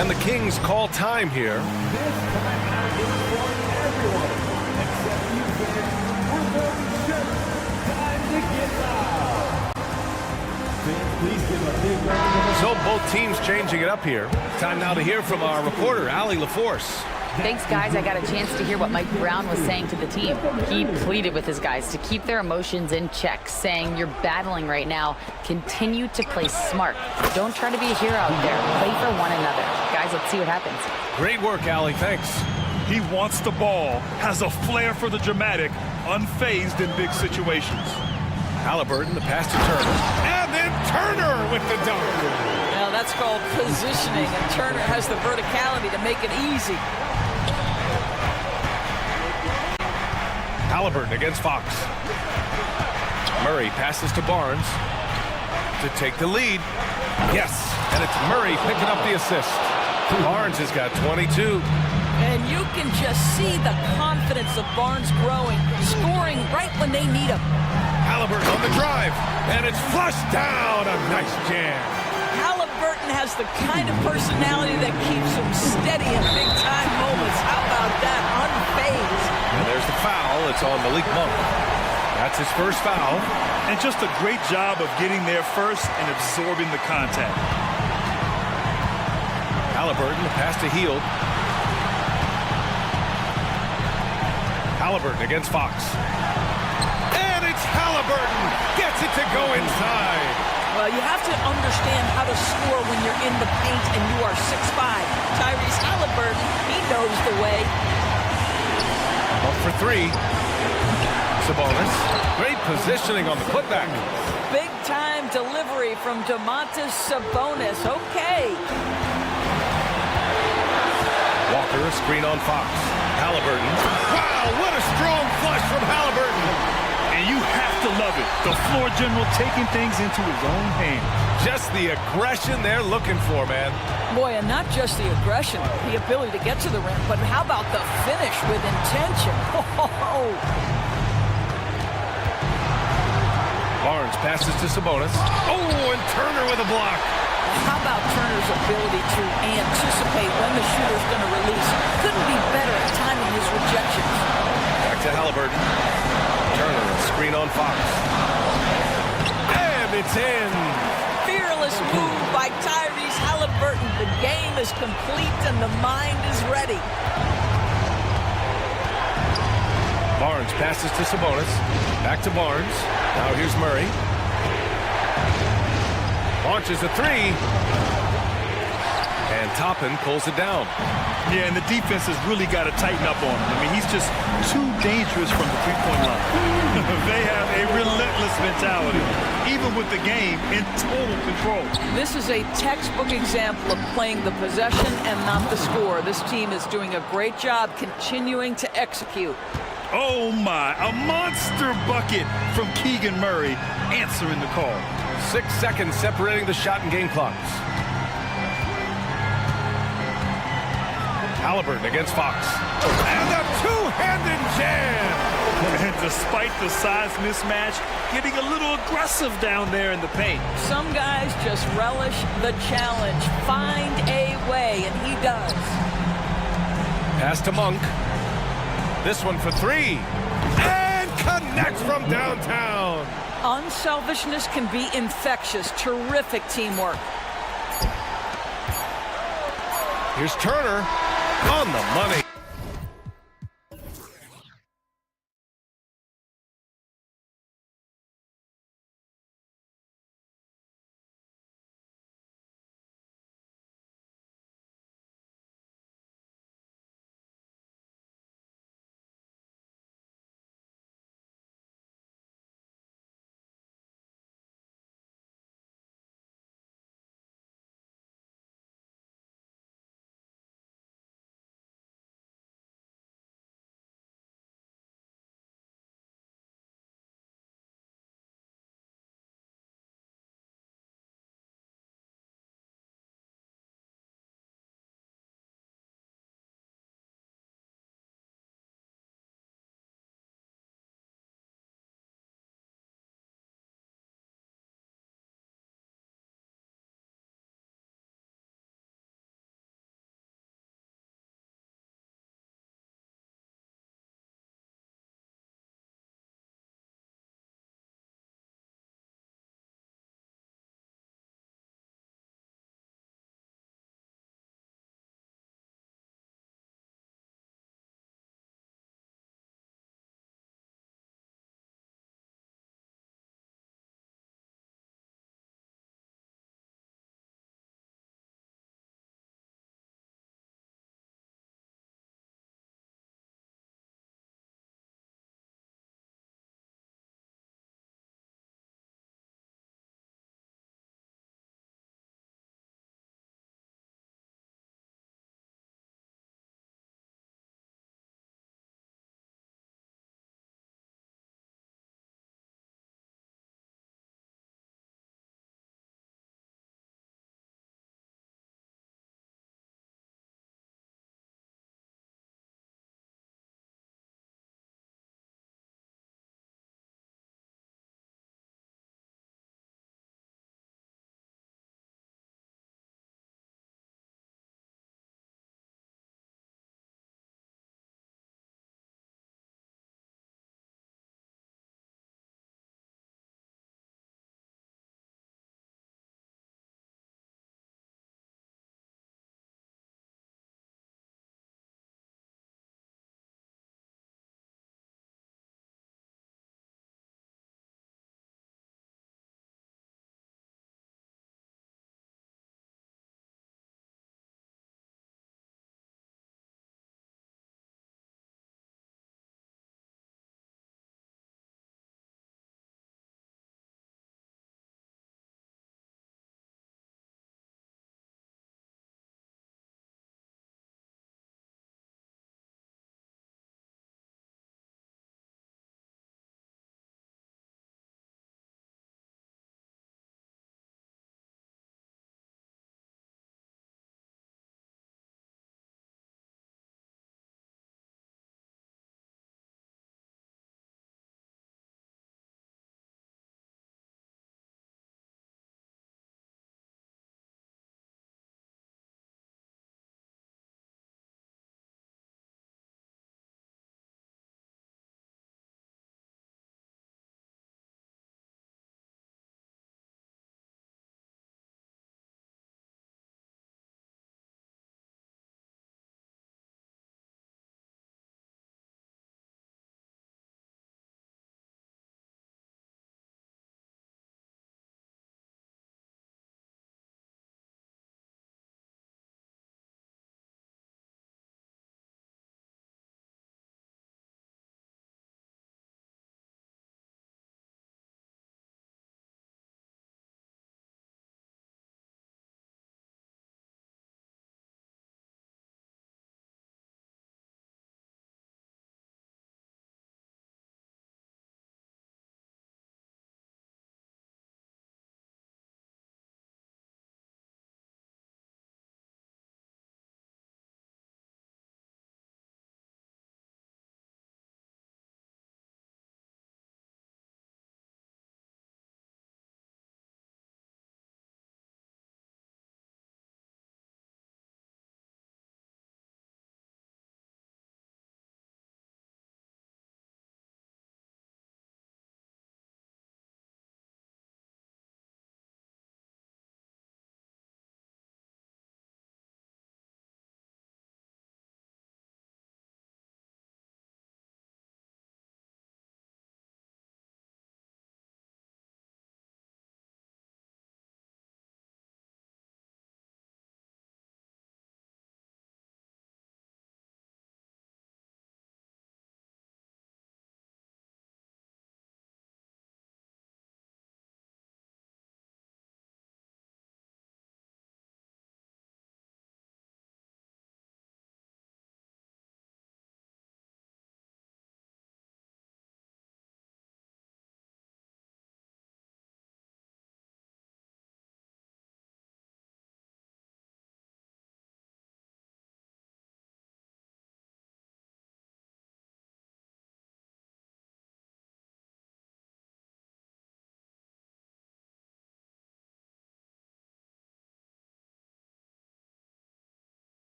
Speaker 8: And the Kings call time here. So both teams changing it up here. Time now to hear from our reporter, Allie LaForce.
Speaker 11: Thanks, guys. I got a chance to hear what Mike Brown was saying to the team. He pleaded with his guys to keep their emotions in check, saying, you're battling right now. Continue to play smart. Don't try to be a hero out there. Play for one another. Guys, let's see what happens.
Speaker 8: Great work, Allie. Thanks.
Speaker 10: He wants the ball, has a flair for the dramatic, unfazed in big situations.
Speaker 8: Halliburton, the pass to Turner. And then Turner with the dunk.
Speaker 13: Now that's called positioning, and Turner has the verticality to make it easy.
Speaker 8: Halliburton against Fox. Murray passes to Barnes to take the lead. Yes, and it's Murray picking up the assist. Barnes has got 22.
Speaker 13: And you can just see the confidence of Barnes growing, scoring right when they need him.
Speaker 8: Halliburton on the drive, and it's flushed down. A nice jam.
Speaker 13: Halliburton has the kind of personality that keeps him steady in big-time moments. How about that? Unfazed.
Speaker 8: And there's the foul. It's on Malik Monk. That's his first foul.
Speaker 10: And just a great job of getting there first and absorbing the contact.
Speaker 8: Halliburton, the pass to Hield. Halliburton against Fox. And it's Halliburton. Gets it to go inside.
Speaker 13: Well, you have to understand how to score when you're in the paint and you are 6'5". Tyrese Halliburton, he knows the way.
Speaker 8: Up for 3. Sabonis. Great positioning on the putback.
Speaker 13: Big-time delivery from Domantas Sabonis. Okay.
Speaker 8: Walker, a screen on Fox. Halliburton. Wow, what a strong flush from Halliburton.
Speaker 10: And you have to love it. The floor general taking things into his own hands.
Speaker 8: Just the aggression they're looking for, man.
Speaker 13: Boy, and not just the aggression, the ability to get to the rim, but how about the finish with intention? Oh.
Speaker 8: Barnes passes to Sabonis. Oh, and Turner with a block.
Speaker 13: How about Turner's ability to anticipate when the shooter's going to release? Couldn't be better at timing his rejections.
Speaker 8: Back to Halliburton. Turner, a screen on Fox. And it's in.
Speaker 13: Fearless move by Tyrese Halliburton. The game is complete and the mind is ready.
Speaker 8: Barnes passes to Sabonis. Back to Barnes. Now here's Murray. Launches a 3. And Toppin pulls it down.
Speaker 10: Yeah, and the defense has really got to tighten up on him. I mean, he's just too dangerous from the three-point line. They have a relentless mentality. even with the game in total control.
Speaker 13: This is a textbook example of playing the possession and not the score. This team is doing a great job continuing to execute.
Speaker 10: Oh my, a monster bucket from Keegan Murray, answering the call.
Speaker 8: 6 seconds separating the shot and game clocks. Halliburton against Fox. And a two-handed jam!
Speaker 10: And despite the size mismatch, getting a little aggressive down there in the paint.
Speaker 13: Some guys just relish the challenge. Find a way, and he does.
Speaker 8: Pass to Monk. This one for three. And connects from downtown.
Speaker 13: Unselfishness can be infectious. Terrific teamwork.
Speaker 8: Here's Turner on the money.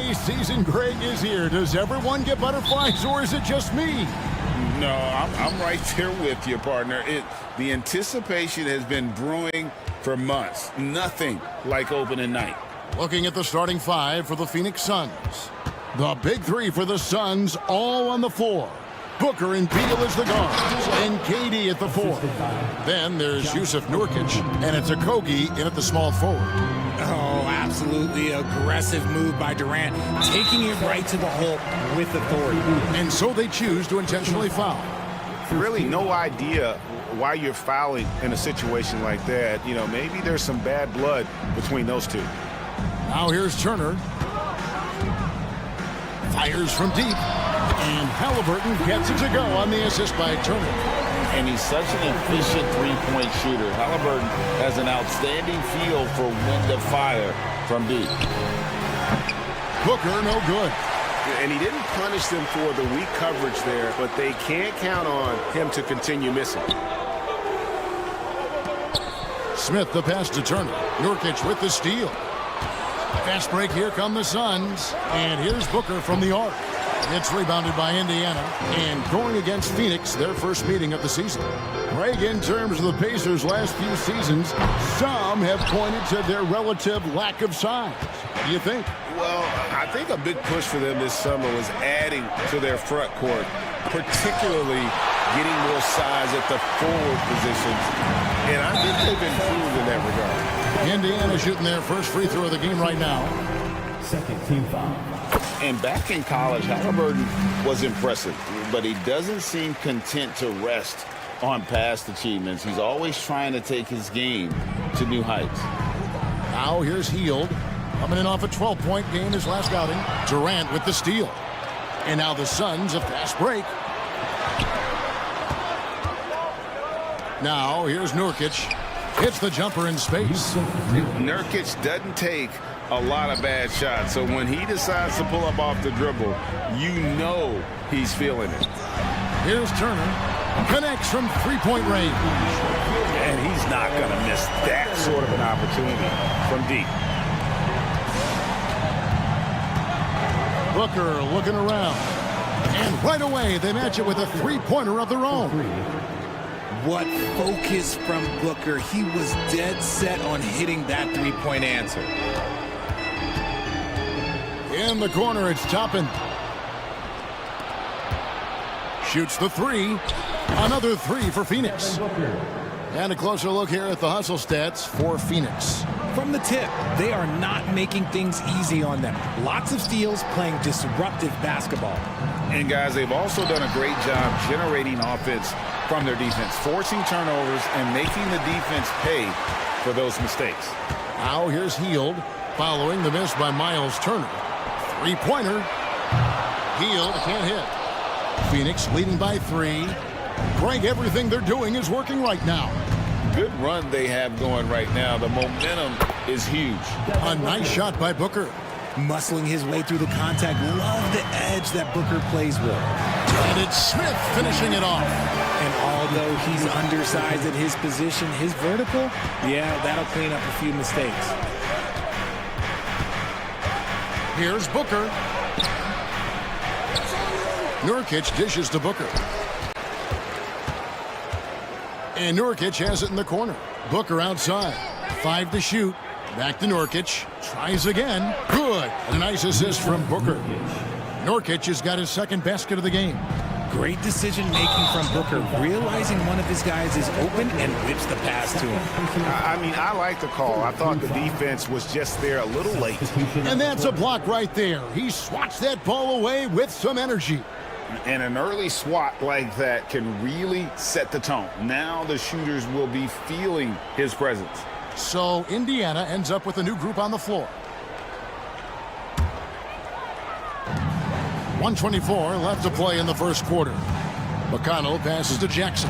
Speaker 1: NBA season, Greg, is here. Does everyone get butterflies, or is it just me?
Speaker 2: No, I'm right there with you, partner. The anticipation has been brewing for months. Nothing like opening night.
Speaker 1: Looking at the starting five for the Phoenix Suns. The big three for the Suns all on the floor. Booker and Beal as the guards, and KD at the four. Then there's Yusuf Nurkic, and it's Okogie in at the small forward.
Speaker 3: Oh, absolutely aggressive move by Durant, taking it right to the hole with authority.
Speaker 1: And so they choose to intentionally foul.
Speaker 16: Really no idea why you're fouling in a situation like that. You know, maybe there's some bad blood between those two.
Speaker 1: Now here's Turner. Fires from deep. And Halliburton gets it to go on the assist by Turner.
Speaker 4: And he's such an efficient three-point shooter. Halliburton has an outstanding feel for when to fire from deep.
Speaker 1: Booker, no good.
Speaker 16: And he didn't punish them for the weak coverage there, but they can't count on him to continue missing.
Speaker 1: Smith the pass to Turner. Nurkic with the steal. Fast break, here come the Suns. And here's Booker from the arc. It's rebounded by Indiana, and going against Phoenix, their first meeting of the season. Greg, in terms of the Pacers' last few seasons, some have pointed to their relative lack of size. What do you think?
Speaker 2: Well, I think a big push for them this summer was adding to their front court, particularly getting more size at the forward positions. And I think they've improved in that regard.
Speaker 1: Indiana shooting their first free throw of the game right now.
Speaker 7: Second team foul.
Speaker 4: And back in college, Halliburton was impressive, but he doesn't seem content to rest on past achievements. He's always trying to take his game to new heights.
Speaker 1: Now here's Hield, coming in off a 12-point game his last outing. Durant with the steal. And now the Suns a fast break. Now here's Nurkic. Hits the jumper in space.
Speaker 2: Nurkic doesn't take a lot of bad shots, so when he decides to pull up off the dribble, you know he's feeling it.
Speaker 1: Here's Turner. Connects from three-point range.
Speaker 16: And he's not going to miss that sort of an opportunity from deep.
Speaker 1: Booker looking around. And right away, they match it with a three-pointer of their own.
Speaker 3: What focus from Booker. He was dead set on hitting that three-point answer.
Speaker 1: In the corner, it's Toppin. Shoots the three. Another three for Phoenix. And a closer look here at the hustle stats for Phoenix.
Speaker 3: From the tip, they are not making things easy on them. Lots of steals, playing disruptive basketball.
Speaker 2: And guys, they've also done a great job generating offense from their defense, forcing turnovers and making the defense pay for those mistakes.
Speaker 1: Now here's Hield, following the miss by Miles Turner. Three-pointer. Hield can't hit. Phoenix leading by three. Greg, everything they're doing is working right now.
Speaker 2: Good run they have going right now. The momentum is huge.
Speaker 1: A nice shot by Booker.
Speaker 3: Muscling his way through the contact. Love the edge that Booker plays with.
Speaker 1: And it's Smith finishing it off.
Speaker 3: And although he's undersized at his position, his vertical, yeah, that'll clean up a few mistakes.
Speaker 1: Here's Booker. Nurkic dishes to Booker. And Nurkic has it in the corner. Booker outside. 5 to shoot. Back to Nurkic. Tries again. Good. A nice assist from Booker. Nurkic has got his second basket of the game.
Speaker 3: Great decision-making from Booker, realizing one of his guys is open and whips the pass to him.
Speaker 16: I mean, I like the call. I thought the defense was just there a little late.
Speaker 1: And that's a block right there. He swats that ball away with some energy.
Speaker 2: And an early swat like that can really set the tone. Now the shooters will be feeling his presence.
Speaker 1: So Indiana ends up with a new group on the floor. 1:24 left to play in the first quarter. McConnell passes to Jackson.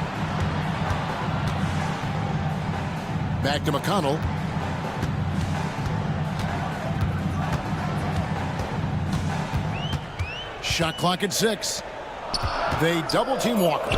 Speaker 1: Back to McConnell. Shot clock at 6. They double-team Walker.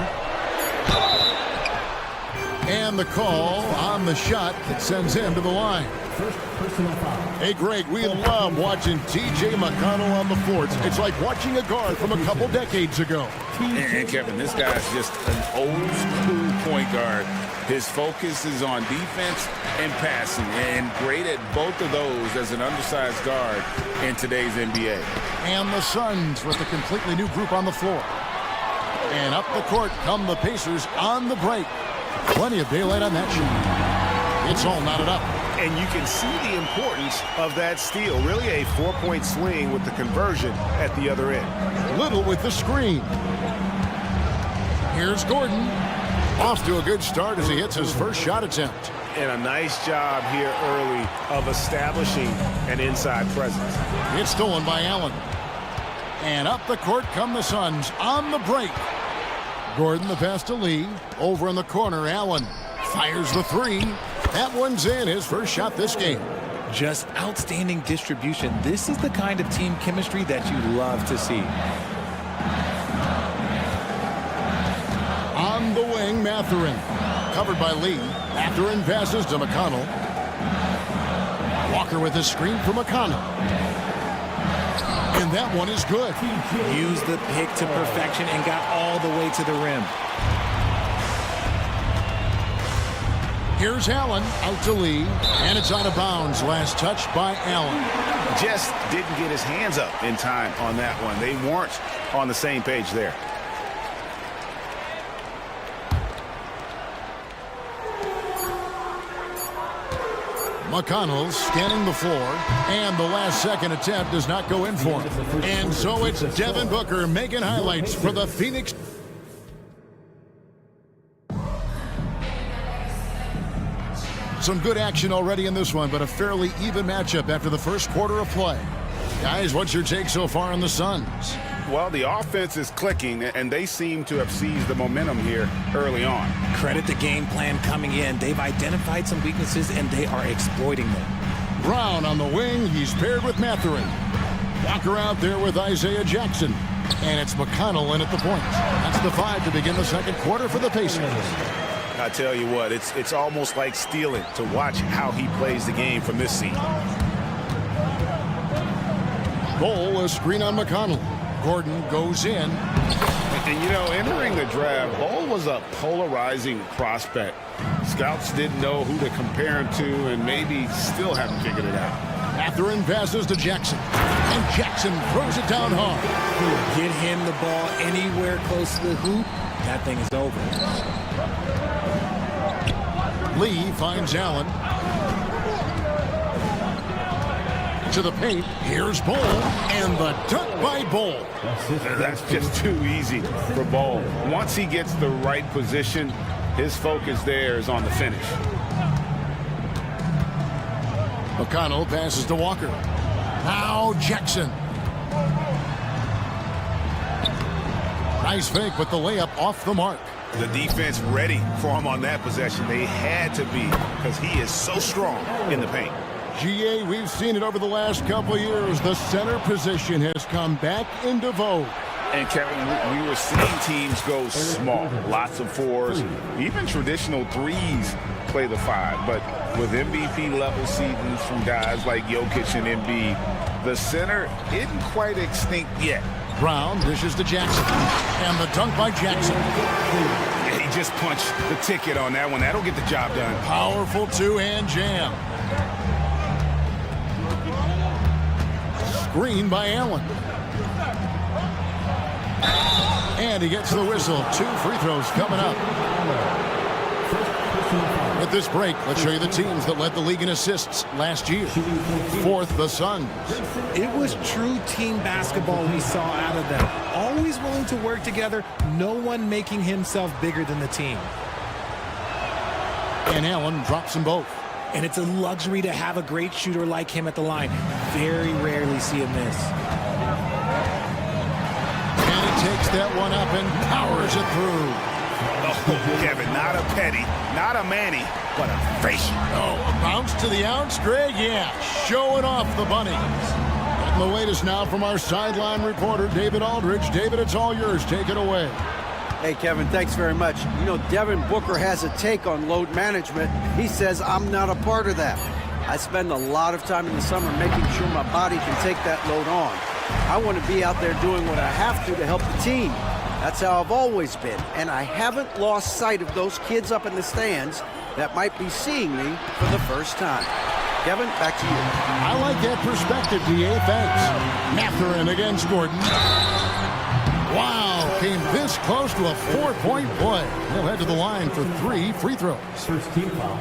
Speaker 1: And the call on the shot that sends him to the line.
Speaker 7: First personal foul.
Speaker 1: Hey, Greg, we love watching T.J. McConnell on the floor. It's like watching a guard from a couple decades ago.
Speaker 4: And Kevin, this guy's just an old school point guard. His focus is on defense and passing, and great at both of those as an undersized guard in today's NBA.
Speaker 1: And the Suns with a completely new group on the floor. And up the court come the Pacers on the break. Plenty of daylight on that shot. It's all knotted up.
Speaker 16: And you can see the importance of that steal. Really a 4-point swing with the conversion at the other end.
Speaker 1: Little with the screen. Here's Gordon. Off to a good start as he hits his first shot attempt.
Speaker 16: And a nice job here early of establishing an inside presence.
Speaker 1: It's stolen by Allen. And up the court come the Suns on the break. Gordon the pass to Lee. Over in the corner, Allen fires the three. That one's in, his first shot this game.
Speaker 3: Just outstanding distribution. This is the kind of team chemistry that you love to see.
Speaker 1: On the wing, Mathurin. Covered by Lee. Mathurin passes to McConnell. Walker with a screen for McConnell. And that one is good.
Speaker 3: Used the pick to perfection and got all the way to the rim.
Speaker 1: Here's Allen out to Lee. And it's out of bounds. Last touch by Allen.
Speaker 16: Just didn't get his hands up in time on that one. They weren't on the same page there.
Speaker 1: McConnell scanning the floor, and the last second attempt does not go in for him. And so it's Devin Booker making highlights for the Phoenix. Some good action already in this one, but a fairly even matchup after the first quarter of play. Guys, what's your take so far on the Suns?
Speaker 16: Well, the offense is clicking, and they seem to have seized the momentum here early on.
Speaker 3: Credit the game plan coming in. They've identified some weaknesses, and they are exploiting them.
Speaker 1: Brown on the wing. He's paired with Mathurin. Walker out there with Isaiah Jackson. And it's McConnell in at the point. That's the 5 to begin the second quarter for the Pacers.
Speaker 16: I tell you what, it's almost like stealing to watch how he plays the game from this seat.
Speaker 1: Goal, a screen on McConnell. Gordon goes in.
Speaker 16: And, you know, entering the draft, Ball was a polarizing prospect. Scouts didn't know who to compare him to and maybe still haven't figured it out.
Speaker 1: Mathurin passes to Jackson. And Jackson throws it down hard.
Speaker 3: Get him the ball anywhere close to the hoop. That thing is over.
Speaker 1: Lee finds Allen. To the paint. Here's Ball. And the dunk by Ball.
Speaker 16: That's just too easy for Ball. Once he gets the right position, his focus there is on the finish.
Speaker 1: McConnell passes to Walker. Now Jackson. Nice fake, but the layup off the mark.
Speaker 16: The defense ready for him on that possession. They had to be because he is so strong in the paint.
Speaker 1: GA, we've seen it over the last couple of years. The center position has come back into vogue.
Speaker 4: And Kevin, we were seeing teams go small, lots of 4s, even traditional 3s play the 5. But with MVP level seasons from guys like Jokic and Embiid, the center isn't quite extinct yet.
Speaker 1: Brown dishes to Jackson. And the dunk by Jackson.
Speaker 16: He just punched the ticket on that one. That'll get the job done.
Speaker 1: Powerful two-hand jam. Screen by Allen. And he gets the whistle. 2 free throws coming up. With this break, let's show you the teams that led the league in assists last year. 4th, the Suns.
Speaker 3: It was true team basketball we saw out of them. Always willing to work together, no one making himself bigger than the team.
Speaker 1: And Allen drops them both.
Speaker 3: And it's a luxury to have a great shooter like him at the line. Very rarely see a miss.
Speaker 1: And he takes that one up and powers it through.
Speaker 16: Oh, Kevin, not a Petty, not a Manny, but a facial.
Speaker 1: Oh, a bounce to the ounce, Greg? Yeah, showing off the bunnies. And the latest now from our sideline reporter, David Aldridge. David, it's all yours. Take it away.
Speaker 5: Hey, Kevin, thanks very much. You know, Devin Booker has a take on load management. He says, I'm not a part of that. I spend a lot of time in the summer making sure my body can take that load on. I want to be out there doing what I have to help the team. That's how I've always been, and I haven't lost sight of those kids up in the stands that might be seeing me for the first time. Kevin, back to you.
Speaker 1: I like that perspective, DA. Thanks. Matherin against Gordon. Wow, came this close to a 4-point play. He'll head to the line for 3 free throws.
Speaker 7: First team foul.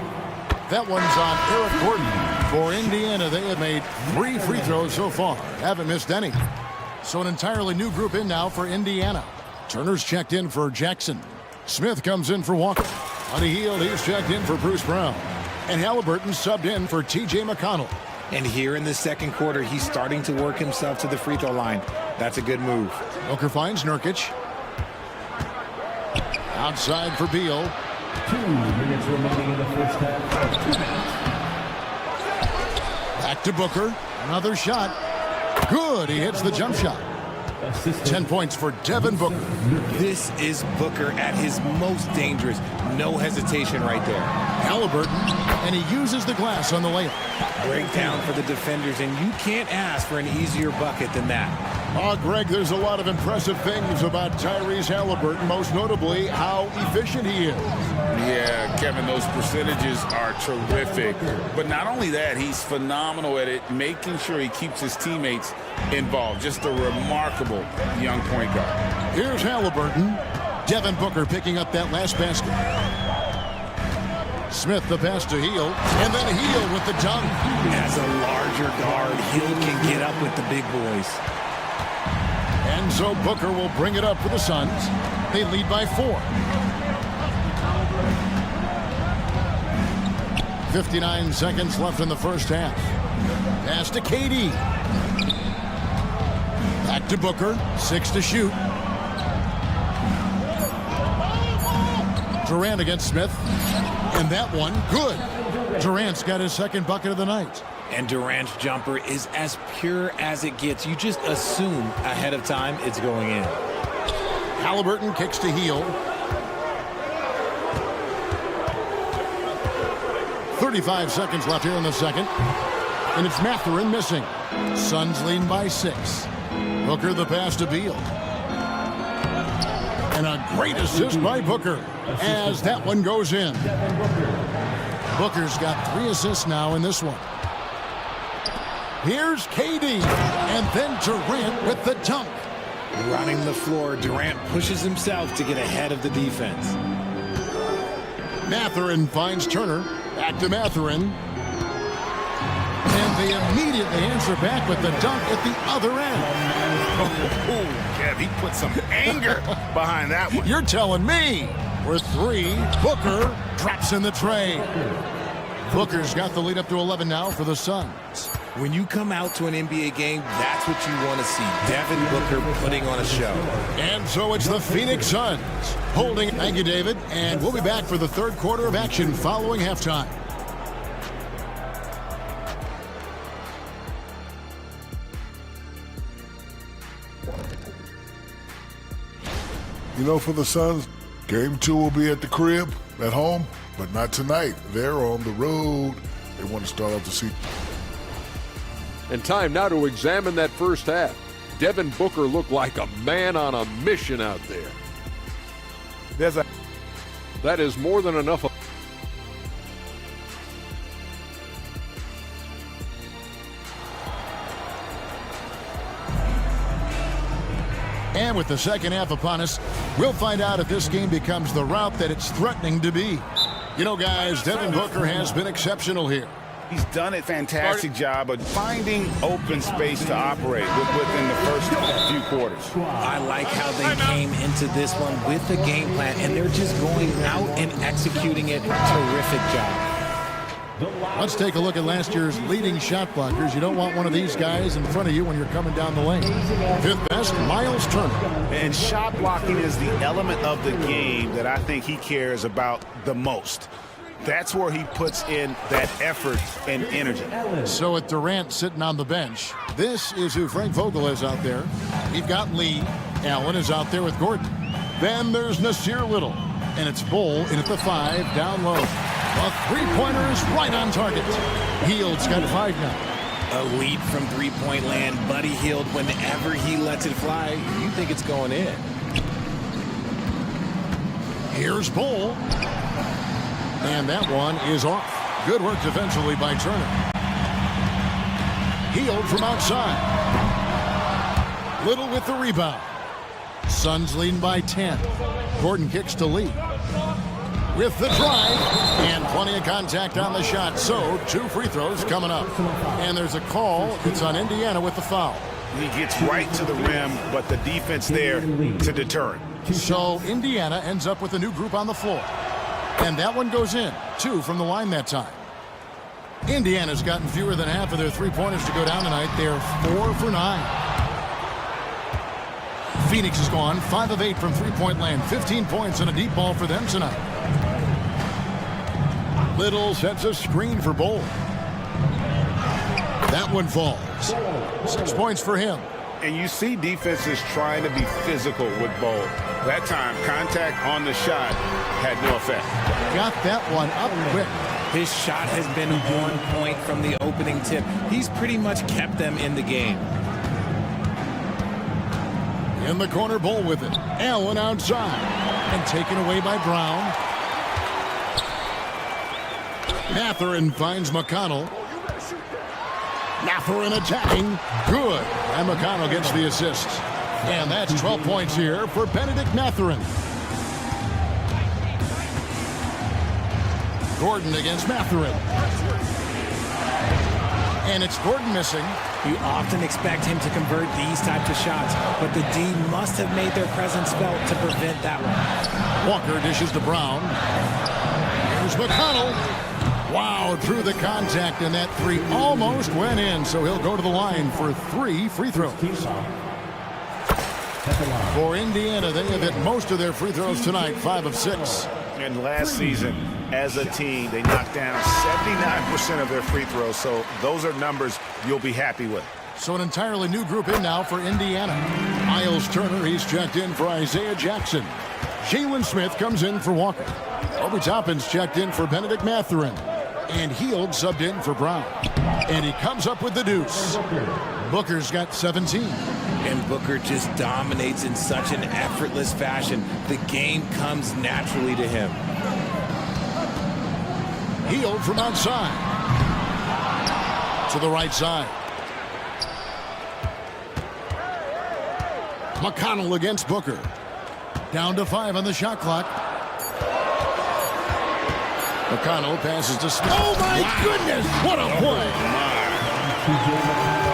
Speaker 1: That one's on Eric Gordon. For Indiana, they have made 3 free throws so far. Haven't missed any. So an entirely new group in now for Indiana. Turner's checked in for Jackson. Smith comes in for Walker. On the heel, he's checked in for Bruce Brown. And Halliburton subbed in for T.J. McConnell.
Speaker 3: And here in the second quarter, he's starting to work himself to the free throw line. That's a good move.
Speaker 1: Booker finds Nurkic. Outside for Beal.
Speaker 7: 2 minutes remaining in the first half. 2 minutes.
Speaker 1: Back to Booker. Another shot. Good. He hits the jump shot. 10 points for Devin Booker.
Speaker 3: This is Booker at his most dangerous. No hesitation right there.
Speaker 1: Halliburton, and he uses the glass on the layup.
Speaker 3: Breakdown for the defenders, and you can't ask for an easier bucket than that.
Speaker 1: Oh, Greg, there's a lot of impressive things about Tyrese Halliburton, most notably how efficient he is.
Speaker 4: Yeah, Kevin, those percentages are terrific. But not only that, he's phenomenal at it, making sure he keeps his teammates involved. Just a remarkable young point guard.
Speaker 1: Here's Halliburton. Devin Booker picking up that last basket. Smith the pass to Heel, and then Heel with the dunk.
Speaker 3: As a larger guard, Hill can get up with the big boys.
Speaker 1: And so Booker will bring it up for the Suns. They lead by 4. 59 seconds left in the first half. Pass to KD. Back to Booker. 6 to shoot. Durant against Smith. And that one, good. Durant's got his second bucket of the night.
Speaker 3: And Durant's jumper is as pure as it gets. You just assume ahead of time it's going in.
Speaker 1: Halliburton kicks to Heel. 35 seconds left here in the second. And it's Matherin missing. Suns lead by 6. Booker the pass to Beal. And a great assist by Booker as that one goes in. Booker's got 3 assists now in this one. Here's KD, and then Durant with the dunk.
Speaker 3: Running the floor, Durant pushes himself to get ahead of the defense.
Speaker 1: Matherin finds Turner. Back to Matherin. And they immediately answer back with the dunk at the other end.
Speaker 16: Oh, Kev, he put some anger behind that one.
Speaker 1: You're telling me. For 3, Booker drops in the tray. Booker's got the lead up to 11 now for the Suns.
Speaker 3: When you come out to an NBA game, that's what you want to see. Devin Booker putting on a show.
Speaker 1: And so it's the Phoenix Suns holding. Thank you, David. And we'll be back for the third quarter of action following halftime.
Speaker 15: You know, for the Suns, game 2 will be at the crib, at home, but not tonight. They're on the road. They want to start off the season.
Speaker 6: And time now to examine that first half. Devin Booker looked like a man on a mission out there. That is more than enough.
Speaker 1: And with the second half upon us, we'll find out if this game becomes the route that it's threatening to be. You know, guys, Devin Booker has been exceptional here.
Speaker 16: He's done a fantastic job of finding open space to operate within the first few quarters.
Speaker 3: I like how they came into this one with the game plan, and they're just going out and executing it. Terrific job.
Speaker 1: Let's take a look at last year's leading shot blockers. You don't want one of these guys in front of you when you're coming down the lane. 5th best, Miles Turner.
Speaker 16: And shot blocking is the element of the game that I think he cares about the most. That's where he puts in that effort and energy.
Speaker 1: So with Durant sitting on the bench, this is who Frank Vogel is out there. We've got Lee. Allen is out there with Gordon. Then there's Nasir Little. And it's Bull in at the 5 down low. A three-pointer is right on target. Hield's got 5 now.
Speaker 3: A lead from three-point land. Buddy Hield, whenever he lets it fly, you think it's going in.
Speaker 1: Here's Bull. And that one is off. Good work defensively by Turner. Hield from outside. Little with the rebound. Suns leading by 10. Gordon kicks to Lee. With the drive, and plenty of contact on the shot. So, 2 free throws coming up. And there's a call. It's on Indiana with the foul.
Speaker 16: He gets right to the rim, but the defense there to deter him.
Speaker 1: So, Indiana ends up with a new group on the floor. And that one goes in. 2 from the line that time. Indiana's gotten fewer than half of their three-pointers to go down tonight. They're 4 for 9. Phoenix has gone 5 of 8 from three-point land. 15 points and a deep ball for them tonight. Little sets a screen for Bull. That one falls. 6 points for him.
Speaker 16: And you see defenses trying to be physical with Bull. That time, contact on the shot had no effect.
Speaker 1: Got that one up quick.
Speaker 3: His shot has been on point from the opening tip. He's pretty much kept them in the game.
Speaker 1: In the corner, Bull with it. Allen outside. And taken away by Brown. Mathurin finds McConnell. Mathurin attacking. Good. And McConnell gets the assist. And that's 12 points here for Benedict Mathurin. Gordon against Mathurin. And it's Gordon missing.
Speaker 3: You often expect him to convert these types of shots, but the D must have made their presence felt to prevent that one.
Speaker 1: Walker dishes to Brown. Here's McConnell. Wow, through the contact, and that 3 almost went in, so he'll go to the line for 3 free throws. For Indiana, they have hit most of their free throws tonight, 5 of 6.
Speaker 16: And last season, as a team, they knocked down 79% of their free throws, so those are numbers you'll be happy with.
Speaker 1: So an entirely new group in now for Indiana. Miles Turner, he's checked in for Isaiah Jackson. Jalen Smith comes in for Walker. Obi Toppin's checked in for Benedict Mathurin. And Hield subbed in for Brown. And he comes up with the deuce. Booker's got 17.
Speaker 3: And Booker just dominates in such an effortless fashion. The game comes naturally to him.
Speaker 1: Hield from outside. To the right side. McConnell against Booker. Down to 5 on the shot clock. McConnell passes to Smith. Oh, my goodness! What a play!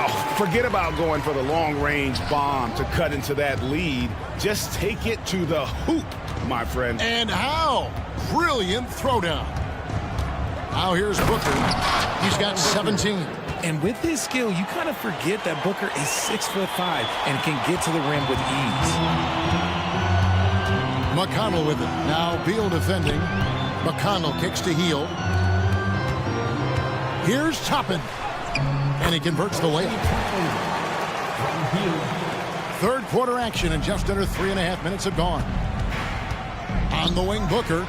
Speaker 16: Oh, forget about going for the long-range bomb to cut into that lead. Just take it to the hoop, my friend.
Speaker 1: And how? Brilliant throwdown. Now here's Booker. He's got 17.
Speaker 3: And with his skill, you kind of forget that Booker is 6'5" and can get to the rim with ease.
Speaker 1: McConnell with it. Now Beal defending. McConnell kicks to Hield. Here's Toppin. And he converts the layup. Third quarter action, and just under 3.5 minutes have gone. On the wing, Booker.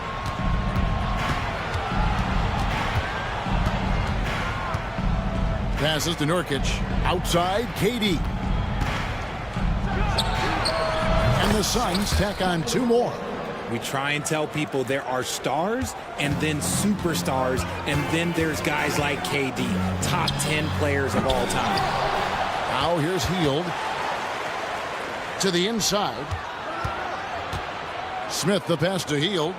Speaker 1: Passes to Nurkic. Outside, KD. And the Suns tack on 2 more.
Speaker 3: We try and tell people there are stars and then superstars, and then there's guys like KD, top 10 players of all time.
Speaker 1: Now here's Hield. To the inside. Smith the pass to Hield.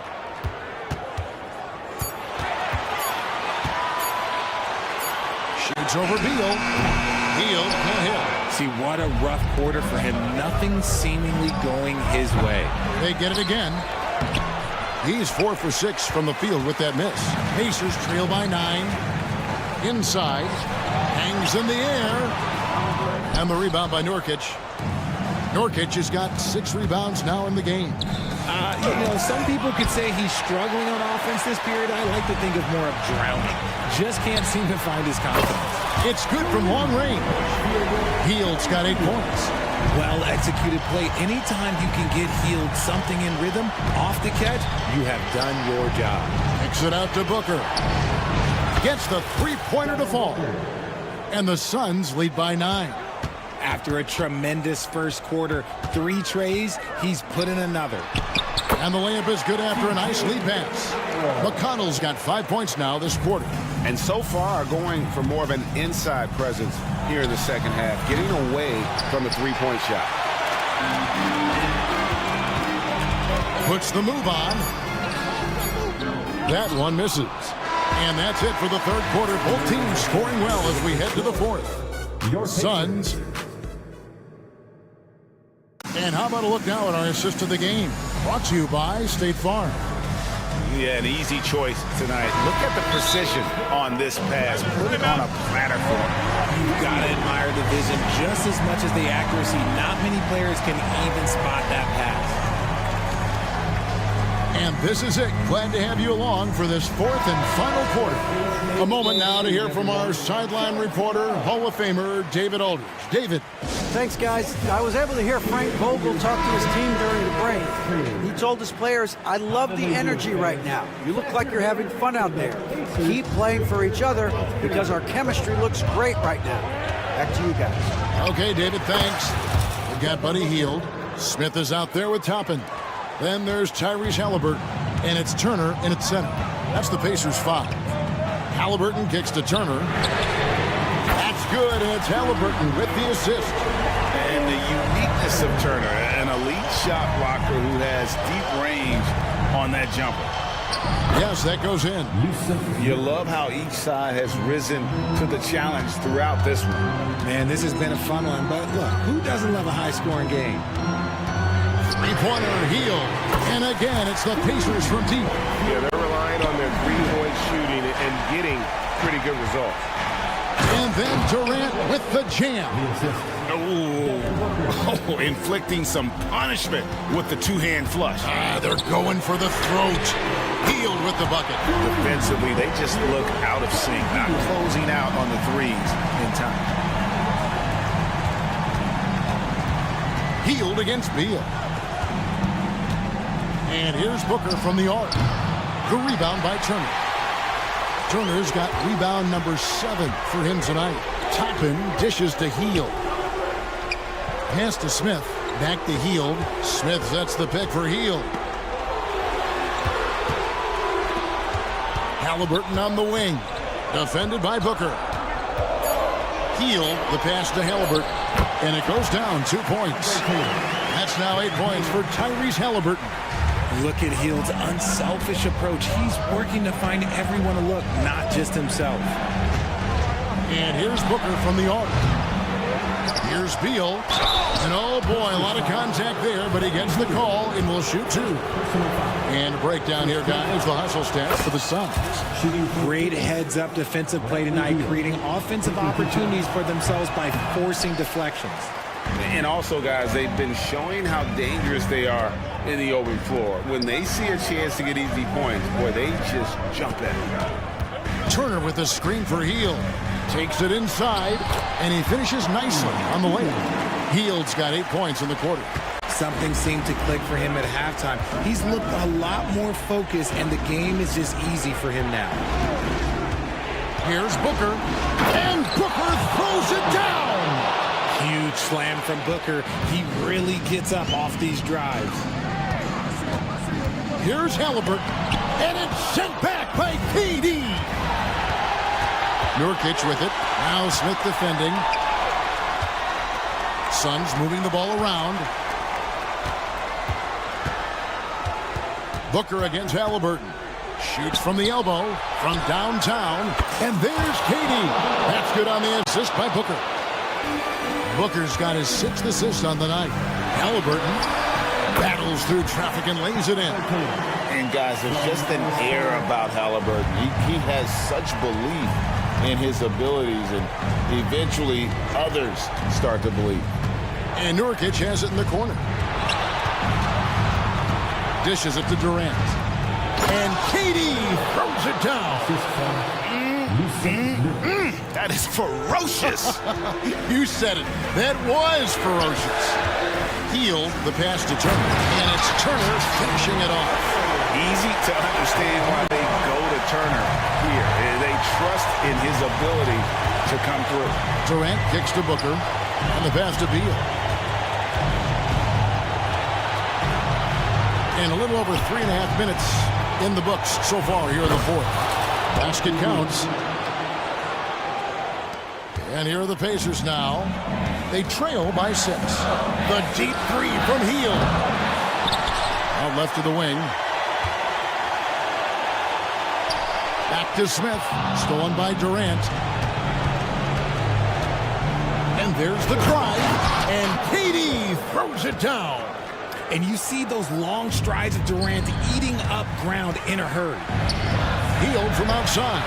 Speaker 1: Shoots over Beal. Hield can't hit.
Speaker 3: See, what a rough quarter for him. Nothing seemingly going his way.
Speaker 1: They get it again. He's 4 for 6 from the field with that miss. Pacers trail by 9. Inside. Hangs in the air. And the rebound by Nurkic. Nurkic has got 6 rebounds now in the game.
Speaker 3: You know, some people could say he's struggling on offense this period. I like to think of more of drowning. Just can't seem to find his confidence.
Speaker 1: It's good from long range. Hield's got 8 points.
Speaker 3: Well-executed play. Anytime you can get Hield something in rhythm off the catch, you have done your job.
Speaker 1: Kicks it out to Booker. Gets the three-pointer to fall. And the Suns lead by 9.
Speaker 3: After a tremendous first quarter, 3 trays, he's put in another.
Speaker 1: And the layup is good after a nice lead pass. McConnell's got 5 points now this quarter.
Speaker 16: And so far going for more of an inside presence here in the second half, getting away from the three-point shot.
Speaker 1: Puts the move on. That one misses. And that's it for the third quarter. Both teams scoring well as we head to the fourth. Suns. And how about a look now at our assist of the game? Brought to you by State Farm.
Speaker 16: Yeah, an easy choice tonight. Look at the precision on this pass. Put it on a platter for him.
Speaker 3: You've got to admire the vision just as much as the accuracy. Not many players can even spot that pass.
Speaker 1: And this is it. Glad to have you along for this fourth and final quarter. A moment now to hear from our sideline reporter, Hall of Famer David Aldridge. David.
Speaker 5: Thanks, guys. I was able to hear Frank Vogel talk to his team during the break. He told his players, I love the energy right now. You look like you're having fun out there. Keep playing for each other because our chemistry looks great right now. Back to you guys.
Speaker 1: Okay, David, thanks. We've got Buddy Hield. Smith is out there with Toppin. Then there's Tyrese Halliburton, and it's Turner in its center. That's the Pacers' 5. Halliburton kicks to Turner. That's good, and it's Halliburton with the assist.
Speaker 16: And the uniqueness of Turner, an elite shot blocker who has deep range on that jumper.
Speaker 1: Yes, that goes in.
Speaker 16: You love how each side has risen to the challenge throughout this one.
Speaker 3: Man, this has been a fun one, but look, who doesn't love a high-scoring game?
Speaker 1: Three-pointer, Hield. And again, it's the Pacers from deep.
Speaker 2: Yeah, they're relying on their three-point shooting and getting pretty good results.
Speaker 1: And then Durant with the jam.
Speaker 16: Oh, inflicting some punishment with the two-hand flush.
Speaker 1: They're going for the throat. Hield with the bucket.
Speaker 16: Defensively, they just look out of sync, not closing out on the threes in time.
Speaker 1: Hield against Beal. And here's Booker from the arc. The rebound by Turner. Turner's got rebound number 7 for him tonight. Toppin dishes to Hield. Pass to Smith. Back to Hield. Smith sets the pick for Hield. Halliburton on the wing. Defended by Booker. Hield, the pass to Halliburton. And it goes down 2 points. That's now 8 points for Tyrese Halliburton.
Speaker 3: Look at Hield's unselfish approach. He's working to find everyone to look, not just himself.
Speaker 1: And here's Booker from the arc. Here's Beal. And oh boy, a lot of contact there, but he gets the call and will shoot 2. And a breakdown here, guys. The hustle stats for the Suns.
Speaker 3: Great heads-up defensive play tonight, creating offensive opportunities for themselves by forcing deflections.
Speaker 16: And also, guys, they've been showing how dangerous they are in the open floor. When they see a chance to get easy points, boy, they just jump at it.
Speaker 1: Turner with the screen for Hield. Takes it inside, and he finishes nicely on the layup. Hield's got 8 points in the quarter.
Speaker 3: Something seemed to click for him at halftime. He's looked a lot more focused, and the game is just easy for him now.
Speaker 1: Here's Booker, and Booker throws it down!
Speaker 3: Huge slam from Booker. He really gets up off these drives.
Speaker 1: Here's Halliburton, and it's sent back by KD. Nurkic with it. Now Smith defending. Suns moving the ball around. Booker against Halliburton. Shoots from the elbow, from downtown, and there's KD. That's good on the assist by Booker. Booker's got his 6th assist on the night. Halliburton battles through traffic and lays it in.
Speaker 16: And guys, there's just an air about Halliburton. He has such belief in his abilities, and eventually others start to believe.
Speaker 1: And Nurkic has it in the corner. Dishes it to Durant. And KD throws it down.
Speaker 16: That is ferocious.
Speaker 1: You said it. That was ferocious. Hield the pass to Turner. And it's Turner finishing it off.
Speaker 16: Easy to understand why they go to Turner here. They trust in his ability to come through.
Speaker 1: Durant kicks to Booker, and the pass to Beal. And a little over 3.5 minutes in the books so far here in the fourth. Basket counts. And here are the Pacers now. They trail by 6. The deep three from Hield. Out left to the wing. Back to Smith. Stolen by Durant. And there's the drive. And KD throws it down.
Speaker 3: And you see those long strides of Durant eating up ground in a hurry.
Speaker 1: Hield from outside.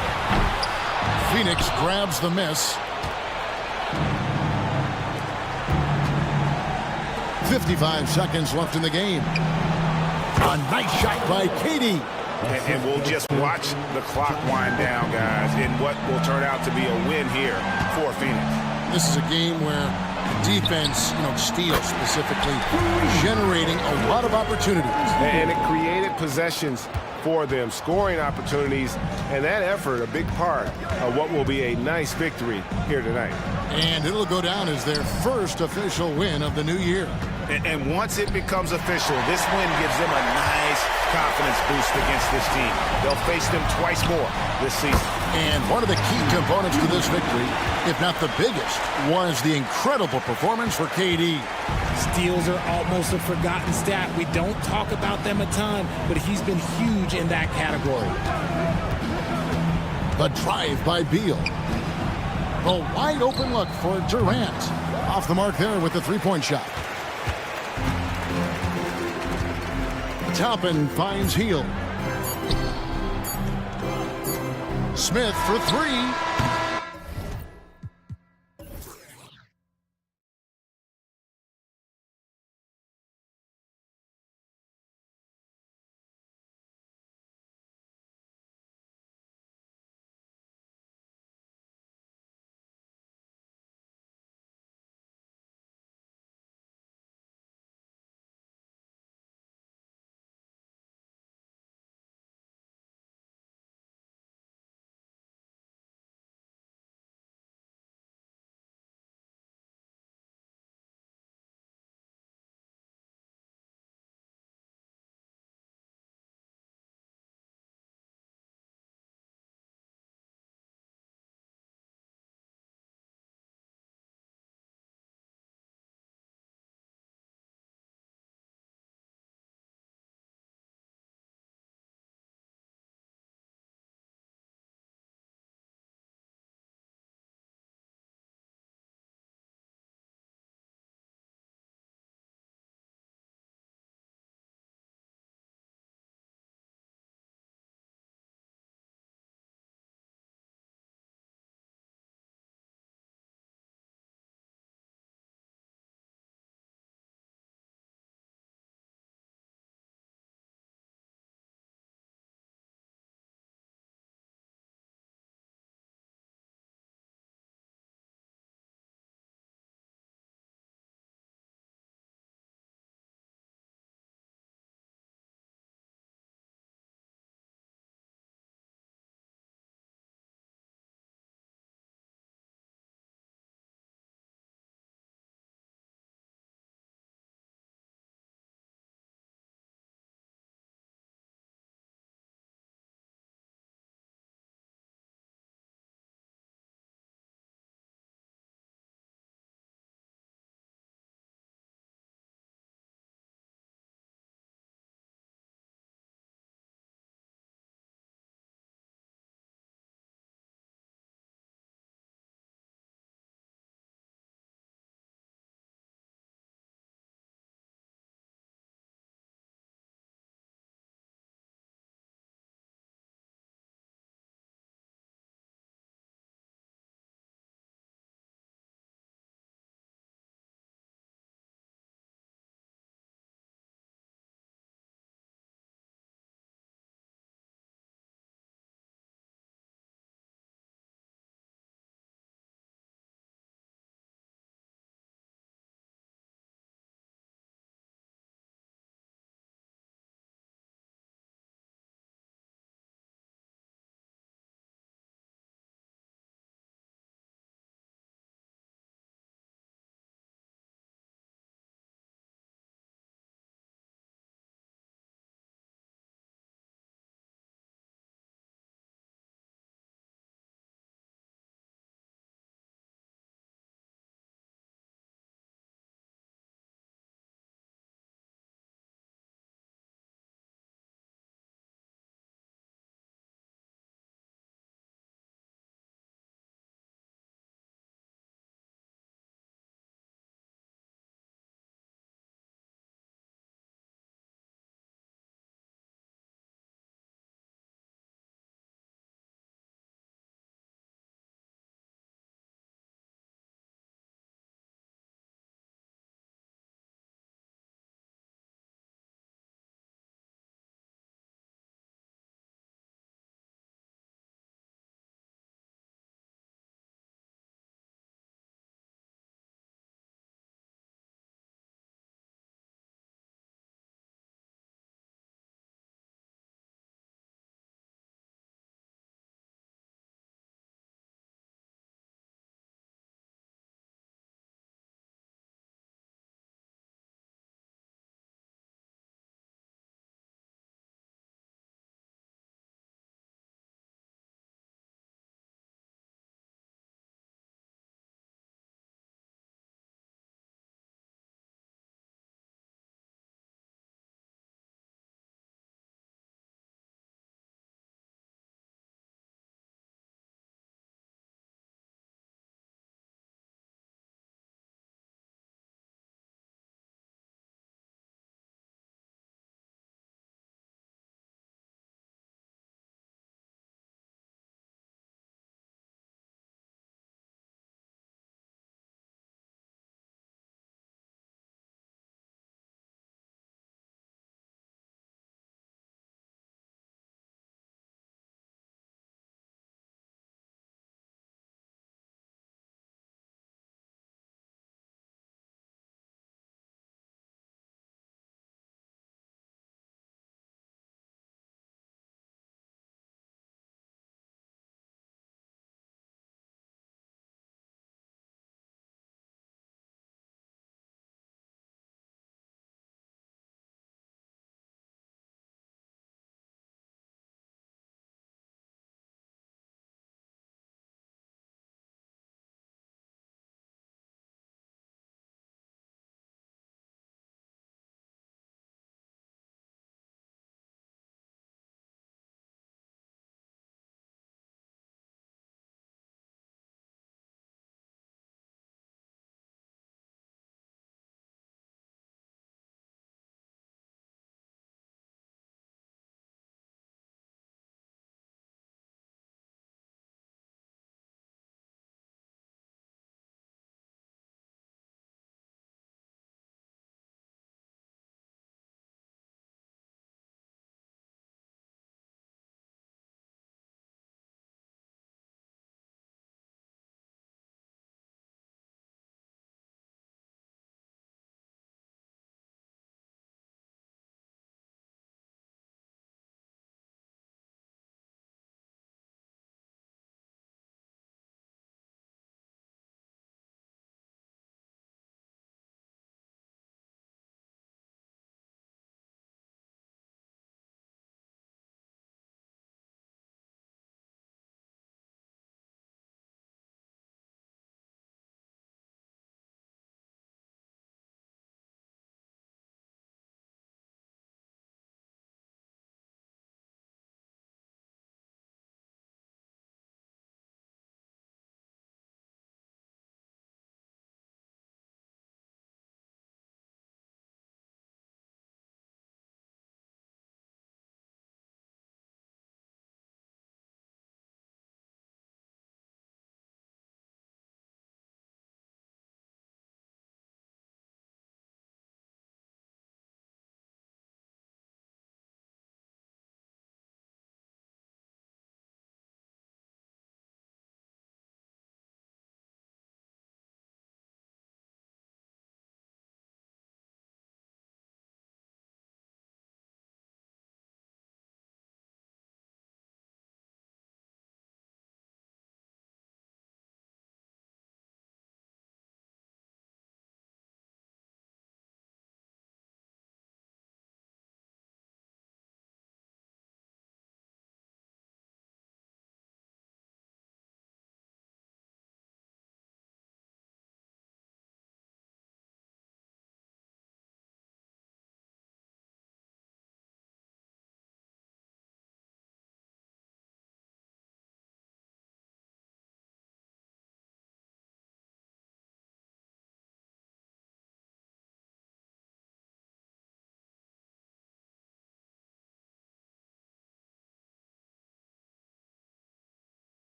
Speaker 1: Phoenix grabs the miss. 55 seconds left in the game. A nice shot by KD.
Speaker 16: And we'll just watch the clock wind down, guys, in what will turn out to be a win here for Phoenix.
Speaker 1: This is a game where defense, steals specifically, generating a lot of opportunities.
Speaker 2: And it created possessions for them, scoring opportunities, and that effort a big part of what will be a nice victory here tonight.
Speaker 1: And it'll go down as their first official win of the new year.
Speaker 16: And once it becomes official, this win gives them a nice confidence boost against this team. They'll face them twice more this season.
Speaker 1: And one of the key components to this victory, if not the biggest, was the incredible performance for KD.
Speaker 3: Steals are almost a forgotten stat. We don't talk about them a ton, but he's been huge in that category.
Speaker 1: The drive by Beal. A wide open look for Durant. Off the mark there with the three-point shot. Toppin finds Hield. Smith for three.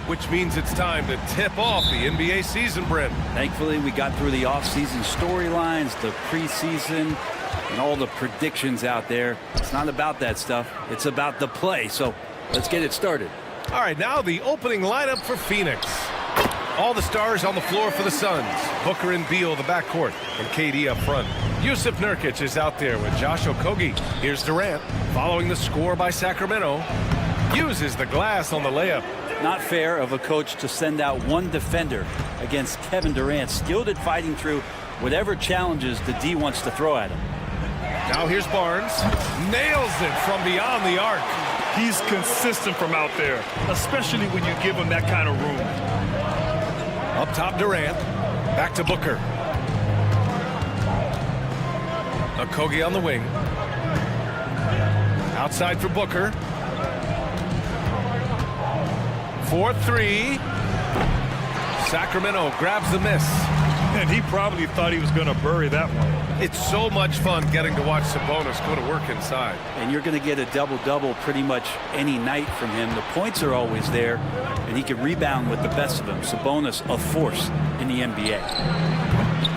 Speaker 8: which means it's time to tip off the NBA season, Brent.
Speaker 14: Thankfully, we got through the off-season storylines, the preseason, and all the predictions out there. It's not about that stuff. It's about the play. So let's get it started.
Speaker 8: All right, now the opening lineup for Phoenix. All the stars on the floor for the Suns. Booker and Beal, the backcourt, and KD up front. Yusuf Nurkic is out there with Josh Okogie. Here's Durant, following the score by Sacramento. Uses the glass on the layup.
Speaker 14: Not fair of a coach to send out one defender against Kevin Durant, skilled at fighting through whatever challenges the D wants to throw at him.
Speaker 8: Now here's Barnes. Nails it from beyond the arc.
Speaker 10: He's consistent from out there, especially when you give him that kind of room.
Speaker 8: Up top, Durant. Back to Booker. Okogie on the wing. Outside for Booker. 4-3. Sacramento grabs the miss.
Speaker 10: And he probably thought he was going to bury that one.
Speaker 8: It's so much fun getting to watch Sabonis go to work inside.
Speaker 14: And you're going to get a double-double pretty much any night from him. The points are always there, and he can rebound with the best of them. Sabonis, a force in the NBA.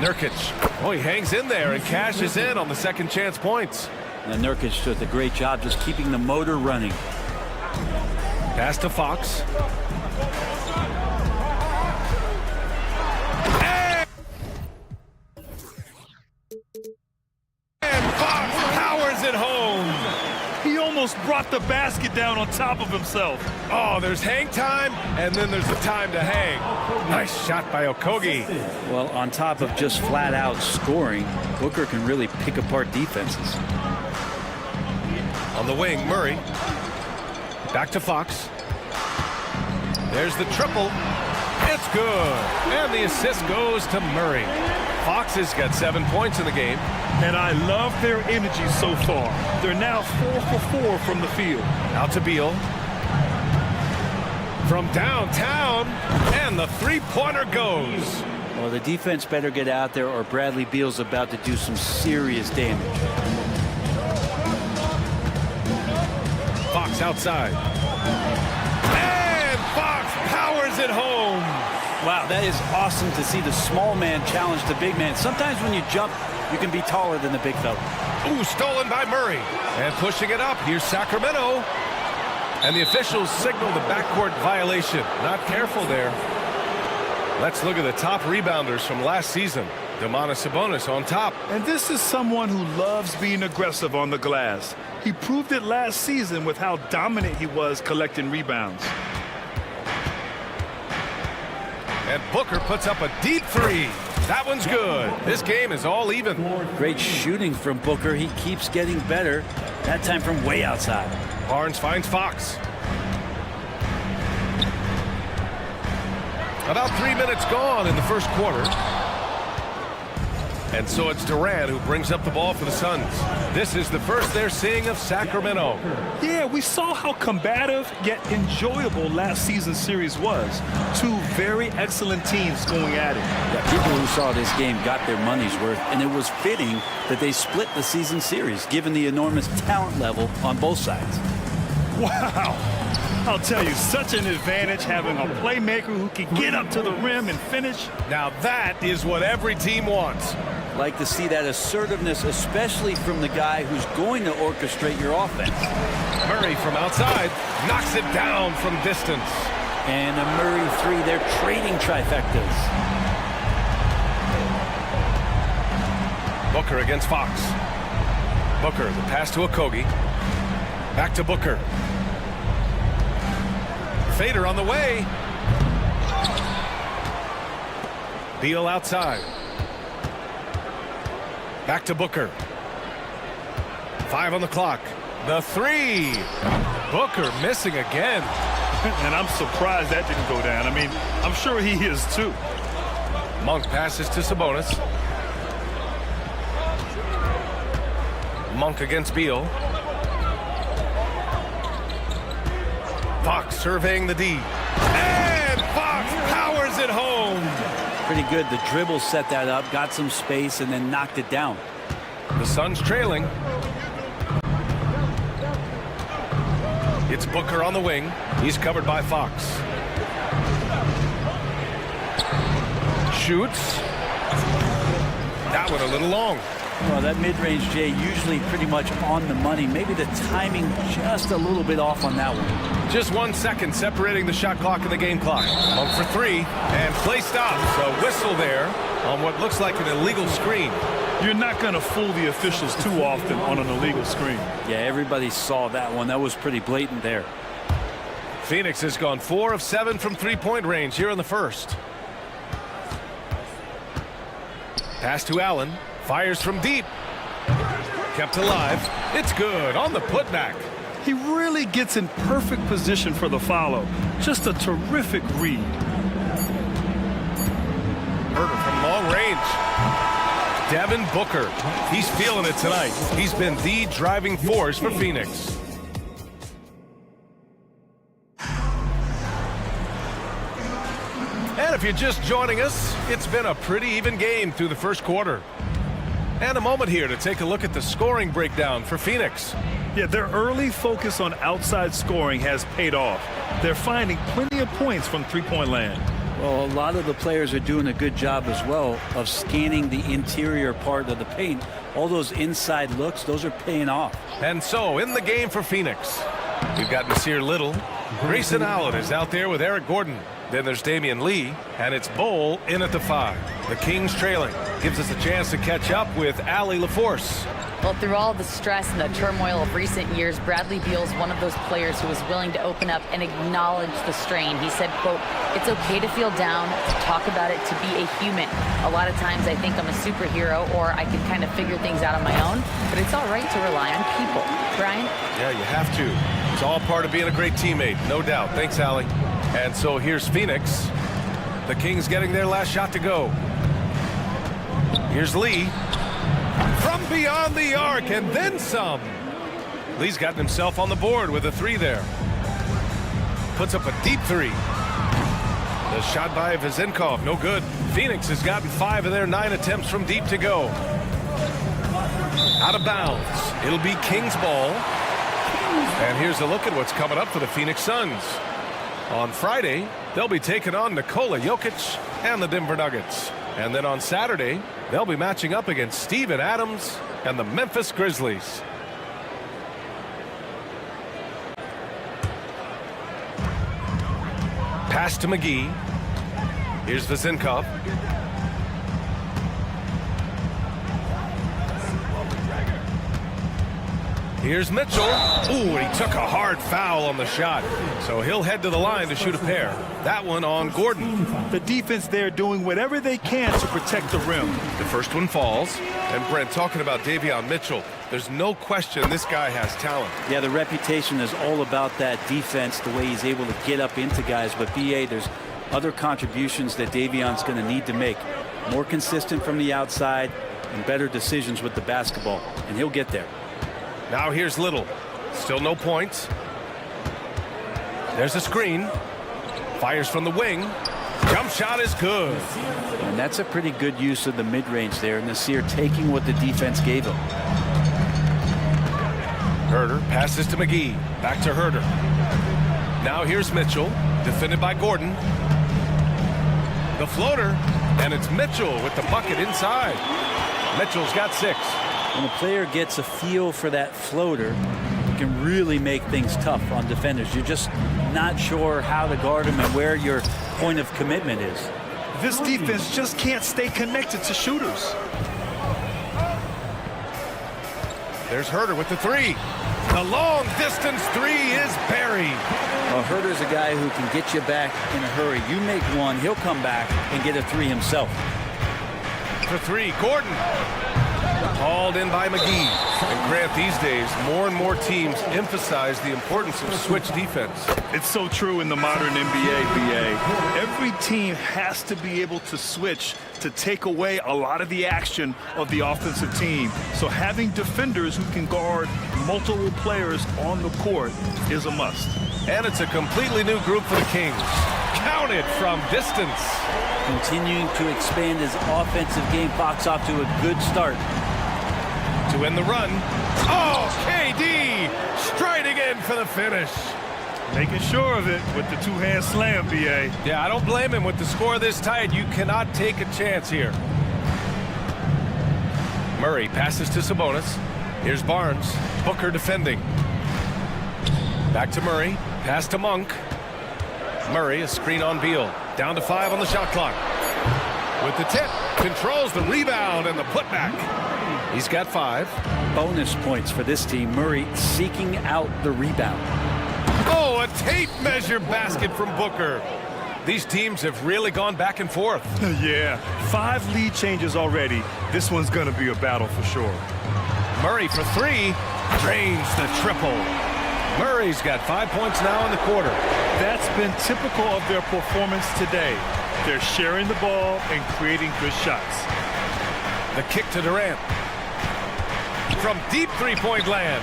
Speaker 8: Nurkic. Oh, he hangs in there and cashes in on the second chance points.
Speaker 14: And Nurkic does a great job just keeping the motor running.
Speaker 8: Pass to Fox.
Speaker 10: Brought the basket down on top of himself.
Speaker 8: Oh, there's hang time, and then there's the time to hang. Nice shot by Okogie.
Speaker 14: Well, on top of just flat-out scoring, Booker can really pick apart defenses.
Speaker 8: On the wing, Murray. Back to Fox. There's the triple. It's good. And the assist goes to Murray. Fox has got 7 points in the game.
Speaker 10: And I love their energy so far. They're now 4 for 4 from the field.
Speaker 8: Out to Beal. From downtown, and the three-pointer goes.
Speaker 14: Well, the defense better get out there or Bradley Beal's about to do some serious damage.
Speaker 8: Fox outside. And Fox powers it home.
Speaker 14: Wow, that is awesome to see the small man challenge the big man. Sometimes when you jump, you can be taller than the big fella.
Speaker 8: Ooh, stolen by Murray. And pushing it up, here's Sacramento. And the officials signal the backcourt violation. Not careful there. Let's look at the top rebounders from last season. Domantas Sabonis on top.
Speaker 10: And this is someone who loves being aggressive on the glass. He proved it last season with how dominant he was collecting rebounds.
Speaker 8: And Booker puts up a deep three. That one's good. This game is all even.
Speaker 14: Great shooting from Booker. He keeps getting better. That time from way outside.
Speaker 8: Barnes finds Fox. About 3 minutes gone in the first quarter. And so it's Durant who brings up the ball for the Suns. This is the first they're seeing of Sacramento.
Speaker 10: Yeah, we saw how combative yet enjoyable last season's series was. Two very excellent teams going at it.
Speaker 14: Yeah, people who saw this game got their money's worth, and it was fitting that they split the season series, given the enormous talent level on both sides.
Speaker 10: Wow. I'll tell you, such an advantage having a playmaker who can get up to the rim and finish.
Speaker 8: Now that is what every team wants.
Speaker 14: Like to see that assertiveness, especially from the guy who's going to orchestrate your offense.
Speaker 8: Murray from outside knocks it down from distance.
Speaker 14: And a Murray three, they're trading trifectas.
Speaker 8: Booker against Fox. Booker, the pass to Okogie. Back to Booker. Fader on the way. Beal outside. Back to Booker. 5 on the clock. The three. Booker missing again.
Speaker 10: And I'm surprised that didn't go down. I mean, I'm sure he is too.
Speaker 8: Monk passes to Sabonis. Monk against Beal. Fox surveying the D. And Fox powers it home.
Speaker 14: Pretty good. The dribble set that up, got some space, and then knocked it down.
Speaker 8: The Suns trailing. It's Booker on the wing. He's covered by Fox. shoots. That one a little long.
Speaker 14: Well, that mid-range, Jay, usually pretty much on the money. Maybe the timing just a little bit off on that one.
Speaker 8: Just 1 second separating the shot clock and the game clock. 1 for 3, and play stops. A whistle there on what looks like an illegal screen.
Speaker 10: You're not going to fool the officials too often on an illegal screen.
Speaker 14: Yeah, everybody saw that one. That was pretty blatant there.
Speaker 8: Phoenix has gone 4 of 7 from three-point range here in the first. Pass to Allen. Fires from deep. Kept alive. It's good on the putback.
Speaker 10: He really gets in perfect position for the follow. Just a terrific read.
Speaker 8: Herder from long range. Devin Booker. He's feeling it tonight. He's been the driving force for Phoenix. And if you're just joining us, it's been a pretty even game through the first quarter. And a moment here to take a look at the scoring breakdown for Phoenix.
Speaker 10: Yeah, their early focus on outside scoring has paid off. They're finding plenty of points from three-point land.
Speaker 14: Well, a lot of the players are doing a good job as well of scanning the interior part of the paint. All those inside looks, those are paying off.
Speaker 8: And so, in the game for Phoenix, we've got Nasir Little. Grayson Allen is out there with Eric Gordon. Then there's Damian Lee, and it's Bowl in at the 5. The Kings trailing. Gives us a chance to catch up with Allie LaForce.
Speaker 11: Well, through all the stress and the turmoil of recent years, Bradley Beal's one of those players who was willing to open up and acknowledge the strain. He said, quote, "It's okay to feel down, to talk about it, to be a human. A lot of times I think I'm a superhero or I can kind of figure things out on my own, but it's all right to rely on people." Brian?
Speaker 8: Yeah, you have to. It's all part of being a great teammate, no doubt. Thanks, Allie. And so here's Phoenix. The Kings getting their last shot to go. Here's Lee. From beyond the arc and then some. Lee's gotten himself on the board with a 3 there. Puts up a deep 3. The shot by Vezenkov, no good. Phoenix has gotten 5 of their 9 attempts from deep to go. Out of bounds. It'll be Kings ball. And here's a look at what's coming up for the Phoenix Suns. On Friday, they'll be taking on Nikola Jokic and the Denver Nuggets. And then on Saturday, they'll be matching up against Steven Adams and the Memphis Grizzlies. Pass to McGee. Here's Vezenkov. Here's Mitchell. Ooh, he took a hard foul on the shot. So he'll head to the line to shoot a pair. That one on Gordon.
Speaker 10: The defense there doing whatever they can to protect the rim.
Speaker 8: The first one falls. And Brent, talking about Davion Mitchell, there's no question this guy has talent.
Speaker 14: Yeah, the reputation is all about that defense, the way he's able to get up into guys. But BA, there's other contributions that Davion's going to need to make. More consistent from the outside and better decisions with the basketball. And he'll get there.
Speaker 8: Now here's Little. Still no points. There's a screen. Fires from the wing. Jump shot is good.
Speaker 14: And that's a pretty good use of the mid-range there. Nasir taking what the defense gave him.
Speaker 8: Herder passes to McGee. Back to Herder. Now here's Mitchell. Defended by Gordon. The floater. And it's Mitchell with the bucket inside. Mitchell's got 6.
Speaker 14: When a player gets a feel for that floater, it can really make things tough on defenders. You're just not sure how to guard him and where your point of commitment is.
Speaker 10: This defense just can't stay connected to shooters.
Speaker 8: There's Herder with the 3. The long distance 3 is buried.
Speaker 14: Well, Herder's a guy who can get you back in a hurry. You make one, he'll come back and get a 3 himself.
Speaker 8: For 3, Gordon. Hauled in by McGee. And Grant, these days, more and more teams emphasize the importance of switch defense.
Speaker 10: It's so true in the modern NBA, BA. Every team has to be able to switch to take away a lot of the action of the offensive team. So having defenders who can guard multiple players on the court is a must.
Speaker 8: And it's a completely new group for the Kings. Counted from distance.
Speaker 14: Continuing to expand his offensive game. Fox off to a good start.
Speaker 8: To end the run. Oh, KD striding in for the finish.
Speaker 10: Making sure of it with the two-hand slam, B.A.
Speaker 8: Yeah, I don't blame him. With the score this tight, you cannot take a chance here. Murray passes to Sabonis. Here's Barnes. Booker defending. Back to Murray. Pass to Monk. Murray, a screen on Beal. Down to 5 on the shot clock. With the tip. Controls the rebound and the putback. He's got 5.
Speaker 14: Bonus points for this team. Murray seeking out the rebound.
Speaker 8: Oh, a tape measure basket from Booker. These teams have really gone back and forth.
Speaker 10: Yeah, 5 lead changes already. This one's going to be a battle for sure.
Speaker 8: Murray for 3. Drains the triple. Murray's got 5 points now in the quarter.
Speaker 10: That's been typical of their performance today. They're sharing the ball and creating good shots.
Speaker 8: The kick to Durant. From deep three-point land.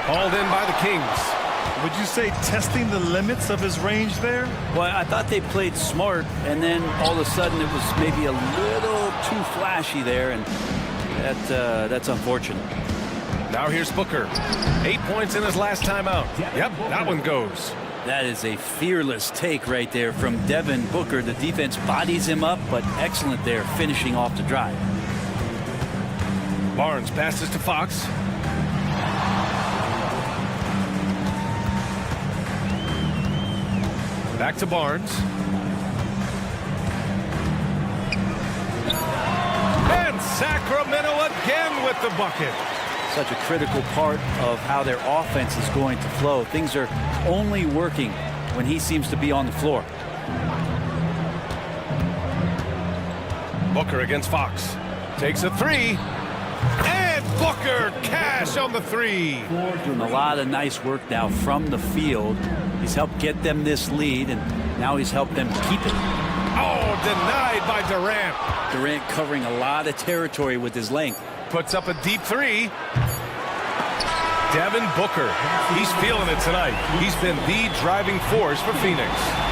Speaker 8: Hauled in by the Kings.
Speaker 10: Would you say testing the limits of his range there?
Speaker 14: Well, I thought they played smart, and then all of a sudden it was maybe a little too flashy there, and that's unfortunate.
Speaker 8: Now here's Booker. 8 points in his last time out. Yep, that one goes.
Speaker 14: That is a fearless take right there from Devin Booker. The defense bodies him up, but excellent there, finishing off the drive.
Speaker 8: Barnes passes to Fox. Back to Barnes. And Sacramento again with the bucket.
Speaker 14: Such a critical part of how their offense is going to flow. Things are only working when he seems to be on the floor.
Speaker 8: Booker against Fox. Takes a 3. And Booker cash on the 3.
Speaker 14: Doing a lot of nice work now from the field. He's helped get them this lead, and now he's helped them keep it.
Speaker 8: Oh, denied by Durant.
Speaker 14: Durant covering a lot of territory with his length.
Speaker 8: Puts up a deep 3. Devin Booker. He's feeling it tonight. He's been the driving force for Phoenix.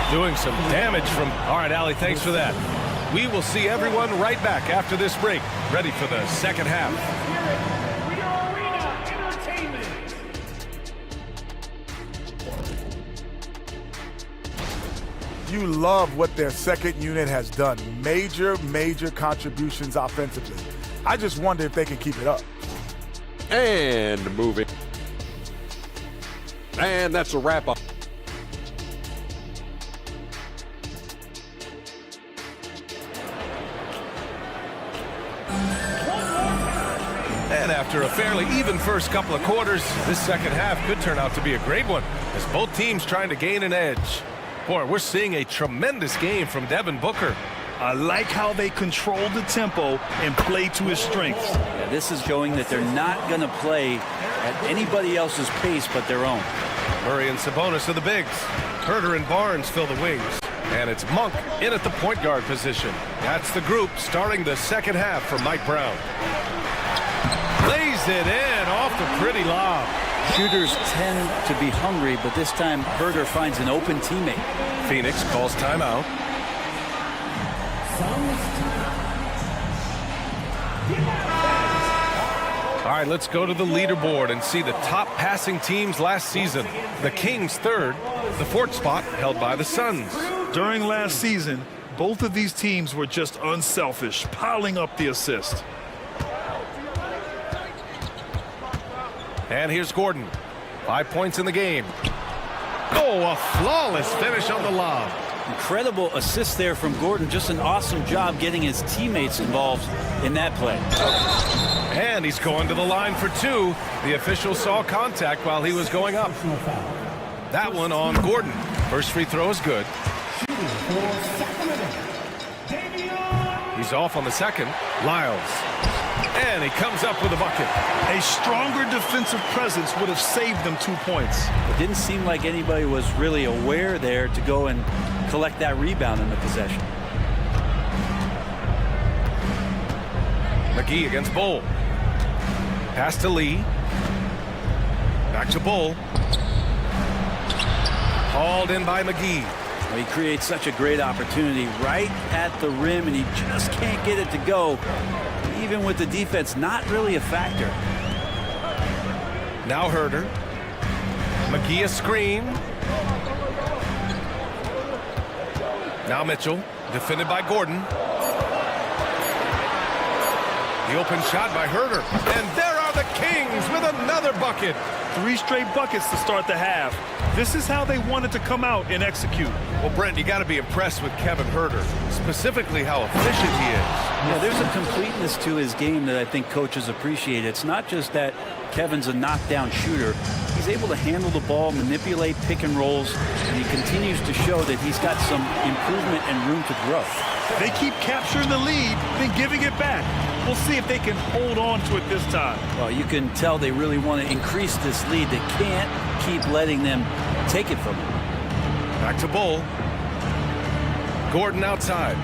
Speaker 8: Doing some damage from... All right, Allie, thanks for that. We will see everyone right back after this break. Ready for the second half.
Speaker 12: You love what their second unit has done. Major contributions offensively. I just wonder if they can keep it up.
Speaker 6: And moving. And that's a wrap up.
Speaker 8: And after a fairly even first couple of quarters, this second half could turn out to be a great one, as both teams trying to gain an edge. Boy, we're seeing a tremendous game from Devin Booker.
Speaker 10: I like how they control the tempo and play to his strengths.
Speaker 14: Yeah, this is showing that they're not going to play at anybody else's pace but their own.
Speaker 8: Murray and Sabonis are the bigs. Herter and Barnes fill the wings. And it's Monk in at the point guard position. That's the group starting the second half for Mike Brown. Lays it in off the pretty lob.
Speaker 14: Shooters tend to be hungry, but this time Herter finds an open teammate.
Speaker 8: Phoenix calls timeout. All right, let's go to the leaderboard and see the top passing teams last season. The Kings third, the fourth spot held by the Suns.
Speaker 10: During last season, both of these teams were just unselfish, piling up the assist.
Speaker 8: And here's Gordon. 5 points in the game. Oh, a flawless finish on the lob.
Speaker 14: Incredible assist there from Gordon. Just an awesome job getting his teammates involved in that play.
Speaker 8: And he's going to the line for 2. The official saw contact while he was going up. That one on Gordon. First free throw is good. He's off on the second. Lyles. And he comes up with a bucket.
Speaker 10: A stronger defensive presence would have saved them 2 points.
Speaker 14: It didn't seem like anybody was really aware there to go and collect that rebound in the possession.
Speaker 8: McGee against Bull. Pass to Lee. Back to Bull. Hauled in by McGee.
Speaker 14: Well, he creates such a great opportunity right at the rim, and he just can't get it to go. Even with the defense not really a factor.
Speaker 8: Now Herter. McGee a screen. Now Mitchell, defended by Gordon. The open shot by Herder. And there are the Kings with another bucket.
Speaker 10: 3 straight buckets to start the half. This is how they wanted to come out and execute.
Speaker 8: Well, Brent, you got to be impressed with Kevin Herder, specifically how efficient he is.
Speaker 14: Yeah, there's a completeness to his game that I think coaches appreciate. It's not just that Kevin's a knockdown shooter. He's able to handle the ball, manipulate pick and rolls, and he continues to show that he's got some improvement and room to grow.
Speaker 10: They keep capturing the lead, then giving it back. We'll see if they can hold on to it this time.
Speaker 14: Well, you can tell they really want to increase this lead. They can't keep letting them take it from him.
Speaker 8: Back to Bull. Gordon outside.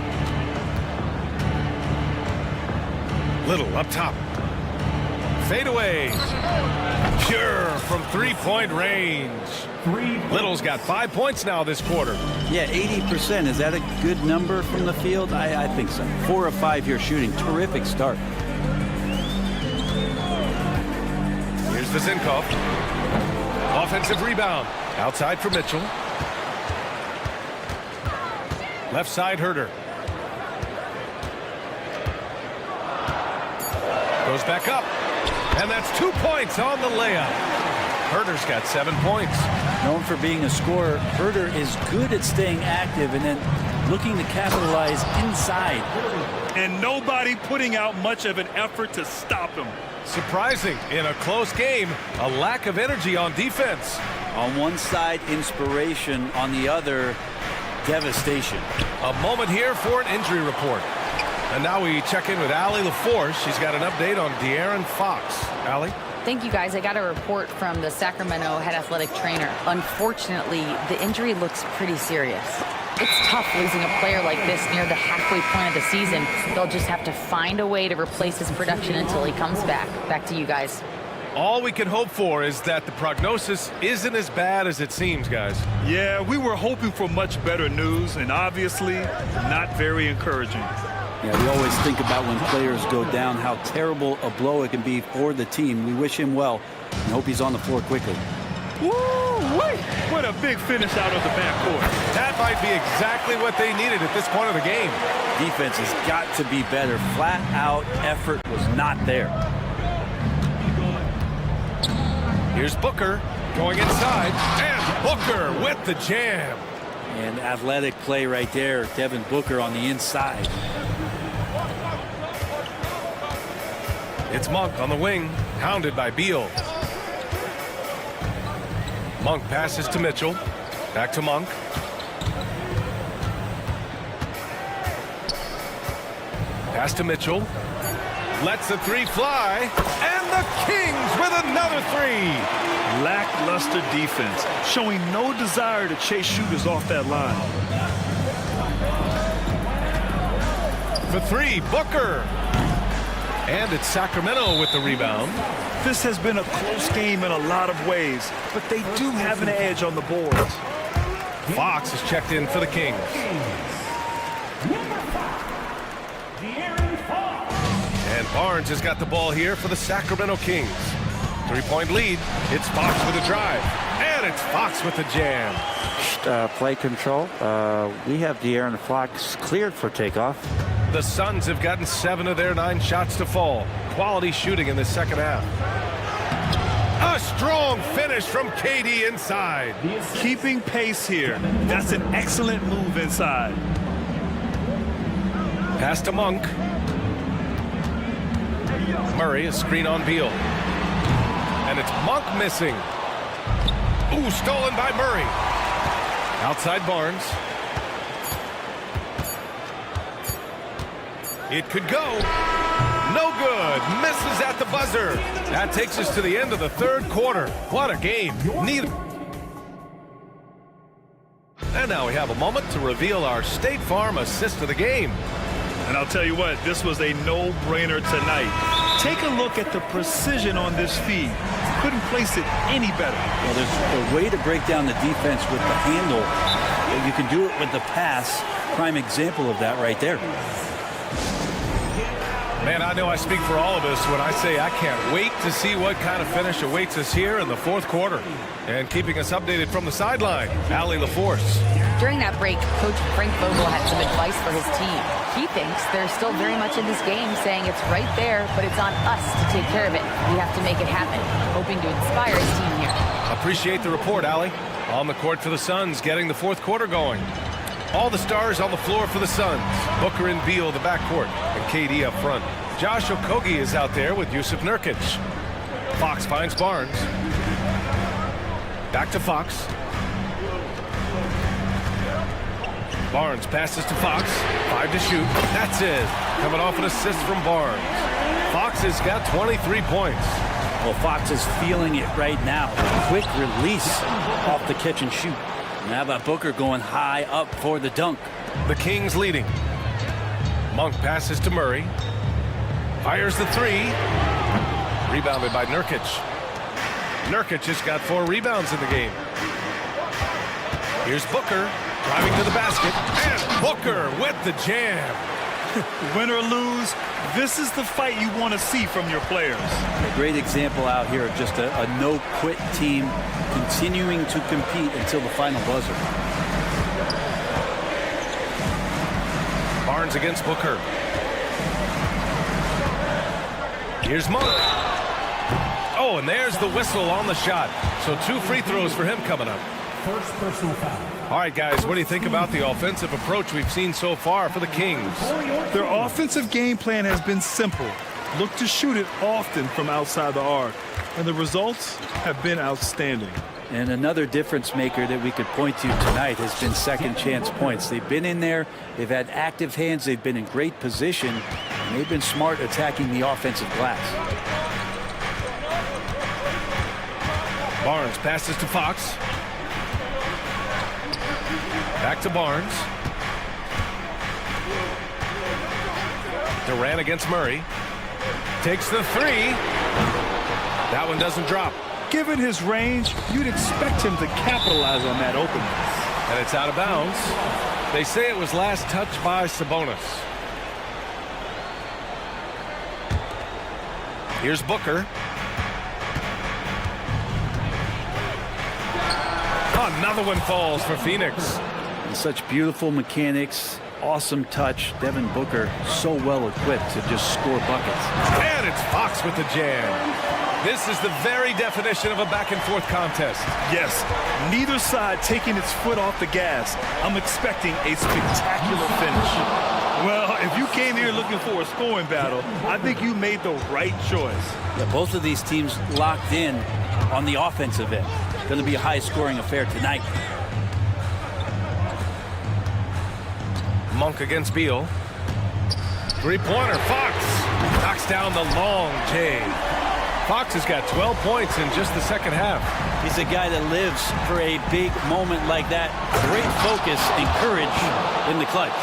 Speaker 8: Little up top. Fade away. Pure from three-point range. Little's got 5 points now this quarter.
Speaker 14: Yeah, 80%. Is that a good number from the field? I think so. 4 of 5 here shooting. Terrific start.
Speaker 8: Here's Vezenkov. Offensive rebound. Outside for Mitchell. Left side, Herder. Goes back up. And that's 2 points on the layup. Herder's got 7 points.
Speaker 14: Known for being a scorer, Herder is good at staying active and then looking to capitalize inside.
Speaker 10: And nobody putting out much of an effort to stop him.
Speaker 8: Surprising in a close game, a lack of energy on defense.
Speaker 14: On one side, inspiration. On the other, devastation.
Speaker 8: A moment here for an injury report. And now we check in with Allie LaForce. She's got an update on De'Aaron Fox. Allie?
Speaker 11: Thank you, guys. I got a report from the Sacramento head athletic trainer. Unfortunately, the injury looks pretty serious. It's tough losing a player like this near the halfway point of the season. They'll just have to find a way to replace his production until he comes back. Back to you guys.
Speaker 8: All we can hope for is that the prognosis isn't as bad as it seems, guys.
Speaker 10: Yeah, we were hoping for much better news, and obviously not very encouraging.
Speaker 14: Yeah, we always think about when players go down, how terrible a blow it can be for the team. We wish him well and hope he's on the floor quickly.
Speaker 10: Woo-wee! What a big finish out of the backcourt.
Speaker 8: That might be exactly what they needed at this point of the game.
Speaker 14: Defense has got to be better. Flat out effort was not there.
Speaker 8: Here's Booker going inside, and Booker with the jam.
Speaker 14: And athletic play right there. Devin Booker on the inside.
Speaker 8: It's Monk on the wing, hounded by Beal. Monk passes to Mitchell. Back to Monk. Pass to Mitchell. Lets the three fly. And the Kings with another three.
Speaker 10: Lackluster defense, showing no desire to chase shooters off that line.
Speaker 8: For three, Booker. And it's Sacramento with the rebound.
Speaker 10: This has been a close game in a lot of ways, but they do have an edge on the boards.
Speaker 8: Fox is checked in for the Kings. And Barnes has got the ball here for the Sacramento Kings. 3-point lead. It's Fox with a drive. And it's Fox with the jam.
Speaker 18: Play control. We have De'Aaron Fox cleared for takeoff.
Speaker 8: The Suns have gotten 7 of their 9 shots to fall. Quality shooting in the second half. A strong finish from KD inside.
Speaker 10: Keeping pace here. That's an excellent move inside.
Speaker 8: Pass to Monk. Murray, a screen on Beal. And it's Monk missing. Ooh, stolen by Murray. Outside Barnes. It could go. No good. Misses at the buzzer. That takes us to the end of the third quarter. What a game. Neither. And now we have a moment to reveal our State Farm assist of the game.
Speaker 10: And I'll tell you what, this was a no-brainer tonight. Take a look at the precision on this feed. Couldn't place it any better.
Speaker 14: Well, there's a way to break down the defense with the handle. You can do it with the pass. Prime example of that right there.
Speaker 8: Man, I know I speak for all of us when I say I can't wait to see what kind of finish awaits us here in the fourth quarter. And keeping us updated from the sideline, Allie LaForce.
Speaker 11: During that break, Coach Frank Vogel had some advice for his team. He thinks they're still very much in this game, saying it's right there, but it's on us to take care of it. We have to make it happen, hoping to inspire his team here.
Speaker 8: Appreciate the report, Allie. On the court for the Suns, getting the fourth quarter going. All the stars on the floor for the Suns. Booker and Beal, the backcourt, and KD up front. Josh Okogie is out there with Yusuf Nurkic. Fox finds Barnes. Back to Fox. Barnes passes to Fox. 5 to shoot. That's it. Coming off an assist from Barnes. Fox has got 23 points.
Speaker 14: Well, Fox is feeling it right now. Quick release off the catch and shoot. Now about Booker going high up for the dunk.
Speaker 8: The Kings leading. Monk passes to Murray. Fires the three. Rebounded by Nurkic. Nurkic has got 4 rebounds in the game. Here's Booker driving to the basket. And Booker with the jam.
Speaker 10: Win or lose, this is the fight you want to see from your players.
Speaker 14: A great example out here of just a no-quit team continuing to compete until the final buzzer.
Speaker 8: Barnes against Booker. Here's Monk. Oh, and there's the whistle on the shot. So 2 free throws for him coming up.
Speaker 7: First personal foul.
Speaker 8: All right, guys, what do you think about the offensive approach we've seen so far for the Kings?
Speaker 10: Their offensive game plan has been simple. Look to shoot it often from outside the arc. And the results have been outstanding.
Speaker 14: And another difference maker that we could point to tonight has been second chance points. They've been in there, they've had active hands, they've been in great position, and they've been smart attacking the offensive glass.
Speaker 8: Barnes passes to Fox. Back to Barnes. Durant against Murray. Takes the three. That one doesn't drop.
Speaker 10: Given his range, you'd expect him to capitalize on that opening.
Speaker 8: And it's out of bounds. They say it was last touched by Sabonis. Here's Booker. Another one falls for Phoenix.
Speaker 14: And such beautiful mechanics, awesome touch. Devin Booker so well equipped to just score buckets.
Speaker 8: And it's Fox with the jam. This is the very definition of a back-and-forth contest.
Speaker 10: Yes, neither side taking its foot off the gas. I'm expecting a spectacular finish. Well, if you came here looking for a scoring battle, I think you made the right choice.
Speaker 14: Yeah, both of these teams locked in on the offensive end. Going to be a high-scoring affair tonight.
Speaker 8: Monk against Beal. Three-pointer, Fox knocks down the long J. Fox has got 12 points in just the second half.
Speaker 14: He's a guy that lives for a big moment like that. Great focus and courage in the clutch.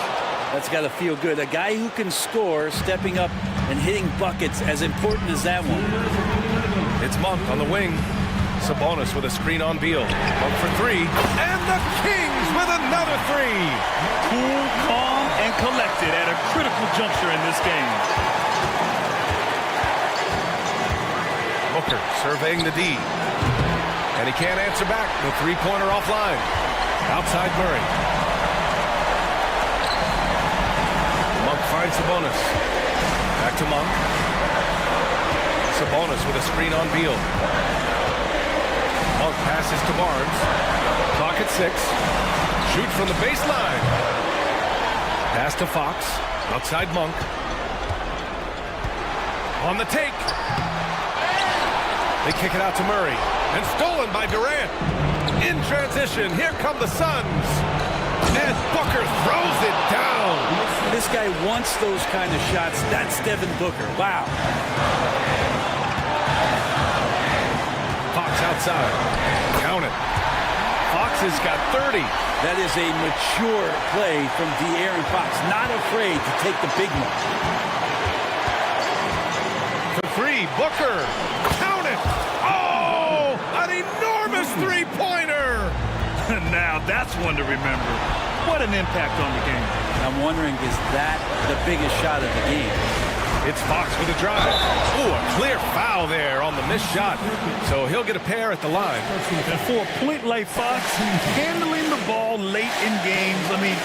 Speaker 14: That's got to feel good. A guy who can score, stepping up and hitting buckets, as important as that one.
Speaker 8: It's Monk on the wing. Sabonis with a screen on Beal. Monk for three. And the Kings with another three.
Speaker 10: Cool, calm, and collected at a critical juncture in this game.
Speaker 8: Booker surveying the D. And he can't answer back. The three-pointer offline. Outside Murray. Monk finds Sabonis. Back to Monk. Sabonis with a screen on Beal. Monk passes to Barnes. Clock at 6. Shoot from the baseline. Pass to Fox. Outside Monk. On the take. They kick it out to Murray. And stolen by Durant. In transition, here come the Suns. And Booker throws it down.
Speaker 14: This guy wants those kind of shots. That's Devin Booker. Wow.
Speaker 8: Fox outside. Count it. Fox has got 30.
Speaker 14: That is a mature play from De'Aaron Fox. Not afraid to take the big one.
Speaker 8: For three, Booker. Count it. Oh, an enormous three-pointer.
Speaker 10: Now that's one to remember. What an impact on the game.
Speaker 14: I'm wondering, is that the biggest shot of the game?
Speaker 8: It's Fox with a drive. Oh, a clear foul there on the missed shot. So he'll get a pair at the line.
Speaker 10: And for a point like Fox, handling the ball late in games, I mean,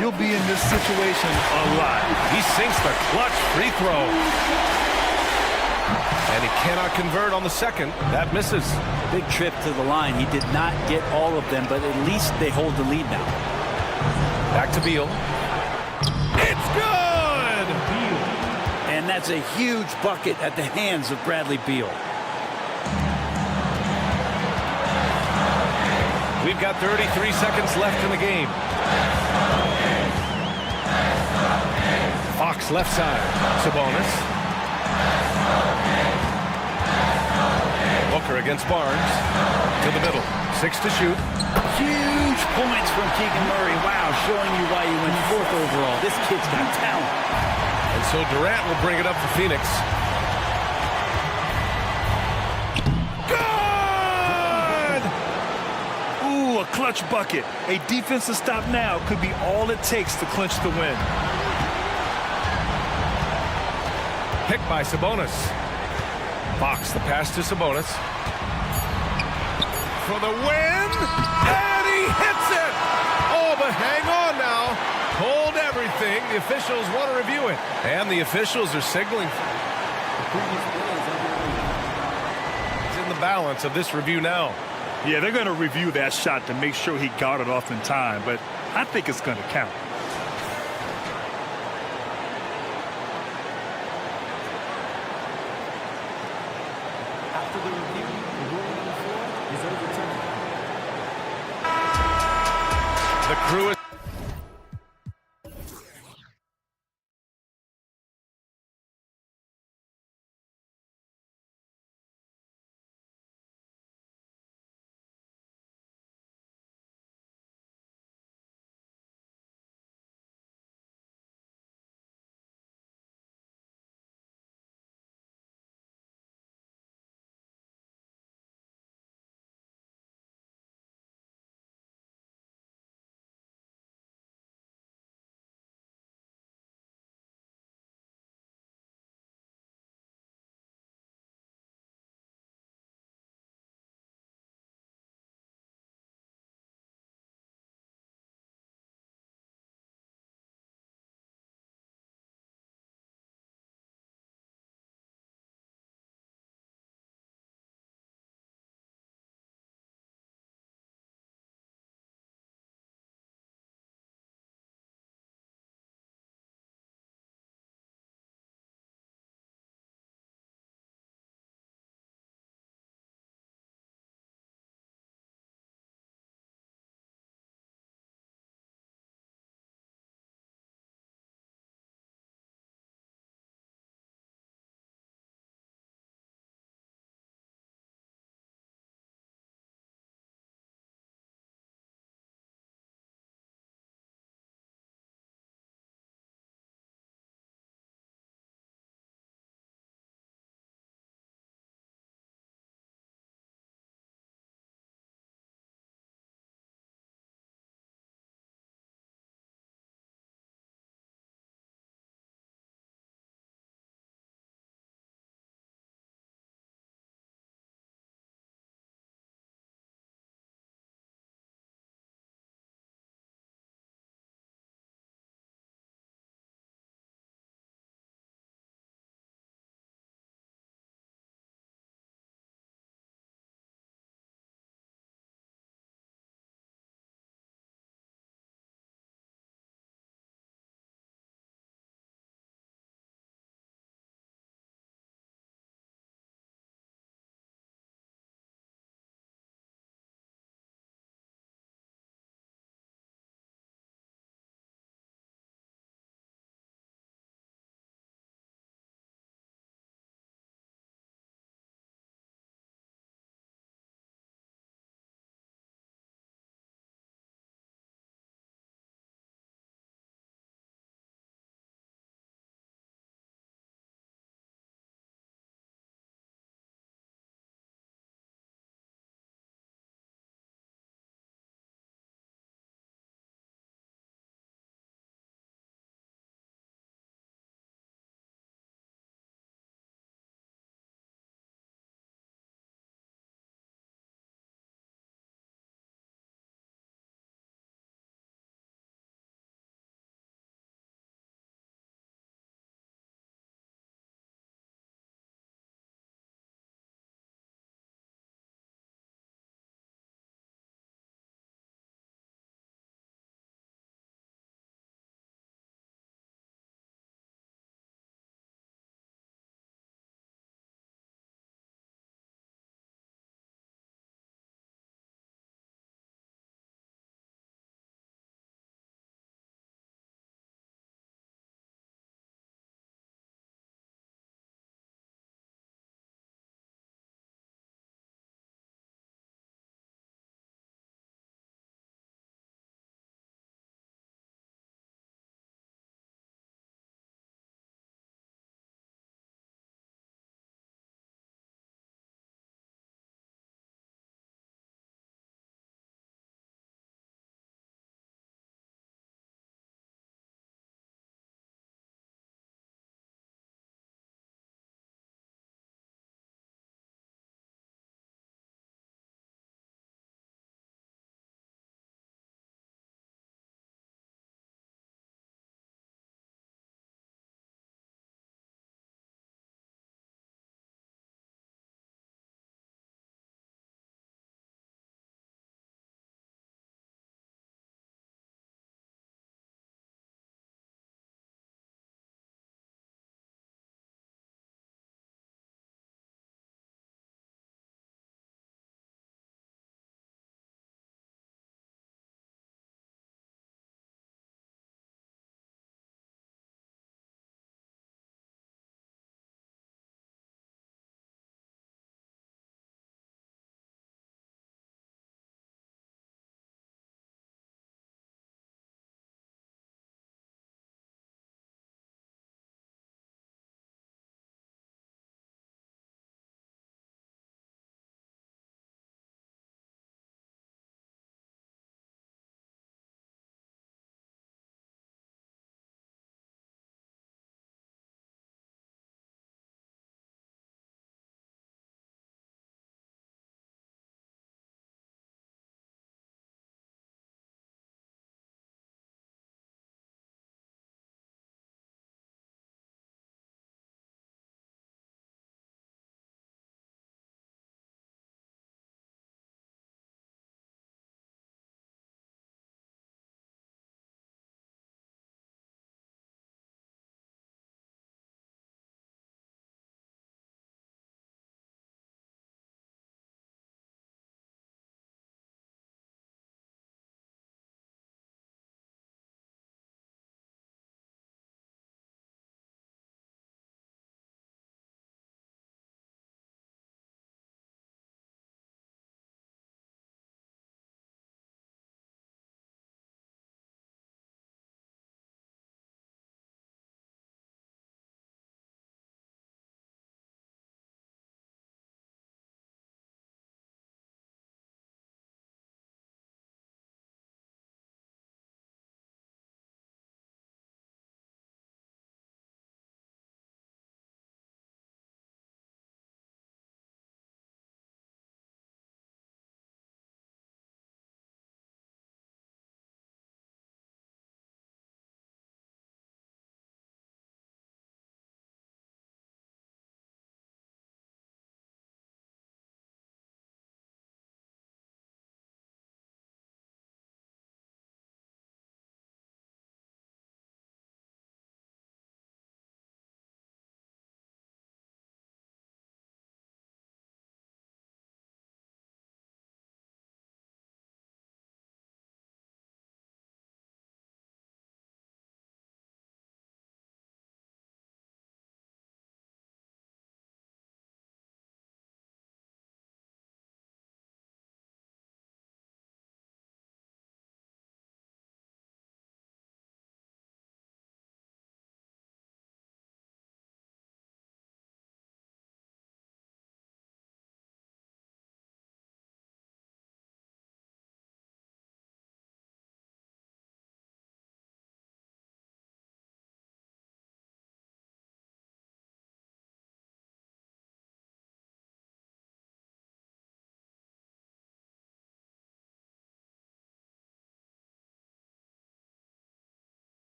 Speaker 10: you'll be in this situation a lot.
Speaker 8: He sinks the clutch free throw. And he cannot convert on the second. That misses.
Speaker 14: Big trip to the line. He did not get all of them, but at least they hold the lead now.
Speaker 8: Back to Beal. It's good!
Speaker 14: And that's a huge bucket at the hands of Bradley Beal.
Speaker 8: We've got 33 seconds left in the game. Fox left side. Sabonis. Booker against Barnes. To the middle. 6 to shoot.
Speaker 14: Huge points from Keegan Murray. Wow, showing you why you went 4th overall. This kid's got talent.
Speaker 8: And so Durant will bring it up for Phoenix.
Speaker 10: Good! Ooh, a clutch bucket. A defensive stop now could be all it takes to clinch the win.
Speaker 8: Picked by Sabonis. Fox, the pass to Sabonis. For the win! And he hits it! Oh, but hang on now. Hold everything. The officials want to review it. And the officials are signaling. It's in the balance of this review now.
Speaker 10: Yeah, they're going to review that shot to make sure he got it off in time, but I think it's going to count.
Speaker 7: After the review, the ruling on the floor is overturned.
Speaker 8: The crew is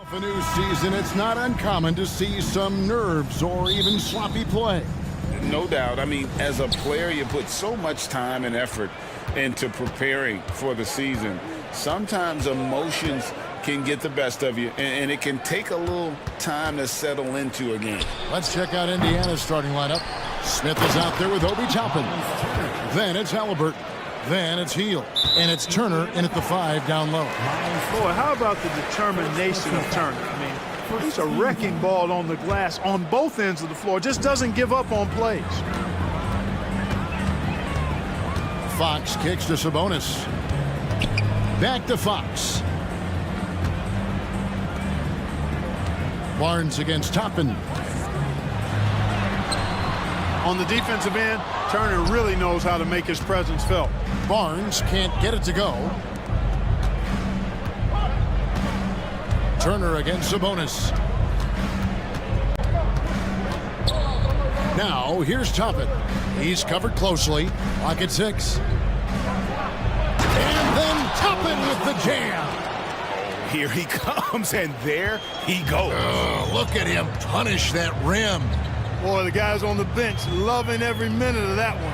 Speaker 1: The new season, it's not uncommon to see some nerves or even sloppy play.
Speaker 4: No doubt. I mean, as a player, you put so much time and effort into preparing for the season. Sometimes emotions can get the best of you, and it can take a little time to settle into a game.
Speaker 1: Let's check out Indiana's starting lineup. Smith is out there with Obi Toppin. Then it's Halliburton. Then it's Heel. And it's Turner in at the 5 down low.
Speaker 9: Boy, how about the determination of Turner? I mean, he's a wrecking ball on the glass on both ends of the floor. Just doesn't give up on plays.
Speaker 1: Fox kicks to Sabonis. Back to Fox. Barnes against Toppin.
Speaker 9: On the defensive end, Turner really knows how to make his presence felt.
Speaker 1: Barnes can't get it to go. Turner against Sabonis. Now, here's Toppin. He's covered closely. Lock at 6. And then Toppin with the jam.
Speaker 16: Here he comes, and there he goes.
Speaker 1: Oh, look at him punish that rim.
Speaker 9: Boy, the guys on the bench loving every minute of that one.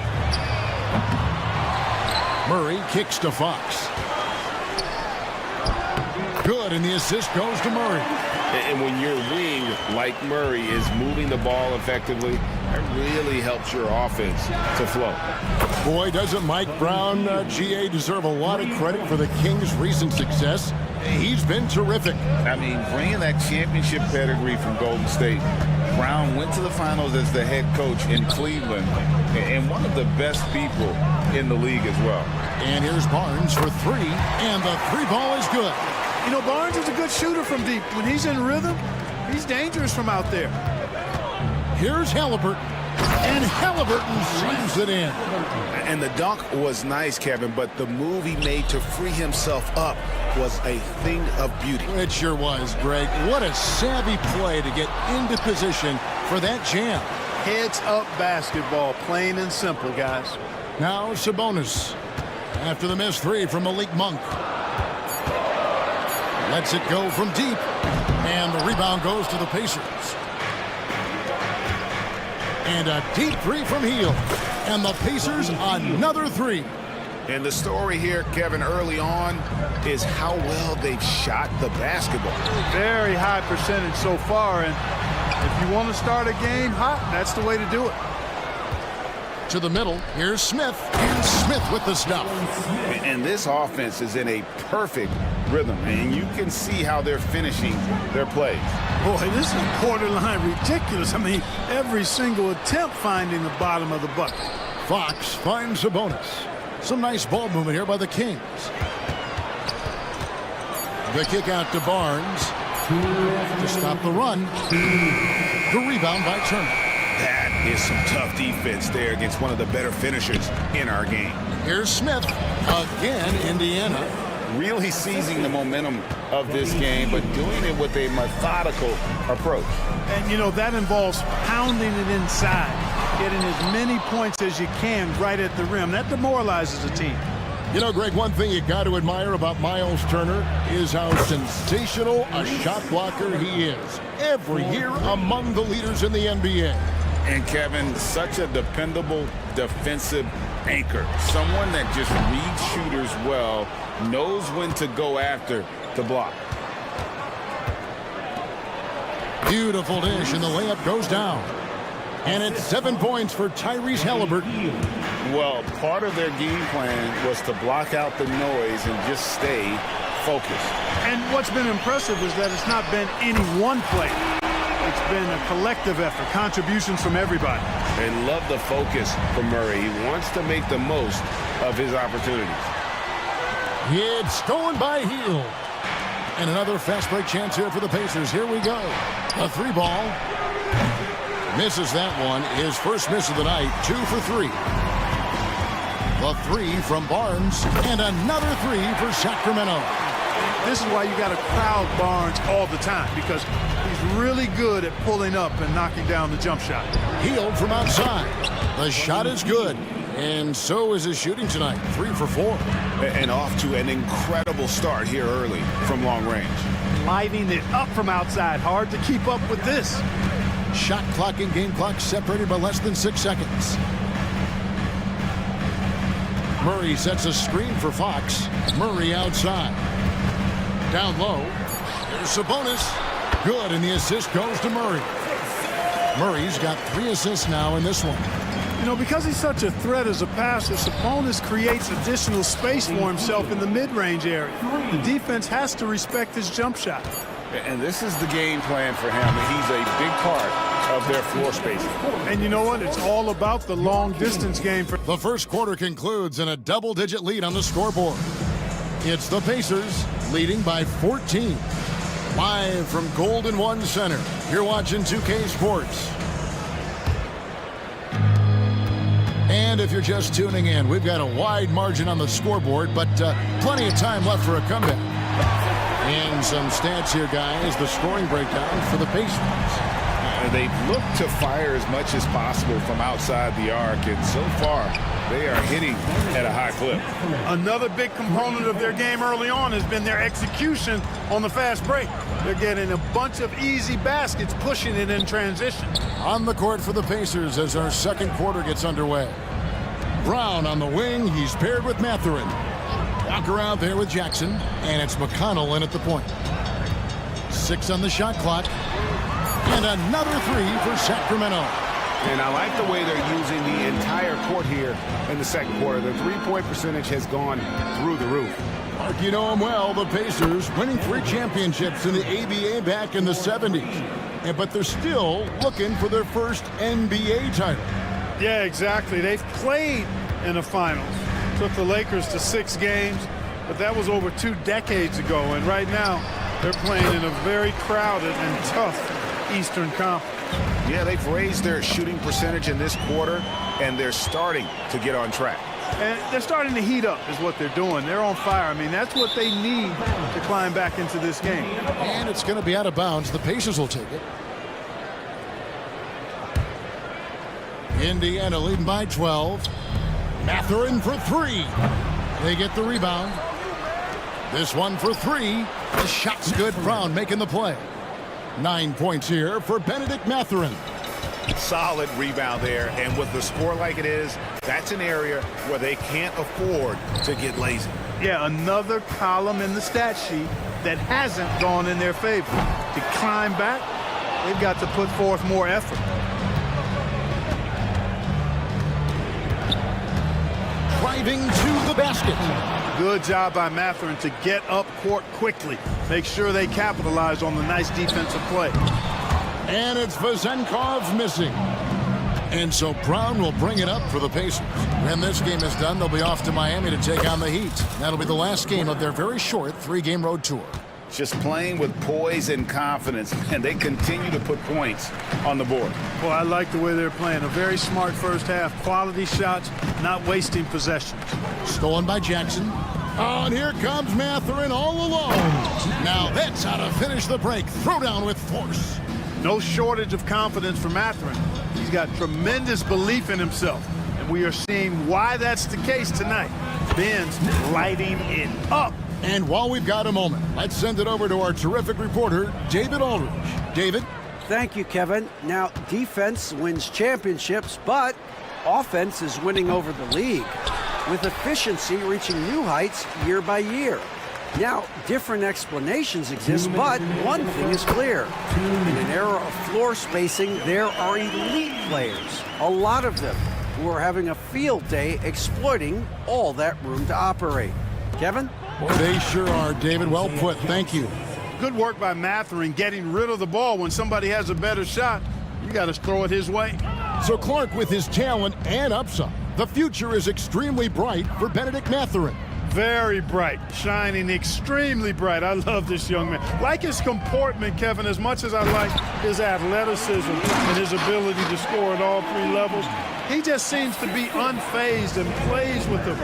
Speaker 1: Murray kicks to Fox. Good, and the assist goes to Murray.
Speaker 4: And when your wing, like Murray, is moving the ball effectively, it really helps your offense to flow.
Speaker 1: Boy, doesn't Mike Brown, GA, deserve a lot of credit for the Kings' recent success. He's been terrific.
Speaker 4: I mean, bringing that championship pedigree from Golden State, Brown went to the finals as the head coach in Cleveland, and one of the best people in the league as well.
Speaker 1: And here's Barnes for 3, and the 3 ball is good.
Speaker 9: You know, Barnes is a good shooter from deep. When he's in rhythm, he's dangerous from out there.
Speaker 1: Here's Halliburton, and Halliburton slams it in.
Speaker 16: And the dunk was nice, Kevin, but the move he made to free himself up was a thing of beauty.
Speaker 1: It sure was, Greg. What a savvy play to get into position for that jam.
Speaker 9: Heads up basketball, plain and simple, guys.
Speaker 1: Now Sabonis. After the missed 3 from Malik Monk. Lets it go from deep. And the rebound goes to the Pacers. And a deep 3 from Heel. And the Pacers another 3.
Speaker 16: And the story here, Kevin, early on is how well they've shot the basketball.
Speaker 9: Very high percentage so far, and if you want to start a game hot, that's the way to do it.
Speaker 1: To the middle, here's Smith. And Smith with the stuff.
Speaker 16: And this offense is in a perfect rhythm, and you can see how they're finishing their plays.
Speaker 9: Boy, this is borderline ridiculous. I mean, every single attempt finding the bottom of the bucket.
Speaker 1: Fox finds Sabonis. Some nice ball movement here by the Kings. The kick out to Barnes to stop the run. The rebound by Turner.
Speaker 16: That is some tough defense there against one of the better finishers in our game.
Speaker 1: Here's Smith. Again, Indiana.
Speaker 4: Really seizing the momentum of this game, but doing it with a methodical approach.
Speaker 9: And, you know, that involves pounding it inside, getting as many points as you can right at the rim. That demoralizes a team.
Speaker 1: You know, Greg, one thing you got to admire about Miles Turner is how sensational a shot blocker he is. Every year among the leaders in the NBA.
Speaker 4: And Kevin, such a dependable defensive anchor. Someone that just reads shooters well, knows when to go after to block.
Speaker 1: Beautiful dish, and the layup goes down. And it's 7 points for Tyrese Halliburton.
Speaker 4: Well, part of their game plan was to block out the noise and just stay focused.
Speaker 9: And what's been impressive is that it's not been any one play. It's been a collective effort, contributions from everybody.
Speaker 4: And love the focus from Murray. He wants to make the most of his opportunities.
Speaker 1: It's stolen by Heel. And another fast break chance here for the Pacers. Here we go. A 3 ball. Misses that one. His first miss of the night. 2 for 3. The 3 from Barnes. And another 3 for Sacramento.
Speaker 9: This is why you got to crowd Barnes all the time, because he's really good at pulling up and knocking down the jump shot.
Speaker 1: Heel from outside. The shot is good. And so is his shooting tonight. 3 for 4.
Speaker 16: And off to an incredible start here early from long range.
Speaker 9: lighting it up from outside. Hard to keep up with this.
Speaker 1: Shot clock and game clock separated by less than 6 seconds. Murray sets a screen for Fox. Murray outside. Down low. There's Sabonis. Good, and the assist goes to Murray. Murray's got 3 assists now in this one.
Speaker 9: You know, because he's such a threat as a passer, Sabonis creates additional space for himself in the mid-range area. The defense has to respect his jump shot.
Speaker 16: And this is the game plan for him. He's a big part of their floor spacing.
Speaker 9: And you know what? It's all about the long-distance game.
Speaker 1: The first quarter concludes in a double-digit lead on the scoreboard. It's the Pacers leading by 14. Live from Golden One Center, you're watching 2K Sports. And if you're just tuning in, we've got a wide margin on the scoreboard, but plenty of time left for a comeback. And some stats here, guys. The scoring breakdown for the Pacers.
Speaker 16: They've looked to fire as much as possible from outside the arc, and so far, they are hitting at a high clip.
Speaker 9: Another big component of their game early on has been their execution on the fast break. They're getting a bunch of easy baskets, pushing it in transition.
Speaker 1: On the court for the Pacers as our second quarter gets underway. Brown on the wing. He's paired with Mathurin. Walker out there with Jackson, and it's McConnell in at the point. 6 on the shot clock. And another 3 for Sacramento.
Speaker 16: And I like the way they're using the entire court here in the second quarter. The three-point percentage has gone through the roof.
Speaker 1: Mark, you know them well, the Pacers winning 3 championships in the ABA back in the 70s. But they're still looking for their first NBA title.
Speaker 9: Yeah, exactly. They've played in the finals. Took the Lakers to 6 games, but that was over 2 decades ago. And right now, they're playing in a very crowded and tough Eastern Conference.
Speaker 16: Yeah, they've raised their shooting percentage in this quarter, and they're starting to get on track.
Speaker 9: And they're starting to heat up is what they're doing. They're on fire. I mean, that's what they need to climb back into this game.
Speaker 1: And it's going to be out of bounds. The Pacers will take it. Indiana leading by 12. Mathurin for 3. They get the rebound. This one for 3. The shot's good. Brown making the play. 9 points here for Benedict Mathurin.
Speaker 16: Solid rebound there, and with the score like it is, that's an area where they can't afford to get lazy.
Speaker 9: Yeah, another column in the stat sheet that hasn't gone in their favor. To climb back, they've got to put forth more effort.
Speaker 1: Driving to the basket.
Speaker 9: Good job by Mathurin to get up court quickly. Make sure they capitalize on the nice defensive play.
Speaker 1: And it's Vezenkov missing. And so Brown will bring it up for the Pacers. When this game is done, they'll be off to Miami to take on the Heat. That'll be the last game of their very short 3-game road tour.
Speaker 16: Just playing with poise and confidence, and they continue to put points on the board.
Speaker 9: Well, I like the way they're playing. A very smart first half. Quality shots, not wasting possessions.
Speaker 1: Stolen by Jackson. Oh, and here comes Mathurin all alone. Now that's how to finish the break. Throw down with force.
Speaker 9: No shortage of confidence for Mathurin. He's got tremendous belief in himself. And we are seeing why that's the case tonight. Ben's lighting it up.
Speaker 1: And while we've got a moment, let's send it over to our terrific reporter, David Aldridge. David?
Speaker 5: Thank you, Kevin. Now, defense wins championships, but offense is winning over the league, with efficiency reaching new heights year by year. Now, different explanations exist, but one thing is clear. In an era of floor spacing, there are elite players, a lot of them, who are having a field day exploiting all that room to operate. Kevin?
Speaker 1: They sure are, David. Well put. Thank you.
Speaker 9: Good work by Mathurin getting rid of the ball. When somebody has a better shot, you got to throw it his way.
Speaker 1: So Clark, with his talent and upside, the future is extremely bright for Benedict Mathurin.
Speaker 9: Very bright, shining extremely bright. I love this young man. Like his comportment, Kevin, as much as I like his athleticism and his ability to score at all 3 levels, he just seems to be unfazed and plays with the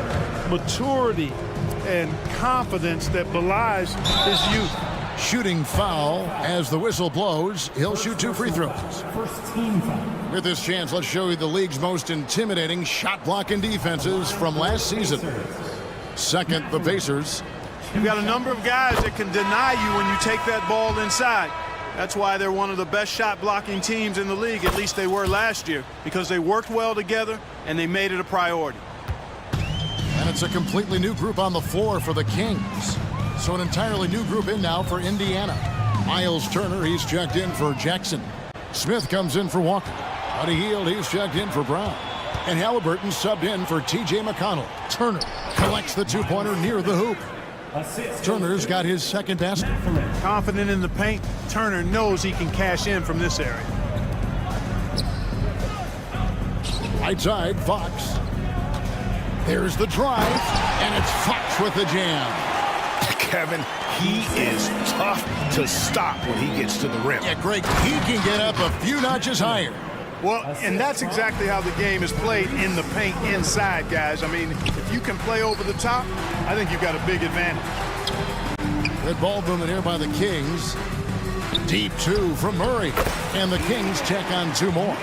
Speaker 9: maturity and confidence that belies his youth.
Speaker 1: Shooting foul as the whistle blows. He'll shoot 2 free throws.
Speaker 7: First team foul.
Speaker 1: With this chance, let's show you the league's most intimidating shot blocking defenses from last season. Second, the Pacers.
Speaker 9: You've got a number of guys that can deny you when you take that ball inside. That's why they're one of the best shot blocking teams in the league, at least they were last year, because they worked well together and they made it a priority.
Speaker 1: And it's a completely new group on the floor for the Kings. So an entirely new group in now for Indiana. Miles Turner, he's checked in for Jackson. Smith comes in for Walker. Buddy Hield, he's checked in for Brown. And Halliburton subbed in for T.J. McConnell. Turner collects the two-pointer near the hoop. Turner's got his second basket.
Speaker 9: Confident in the paint, Turner knows he can cash in from this area.
Speaker 1: Right side, Fox. There's the drive, and it's Fox with the jam.
Speaker 16: Kevin, he is tough to stop when he gets to the rim.
Speaker 1: Yeah, Greg, he can get up a few notches higher.
Speaker 9: Well, and that's exactly how the game is played in the paint inside, guys. I mean, if you can play over the top, I think you've got a big advantage.
Speaker 1: Good ball movement here by the Kings. Deep two from Murray. And the Kings check on two more.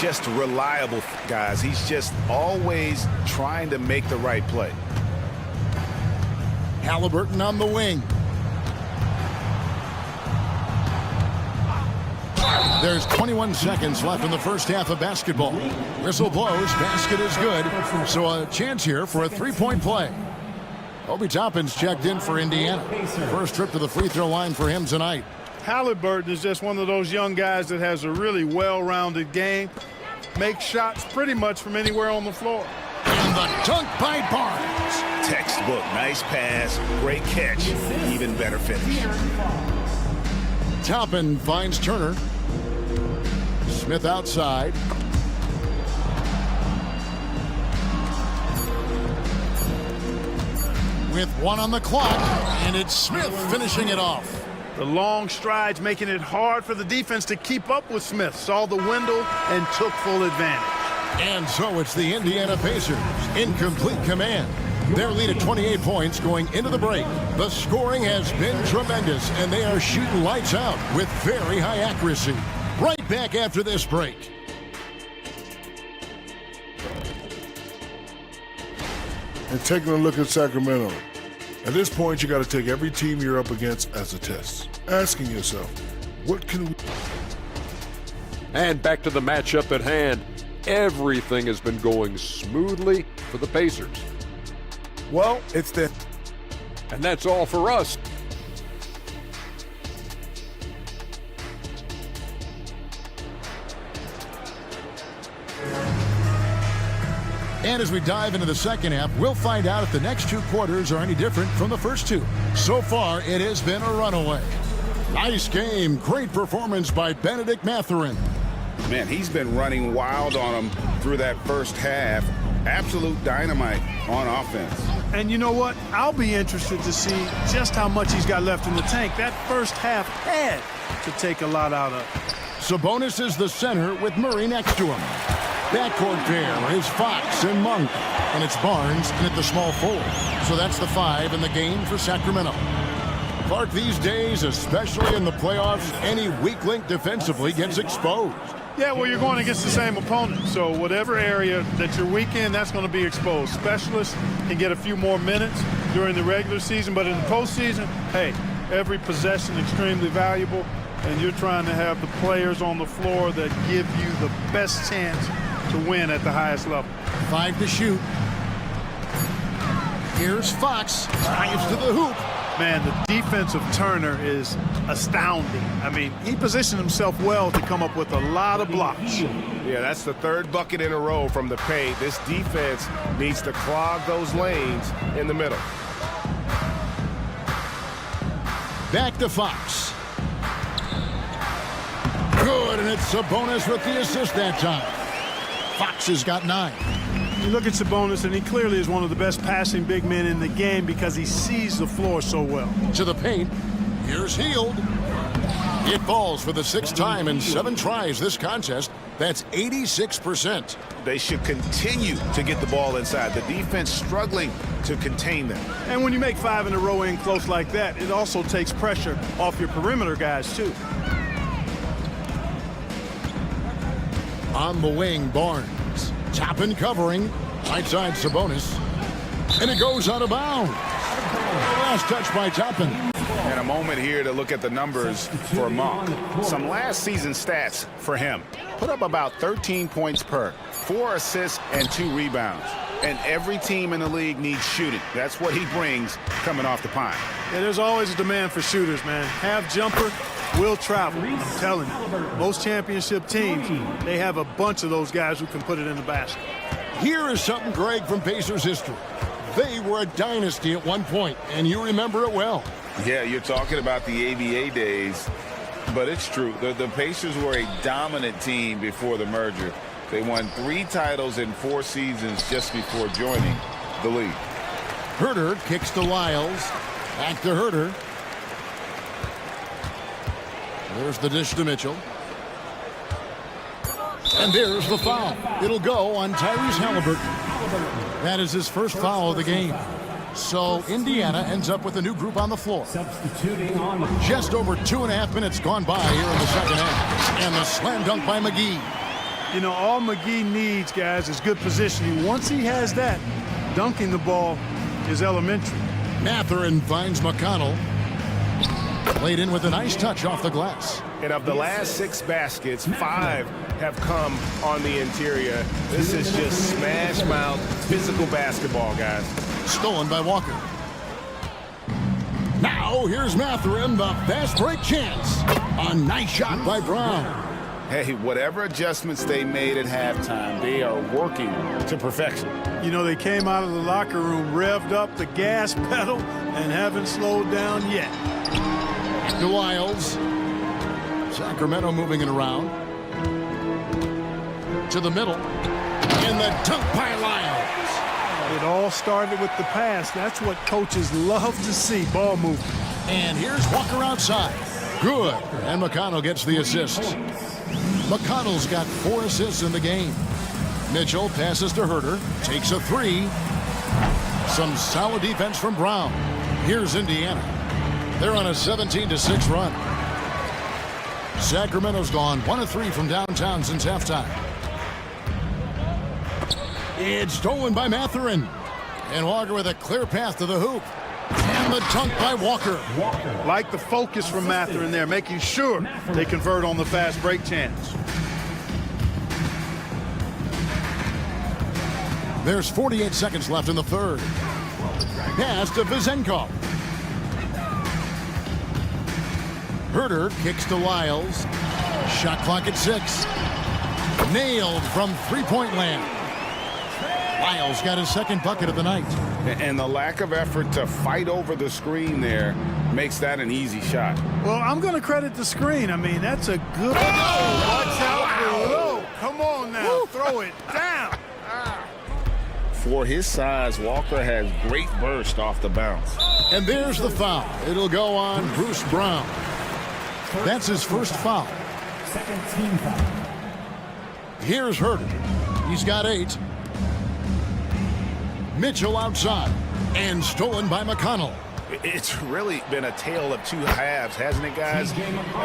Speaker 16: Just reliable, guys. He's just always trying to make the right play.
Speaker 1: Halliburton on the wing. There's 21 seconds left in the first half of basketball. Whistle blows, basket is good. So a chance here for a three-point play. Obi Toppin's checked in for Indiana. First trip to the free throw line for him tonight.
Speaker 9: Halliburton is just one of those young guys that has a really well-rounded game. Makes shots pretty much from anywhere on the floor.
Speaker 1: And the dunk by Barnes.
Speaker 16: Textbook, nice pass, great catch, even better finish.
Speaker 1: Toppin finds Turner. Smith outside. With one on the clock, and it's Smith finishing it off.
Speaker 9: The long strides making it hard for the defense to keep up with Smith. Saw the window and took full advantage.
Speaker 1: And so it's the Indiana Pacers in complete command. Their lead at 28 points going into the break. The scoring has been tremendous, and they are shooting lights out with very high accuracy. Right back after this break.
Speaker 15: And taking a look at Sacramento. At this point, you got to take every team you're up against as a test. Asking yourself, what can we...
Speaker 6: And back to the matchup at hand. Everything has been going smoothly for the Pacers.
Speaker 12: Well, it's the...
Speaker 6: And that's all for us.
Speaker 1: And as we dive into the second half, we'll find out if the next two quarters are any different from the first two. So far, it has been a runaway. Nice game. Great performance by Benedict Mathurin.
Speaker 16: Man, he's been running wild on him through that first half. Absolute dynamite on offense.
Speaker 9: And you know what? I'll be interested to see just how much he's got left in the tank. That first half had to take a lot out of.
Speaker 1: Sabonis is the center with Murray next to him. Backcourt pair is Fox and Monk. And it's Barnes in at the small forward. So that's the 5 in the game for Sacramento. Clark, these days, especially in the playoffs, any weak link defensively gets exposed.
Speaker 9: Yeah, well, you're going against the same opponent. So whatever area that you're weak in, that's going to be exposed. Specialists can get a few more minutes during the regular season, but in the postseason, hey, every possession extremely valuable, and you're trying to have the players on the floor that give you the best chance to win at the highest level.
Speaker 1: 5 to shoot. Here's Fox, drives to the hoop.
Speaker 9: Man, the defense of Turner is astounding. I mean, he positioned himself well to come up with a lot of blocks.
Speaker 2: Yeah, that's the third bucket in a row from the paint. This defense needs to clog those lanes in the middle.
Speaker 1: Back to Fox. Good, and it's Sabonis with the assist that time. Fox has got 9.
Speaker 9: You look at Sabonis, and he clearly is one of the best passing big men in the game because he sees the floor so well.
Speaker 1: To the paint. Here's Hield. It falls for the 6th time in 7 tries this contest. That's 86%.
Speaker 16: They should continue to get the ball inside. The defense struggling to contain them.
Speaker 9: And when you make 5 in a row in close like that, it also takes pressure off your perimeter guys, too.
Speaker 1: On the wing, Barnes. Toppin covering. Right side, Sabonis. And it goes out of bounds. Last touch by Toppin.
Speaker 16: And a moment here to look at the numbers for Monk. Some last season stats for him. Put up about 13 points per, 4 assists and 2 rebounds. And every team in the league needs shooting. That's what he brings coming off the pine.
Speaker 9: Yeah, there's always a demand for shooters, man. Have jumper, will travel. I'm telling you, most championship teams, they have a bunch of those guys who can put it in the basket.
Speaker 1: Here is something, Greg, from Pacers history. They were a dynasty at one point, and you remember it well.
Speaker 4: Yeah, you're talking about the ABA days, but it's true. The Pacers were a dominant team before the merger. They won 3 titles in 4 seasons just before joining the league.
Speaker 1: Herter kicks to Lyles. Back to Herter. There's the dish to Mitchell. And there's the foul. It'll go on Tyrese Halliburton. That is his first foul of the game. So Indiana ends up with a new group on the floor. Just over 2.5 minutes gone by here in the second half. And the slam dunk by McGee.
Speaker 9: You know, all McGee needs, guys, is good positioning. Once he has that, dunking the ball is elementary.
Speaker 1: Mathurin finds McConnell. Played in with a nice touch off the glass.
Speaker 2: And of the last 6 baskets, 5 have come on the interior. This is just smash mouth physical basketball, guys.
Speaker 1: Stolen by Walker. Now here's Mathurin, the fast break chance. A nice shot by Brown.
Speaker 16: Hey, whatever adjustments they made at halftime, they are working to perfection.
Speaker 9: You know, they came out of the locker room, revved up the gas pedal, and haven't slowed down yet.
Speaker 1: To Lyles. Sacramento moving it around. To the middle. And the dunk by Lyles.
Speaker 9: It all started with the pass. That's what coaches love to see, ball movement.
Speaker 1: And here's Walker outside. Good. And McConnell gets the assist. McConnell's got 4 assists in the game. Mitchell passes to Herter. Takes a 3. Some solid defense from Brown. Here's Indiana. They're on a 17-6 run. Sacramento's gone 1 of 3 from downtown since halftime. It's stolen by Mathurin. And Walker with a clear path to the hoop. And the dunk by Walker.
Speaker 9: Like the focus from Mathurin there, making sure they convert on the fast break chance.
Speaker 1: There's 48 seconds left in the third. Pass to Vizenkov. Herter kicks to Lyles. Shot clock at 6. Nailed from three-point land. Lyles got his second bucket of the night.
Speaker 16: And the lack of effort to fight over the screen there makes that an easy shot.
Speaker 9: Well, I'm going to credit the screen. I mean, that's a good... Oh, watch out below. Come on now. Woo. Throw it down.
Speaker 16: For his size, Walker has great burst off the bounce.
Speaker 1: And there's the foul. It'll go on Bruce Brown. That's his first foul.
Speaker 7: Second team foul.
Speaker 1: Here's Herter. He's got 8. Mitchell outside. And stolen by McConnell.
Speaker 16: It's really been a tale of 2 halves, hasn't it, guys?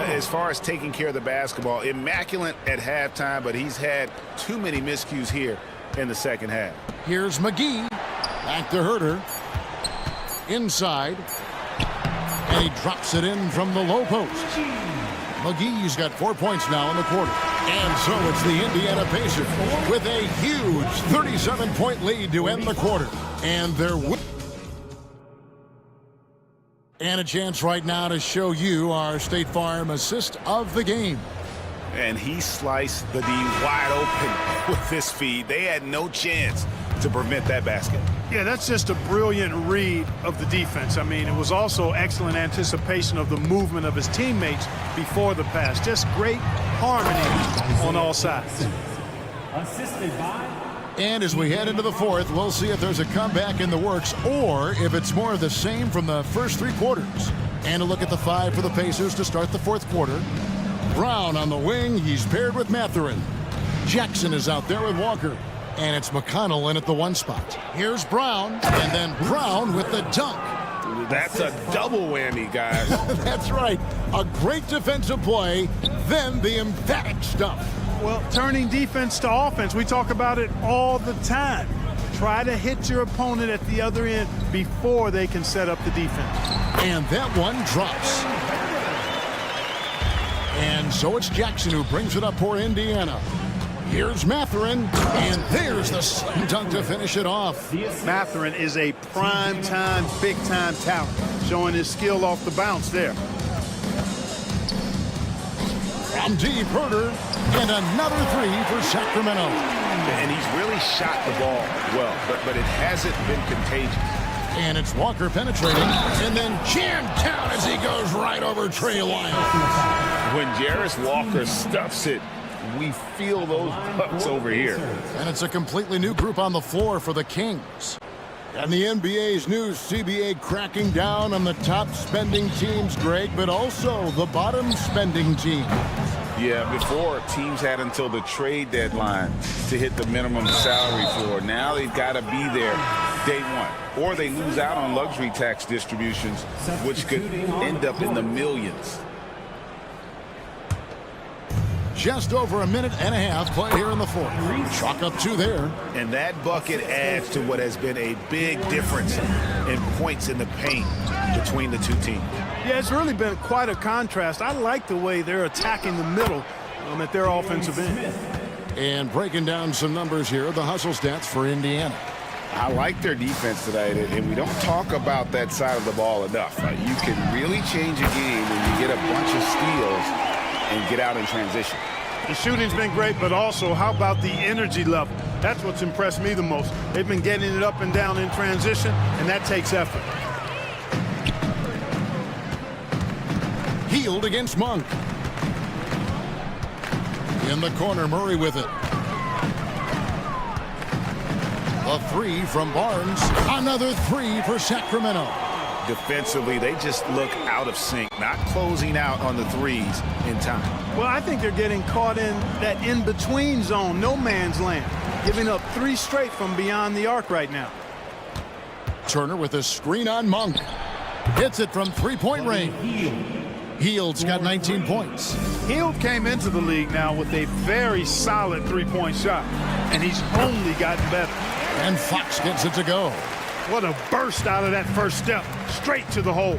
Speaker 16: As far as taking care of the basketball, immaculate at halftime, but he's had too many miscues here in the second half.
Speaker 1: Here's McGee. Back to Herter. Inside. And he drops it in from the low post. McGee's got 4 points now in the quarter. And so it's the Indiana Pacers with a huge 37-point lead to end the quarter. And they're and a chance right now to show you our State Farm assist of the game.
Speaker 16: And he sliced the D wide open with this feed. They had no chance to prevent that basket.
Speaker 9: Yeah, that's just a brilliant read of the defense. I mean, it was also excellent anticipation of the movement of his teammates before the pass. Just great harmony on all sides.
Speaker 7: Assisted by...
Speaker 1: And as we head into the fourth, we'll see if there's a comeback in the works or if it's more of the same from the first 3 quarters. And a look at the 5 for the Pacers to start the fourth quarter. Brown on the wing. He's paired with Mathurin. Jackson is out there with Walker. And it's McConnell in at the 1 spot. Here's Brown, and then Brown with the dunk.
Speaker 16: That's a double whammy, guys.
Speaker 1: That's right. A great defensive play, then the emphatic stuff.
Speaker 9: Well, turning defense to offense, we talk about it all the time. Try to hit your opponent at the other end before they can set up the defense.
Speaker 1: And that one drops. And so it's Jackson who brings it up for Indiana. Here's Matherin, and there's the slam dunk to finish it off.
Speaker 9: Matherin is a prime-time, big-time talent, showing his skill off the bounce there.
Speaker 1: From deep, Herder, and another three for Sacramento.
Speaker 16: And he's really shot the ball well, but it hasn't been contagious.
Speaker 1: And it's Walker penetrating, and then jammed down as he goes right over Trey Lyles.
Speaker 4: When Jarris Walker stuffs it, we feel those bucks over here.
Speaker 1: And it's a completely new group on the floor for the Kings. And the NBA's new CBA cracking down on the top spending teams, Greg, but also the bottom spending teams.
Speaker 4: Yeah, before teams had until the trade deadline to hit the minimum salary floor. Now they've got to be there day one, or they lose out on luxury tax distributions, which could end up in the millions.
Speaker 1: Just over a minute and a half play here in the fourth. Chalk up two there.
Speaker 16: And that bucket adds to what has been a big difference in points in the paint between the two teams.
Speaker 9: Yeah, it's really been quite a contrast. I like the way they're attacking the middle at their offensive end.
Speaker 1: And breaking down some numbers here, the hustle stats for Indiana.
Speaker 16: I like their defense tonight, and we don't talk about that side of the ball enough. You can really change a game when you get a bunch of steals and get out in transition.
Speaker 9: The shooting's been great, but also how about the energy level? That's what's impressed me the most. They've been getting it up and down in transition, and that takes effort.
Speaker 1: Healed against Monk. In the corner, Murray with it. A three from Barnes. Another three for Sacramento.
Speaker 16: Defensively, they just look out of sync, not closing out on the threes in time.
Speaker 9: Well, I think they're getting caught in that in-between zone, no man's land, giving up three straight from beyond the arc right now.
Speaker 1: Turner with a screen on Monk. Hits it from three-point range. Hield's got 19 points.
Speaker 9: Hield came into the league now with a very solid three-point shot, and he's only gotten better.
Speaker 1: And Fox gets it to go.
Speaker 9: What a burst out of that first step, straight to the hole.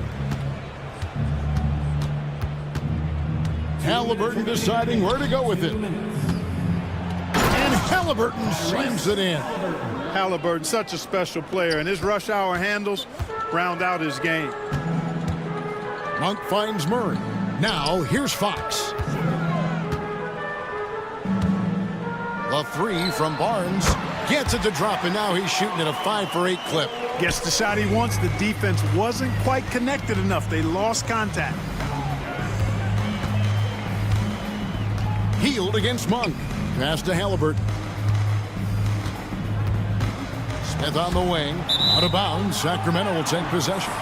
Speaker 1: Halliburton deciding where to go with it. And Halliburton slams it in.
Speaker 9: Halliburton, such a special player, and his rush hour handles round out his game.
Speaker 1: Monk finds Murray. Now, here's Fox. The three from Barnes. Gets it to drop, and now he's shooting at a 5-for-8 clip.
Speaker 9: Gets the shot he wants. The defense wasn't quite connected enough. They lost contact.
Speaker 1: Healed against Monk. Pass to Halliburton. Smith on the wing. Out of bounds. Sacramento will take possession.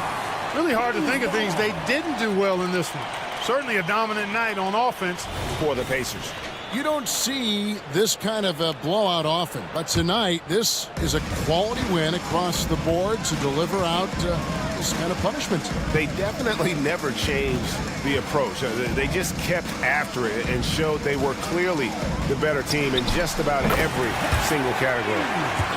Speaker 9: Really hard to think of things they didn't do well in this one. Certainly a dominant night on offense
Speaker 16: for the Pacers.
Speaker 1: You don't see this kind of a blowout often, but tonight this is a quality win across the board to deliver out this kind of punishment.
Speaker 16: They definitely never changed the approach. They just kept after it and showed they were clearly the better team in just about every single category.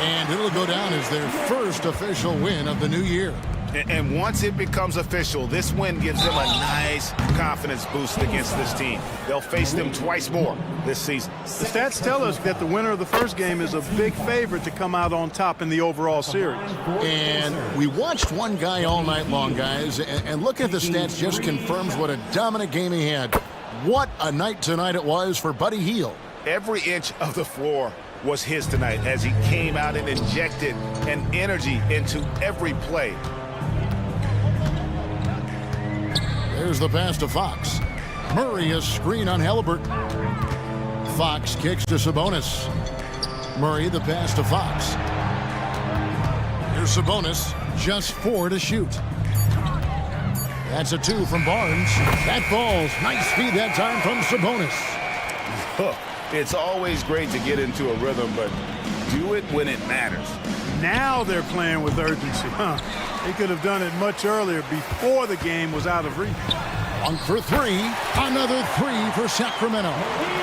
Speaker 1: And it'll go down as their first official win of the new year.
Speaker 16: And once it becomes official, this win gives them a nice confidence boost against this team. They'll face them twice more this season.
Speaker 9: The stats tell us that the winner of the first game is a big favorite to come out on top in the overall series.
Speaker 1: And we watched one guy all night long, guys, and look at the stats just confirms what a dominant game he had. What a night tonight it was for Buddy Hield.
Speaker 16: Every inch of the floor was his tonight as he came out and injected an energy into every play.
Speaker 1: There's the pass to Fox. Murray a screen on Halliburton. Fox kicks to Sabonis. Murray the pass to Fox. Here's Sabonis, just 4 to shoot. That's a 2 from Barnes. That falls. Nice speed that time from Sabonis.
Speaker 16: It's always great to get into a rhythm, but do it when it matters.
Speaker 9: Now they're playing with urgency. They could have done it much earlier before the game was out of reach.
Speaker 1: On for three. Another three for Sacramento.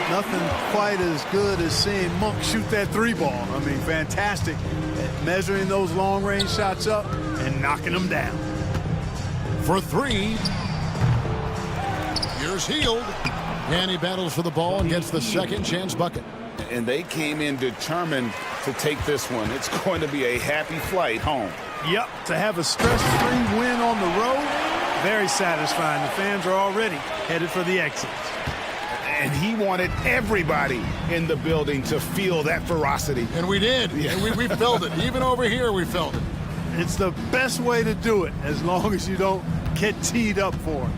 Speaker 9: Nothing quite as good as seeing Monk shoot that three ball. I mean, fantastic at measuring those long-range shots up and knocking them down.
Speaker 1: For three. Here's Heald. And he battles for the ball and gets the second chance bucket.
Speaker 2: And they came in determined to take this one. It's going to be a happy flight home.
Speaker 9: Yep, to have a stress-free win on the road, very satisfying. The fans are already headed for the exits.
Speaker 2: And he wanted everybody in the building to feel that ferocity.
Speaker 1: And we did.
Speaker 2: Yeah.
Speaker 1: And we felt it. Even over here, we felt it.
Speaker 9: It's the best way to do it, as long as you don't get teed up for it.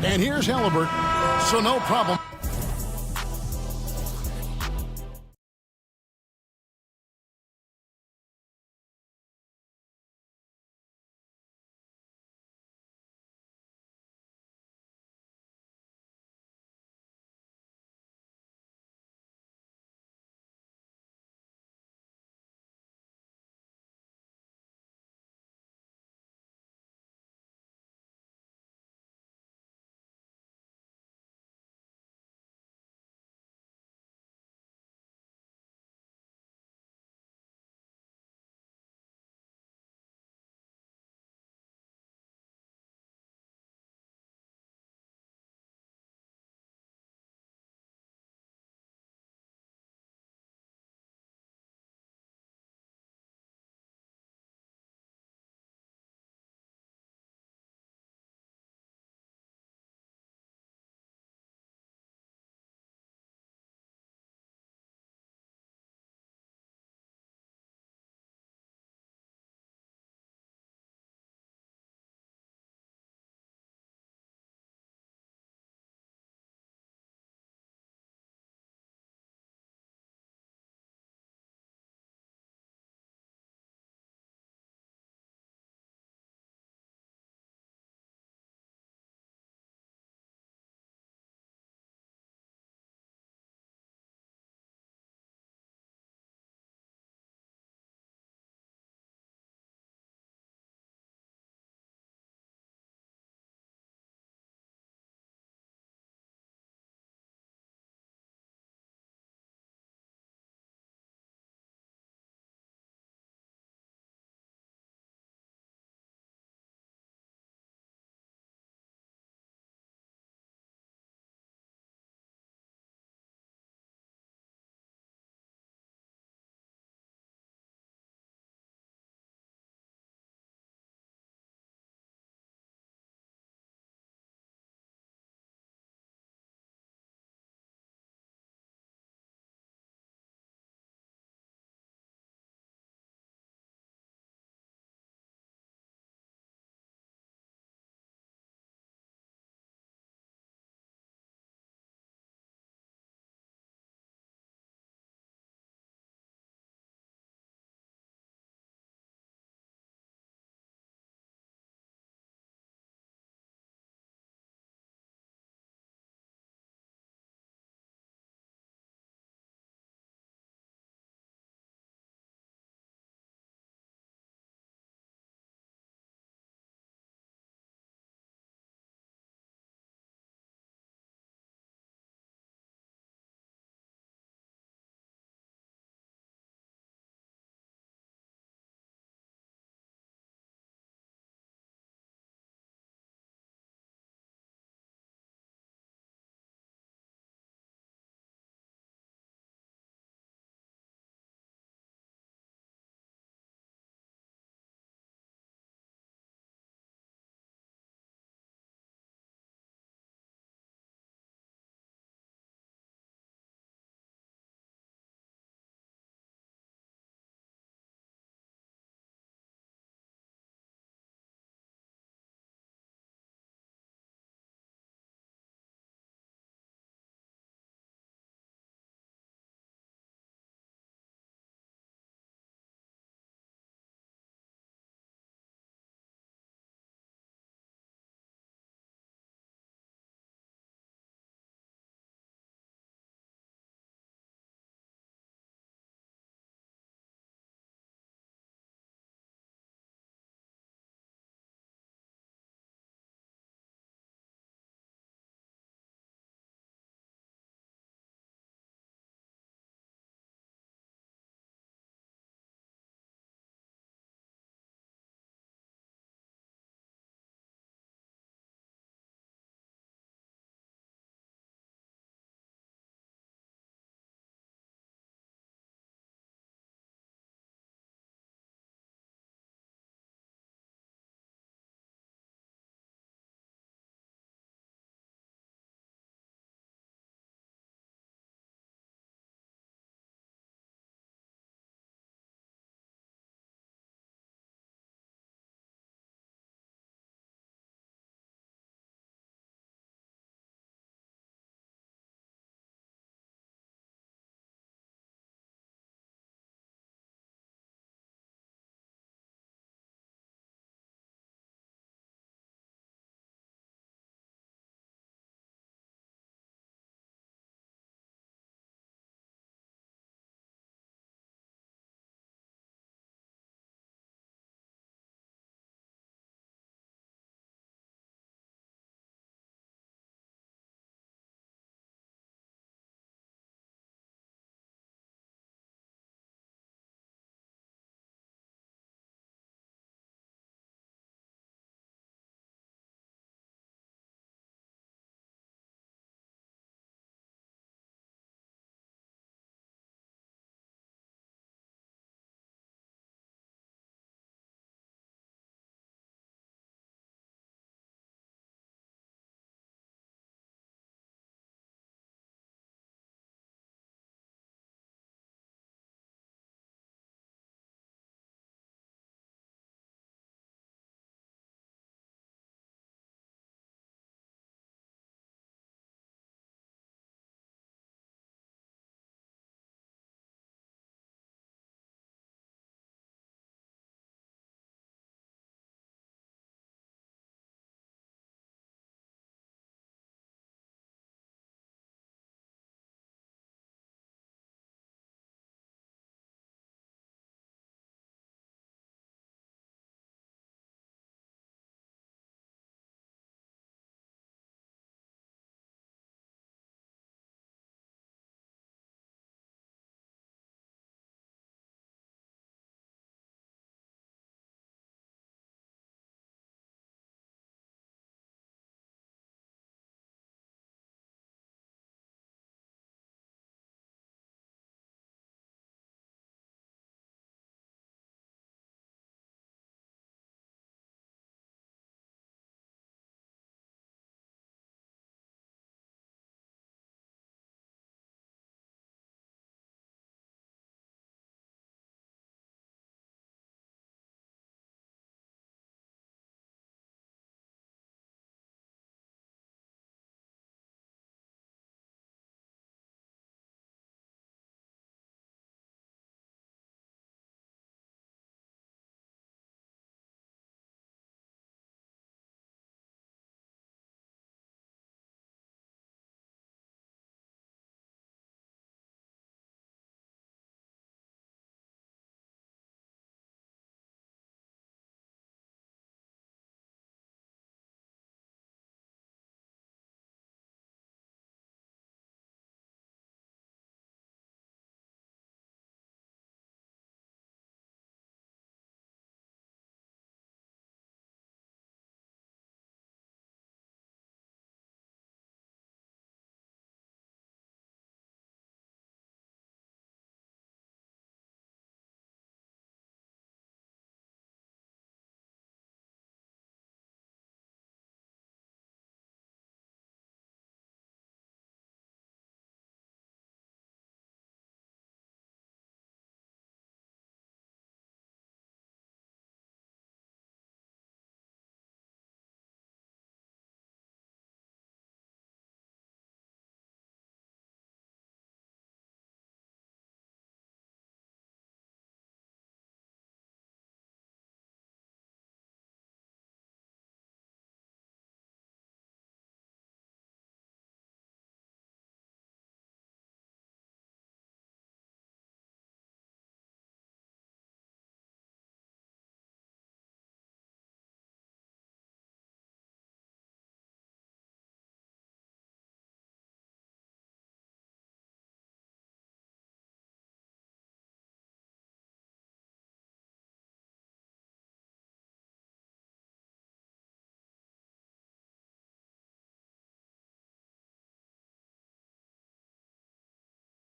Speaker 1: And here's Halliburton, so no problem.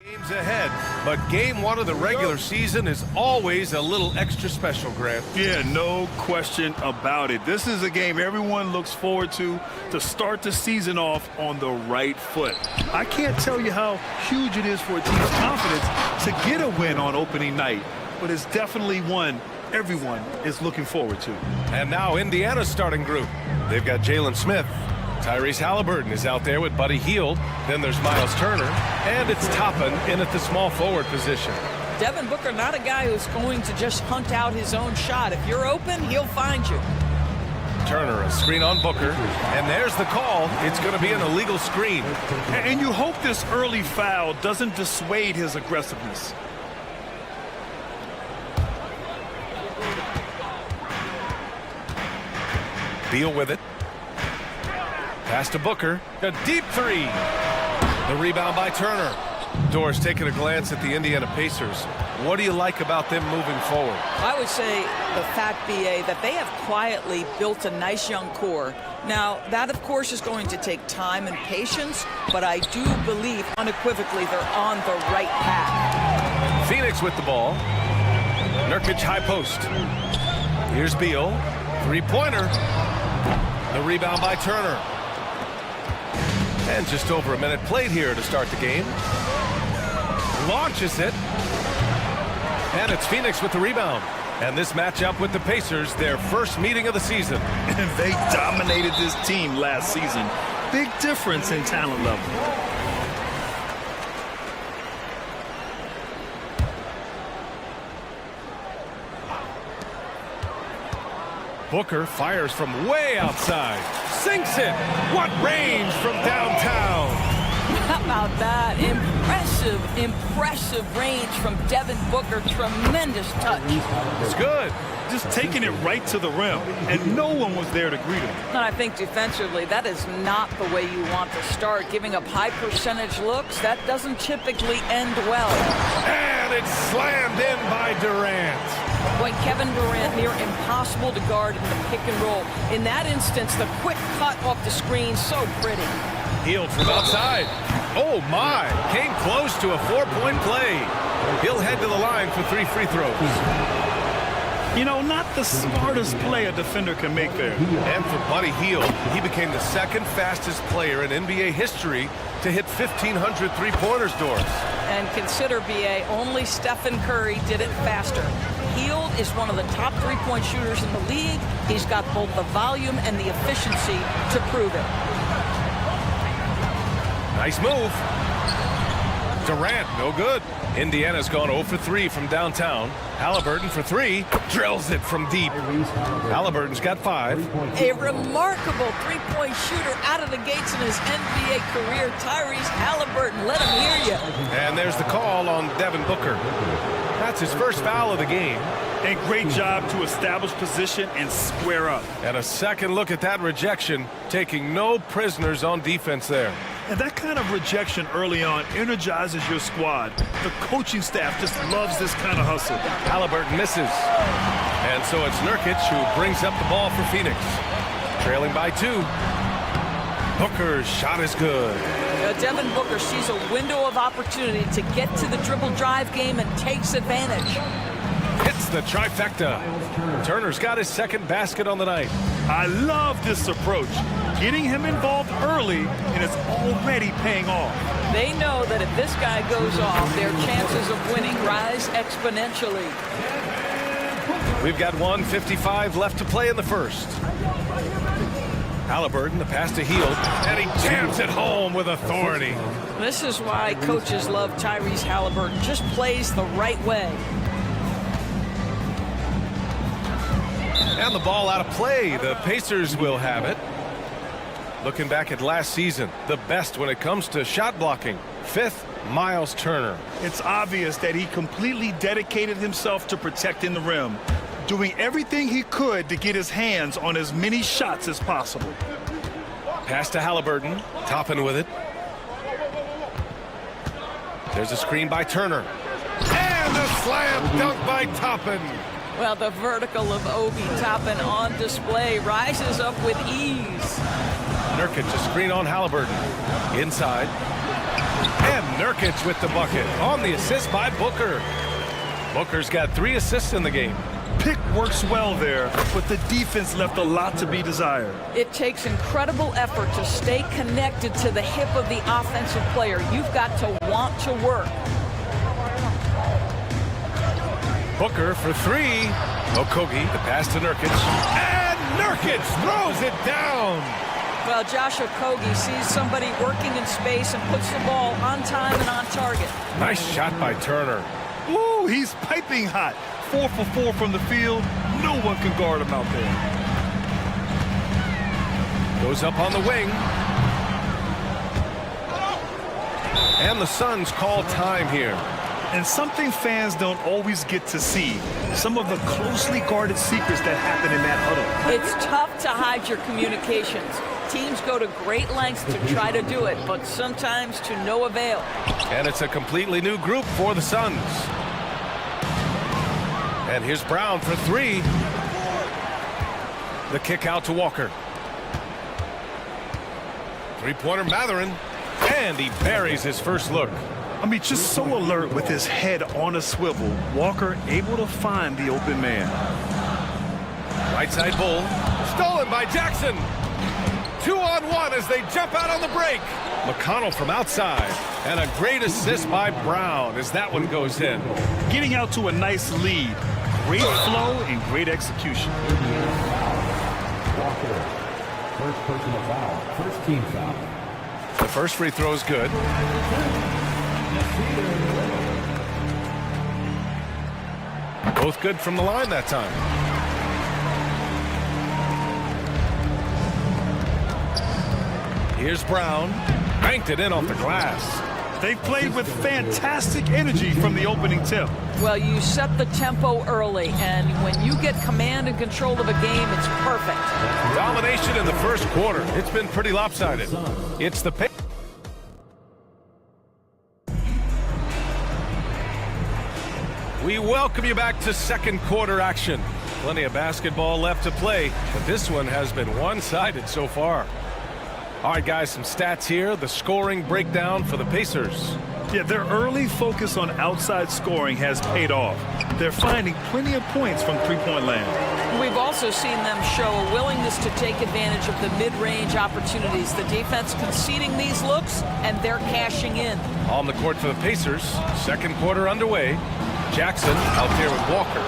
Speaker 8: Games ahead, but game one of the regular season is always a little extra special, Grant.
Speaker 10: Yeah, no question about it. This is a game everyone looks forward to start the season off on the right foot. I can't tell you how huge it is for a team's confidence to get a win on opening night, but it's definitely one everyone is looking forward to.
Speaker 8: And now Indiana's starting group. They've got Jalen Smith. Tyrese Halliburton is out there with Buddy Hield. Then there's Miles Turner. And it's Toppin in at the small forward position.
Speaker 13: Devin Booker, not a guy who's going to just hunt out his own shot. If you're open, he'll find you.
Speaker 8: Turner, a screen on Booker. And there's the call. It's going to be an illegal screen.
Speaker 10: And you hope this early foul doesn't dissuade his aggressiveness.
Speaker 8: Beal with it. Pass to Booker. A deep three. The rebound by Turner. Doris taking a glance at the Indiana Pacers. What do you like about them moving forward?
Speaker 13: I would say the fact, BA, that they have quietly built a nice young core. Now, that, of course, is going to take time and patience, but I do believe unequivocally they're on the right path.
Speaker 8: Phoenix with the ball. Nurkic high post. Here's Beal. Three-pointer. The rebound by Turner. And just over a minute played here to start the game. Launches it. And it's Phoenix with the rebound. And this matchup with the Pacers, their first meeting of the season.
Speaker 10: And they dominated this team last season. Big difference in talent level.
Speaker 8: Booker fires from way outside. Sinks it. What range from downtown.
Speaker 13: How about that? Impressive range from Devin Booker. Tremendous touch.
Speaker 8: It's good.
Speaker 10: Just taking it right to the rim, and no one was there to greet him.
Speaker 13: And I think defensively, that is not the way you want to start. Giving up high percentage looks, that doesn't typically end well.
Speaker 8: And it's slammed in by Durant.
Speaker 13: Boy, Kevin Durant here, impossible to guard in the pick and roll. In that instance, the quick cut off the screen, so pretty.
Speaker 8: Hield from outside. Oh my, came close to a 4-point play. He'll head to the line for 3 free throws.
Speaker 10: You know, not the smartest play a defender can make there.
Speaker 8: And for Buddy Hield, he became the second fastest player in NBA history to hit 1,500 three-pointers, Doris.
Speaker 13: And consider, BA, only Stephen Curry did it faster. Hield is one of the top three-point shooters in the league. He's got both the volume and the efficiency to prove it.
Speaker 8: Nice move. Durant, no good. Indiana's gone 0 for 3 from downtown. Halliburton for 3. Drills it from deep. Halliburton's got 5.
Speaker 13: A remarkable three-point shooter out of the gates in his NBA career. Tyrese Halliburton, let him hear you.
Speaker 8: And there's the call on Devin Booker. That's his first foul of the game.
Speaker 10: A great job to establish position and square up.
Speaker 8: And a second look at that rejection, taking no prisoners on defense there.
Speaker 10: And that kind of rejection early on energizes your squad. The coaching staff just loves this kind of hustle.
Speaker 8: Halliburton misses. And so it's Nurkic who brings up the ball for Phoenix. Trailing by 2. Booker's shot is good.
Speaker 13: Devin Booker sees a window of opportunity to get to the dribble drive game and takes advantage.
Speaker 8: Hits the trifecta. Turner's got his second basket on the night.
Speaker 10: I love this approach. Getting him involved early, and it's already paying off.
Speaker 13: They know that if this guy goes off, their chances of winning rise exponentially.
Speaker 8: We've got 1:55 left to play in the first. Halliburton, the pass to Hield, and he jams it home with authority.
Speaker 13: This is why coaches love Tyrese Halliburton. Just plays the right way.
Speaker 8: And the ball out of play. The Pacers will have it. Looking back at last season, the best when it comes to shot blocking. 5th, Miles Turner.
Speaker 10: It's obvious that he completely dedicated himself to protecting the rim, doing everything he could to get his hands on as many shots as possible.
Speaker 8: Pass to Halliburton. Toppin with it. There's a screen by Turner. And a slam dunk by Toppin.
Speaker 13: Well, the vertical of Obi Toppin on display rises up with ease.
Speaker 8: Nurkic, a screen on Halliburton. Inside. And Nurkic with the bucket on the assist by Booker. Booker's got 3 assists in the game.
Speaker 10: Pick works well there, but the defense left a lot to be desired.
Speaker 13: It takes incredible effort to stay connected to the hip of the offensive player. You've got to want to work.
Speaker 8: Booker for 3. Okogie, the pass to Nurkic. And Nurkic throws it down.
Speaker 13: Well, Josh Okogie sees somebody working in space and puts the ball on time and on target.
Speaker 8: Nice shot by Turner.
Speaker 10: Ooh, he's piping hot. 4 for 4 from the field. No one can guard him out there.
Speaker 8: Goes up on the wing. And the Suns call time here.
Speaker 10: And something fans don't always get to see. Some of the closely guarded secrets that happen in that huddle.
Speaker 13: It's tough to hide your communications. Teams go to great lengths to try to do it, but sometimes to no avail.
Speaker 8: And it's a completely new group for the Suns. And here's Brown for 3. The kick out to Walker. Three-pointer Matherin. And he buries his first look.
Speaker 10: I mean, just so alert with his head on a swivel. Walker able to find the open man.
Speaker 8: Right side Bull. Stolen by Jackson. 2-on-1 as they jump out on the break. McConnell from outside. And a great assist by Brown as that one goes in.
Speaker 10: Getting out to a nice lead. Great flow and great execution.
Speaker 7: Walker, first personal foul, first team foul.
Speaker 8: The first free throw is good. Both good from the line that time. Here's Brown. Banked it in off the glass.
Speaker 10: They've played with fantastic energy from the opening tip.
Speaker 13: Well, you set the tempo early, and when you get command and control of a game, it's perfect.
Speaker 8: Domination in the first quarter. It's been pretty lopsided. It's the pick. We welcome you back to second quarter action. Plenty of basketball left to play, but this one has been one-sided so far. All right, guys, some stats here. The scoring breakdown for the Pacers.
Speaker 10: Yeah, their early focus on outside scoring has paid off. They're finding plenty of points from three-point land.
Speaker 13: We've also seen them show a willingness to take advantage of the mid-range opportunities. The defense conceding these looks, and they're cashing in.
Speaker 8: On the court for the Pacers, second quarter underway. Jackson out there with Walker.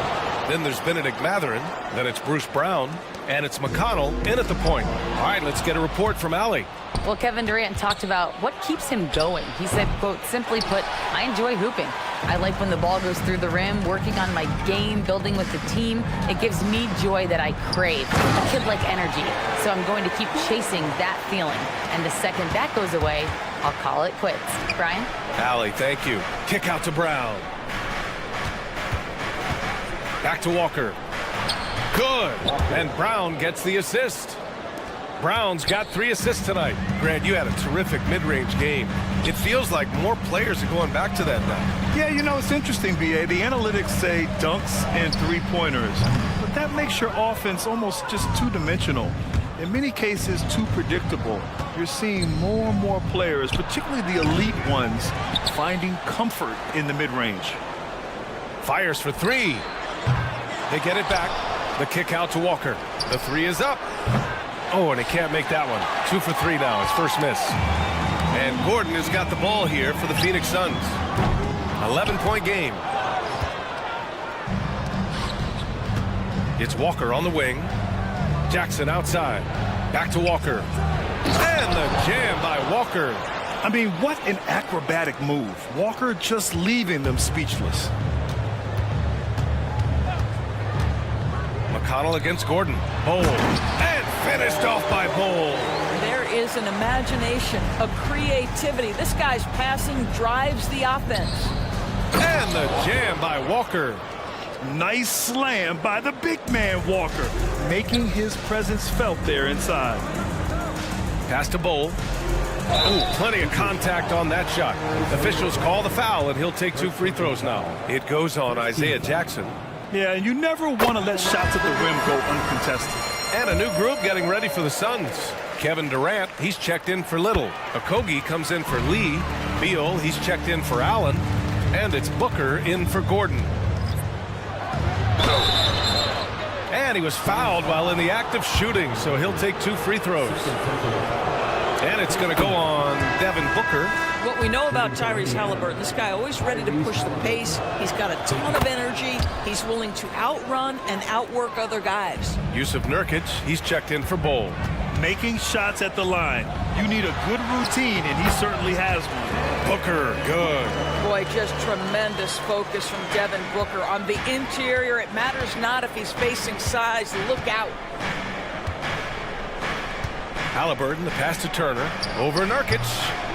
Speaker 8: Then there's Benedict Matherin. Then it's Bruce Brown. And it's McConnell in at the point. All right, let's get a report from Allie.
Speaker 11: Well, Kevin Durant talked about what keeps him going. He said, quote, simply put, I enjoy hooping. I like when the ball goes through the rim, working on my game, building with the team. It gives me joy that I crave, a kid-like energy. So I'm going to keep chasing that feeling. And the second that goes away, I'll call it quits. Brian?
Speaker 8: Allie, thank you. Kick out to Brown. Back to Walker. Good. And Brown gets the assist. Brown's got 3 assists tonight. Grant, you had a terrific mid-range game. It feels like more players are going back to that now.
Speaker 10: Yeah, you know, it's interesting, B.A. The analytics say dunks and three-pointers. But that makes your offense almost just two-dimensional. In many cases, too predictable. You're seeing more and more players, particularly the elite ones, finding comfort in the mid-range.
Speaker 8: Fires for 3. They get it back. The kick out to Walker. The 3 is up. Oh, and he can't make that one. 2 for 3 now. His first miss. And Gordon has got the ball here for the Phoenix Suns. 11-point game. It's Walker on the wing. Jackson outside. Back to Walker. And the jam by Walker.
Speaker 10: I mean, what an acrobatic move. Walker just leaving them speechless.
Speaker 8: McConnell against Gordon. Bowl. And finished off by Bowl.
Speaker 13: There is an imagination, a creativity. This guy's passing drives the offense.
Speaker 8: And the jam by Walker.
Speaker 10: Nice slam by the big man Walker, making his presence felt there inside.
Speaker 8: Pass to Bowl. Oh, plenty of contact on that shot. Officials call the foul, and he'll take 2 free throws now. It goes on Isaiah Jackson.
Speaker 10: Yeah, and you never want to let shots at the rim go uncontested.
Speaker 8: And a new group getting ready for the Suns. Kevin Durant, he's checked in for Little. Okogie comes in for Lee. Beal, he's checked in for Allen. And it's Booker in for Gordon. And he was fouled while in the act of shooting, so he'll take 2 free throws. And it's going to go on Devin Booker.
Speaker 13: What we know about Tyrese Halliburton, this guy always ready to push the pace. He's got a ton of energy. He's willing to outrun and outwork other guys.
Speaker 8: Yusuf Nurkic, he's checked in for Bowl.
Speaker 10: Making shots at the line. You need a good routine, and he certainly has one.
Speaker 8: Booker, good.
Speaker 13: Boy, just tremendous focus from Devin Booker. On the interior, it matters not if he's facing size. Look out.
Speaker 8: Halliburton, the pass to Turner. Over Nurkic.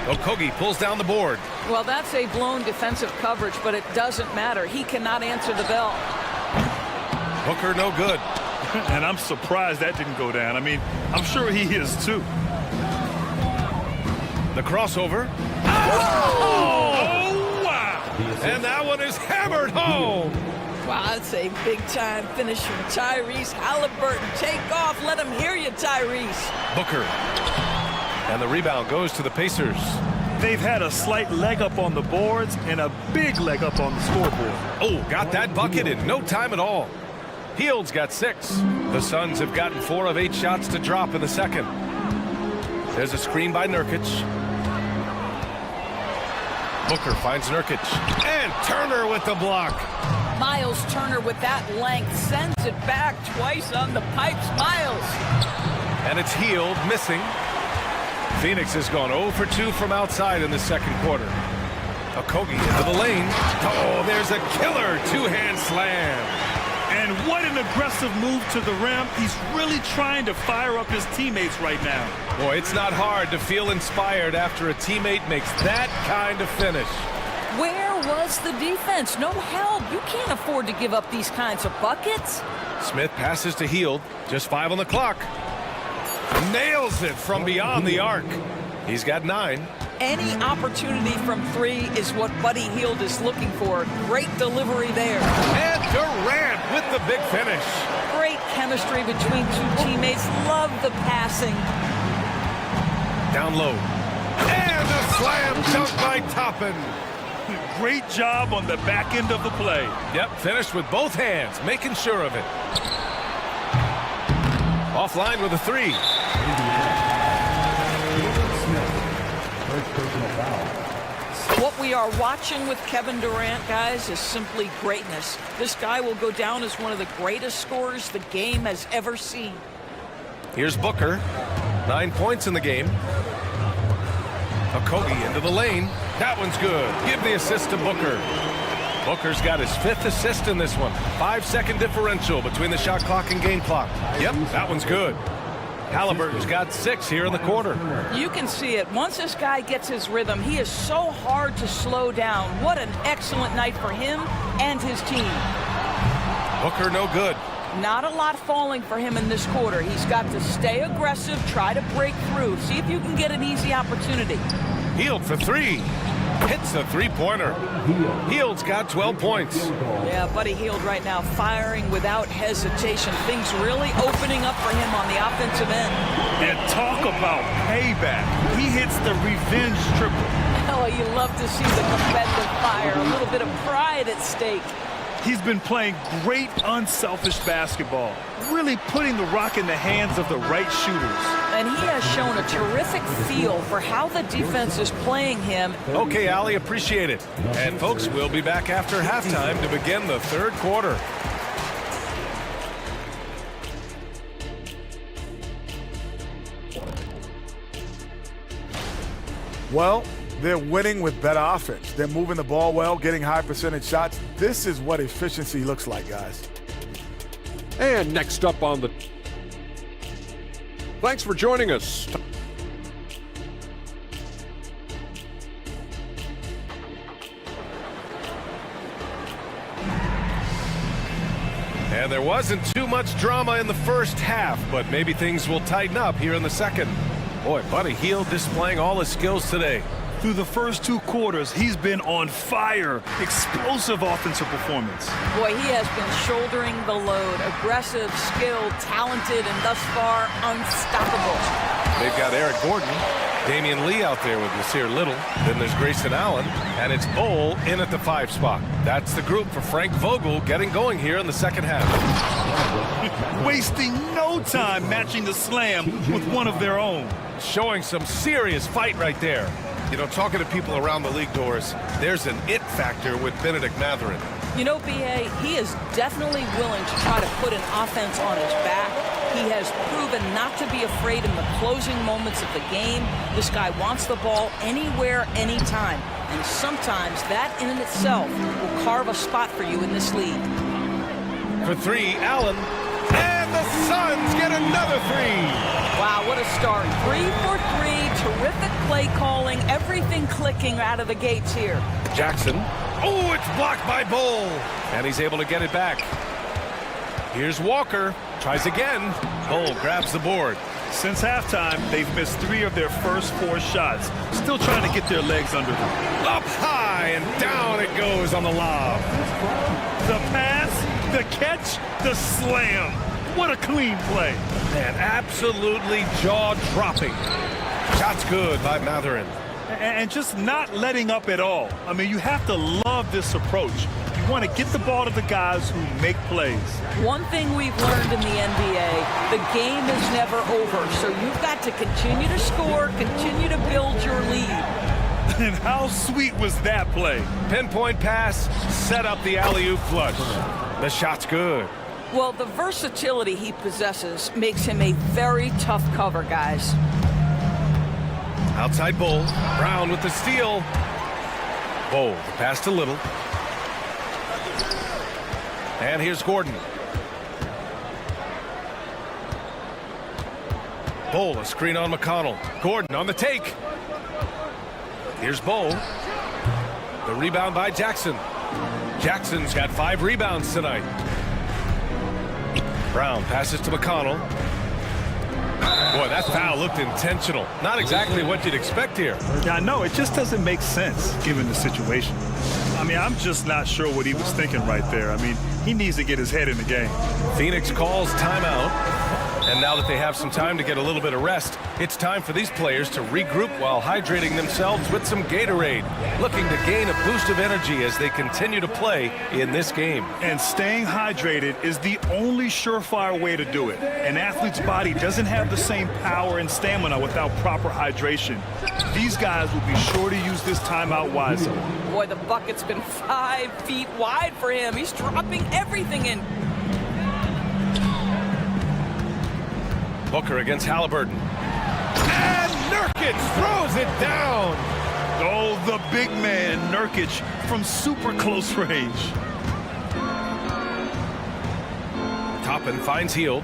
Speaker 8: Okogie pulls down the board.
Speaker 13: Well, that's a blown defensive coverage, but it doesn't matter. He cannot answer the bell.
Speaker 8: Booker, no good.
Speaker 10: And I'm surprised that didn't go down. I mean, I'm sure he is too.
Speaker 8: The crossover. Oh, wow. And that one is hammered home.
Speaker 13: Wow, that's a big-time finish from Tyrese Halliburton. Take off. Let him hear you, Tyrese.
Speaker 8: Booker. And the rebound goes to the Pacers.
Speaker 10: They've had a slight leg up on the boards and a big leg up on the scoreboard.
Speaker 8: Oh, got that bucket in no time at all. Hield's got 6. The Suns have gotten 4 of 8 shots to drop in the second. There's a screen by Nurkic. Booker finds Nurkic. And Turner with the block.
Speaker 13: Miles Turner with that length sends it back twice on the pipes. Miles.
Speaker 8: And it's Hield missing. Phoenix has gone 0 for 2 from outside in the second quarter. Okogie into the lane. Oh, there's a killer 2-hand slam.
Speaker 10: And what an aggressive move to the rim. He's really trying to fire up his teammates right now.
Speaker 8: Boy, it's not hard to feel inspired after a teammate makes that kind of finish.
Speaker 13: Where was the defense? No help. You can't afford to give up these kinds of buckets.
Speaker 8: Smith passes to Hield. Just 5 on the clock. Nails it from beyond the arc. He's got 9.
Speaker 13: Any opportunity from 3 is what Buddy Hield is looking for. Great delivery there.
Speaker 8: And Durant with the big finish.
Speaker 13: Great chemistry between 2 teammates. Love the passing.
Speaker 8: Down low. And a slam dunk by Toppin.
Speaker 10: Great job on the back end of the play.
Speaker 8: Yep, finished with both hands, making sure of it. Offline with a 3.
Speaker 13: What we are watching with Kevin Durant, guys, is simply greatness. This guy will go down as one of the greatest scorers the game has ever seen.
Speaker 8: Here's Booker. 9 points in the game. Okogie into the lane. That one's good. Give the assist to Booker. Booker's got his 5th assist in this one. 5-second differential between the shot clock and game clock. Yep, that one's good. Halliburton's got 6 here in the quarter.
Speaker 13: You can see it. Once this guy gets his rhythm, he is so hard to slow down. What an excellent night for him and his team.
Speaker 8: Booker no good.
Speaker 13: Not a lot falling for him in this quarter. He's got to stay aggressive, try to break through. See if you can get an easy opportunity.
Speaker 8: Hield for 3. Hits the 3-pointer. Hield's got 12 points.
Speaker 13: Yeah, Buddy Hield right now firing without hesitation. Things really opening up for him on the offensive end.
Speaker 10: And talk about payback. He hits the revenge triple.
Speaker 13: Oh, you love to see the competitive fire. A little bit of pride at stake.
Speaker 10: He's been playing great unselfish basketball, really putting the rock in the hands of the right shooters.
Speaker 13: And he has shown a terrific feel for how the defense is playing him.
Speaker 8: Okay, Ali, appreciate it. And folks, we'll be back after halftime to begin the third quarter.
Speaker 12: Well, they're winning with better offense. They're moving the ball well, getting high percentage shots. This is what efficiency looks like, guys.
Speaker 6: And next up on the... Thanks for joining us.
Speaker 8: And there wasn't too much drama in the first half, but maybe things will tighten up here in the second. Boy, Buddy Hield displaying all his skills today.
Speaker 10: Through the first 2 quarters, he's been on fire. Explosive offensive performance.
Speaker 13: Boy, he has been shouldering the load. Aggressive, skilled, talented, and thus far unstoppable.
Speaker 8: They've got Eric Gordon, Damian Lee out there with Nasir Little. Then there's Grayson Allen, and it's Bowl in at the 5 spot. That's the group for Frank Vogel getting going here in the second half.
Speaker 10: Wasting no time matching the slam with one of their own.
Speaker 8: Showing some serious fight right there. You know, talking to people around the league, Doris, there's an it factor with Benedict Mathurin.
Speaker 13: You know, B.A., he is definitely willing to try to put an offense on his back. He has proven not to be afraid in the closing moments of the game. This guy wants the ball anywhere, anytime. And sometimes that in and itself will carve a spot for you in this league.
Speaker 8: For 3, Allen. And the Suns get another 3.
Speaker 13: Wow, what a start. 3 for 3. Terrific play calling. Everything clicking out of the gates here.
Speaker 8: Jackson. Oh, it's blocked by Bowl. And he's able to get it back. Here's Walker. Tries again. Bowl grabs the board.
Speaker 10: Since halftime, they've missed 3 of their first 4 shots. Still trying to get their legs under them.
Speaker 8: Up high and down it goes on the lob.
Speaker 10: The pass, the catch, the slam. What a clean play.
Speaker 8: Man, absolutely jaw-dropping. Shot's good by Mathurin.
Speaker 10: And just not letting up at all. I mean, you have to love this approach. You want to get the ball to the guys who make plays.
Speaker 13: One thing we've learned in the NBA, the game is never over. So you've got to continue to score, continue to build your lead.
Speaker 10: And how sweet was that play?
Speaker 8: Pinpoint pass, set up the alley-oop flush. The shot's good.
Speaker 13: Well, the versatility he possesses makes him a very tough cover, guys.
Speaker 8: Outside Bowl. Brown with the steal. Bowl, the pass to Little. And here's Gordon. Bowl, a screen on McConnell. Gordon on the take. Here's Bowl. The rebound by Jackson. Jackson's got 5 rebounds tonight. Brown passes to McConnell. Boy, that foul looked intentional. Not exactly what you'd expect here.
Speaker 10: Yeah, I know. It just doesn't make sense given the situation. I mean, I'm just not sure what he was thinking right there. I mean, he needs to get his head in the game.
Speaker 8: Phoenix calls timeout. And now that they have some time to get a little bit of rest, it's time for these players to regroup while hydrating themselves with some Gatorade, looking to gain a boost of energy as they continue to play in this game.
Speaker 10: And staying hydrated is the only surefire way to do it. An athlete's body doesn't have the same power and stamina without proper hydration. These guys will be sure to use this timeout wisely.
Speaker 13: Boy, the bucket's been 5 feet wide for him. He's dropping everything in.
Speaker 8: Booker against Halliburton. And Nurkic throws it down.
Speaker 10: Oh, the big man, Nurkic, from super close range.
Speaker 8: Toppin finds Hield.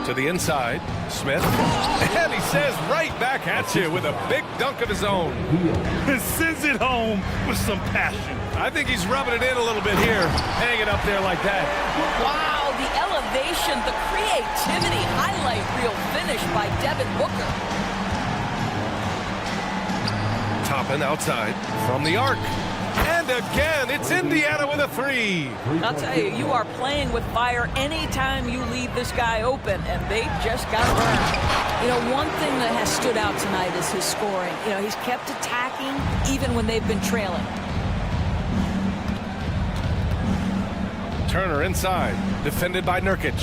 Speaker 8: To the inside. Smith. And he says right back at you with a big dunk of his own.
Speaker 10: And sends it home with some passion.
Speaker 8: I think he's rubbing it in a little bit here. Hang it up there like that.
Speaker 13: Wow, the elevation, the creativity, highlight reel finish by Devin Booker.
Speaker 8: Toppin outside from the arc. And again, it's Indiana with a 3.
Speaker 13: I'll tell you, you are playing with fire anytime you leave this guy open, and they just got burned. You know, one thing that has stood out tonight is his scoring. You know, he's kept attacking even when they've been trailing.
Speaker 8: Turner inside, defended by Nurkic.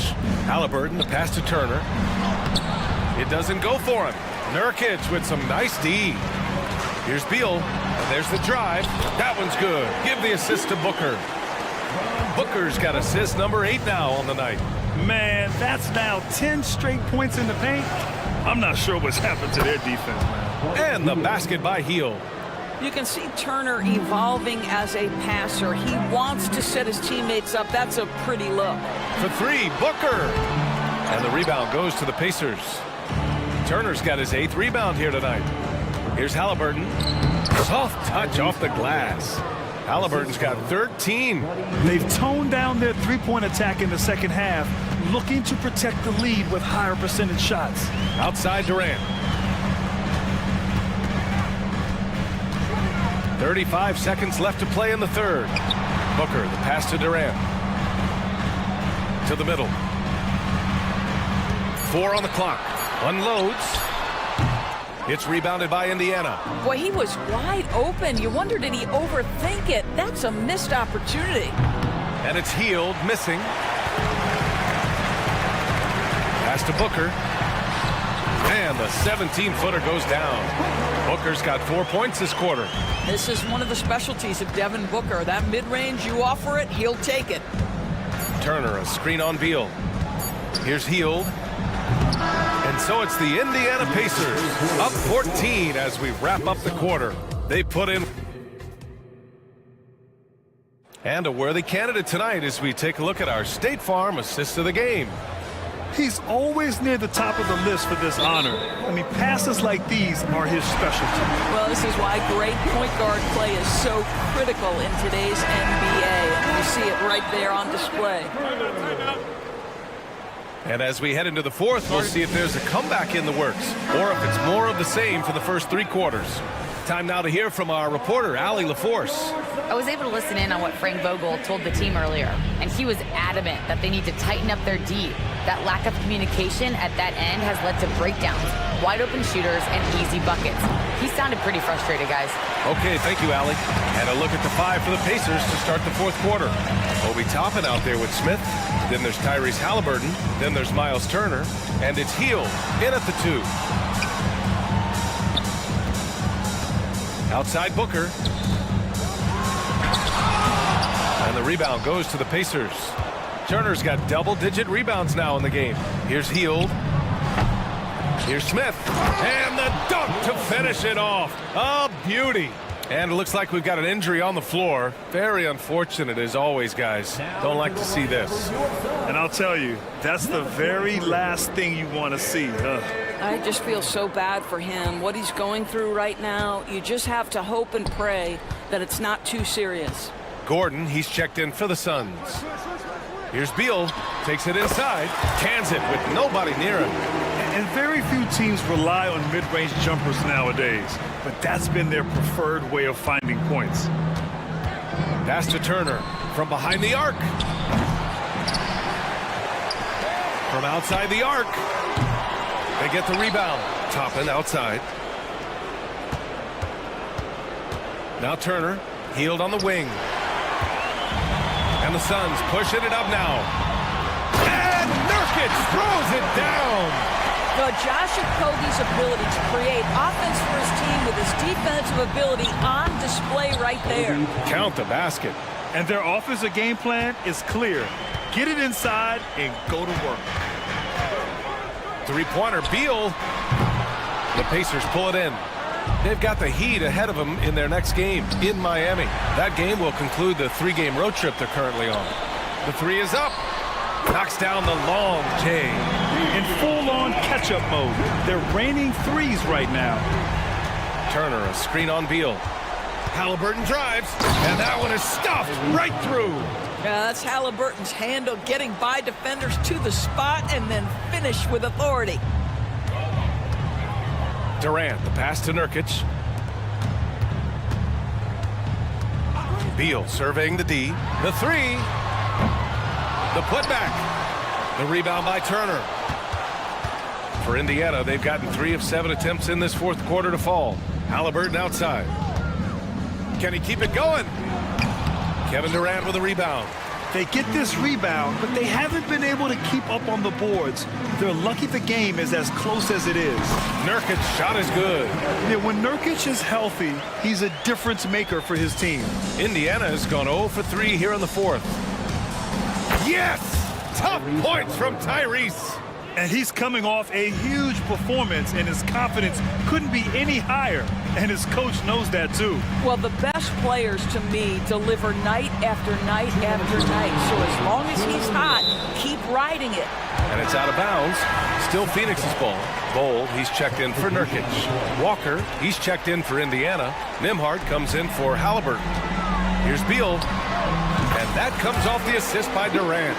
Speaker 8: Halliburton, the pass to Turner. It doesn't go for him. Nurkic with some nice D. Here's Beal, and there's the drive. That one's good. Give the assist to Booker. Booker's got assist number 8 now on the night.
Speaker 10: Man, that's now 10 straight points in the paint. I'm not sure what's happened to their defense, man.
Speaker 8: And the basket by Hield.
Speaker 13: You can see Turner evolving as a passer. He wants to set his teammates up. That's a pretty look.
Speaker 8: For 3, Booker. And the rebound goes to the Pacers. Turner's got his 8th rebound here tonight. Here's Halliburton. Soft touch off the glass. Halliburton's got 13.
Speaker 10: They've toned down their three-point attack in the second half, looking to protect the lead with higher percentage shots.
Speaker 8: Outside Durant. 35 seconds left to play in the third. Booker, the pass to Durant. To the middle. 4 on the clock. Unloads. It's rebounded by Indiana.
Speaker 13: Boy, he was wide open. You wonder, did he overthink it? That's a missed opportunity.
Speaker 8: And it's Healed, missing. Pass to Booker. And the 17-footer goes down. Booker's got 4 points this quarter.
Speaker 13: This is one of the specialties of Devin Booker. That mid-range, you offer it, he'll take it.
Speaker 8: Turner, a screen on Beal. Here's Healed. And so it's the Indiana Pacers up 14 as we wrap up the quarter. They put in. And a worthy candidate tonight as we take a look at our State Farm assist of the game.
Speaker 10: He's always near the top of the list for this honor. I mean, passes like these are his specialty.
Speaker 13: Well, this is why great point guard play is so critical in today's NBA. And you see it right there on display.
Speaker 8: And as we head into the fourth, we'll see if there's a comeback in the works or if it's more of the same for the first 3 quarters. Time now to hear from our reporter, Allie LaForce.
Speaker 11: I was able to listen in on what Frank Vogel told the team earlier, and he was adamant that they need to tighten up their D. That lack of communication at that end has led to breakdowns, wide open shooters, and easy buckets. He sounded pretty frustrated, guys.
Speaker 8: Okay, thank you, Allie. And a look at the 5 for the Pacers to start the fourth quarter. Obi Toppin out there with Smith. Then there's Tyrese Halliburton. Then there's Miles Turner. And it's Healed in at the 2. Outside Booker. And the rebound goes to the Pacers. Turner's got double-digit rebounds now in the game. Here's Healed. Here's Smith. And the dunk to finish it off. A beauty. And it looks like we've got an injury on the floor. Very unfortunate as always, guys. Don't like to see this.
Speaker 10: And I'll tell you, that's the very last thing you want to see, huh?
Speaker 13: I just feel so bad for him. What he's going through right now, you just have to hope and pray that it's not too serious.
Speaker 8: Gordon, he's checked in for the Suns. Here's Beal, takes it inside, cans it with nobody near him.
Speaker 10: And very few teams rely on mid-range jumpers nowadays, but that's been their preferred way of finding points.
Speaker 8: Pass to Turner from behind the arc. From outside the arc. They get the rebound. Toppin outside. Now Turner, Healed on the wing. And the Suns pushing it up now. And Nurkic throws it down.
Speaker 13: Well, Josh Okogie's ability to create offense for his team with his defensive ability on display right there.
Speaker 8: Count the basket.
Speaker 10: And their offensive game plan is clear. Get it inside and go to work.
Speaker 8: Three-pointer, Beal. The Pacers pull it in. They've got the Heat ahead of them in their next game in Miami. That game will conclude the 3-game road trip they're currently on. The 3 is up. Knocks down the long J.
Speaker 10: In full-on catch-up mode. They're raining threes right now.
Speaker 8: Turner, a screen on Beal. Halliburton drives, and that one is stuffed right through.
Speaker 13: That's Halliburton's handle, getting by defenders to the spot and then finish with authority.
Speaker 8: Durant, the pass to Nurkic. Beal surveying the D. The 3. The putback. The rebound by Turner. For Indiana, they've gotten 3 of 7 attempts in this fourth quarter to fall. Halliburton outside. Can he keep it going? Kevin Durant with a rebound.
Speaker 10: They get this rebound, but they haven't been able to keep up on the boards. They're lucky the game is as close as it is.
Speaker 8: Nurkic's shot is good.
Speaker 10: Yeah, when Nurkic is healthy, he's a difference maker for his team.
Speaker 8: Indiana has gone 0 for 3 here in the fourth. Yes! Tough points from Tyrese.
Speaker 10: And he's coming off a huge performance, and his confidence couldn't be any higher. And his coach knows that, too.
Speaker 13: Well, the best players, to me, deliver night after night after night. So as long as he's hot, keep riding it.
Speaker 8: And it's out of bounds. Still Phoenix's ball. Bold, he's checked in for Nurkic. Walker, he's checked in for Indiana. Nembhard comes in for Halliburton. Here's Beal. And that comes off the assist by Durant.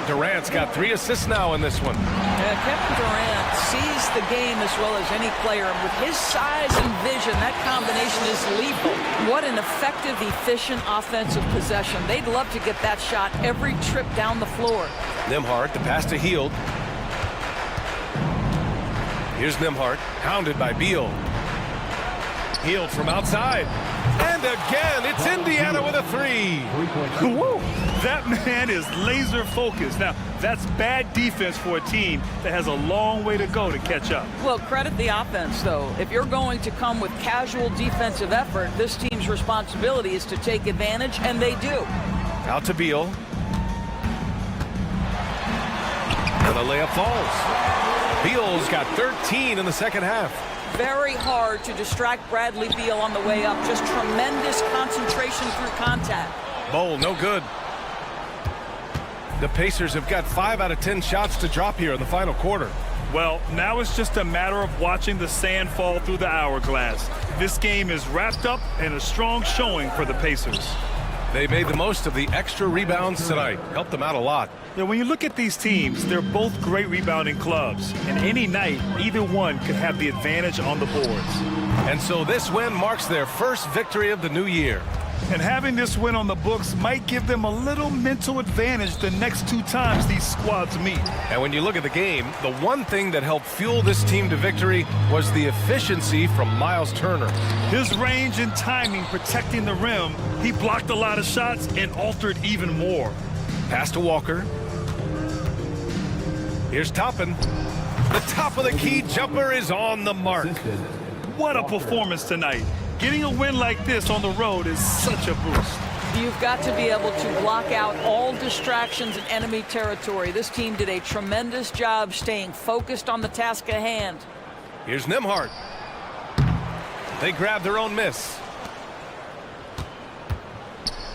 Speaker 8: Durant's got 3 assists now in this one.
Speaker 13: Yeah, Kevin Durant sees the game as well as any player. And with his size and vision, that combination is lethal. What an effective, efficient offensive possession. They'd love to get that shot every trip down the floor.
Speaker 8: Nembhard, the pass to Healed. Here's Nembhard, hounded by Beal. Healed from outside. And again, it's Indiana with a three.
Speaker 10: Woo! That man is laser focused. Now, that's bad defense for a team that has a long way to go to catch up.
Speaker 13: Well, credit the offense, though. If you're going to come with casual defensive effort, this team's responsibility is to take advantage, and they do.
Speaker 8: Out to Beal. And the layup falls. Beal's got 13 in the second half.
Speaker 13: Very hard to distract Bradley Beal on the way up. Just tremendous concentration through contact.
Speaker 8: Bowl, no good. The Pacers have got 5 out of 10 shots to drop here in the final quarter.
Speaker 10: Well, now it's just a matter of watching the sand fall through the hourglass. This game is wrapped up and a strong showing for the Pacers.
Speaker 8: They made the most of the extra rebounds tonight. Helped them out a lot.
Speaker 10: Yeah, when you look at these teams, they're both great rebounding clubs. And any night, either one could have the advantage on the boards.
Speaker 8: And so this win marks their first victory of the new year.
Speaker 10: And having this win on the books might give them a little mental advantage the next 2 times these squads meet.
Speaker 8: And when you look at the game, the one thing that helped fuel this team to victory was the efficiency from Miles Turner.
Speaker 10: His range and timing protecting the rim, he blocked a lot of shots and altered even more.
Speaker 8: Pass to Walker. Here's Toppin. The top of the key jumper is on the mark.
Speaker 10: What a performance tonight. Getting a win like this on the road is such a boost.
Speaker 13: You've got to be able to block out all distractions in enemy territory. This team did a tremendous job staying focused on the task at hand.
Speaker 8: Here's Nembhard. They grab their own miss.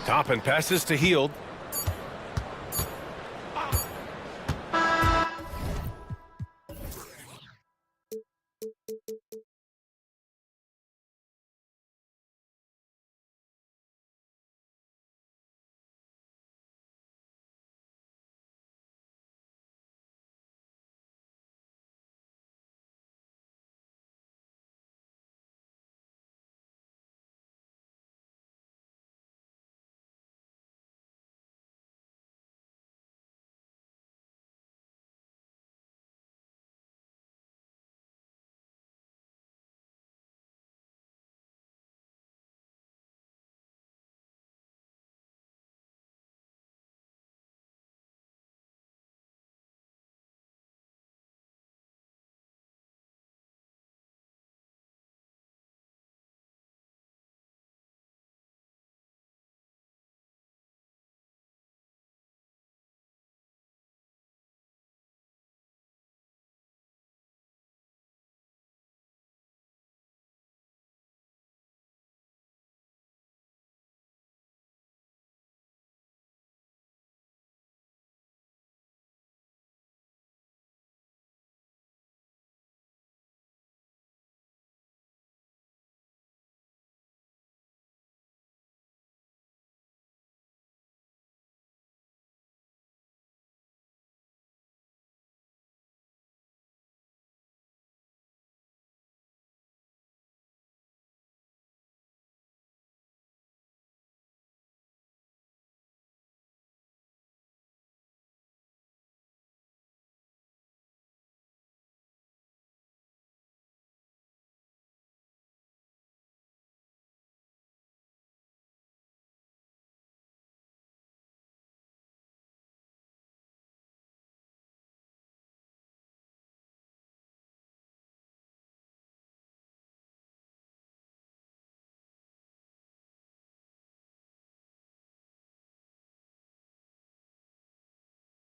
Speaker 8: Toppin passes to Hield.